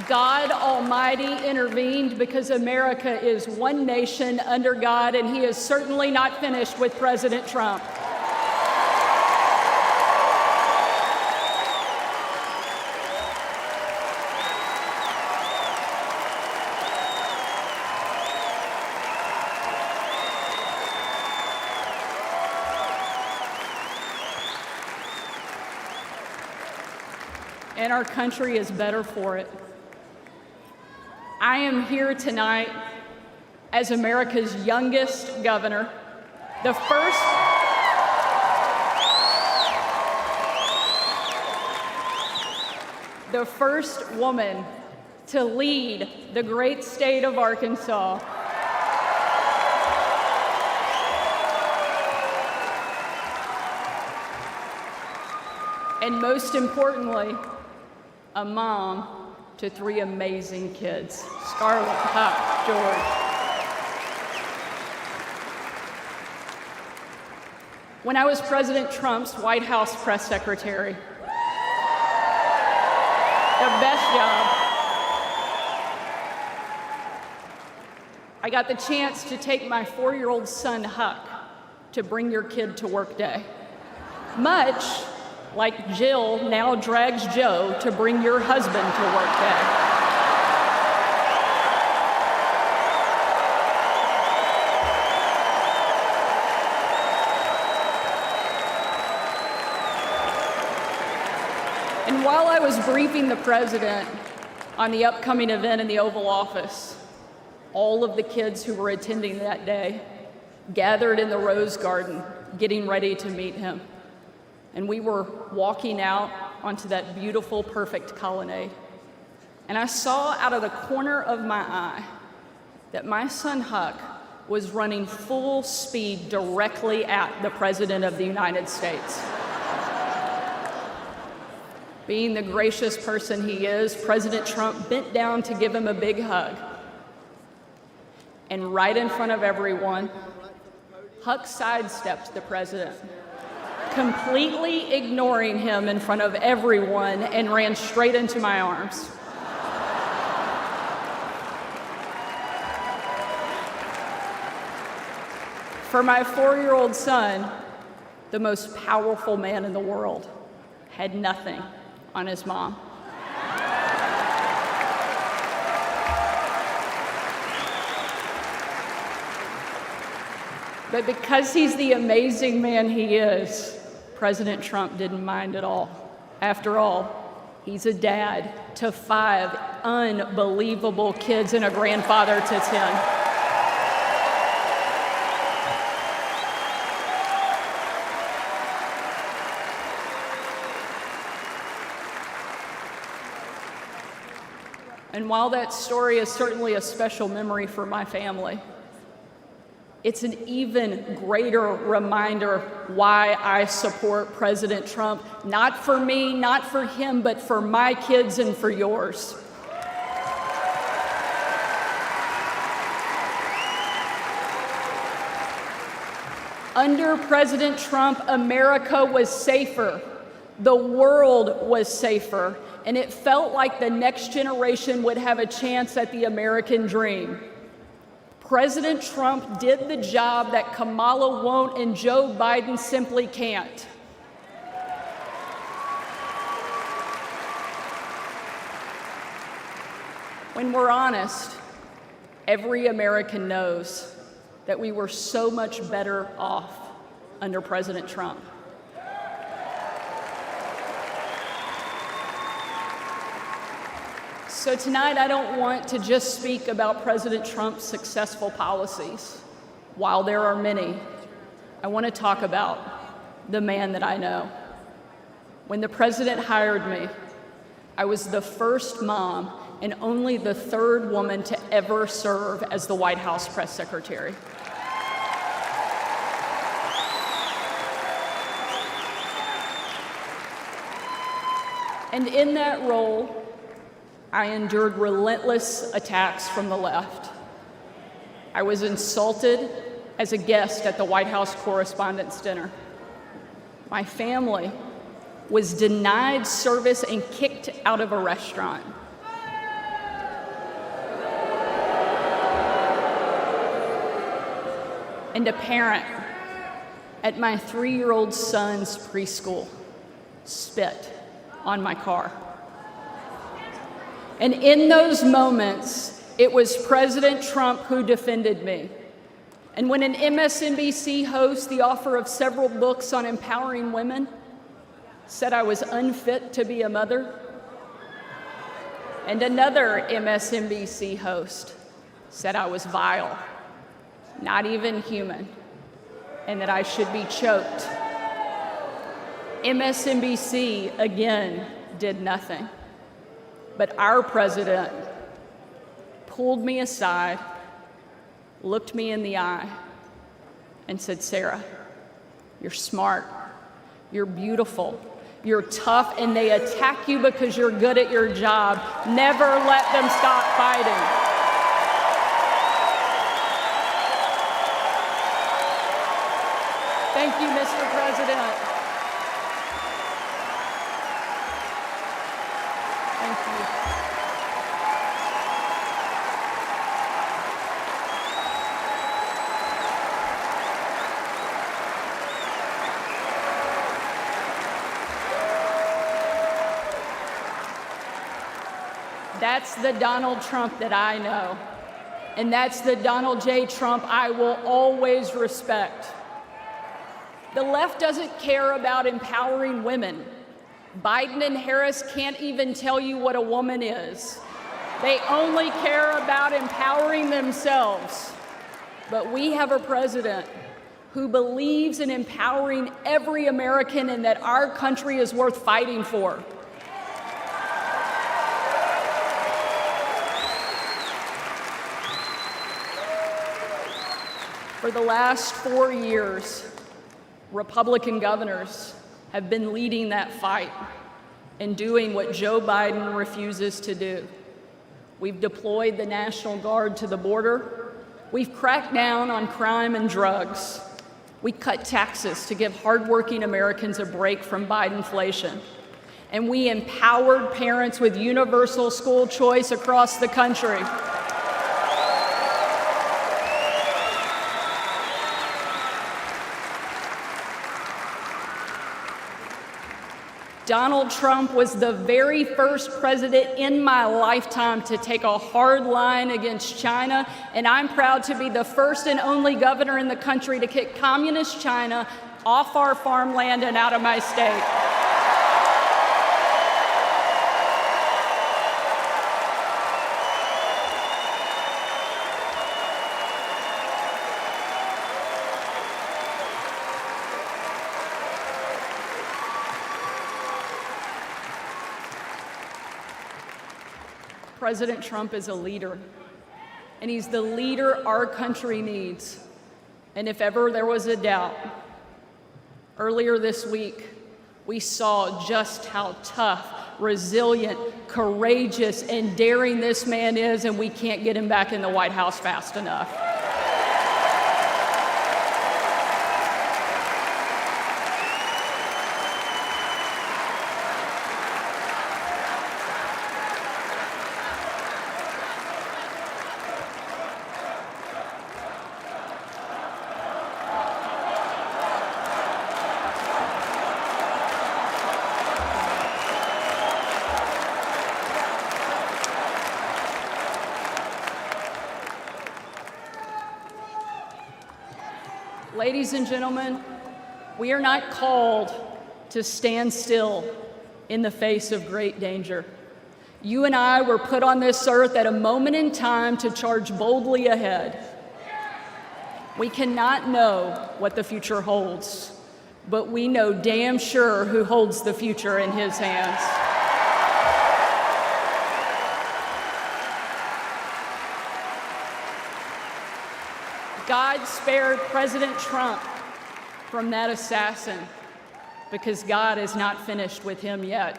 Speaker 5: God Almighty intervened because America is one nation under God, and he is certainly not finished with President Trump. And our country is better for it. I am here tonight as America's youngest governor, the first woman to lead the great state of Arkansas. And most importantly, a mom to 3 amazing kids, Scarlett, Huck, George. When I was President Trump's White House press secretary, the best job, I got the chance to take my 4-year-old son, Huck, to Bring Your Kid to Work Day. Much like Jill now drags Joe to bring your husband to work day. And while I was briefing the president on the upcoming event in the Oval Office, all of the kids who were attending that day gathered in the Rose Garden, getting ready to meet him. And we were walking out onto that beautiful, perfect colonnade. And I saw out of the corner of my eye that my son Huck was running full speed directly at the President of the United States. Being the gracious person he is, President Trump bent down to give him a big hug. And right in front of everyone, Huck sidestepped the president, completely ignoring him in front of everyone, and ran straight into my arms. For my 4-year-old son, the most powerful man in the world had nothing on his mom. But because he's the amazing man he is, President Trump didn't mind at all. After all, he's a dad to 5 unbelievable kids and a grandfather to 10. And while that story is certainly a special memory for my family, it's an even greater reminder why I support President Trump, not for me, not for him, but for my kids and for yours. Under President Trump, America was safer, the world was safer, and it felt like the next generation would have a chance at the American dream. President Trump did the job that Kamala won't and Joe Biden simply can't. When we're honest, every American knows that we were so much better off under President Trump. So tonight, I don't want to just speak about President Trump's successful policies. While there are many, I want to talk about the man that I know. When the president hired me, I was the first mom and only the third woman to ever serve as the White House press secretary. And in that role, I endured relentless attacks from the left. I was insulted as a guest at the White House Correspondents' Dinner. My family was denied service and kicked out of a restaurant. And a parent at my 3-year-old son's preschool spit on my car. And in those moments, it was President Trump who defended me. And when an MSNBC host, the author of several books on empowering women, said I was unfit to be a mother, and another MSNBC host said I was vile, not even human, and that I should be choked, MSNBC again did nothing. But our president pulled me aside, looked me in the eye, and said, "Sarah, you're smart, you're beautiful, you're tough, and they attack you because you're good at your job. Never let them stop fighting." Thank you, Mr. President. Thank you. That's the Donald Trump that I know. And that's the Donald J. Trump I will always respect. The left doesn't care about empowering women. Biden and Harris can't even tell you what a woman is. They only care about empowering themselves. But we have a president who believes in empowering every American and that our country is worth fighting for. For the last 4 years, Republican governors have been leading that fight and doing what Joe Biden refuses to do. We've deployed the National Guard to the border. We've cracked down on crime and drugs. We cut taxes to give hardworking Americans a break from Bidenflation. And we empowered parents with universal school choice across the country. Donald Trump was the very first president in my lifetime to take a hard line against China, and I'm proud to be the first and only governor in the country to kick communist China off our farmland and out of my state. President Trump is a leader, and he's the leader our country needs. And if ever there was a doubt, earlier this week, we saw just how tough, resilient, courageous, and daring this man is, and we can't get him back in the White House fast enough. Ladies and gentlemen, we are not called to stand still in the face of great danger. You and I were put on this earth at a moment in time to charge boldly ahead. We cannot know what the future holds, but we know damn sure who holds the future in his hands. God spared President Trump from that assassin because God is not finished with him yet.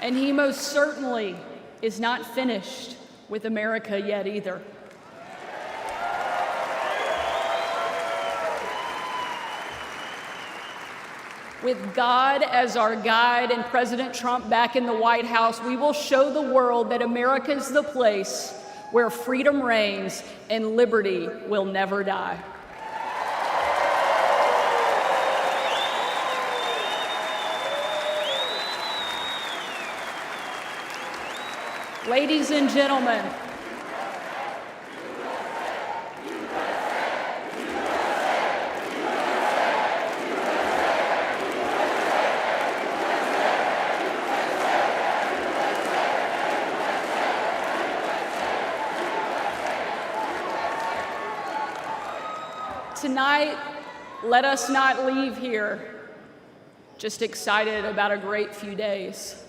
Speaker 5: And he most certainly is not finished with America yet either. With God as our guide and President Trump back in the White House, we will show the world that America is the place where freedom reigns and liberty will never die. Ladies and gentlemen, tonight, let us not leave here just excited about a great few days,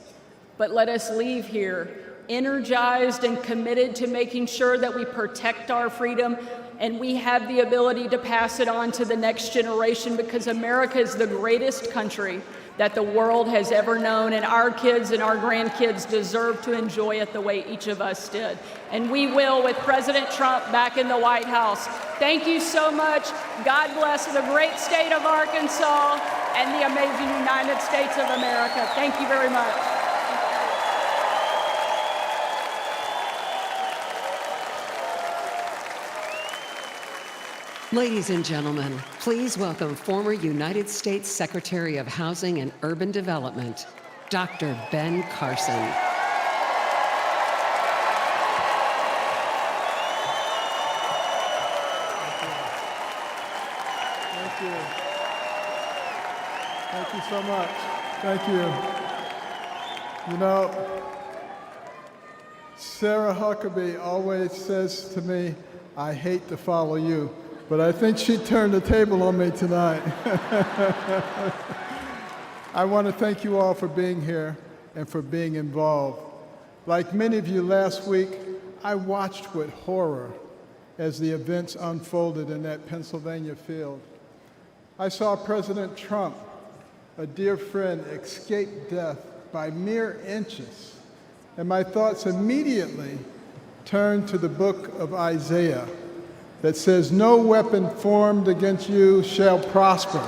Speaker 5: but let us leave here energized and committed to making sure that we protect our freedom and we have the ability to pass it on to the next generation, because America is the greatest country that the world has ever known, and our kids and our grandkids deserve to enjoy it the way each of us did. And we will with President Trump back in the White House. Thank you so much. God bless the great state of Arkansas and the amazing United States of America. Thank you very much.
Speaker 10: Ladies and gentlemen, please welcome former United States Secretary of Housing and Urban Development, Dr. Ben Carson.
Speaker 8: Thank you. Thank you so much. Thank you. You know, Sarah Huckabee always says to me, I hate to follow you. But I think she turned the table on me tonight. I want to thank you all for being here and for being involved. Like many of you last week, I watched with horror as the events unfolded in that Pennsylvania field. I saw President Trump, a dear friend, escape death by mere inches. And my thoughts immediately turned to the book of Isaiah, that says, no weapon formed against you shall prosper.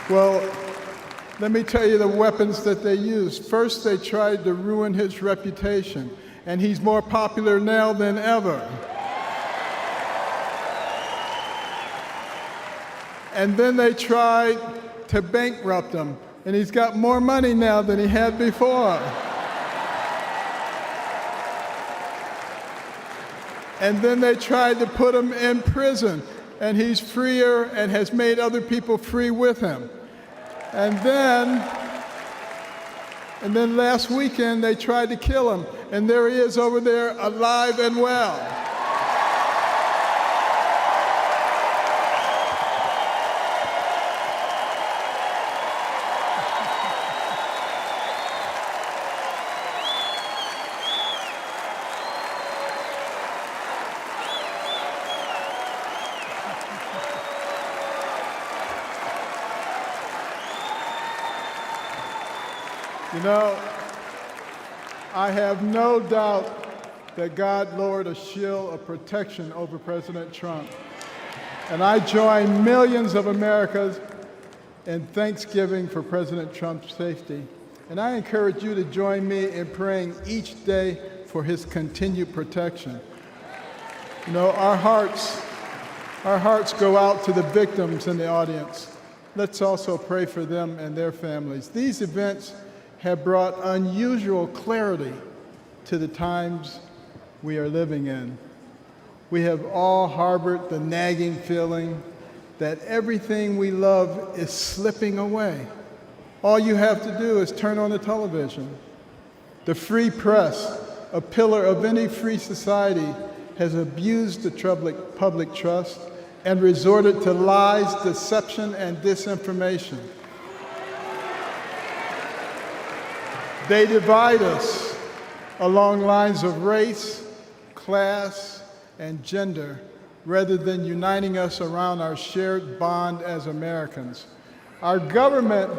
Speaker 8: Well, let me tell you the weapons that they used. First, they tried to ruin his reputation, and he's more popular now than ever. And then they tried to bankrupt him, and he's got more money now than he had before. And then they tried to put him in prison, and he's freer and has made other people free with him. And then last weekend they tried to kill him, and there he is over there alive and well. You know, I have no doubt that God lowered a shield of protection over President Trump. And I join millions of Americans in thanksgiving for President Trump's safety. And I encourage you to join me in praying each day for his continued protection. You know, our hearts go out to the victims in the audience. Let's also pray for them and their families. These events have brought unusual clarity to the times we are living in. We have all harbored the nagging feeling that everything we love is slipping away. All you have to do is turn on the television. The free press, a pillar of any free society, has abused the public trust and resorted to lies, deception, and disinformation. They divide us along lines of race, class, and gender, rather than uniting us around our shared bond as Americans. Our government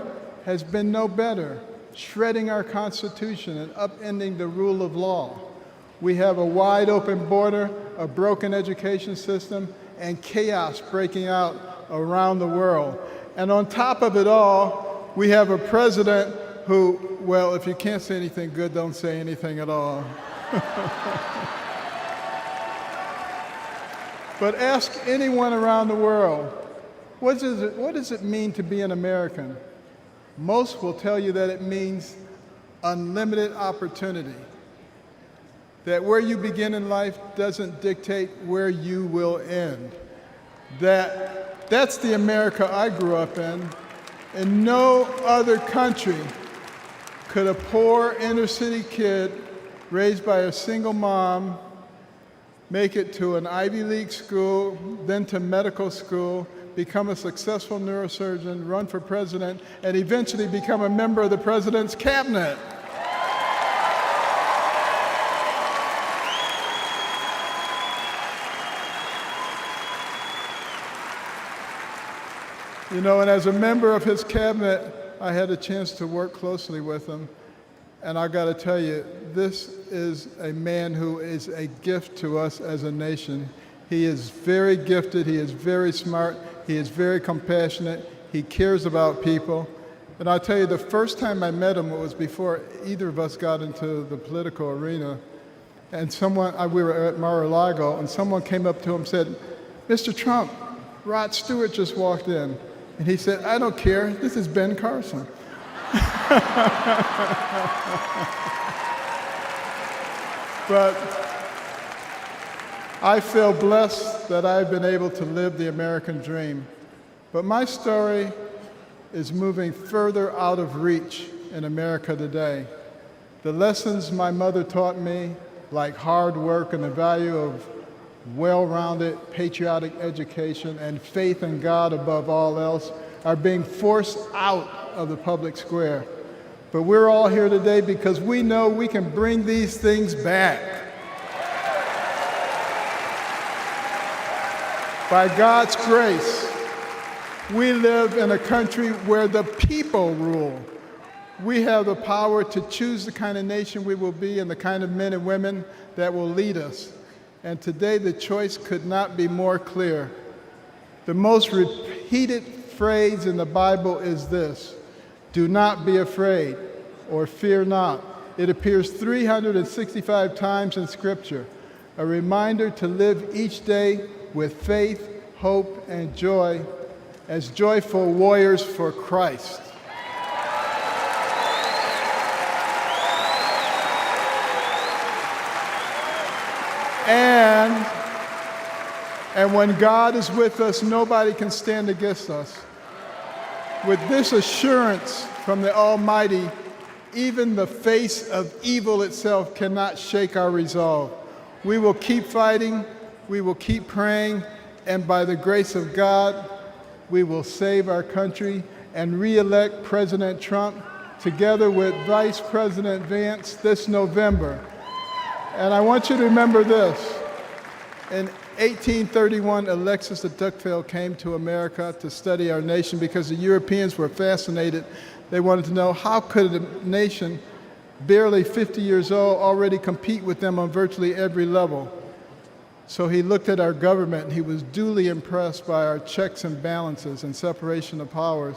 Speaker 8: has been no better, shredding our Constitution and upending the rule of law. We have a wide open border, a broken education system, and chaos breaking out around the world. And on top of it all, we have a president who, well, if you can't say anything good, don't say anything at all. But ask anyone around the world, what does it mean to be an American? Most will tell you that it means unlimited opportunity. That where you begin in life doesn't dictate where you will end. That's the America I grew up in. In no other country could a poor inner city kid raised by a single mom make it to an Ivy League school, then to medical school, become a successful neurosurgeon, run for president, and eventually become a member of the president's cabinet. You know, and as a member of his cabinet, I had a chance to work closely with him. And I got to tell you, this is a man who is a gift to us as a nation. He is very gifted, he is very smart, he is very compassionate, he cares about people. And I'll tell you, the first time I met him, it was before either of us got into the political arena. And we were at Mar-a-Lago, and someone came up to him and said, "Mr. Trump, Rod Stewart just walked in." And he said, "I don't care, this is Ben Carson." But I feel blessed that I've been able to live the American dream. But my story is moving further out of reach in America today. The lessons my mother taught me, like hard work and the value of well-rounded patriotic education and faith in God above all else, are being forced out of the public square. But we're all here today because we know we can bring these things back. By God's grace, we live in a country where the people rule. We have the power to choose the kind of nation we will be and the kind of men and women that will lead us. And today the choice could not be more clear. The most repeated phrase in the Bible is this: "Do not be afraid," or "fear not." It appears 365 times in Scripture, a reminder to live each day with faith, hope, and joy as joyful warriors for Christ. And when God is with us, nobody can stand against us. With this assurance from the Almighty, even the face of evil itself cannot shake our resolve. We will keep fighting, we will keep praying, and by the grace of God, we will save our country and re-elect President Trump together with Vice President Vance this November. And I want you to remember this. In 1831, Alexis de Tocqueville came to America to study our nation because the Europeans were fascinated. They wanted to know, how could a nation barely 50 years old already compete with them on virtually every level? So he looked at our government and he was duly impressed by our checks and balances and separation of powers.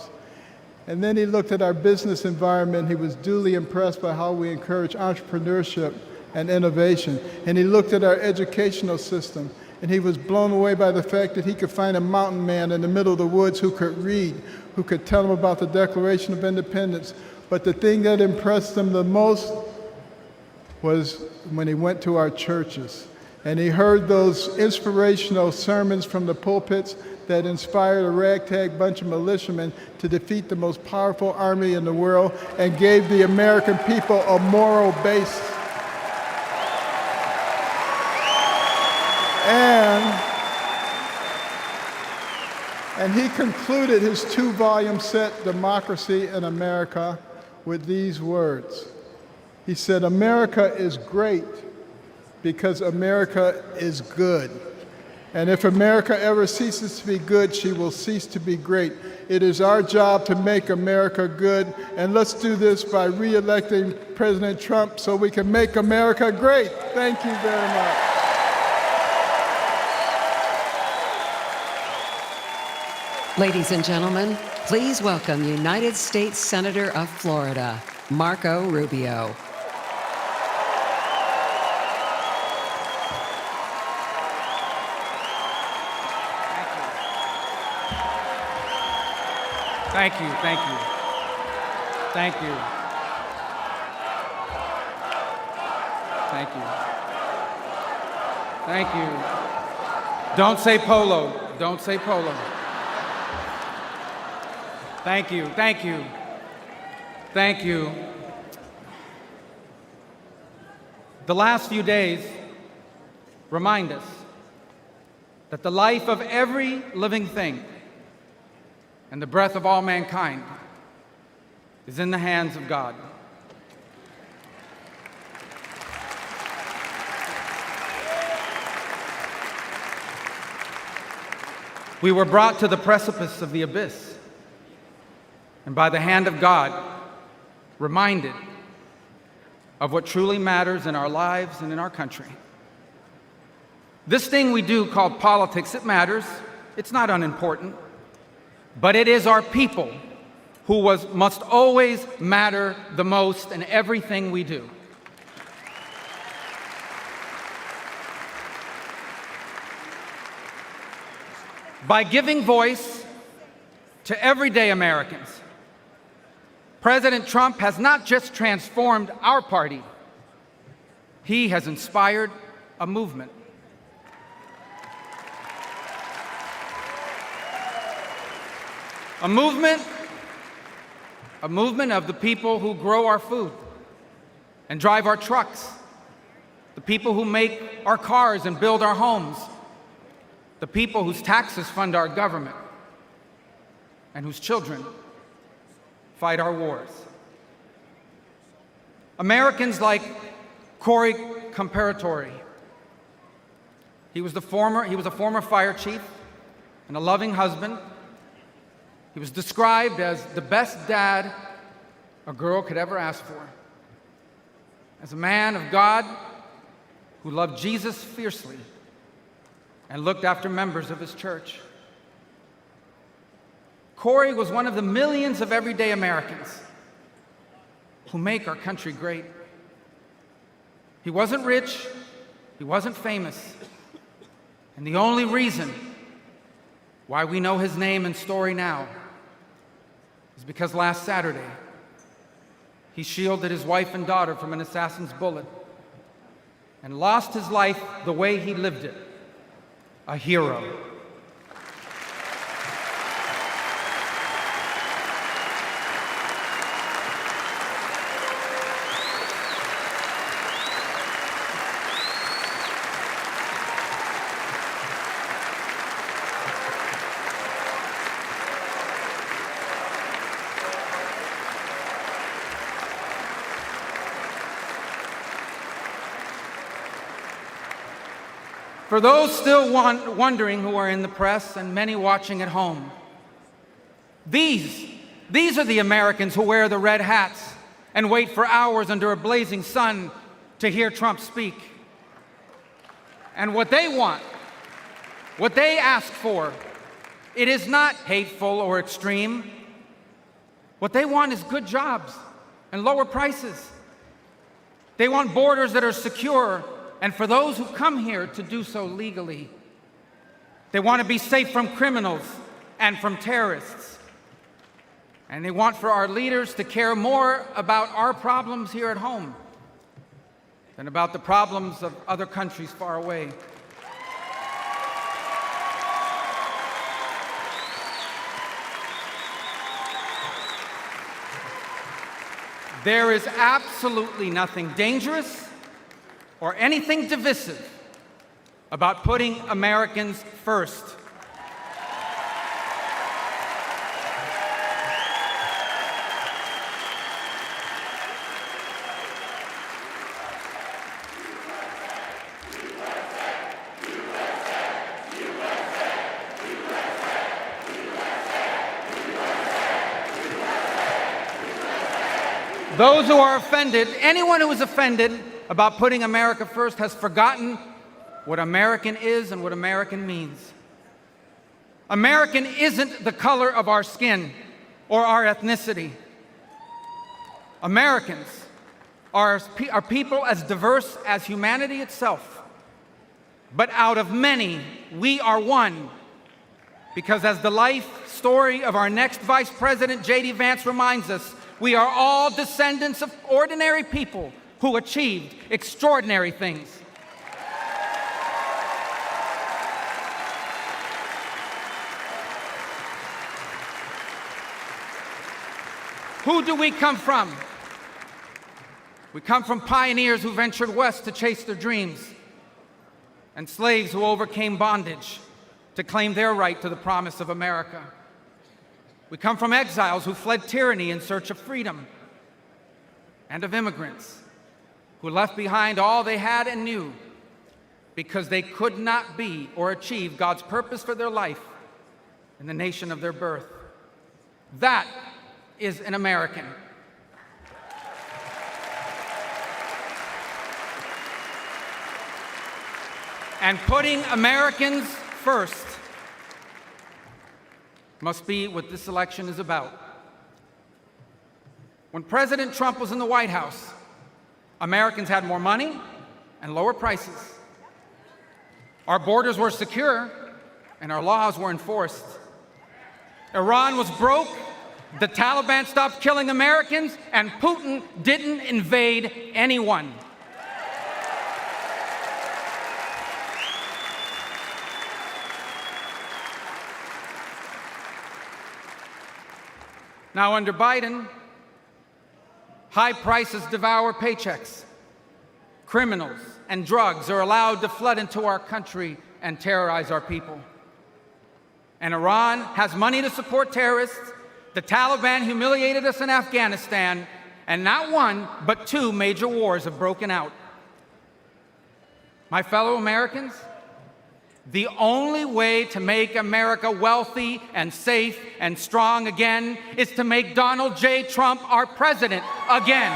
Speaker 8: And then he looked at our business environment. He was duly impressed by how we encourage entrepreneurship and innovation. And he looked at our educational system, and he was blown away by the fact that he could find a mountain man in the middle of the woods who could read, who could tell him about the Declaration of Independence. But the thing that impressed him the most was when he went to our churches. And he heard those inspirational sermons from the pulpits that inspired a ragtag bunch of militiamen to defeat the most powerful army in the world and gave the American people a moral base. And he concluded his 2-volume set, Democracy in America, with these words. He said, "America is great because America is good. And if America ever ceases to be good, she will cease to be great. It is our job to make America good, and let's do this by re-electing President Trump so we can make America great." Thank you very much.
Speaker 10: Ladies and gentlemen, please welcome United States Senator of Florida, Marco Rubio.
Speaker 9: Thank you, thank you. Thank you. Thank you. Thank you. Don't say polo. Don't say polo. Thank you, thank you. Thank you. The last few days remind us that the life of every living thing and the breath of all mankind is in the hands of God. We were brought to the precipice of the abyss, and by the hand of God, reminded of what truly matters in our lives and in our country. This thing we do called politics, it matters. It's not unimportant. But it is our people who must always matter the most in everything we do. By giving voice to everyday Americans, President Trump has not just transformed our party, he has inspired a movement. A movement of the people who grow our food and drive our trucks, the people who make our cars and build our homes, the people whose taxes fund our government, and whose children fight our wars. Americans like Kari Lake. He was a former fire chief and a loving husband. He was described as the best dad a girl could ever ask for. As a man of God who loved Jesus fiercely and looked after members of his church. Kari was one of the millions of everyday Americans who make our country great. He wasn't rich, he wasn't famous, and the only reason why we know his name and story now is because last Saturday, he shielded his wife and daughter from an assassin's bullet and lost his life the way he lived it, a hero. For those still wondering who are in the press and many watching at home, these are the Americans who wear the red hats and wait for hours under a blazing sun to hear Trump speak. And what they want, what they ask for, it is not hateful or extreme. What they want is good jobs and lower prices. They want borders that are secure, and for those who come here to do so legally. They want to be safe from criminals and from terrorists. And they want for our leaders to care more about our problems here at home and about the problems of other countries far away. There is absolutely nothing dangerous or anything divisive about putting Americans first. Those who are offended, anyone who is offended about putting America first has forgotten what American is and what American means. American isn't the color of our skin or our ethnicity. Americans are people as diverse as humanity itself. But out of many, we are one. Because as the life story of our next Vice President, JD Vance, reminds us, we are all descendants of ordinary people who achieved extraordinary things. Who do we come from? We come from pioneers who ventured west to chase their dreams, and slaves who overcame bondage to claim their right to the promise of America. We come from exiles who fled tyranny in search of freedom, and of immigrants who left behind all they had and knew because they could not be or achieve God's purpose for their life in the nation of their birth. That is an American. And putting Americans first must be what this election is about. When President Trump was in the White House, Americans had more money and lower prices. Our borders were secure and our laws were enforced. Iran was broke, the Taliban stopped killing Americans, and Putin didn't invade anyone. Now, under Biden, high prices devour paychecks. Criminals and drugs are allowed to flood into our country and terrorize our people. And Iran has money to support terrorists. The Taliban humiliated us in Afghanistan, and not one, but two major wars have broken out. My fellow Americans, the only way to make America wealthy and safe and strong again is to make Donald J. Trump our president again.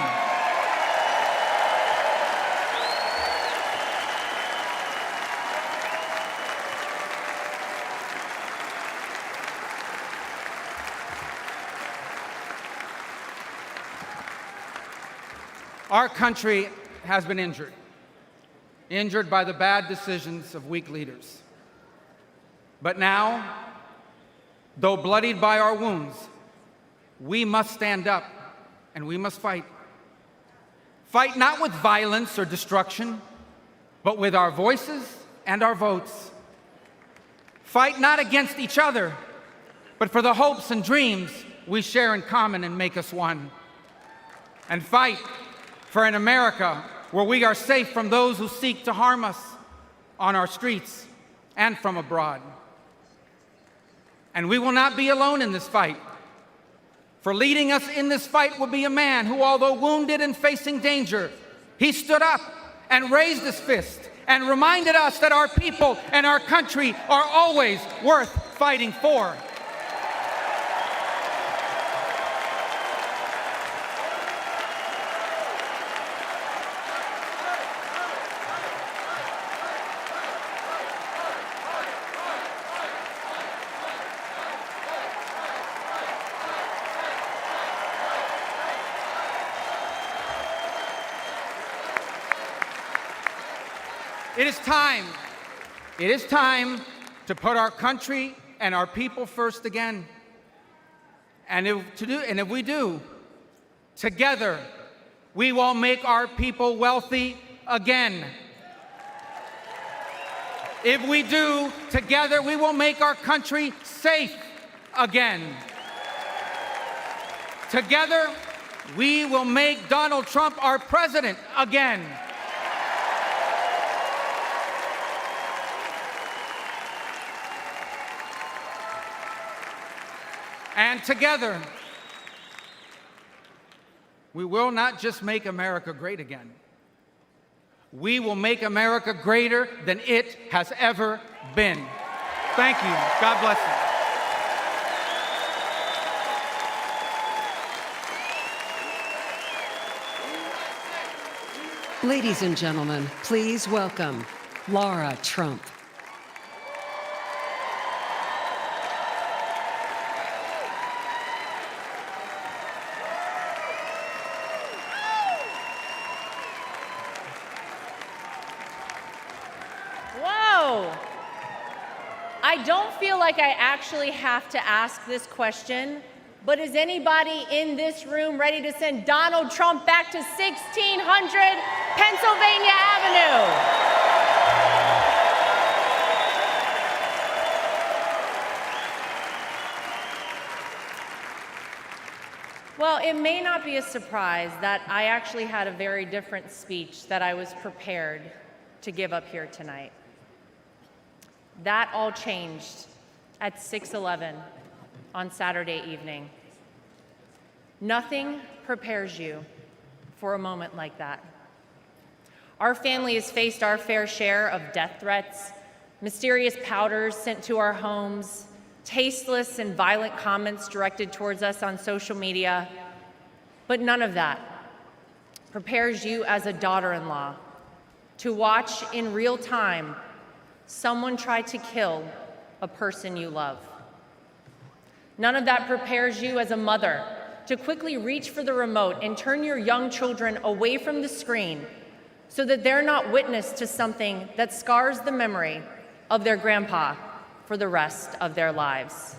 Speaker 9: Our country has been injured by the bad decisions of weak leaders. But now, though bloodied by our wounds, we must stand up and we must fight. Fight not with violence or destruction, but with our voices and our votes. Fight not against each other, but for the hopes and dreams we share in common and make us one. And fight for an America where we are safe from those who seek to harm us on our streets and from abroad. And we will not be alone in this fight. For leading us in this fight will be a man who, although wounded and facing danger, he stood up and raised his fist and reminded us that our people and our country are always worth fighting for. It is time to put our country and our people first again. And if we do, together, we will make our people wealthy again. If we do, together we will make our country safe again. Together, we will make Donald Trump our president again. And together, we will not just make America great again. We will make America greater than it has ever been. Thank you. God bless you.
Speaker 10: Ladies and gentlemen, please welcome Lara Trump.
Speaker 11: Whoa! I don't feel like I actually have to ask this question, but is anybody in this room ready to send Donald Trump back to 1600 Pennsylvania Avenue? Well, it may not be a surprise that I actually had a very different speech that I was prepared to give up here tonight. That all changed at 6:11 on Saturday evening. Nothing prepares you for a moment like that. Our family has faced our fair share of death threats, mysterious powders sent to our homes, tasteless and violent comments directed towards us on social media, but none of that prepares you as a daughter-in-law to watch in real time someone try to kill a person you love. None of that prepares you as a mother to quickly reach for the remote and turn your young children away from the screen so that they're not witness to something that scars the memory of their grandpa for the rest of their lives.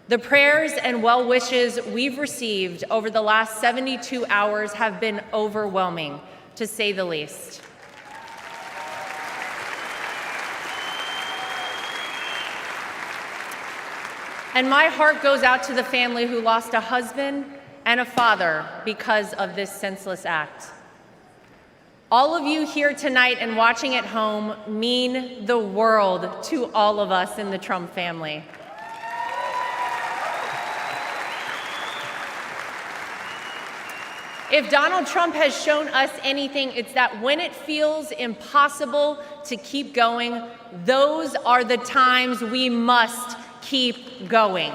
Speaker 11: The prayers and well wishes we've received over the last 72 hours have been overwhelming, to say the least. And my heart goes out to the family who lost a husband and a father because of this senseless act. All of you here tonight and watching at home mean the world to all of us in the Trump family. If Donald Trump has shown us anything, it's that when it feels impossible to keep going, those are the times we must keep going.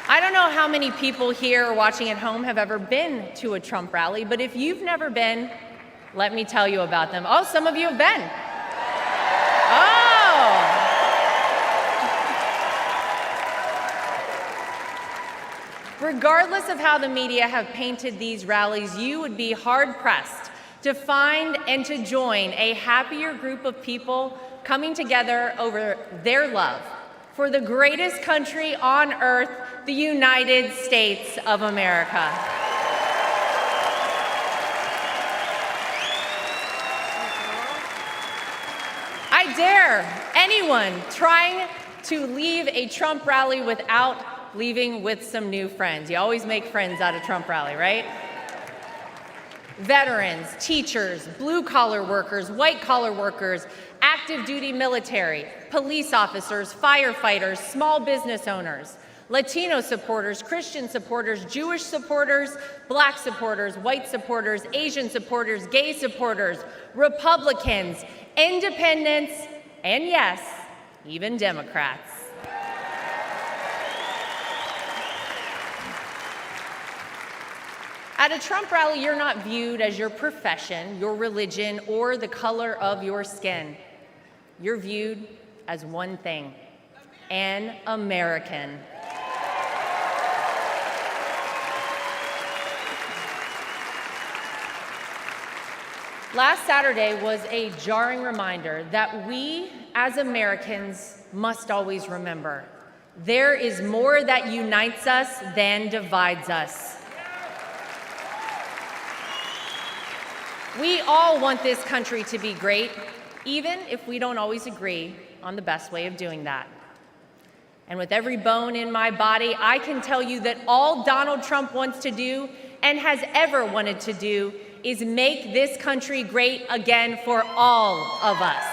Speaker 11: I don't know how many people here or watching at home have ever been to a Trump rally, but if you've never been, let me tell you about them. Oh, some of you have been. Oh. Regardless of how the media have painted these rallies, you would be hard-pressed to find and to join a happier group of people coming together over their love for the greatest country on earth, the United States of America. I dare anyone trying to leave a Trump rally without leaving with some new friends. You always make friends at a Trump rally, right? Veterans, teachers, blue-collar workers, white-collar workers, active duty military, police officers, firefighters, small business owners, Latino supporters, Christian supporters, Jewish supporters, black supporters, white supporters, Asian supporters, gay supporters, Republicans, independents, and yes, even Democrats. At a Trump rally, you're not viewed as your profession, your religion, or the color of your skin. You're viewed as one thing: an American. Last Saturday was a jarring reminder that we, as Americans, must always remember There is more that unites us than divides us. We all want this country to be great, even if we don't always agree on the best way of doing that. And with every bone in my body, I can tell you that all Donald Trump wants to do and has ever wanted to do is make this country great again for all of us.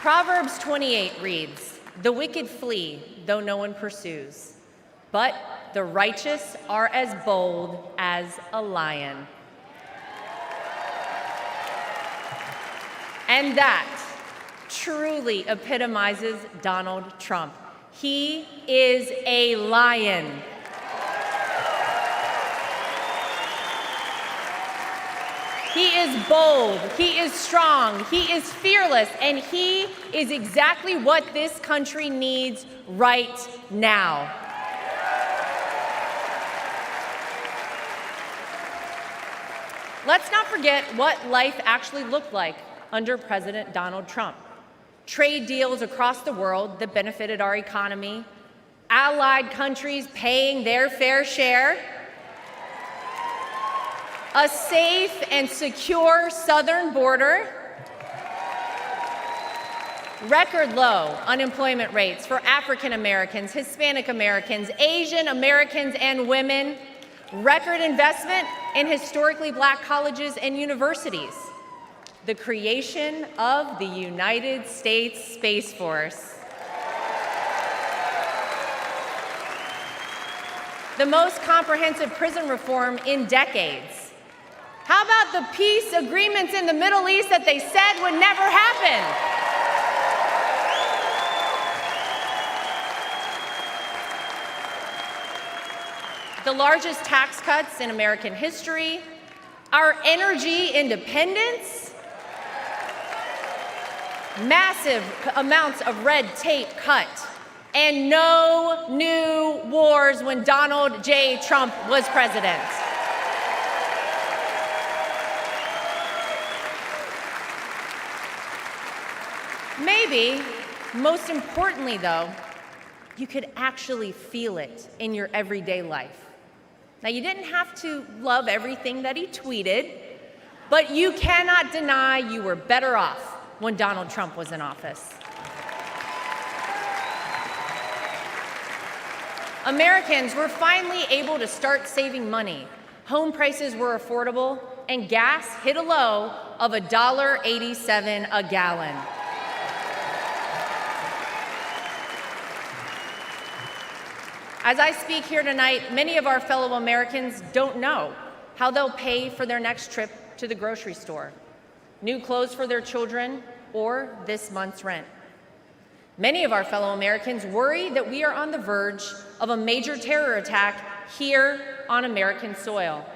Speaker 11: Proverbs 28 reads, "The wicked flee, though no one pursues, but the righteous are as bold as a lion." And that truly epitomizes Donald Trump. He is a lion. He is bold, he is strong, he is fearless, and he is exactly what this country needs right now. Let's not forget what life actually looked like under President Donald Trump. Trade deals across the world that benefited our economy, allied countries paying their fair share, a safe and secure southern border, record low unemployment rates for African Americans, Hispanic Americans, Asian Americans, and women, record investment in historically black colleges and universities, the creation of the United States Space Force, the most comprehensive prison reform in decades. How about the peace agreements in the Middle East that they said would never happen? The largest tax cuts in American history, our energy independence, massive amounts of red tape cut, and no new wars when Donald J. Trump was president. Maybe, most importantly though, you could actually feel it in your everyday life. Now, you didn't have to love everything that he tweeted, but you cannot deny you were better off when Donald Trump was in office. Americans were finally able to start saving money. Home prices were affordable, and gas hit a low of $1.87 a gallon. As I speak here tonight, many of our fellow Americans don't know how they'll pay for their next trip to the grocery store, new clothes for their children, or this month's rent. Many of our fellow Americans worry that we are on the verge of a major terror attack here on American soil.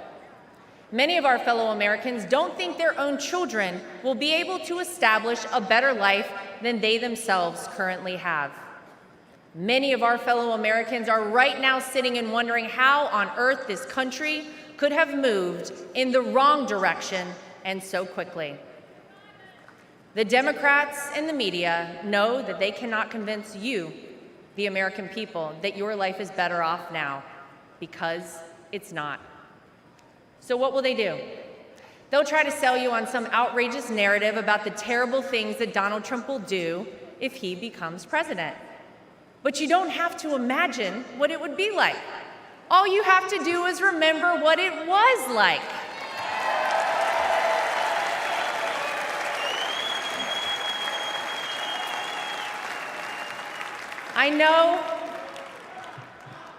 Speaker 11: Many of our fellow Americans don't think their own children will be able to establish a better life than they themselves currently have. Many of our fellow Americans are right now sitting and wondering how on earth this country could have moved in the wrong direction and so quickly. The Democrats and the media know that they cannot convince you, the American people, that your life is better off now, because it's not. So what will they do? They'll try to sell you on some outrageous narrative about the terrible things that Donald Trump will do if he becomes president. But you don't have to imagine what it would be like. All you have to do is remember what it was like. I know.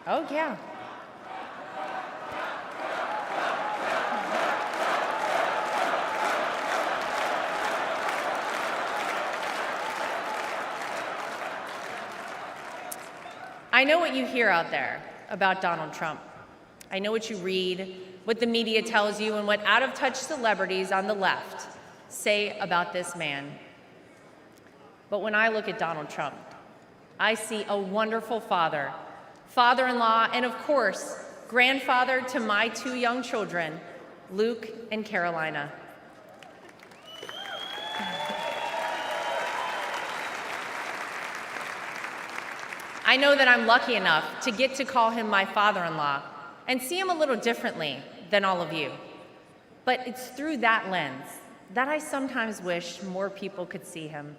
Speaker 11: Oh, yeah. I know what you hear out there about Donald Trump. I know what you read, what the media tells you, and what out-of-touch celebrities on the left say about this man. But when I look at Donald Trump, I see a wonderful father, father-in-law, and of course, grandfather to my two young children, Luke and Carolina. I know that I'm lucky enough to get to call him my father-in-law and see him a little differently than all of you. But it's through that lens that I sometimes wish more people could see him.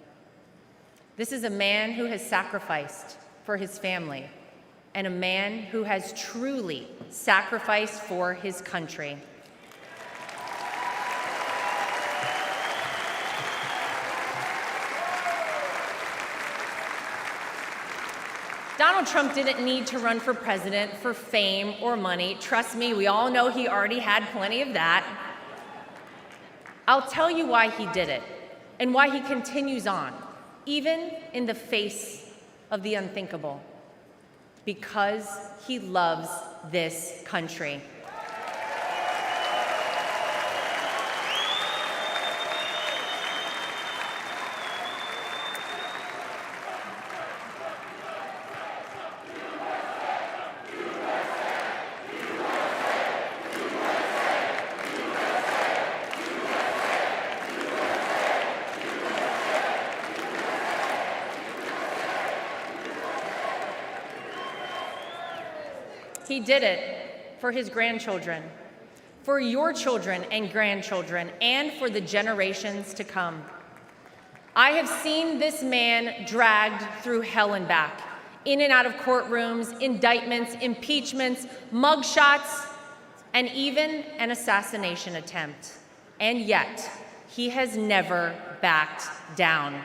Speaker 11: This is a man who has sacrificed for his family and a man who has truly sacrificed for his country. Donald Trump didn't need to run for president for fame or money. Trust me, we all know he already had plenty of that. I'll tell you why he did it and why he continues on, even in the face of the unthinkable. Because he loves this country. He did it for his grandchildren, for your children and grandchildren, and for the generations to come. I have seen this man dragged through hell and back, in and out of courtrooms, indictments, impeachments, mugshots, and even an assassination attempt. And yet, he has never backed down.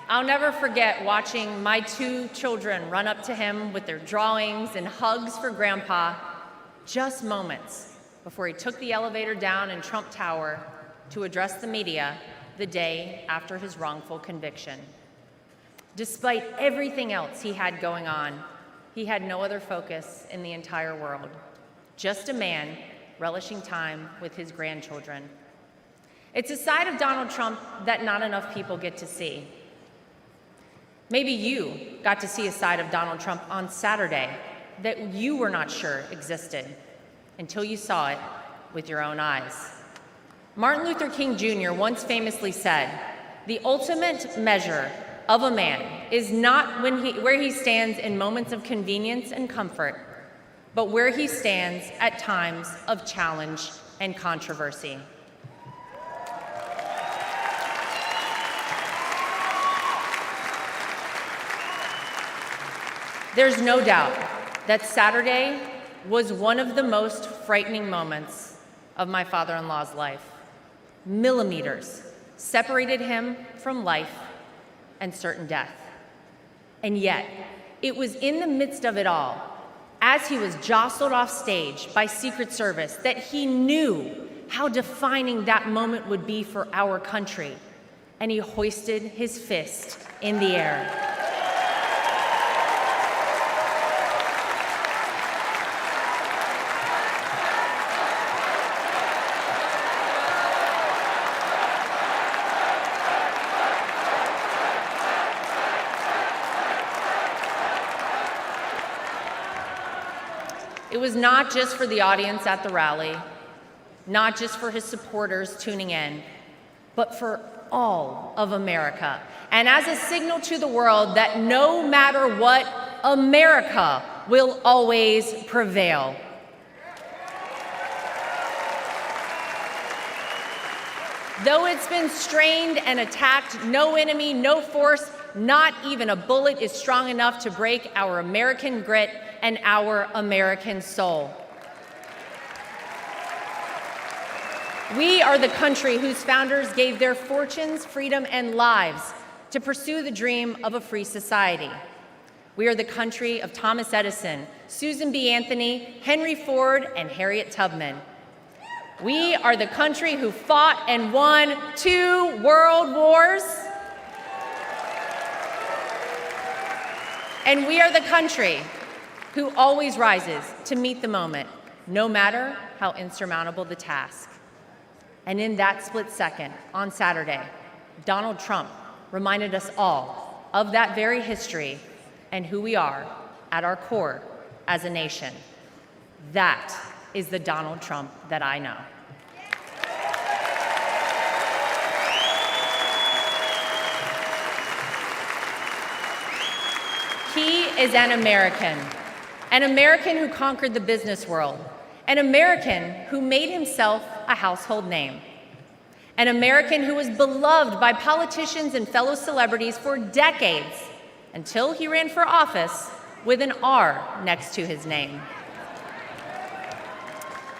Speaker 11: I'll never forget watching my two children run up to him with their drawings and hugs for Grandpa, just moments before he took the elevator down in Trump Tower to address the media the day after his wrongful conviction. Despite everything else he had going on, he had no other focus in the entire world, just a man relishing time with his grandchildren. It's a side of Donald Trump that not enough people get to see. Maybe you got to see a side of Donald Trump on Saturday that you were not sure existed until you saw it with your own eyes. Martin Luther King Jr. once famously said, "The ultimate measure of a man is not where he stands in moments of convenience and comfort, but where he stands at times of challenge and controversy." There's no doubt that Saturday was one of the most frightening moments of my father-in-law's life. Millimeters separated him from life and certain death. And yet, it was in the midst of it all, as he was jostled off stage by Secret Service, that he knew how defining that moment would be for our country, and he hoisted his fist in the air. It was not just for the audience at the rally, not just for his supporters tuning in, but for all of America. And as a signal to the world that no matter what, America will always prevail. Though it's been strained and attacked, no enemy, no force, not even a bullet is strong enough to break our American grit and our American soul. We are the country whose founders gave their fortunes, freedom, and lives to pursue the dream of a free society. We are the country of Thomas Edison, Susan B. Anthony, Henry Ford, and Harriet Tubman. We are the country who fought and won 2 world wars. And we are the country who always rises to meet the moment, no matter how insurmountable the task. And in that split second, on Saturday, Donald Trump reminded us all of that very history and who we are at our core as a nation. That is the Donald Trump that I know. He is an American who conquered the business world, an American who made himself a household name, an American who was beloved by politicians and fellow celebrities for decades until he ran for office with an R next to his name.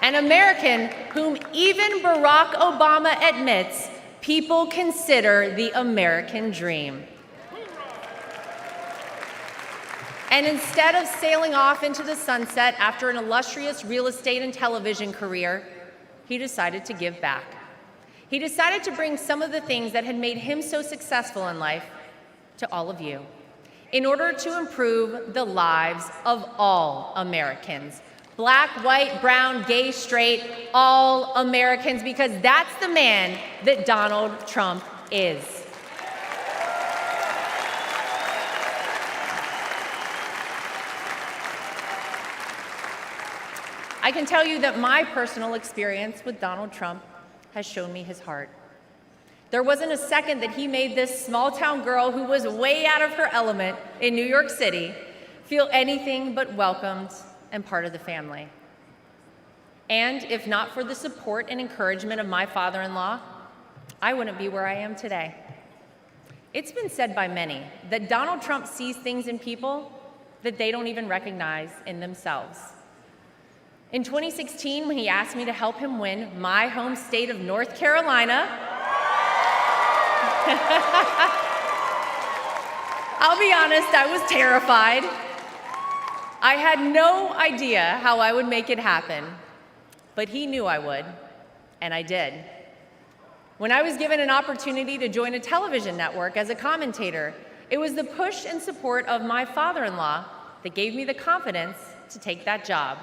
Speaker 11: An American whom even Barack Obama admits people consider the American dream. And instead of sailing off into the sunset after an illustrious real estate and television career, he decided to give back. He decided to bring some of the things that had made him so successful in life to all of you in order to improve the lives of all Americans. Black, white, brown, gay, straight, all Americans, because that's the man that Donald Trump is. I can tell you that my personal experience with Donald Trump has shown me his heart. There wasn't a second that he made this small-town girl who was way out of her element in New York City feel anything but welcomed and part of the family. And if not for the support and encouragement of my father-in-law, I wouldn't be where I am today. It's been said by many that Donald Trump sees things in people that they don't even recognize in themselves. In 2016, when he asked me to help him win my home state of North Carolina, I'll be honest, I was terrified. I had no idea how I would make it happen, but he knew I would, and I did. When I was given an opportunity to join a television network as a commentator, it was the push and support of my father-in-law that gave me the confidence to take that job.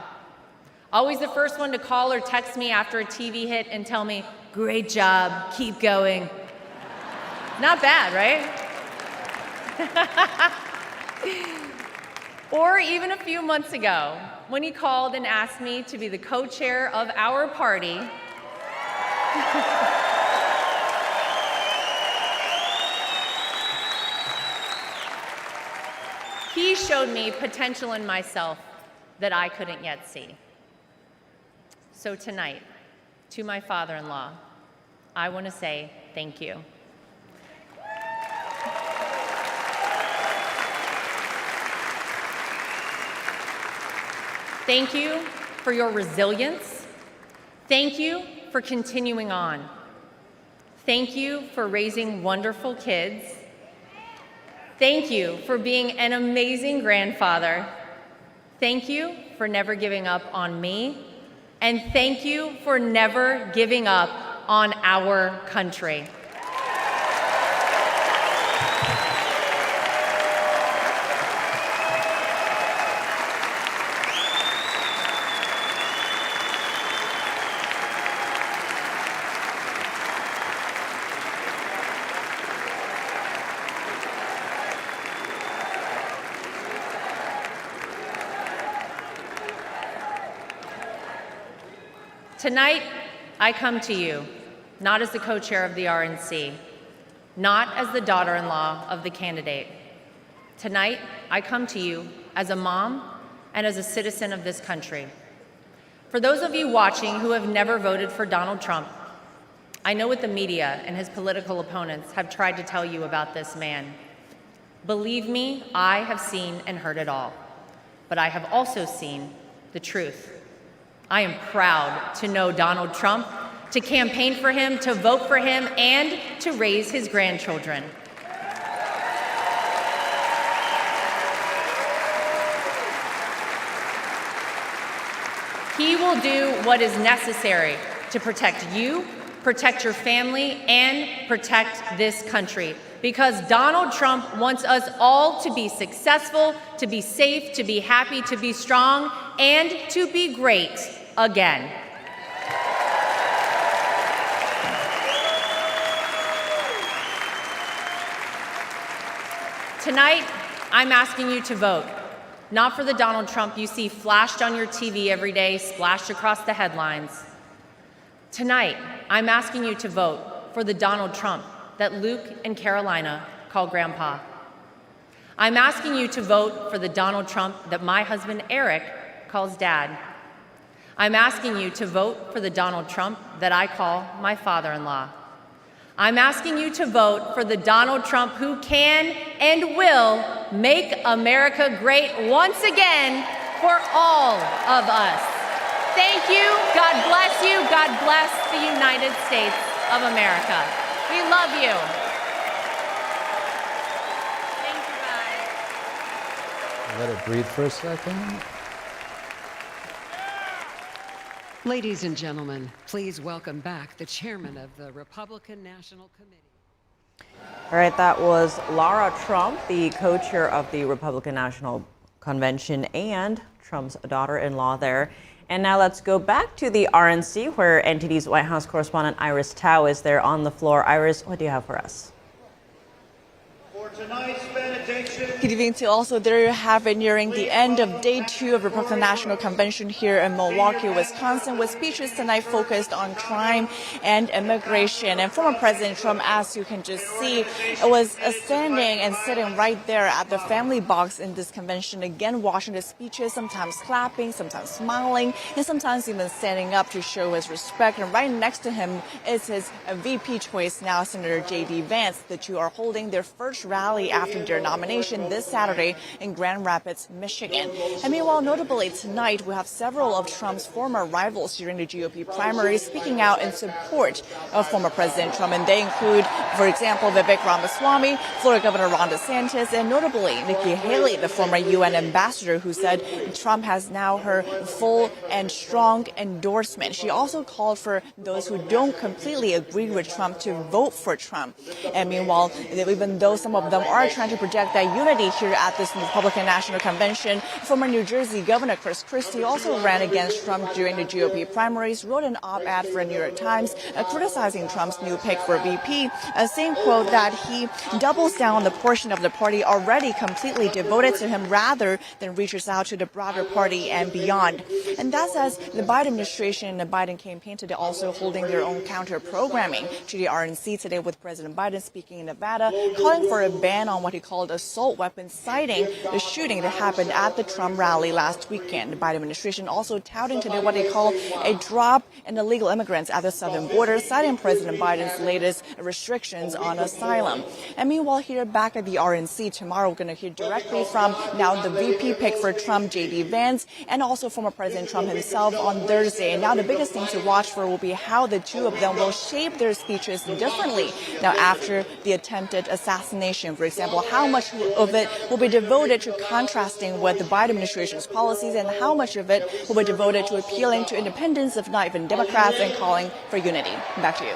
Speaker 11: Always the first one to call or text me after a TV hit and tell me, "Great job, keep going." Not bad, right? Or even a few months ago, when he called and asked me to be the co-chair of our party, he showed me potential in myself that I couldn't yet see. So tonight, to my father-in-law, I want to say thank you. Thank you for your resilience. Thank you for continuing on. Thank you for raising wonderful kids. Thank you for being an amazing grandfather. Thank you for never giving up on me. And thank you for never giving up on our country. Tonight, I come to you, not as the co-chair of the RNC, not as the daughter-in-law of the candidate. Tonight, I come to you as a mom and as a citizen of this country. For those of you watching who have never voted for Donald Trump, I know what the media and his political opponents have tried to tell you about this man. Believe me, I have seen and heard it all, but I have also seen the truth. I am proud to know Donald Trump, to campaign for him, to vote for him, and to raise his grandchildren. He will do what is necessary to protect you, protect your family, and protect this country. Because Donald Trump wants us all to be successful, to be safe, to be happy, to be strong, and to be great again. Tonight, I'm asking you to vote, not for the Donald Trump you see flashed on your TV every day, splashed across the headlines. Tonight, I'm asking you to vote for the Donald Trump that Luke and Carolina call Grandpa. I'm asking you to vote for the Donald Trump that my husband Eric calls Dad. I'm asking you to vote for the Donald Trump that I call my father-in-law. I'm asking you to vote for the Donald Trump who can and will make America great once again for all of us. Thank you. God bless you. God bless the United States of America. We love you. Thank you, guys.
Speaker 1: Let it breathe for a second.
Speaker 10: Ladies and gentlemen, please welcome back the chairman of the Republican National Committee.
Speaker 2: All right, that was Lara Trump, the co-chair of the Republican National Convention and Trump's daughter-in-law there. And now let's go back to the RNC, where NTD's White House correspondent Iris Tao is there on the floor. Iris, what do you have for us?
Speaker 12: For tonight's benediction. Good evening to also. There you have it, nearing the end of day 2 of Republican National Convention here in Milwaukee, Wisconsin, with speeches tonight focused on crime and immigration. And former President Trump, as you can just see, was standing and sitting right there at the family box in this convention, again watching the speeches, sometimes clapping, sometimes smiling, and sometimes even standing up to show his respect. And right next to him is his VP choice now, Senator JD Vance. The two are holding their first rally after their nomination this Saturday in Grand Rapids, Michigan. And meanwhile, notably tonight, we have several of Trump's former rivals during the GOP primary speaking out in support of former President Trump. And they include, for example, Vivek Ramaswamy, Florida Governor Ron DeSantis, and notably Nikki Haley, the former UN ambassador, who said Trump has now her full and strong endorsement. She also called for those who don't completely agree with Trump to vote for Trump. And meanwhile, even though some of them are trying to project that unity here at this Republican National Convention, former New Jersey Governor Chris Christie also ran against Trump during the GOP primaries, wrote an op-ed for the New York Times criticizing Trump's new pick for VP, saying, quote, that he doubles down on the portion of the party already completely devoted to him rather than reaches out to the broader party and beyond. And that says the Biden administration and the Biden campaign today also holding their own counter-programming to the RNC today, with President Biden speaking in Nevada, calling for a ban on what he called assault weapons, citing the shooting that happened at the Trump rally last weekend. The Biden administration also touting today what they call a drop in illegal immigrants at the southern border, citing President Biden's latest restrictions on asylum. And meanwhile, here back at the RNC tomorrow, we're going to hear directly from now the VP pick for Trump, JD Vance, and also former President Trump himself on Thursday. And now the biggest thing to watch for will be how the two of them will shape their speeches differently now after the attempted assassination. For example, how much of it will be devoted to contrasting with the Biden administration's policies, and how much of it will be devoted to appealing to independents, if not even Democrats, and calling for unity. Back to you.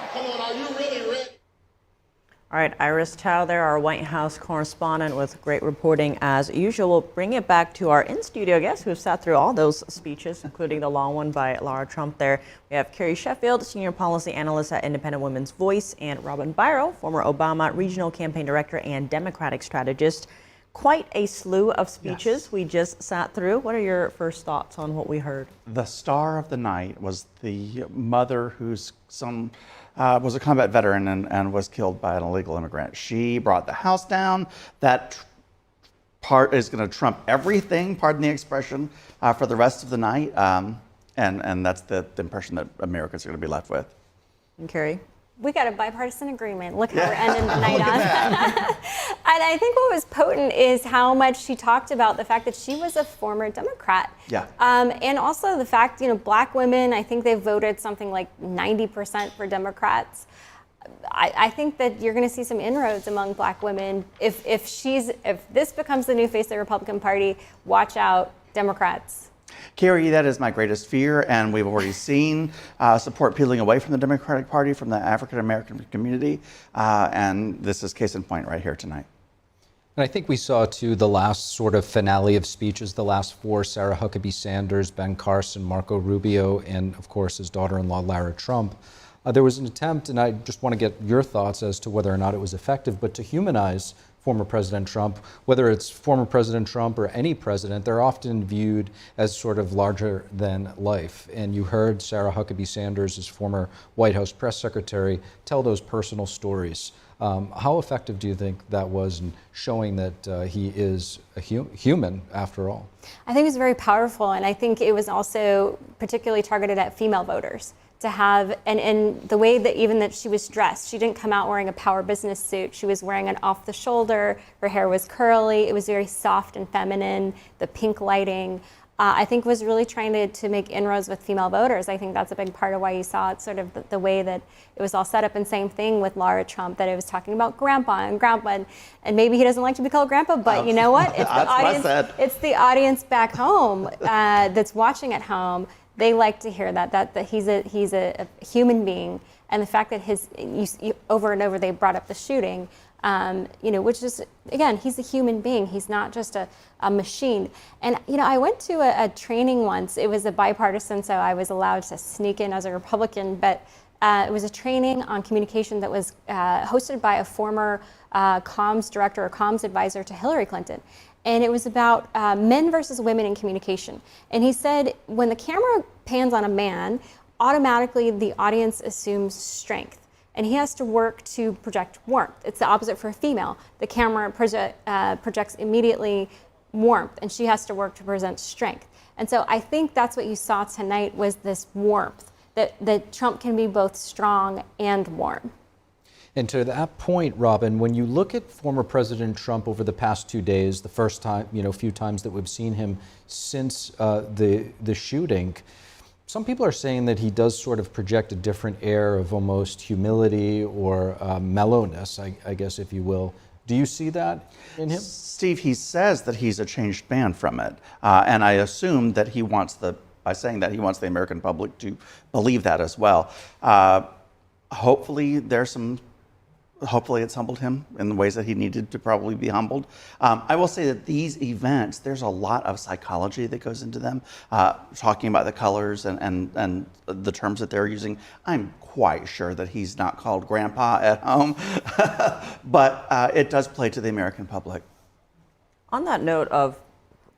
Speaker 2: All right, Iris Tao there, our White House correspondent, with great reporting as usual. We'll bring it back to our in-studio guests who have sat through all those speeches, including the long one by Lara Trump there. We have Carrie Sheffield, Senior Policy Analyst at Independent Women's Voice, and Robin Byro, former Obama Regional Campaign Director and Democratic Strategist. Quite a slew of speeches we just sat through. What are your first thoughts on what we heard?
Speaker 6: The star of the night was the mother whose son was a combat veteran and was killed by an illegal immigrant. She brought the house down. That part is going to trump everything, pardon the expression, for the rest of the night. And that's the impression that Americans are going to be left with.
Speaker 2: And Carrie?
Speaker 7: We got a bipartisan agreement. Look how we're ending the night on. And I think what was potent is how much she talked about the fact that she was a former Democrat.
Speaker 6: Yeah.
Speaker 7: And also the fact, black women, I think they voted something like 90% for Democrats. I think that you're going to see some inroads among black women. If this becomes the new face of the Republican Party, watch out, Democrats.
Speaker 6: Kari, that is my greatest fear, and we've already seen support peeling away from the Democratic Party, from the African American community, and this is case in point right here tonight.
Speaker 1: And I think we saw, too, the last sort of finale of speeches, the last four, Sarah Huckabee Sanders, Ben Carson, Marco Rubio, and, of course, his daughter-in-law, Lara Trump. There was an attempt, and I just want to get your thoughts as to whether or not it was effective, but to humanize former President Trump. Whether it's former President Trump or any president, they're often viewed as sort of larger than life. And you heard Sarah Huckabee Sanders, his former White House press secretary, tell those personal stories. How effective do you think that was in showing that he is a human after all?
Speaker 7: I think it was very powerful, and I think it was also particularly targeted at female voters. To have, and the way that even that she was dressed, she didn't come out wearing a power business suit. She was wearing an off the shoulder, her hair was curly, it was very soft and feminine, the pink lighting. I think was really trying to make inroads with female voters. I think that's a big part of why you saw it, sort of the way that it was all set up. And same thing with Lara Trump, that it was talking about grandpa, and maybe he doesn't like to be called grandpa, but you know what? It's the audience, it's the audience back home that's watching at home. They like to hear that he's a human being, and the fact that over and over they brought up the shooting, which is, again, he's a human being. He's not just a machine. And I went to a training once. It was a bipartisan, so I was allowed to sneak in as a Republican. But it was a training on communication that was hosted by a former comms director or comms advisor to Hillary Clinton. And it was about men versus women in communication. And he said, when the camera pans on a man, automatically the audience assumes strength. And he has to work to project warmth. It's the opposite for a female. The camera projects immediately warmth, and she has to work to present strength. And so I think that's what you saw tonight, was this warmth, that Trump can be both strong and warm.
Speaker 1: And to that point, Robin, when you look at former President Trump over the past 2 days, the first time, few times that we've seen him since the shooting, some people are saying that he does sort of project a different air of almost humility or mellowness, I guess, if you will. Do you see that in him?
Speaker 6: Steve, he says that he's a changed man from it. And I assume that by saying that, he wants the American public to believe that as well. Hopefully it's humbled him in the ways that he needed to probably be humbled. I will say that these events, there's a lot of psychology that goes into them, talking about the colors and the terms that they're using. I'm quite sure that he's not called grandpa at home, but it does play to the American public.
Speaker 2: On that note of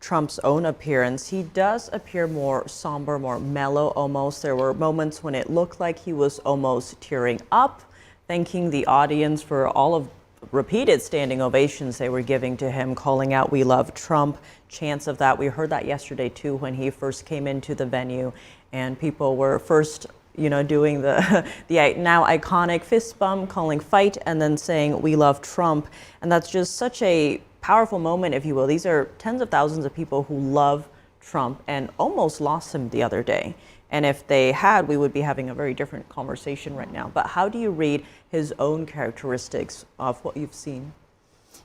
Speaker 2: Trump's own appearance, he does appear more somber, more mellow almost. There were moments when it looked like he was almost tearing up, thanking the audience for all of repeated standing ovations they were giving to him, calling out "We love Trump," chants of that. We heard that yesterday too when he first came into the venue, and people were first, doing the now iconic fist bump, calling fight, and then saying "We love Trump," and that's just such a powerful moment, if you will. These are tens of thousands of people who love Trump and almost lost him the other day. And if they had, we would be having a very different conversation right now. But how do you read his own characteristics of what you've seen?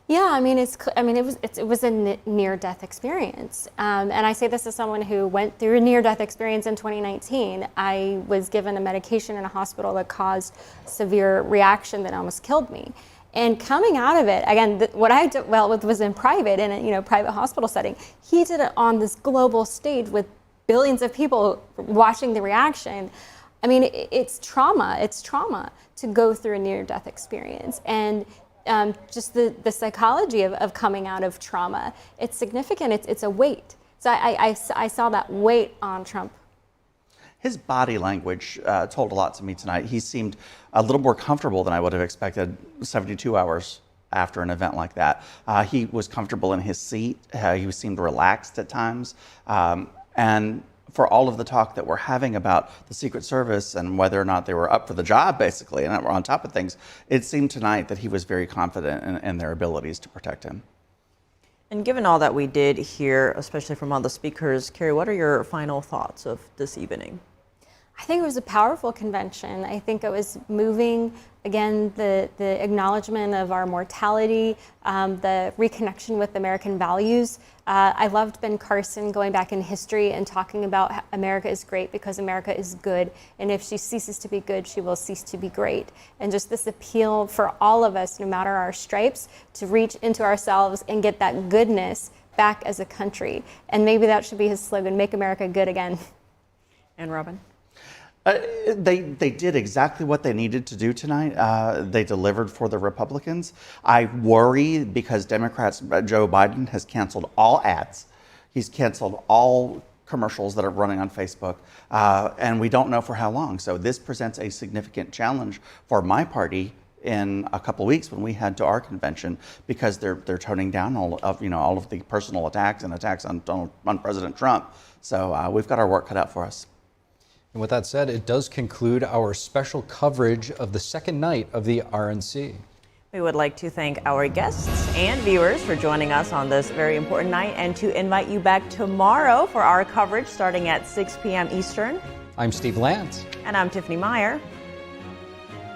Speaker 7: Yeah, it was a near-death experience. And I say this as someone who went through a near-death experience in 2019. I was given a medication in a hospital that caused severe reaction that almost killed me. And coming out of it, again, what I dealt with was in private, in a private hospital setting. He did it on this global stage with billions of people watching the reaction. It's trauma. It's trauma to go through a near-death experience. And just the psychology of coming out of trauma, it's significant. It's a weight. So I saw that weight on Trump.
Speaker 6: His body language told a lot to me tonight. He seemed a little more comfortable than I would have expected 72 hours after an event like that. He was comfortable in his seat. He seemed relaxed at times. And for all of the talk that we're having about the Secret Service and whether or not they were up for the job, basically, and were on top of things, it seemed tonight that he was very confident in their abilities to protect him.
Speaker 2: And given all that we did hear, especially from all the speakers, Kari, what are your final thoughts of this evening?
Speaker 7: I think it was a powerful convention. I think it was moving, again, the acknowledgement of our mortality, the reconnection with American values. I loved Ben Carson going back in history and talking about how America is great because America is good. And if she ceases to be good, she will cease to be great. And just this appeal for all of us, no matter our stripes, to reach into ourselves and get that goodness back as a country. And maybe that should be his slogan, make America good again.
Speaker 2: And Robin?
Speaker 6: They did exactly what they needed to do tonight. They delivered for the Republicans. I worry because Democrats, Joe Biden has canceled all ads. He's canceled all commercials that are running on Facebook, and we don't know for how long. So this presents a significant challenge for my party in a couple of weeks when we head to our convention, because they're toning down all of the personal attacks and attacks on President Trump. So we've got our work cut out for us.
Speaker 1: And with that said, it does conclude our special coverage of the second night of the RNC.
Speaker 2: We would like to thank our guests and viewers for joining us on this very important night, and to invite you back tomorrow for our coverage starting at 6 p.m. Eastern.
Speaker 1: I'm Steve Lance.
Speaker 2: And I'm Tiffany Meier.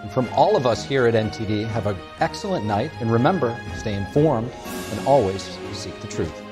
Speaker 1: And from all of us here at NTD, have an excellent night, and remember, stay informed and always seek the truth.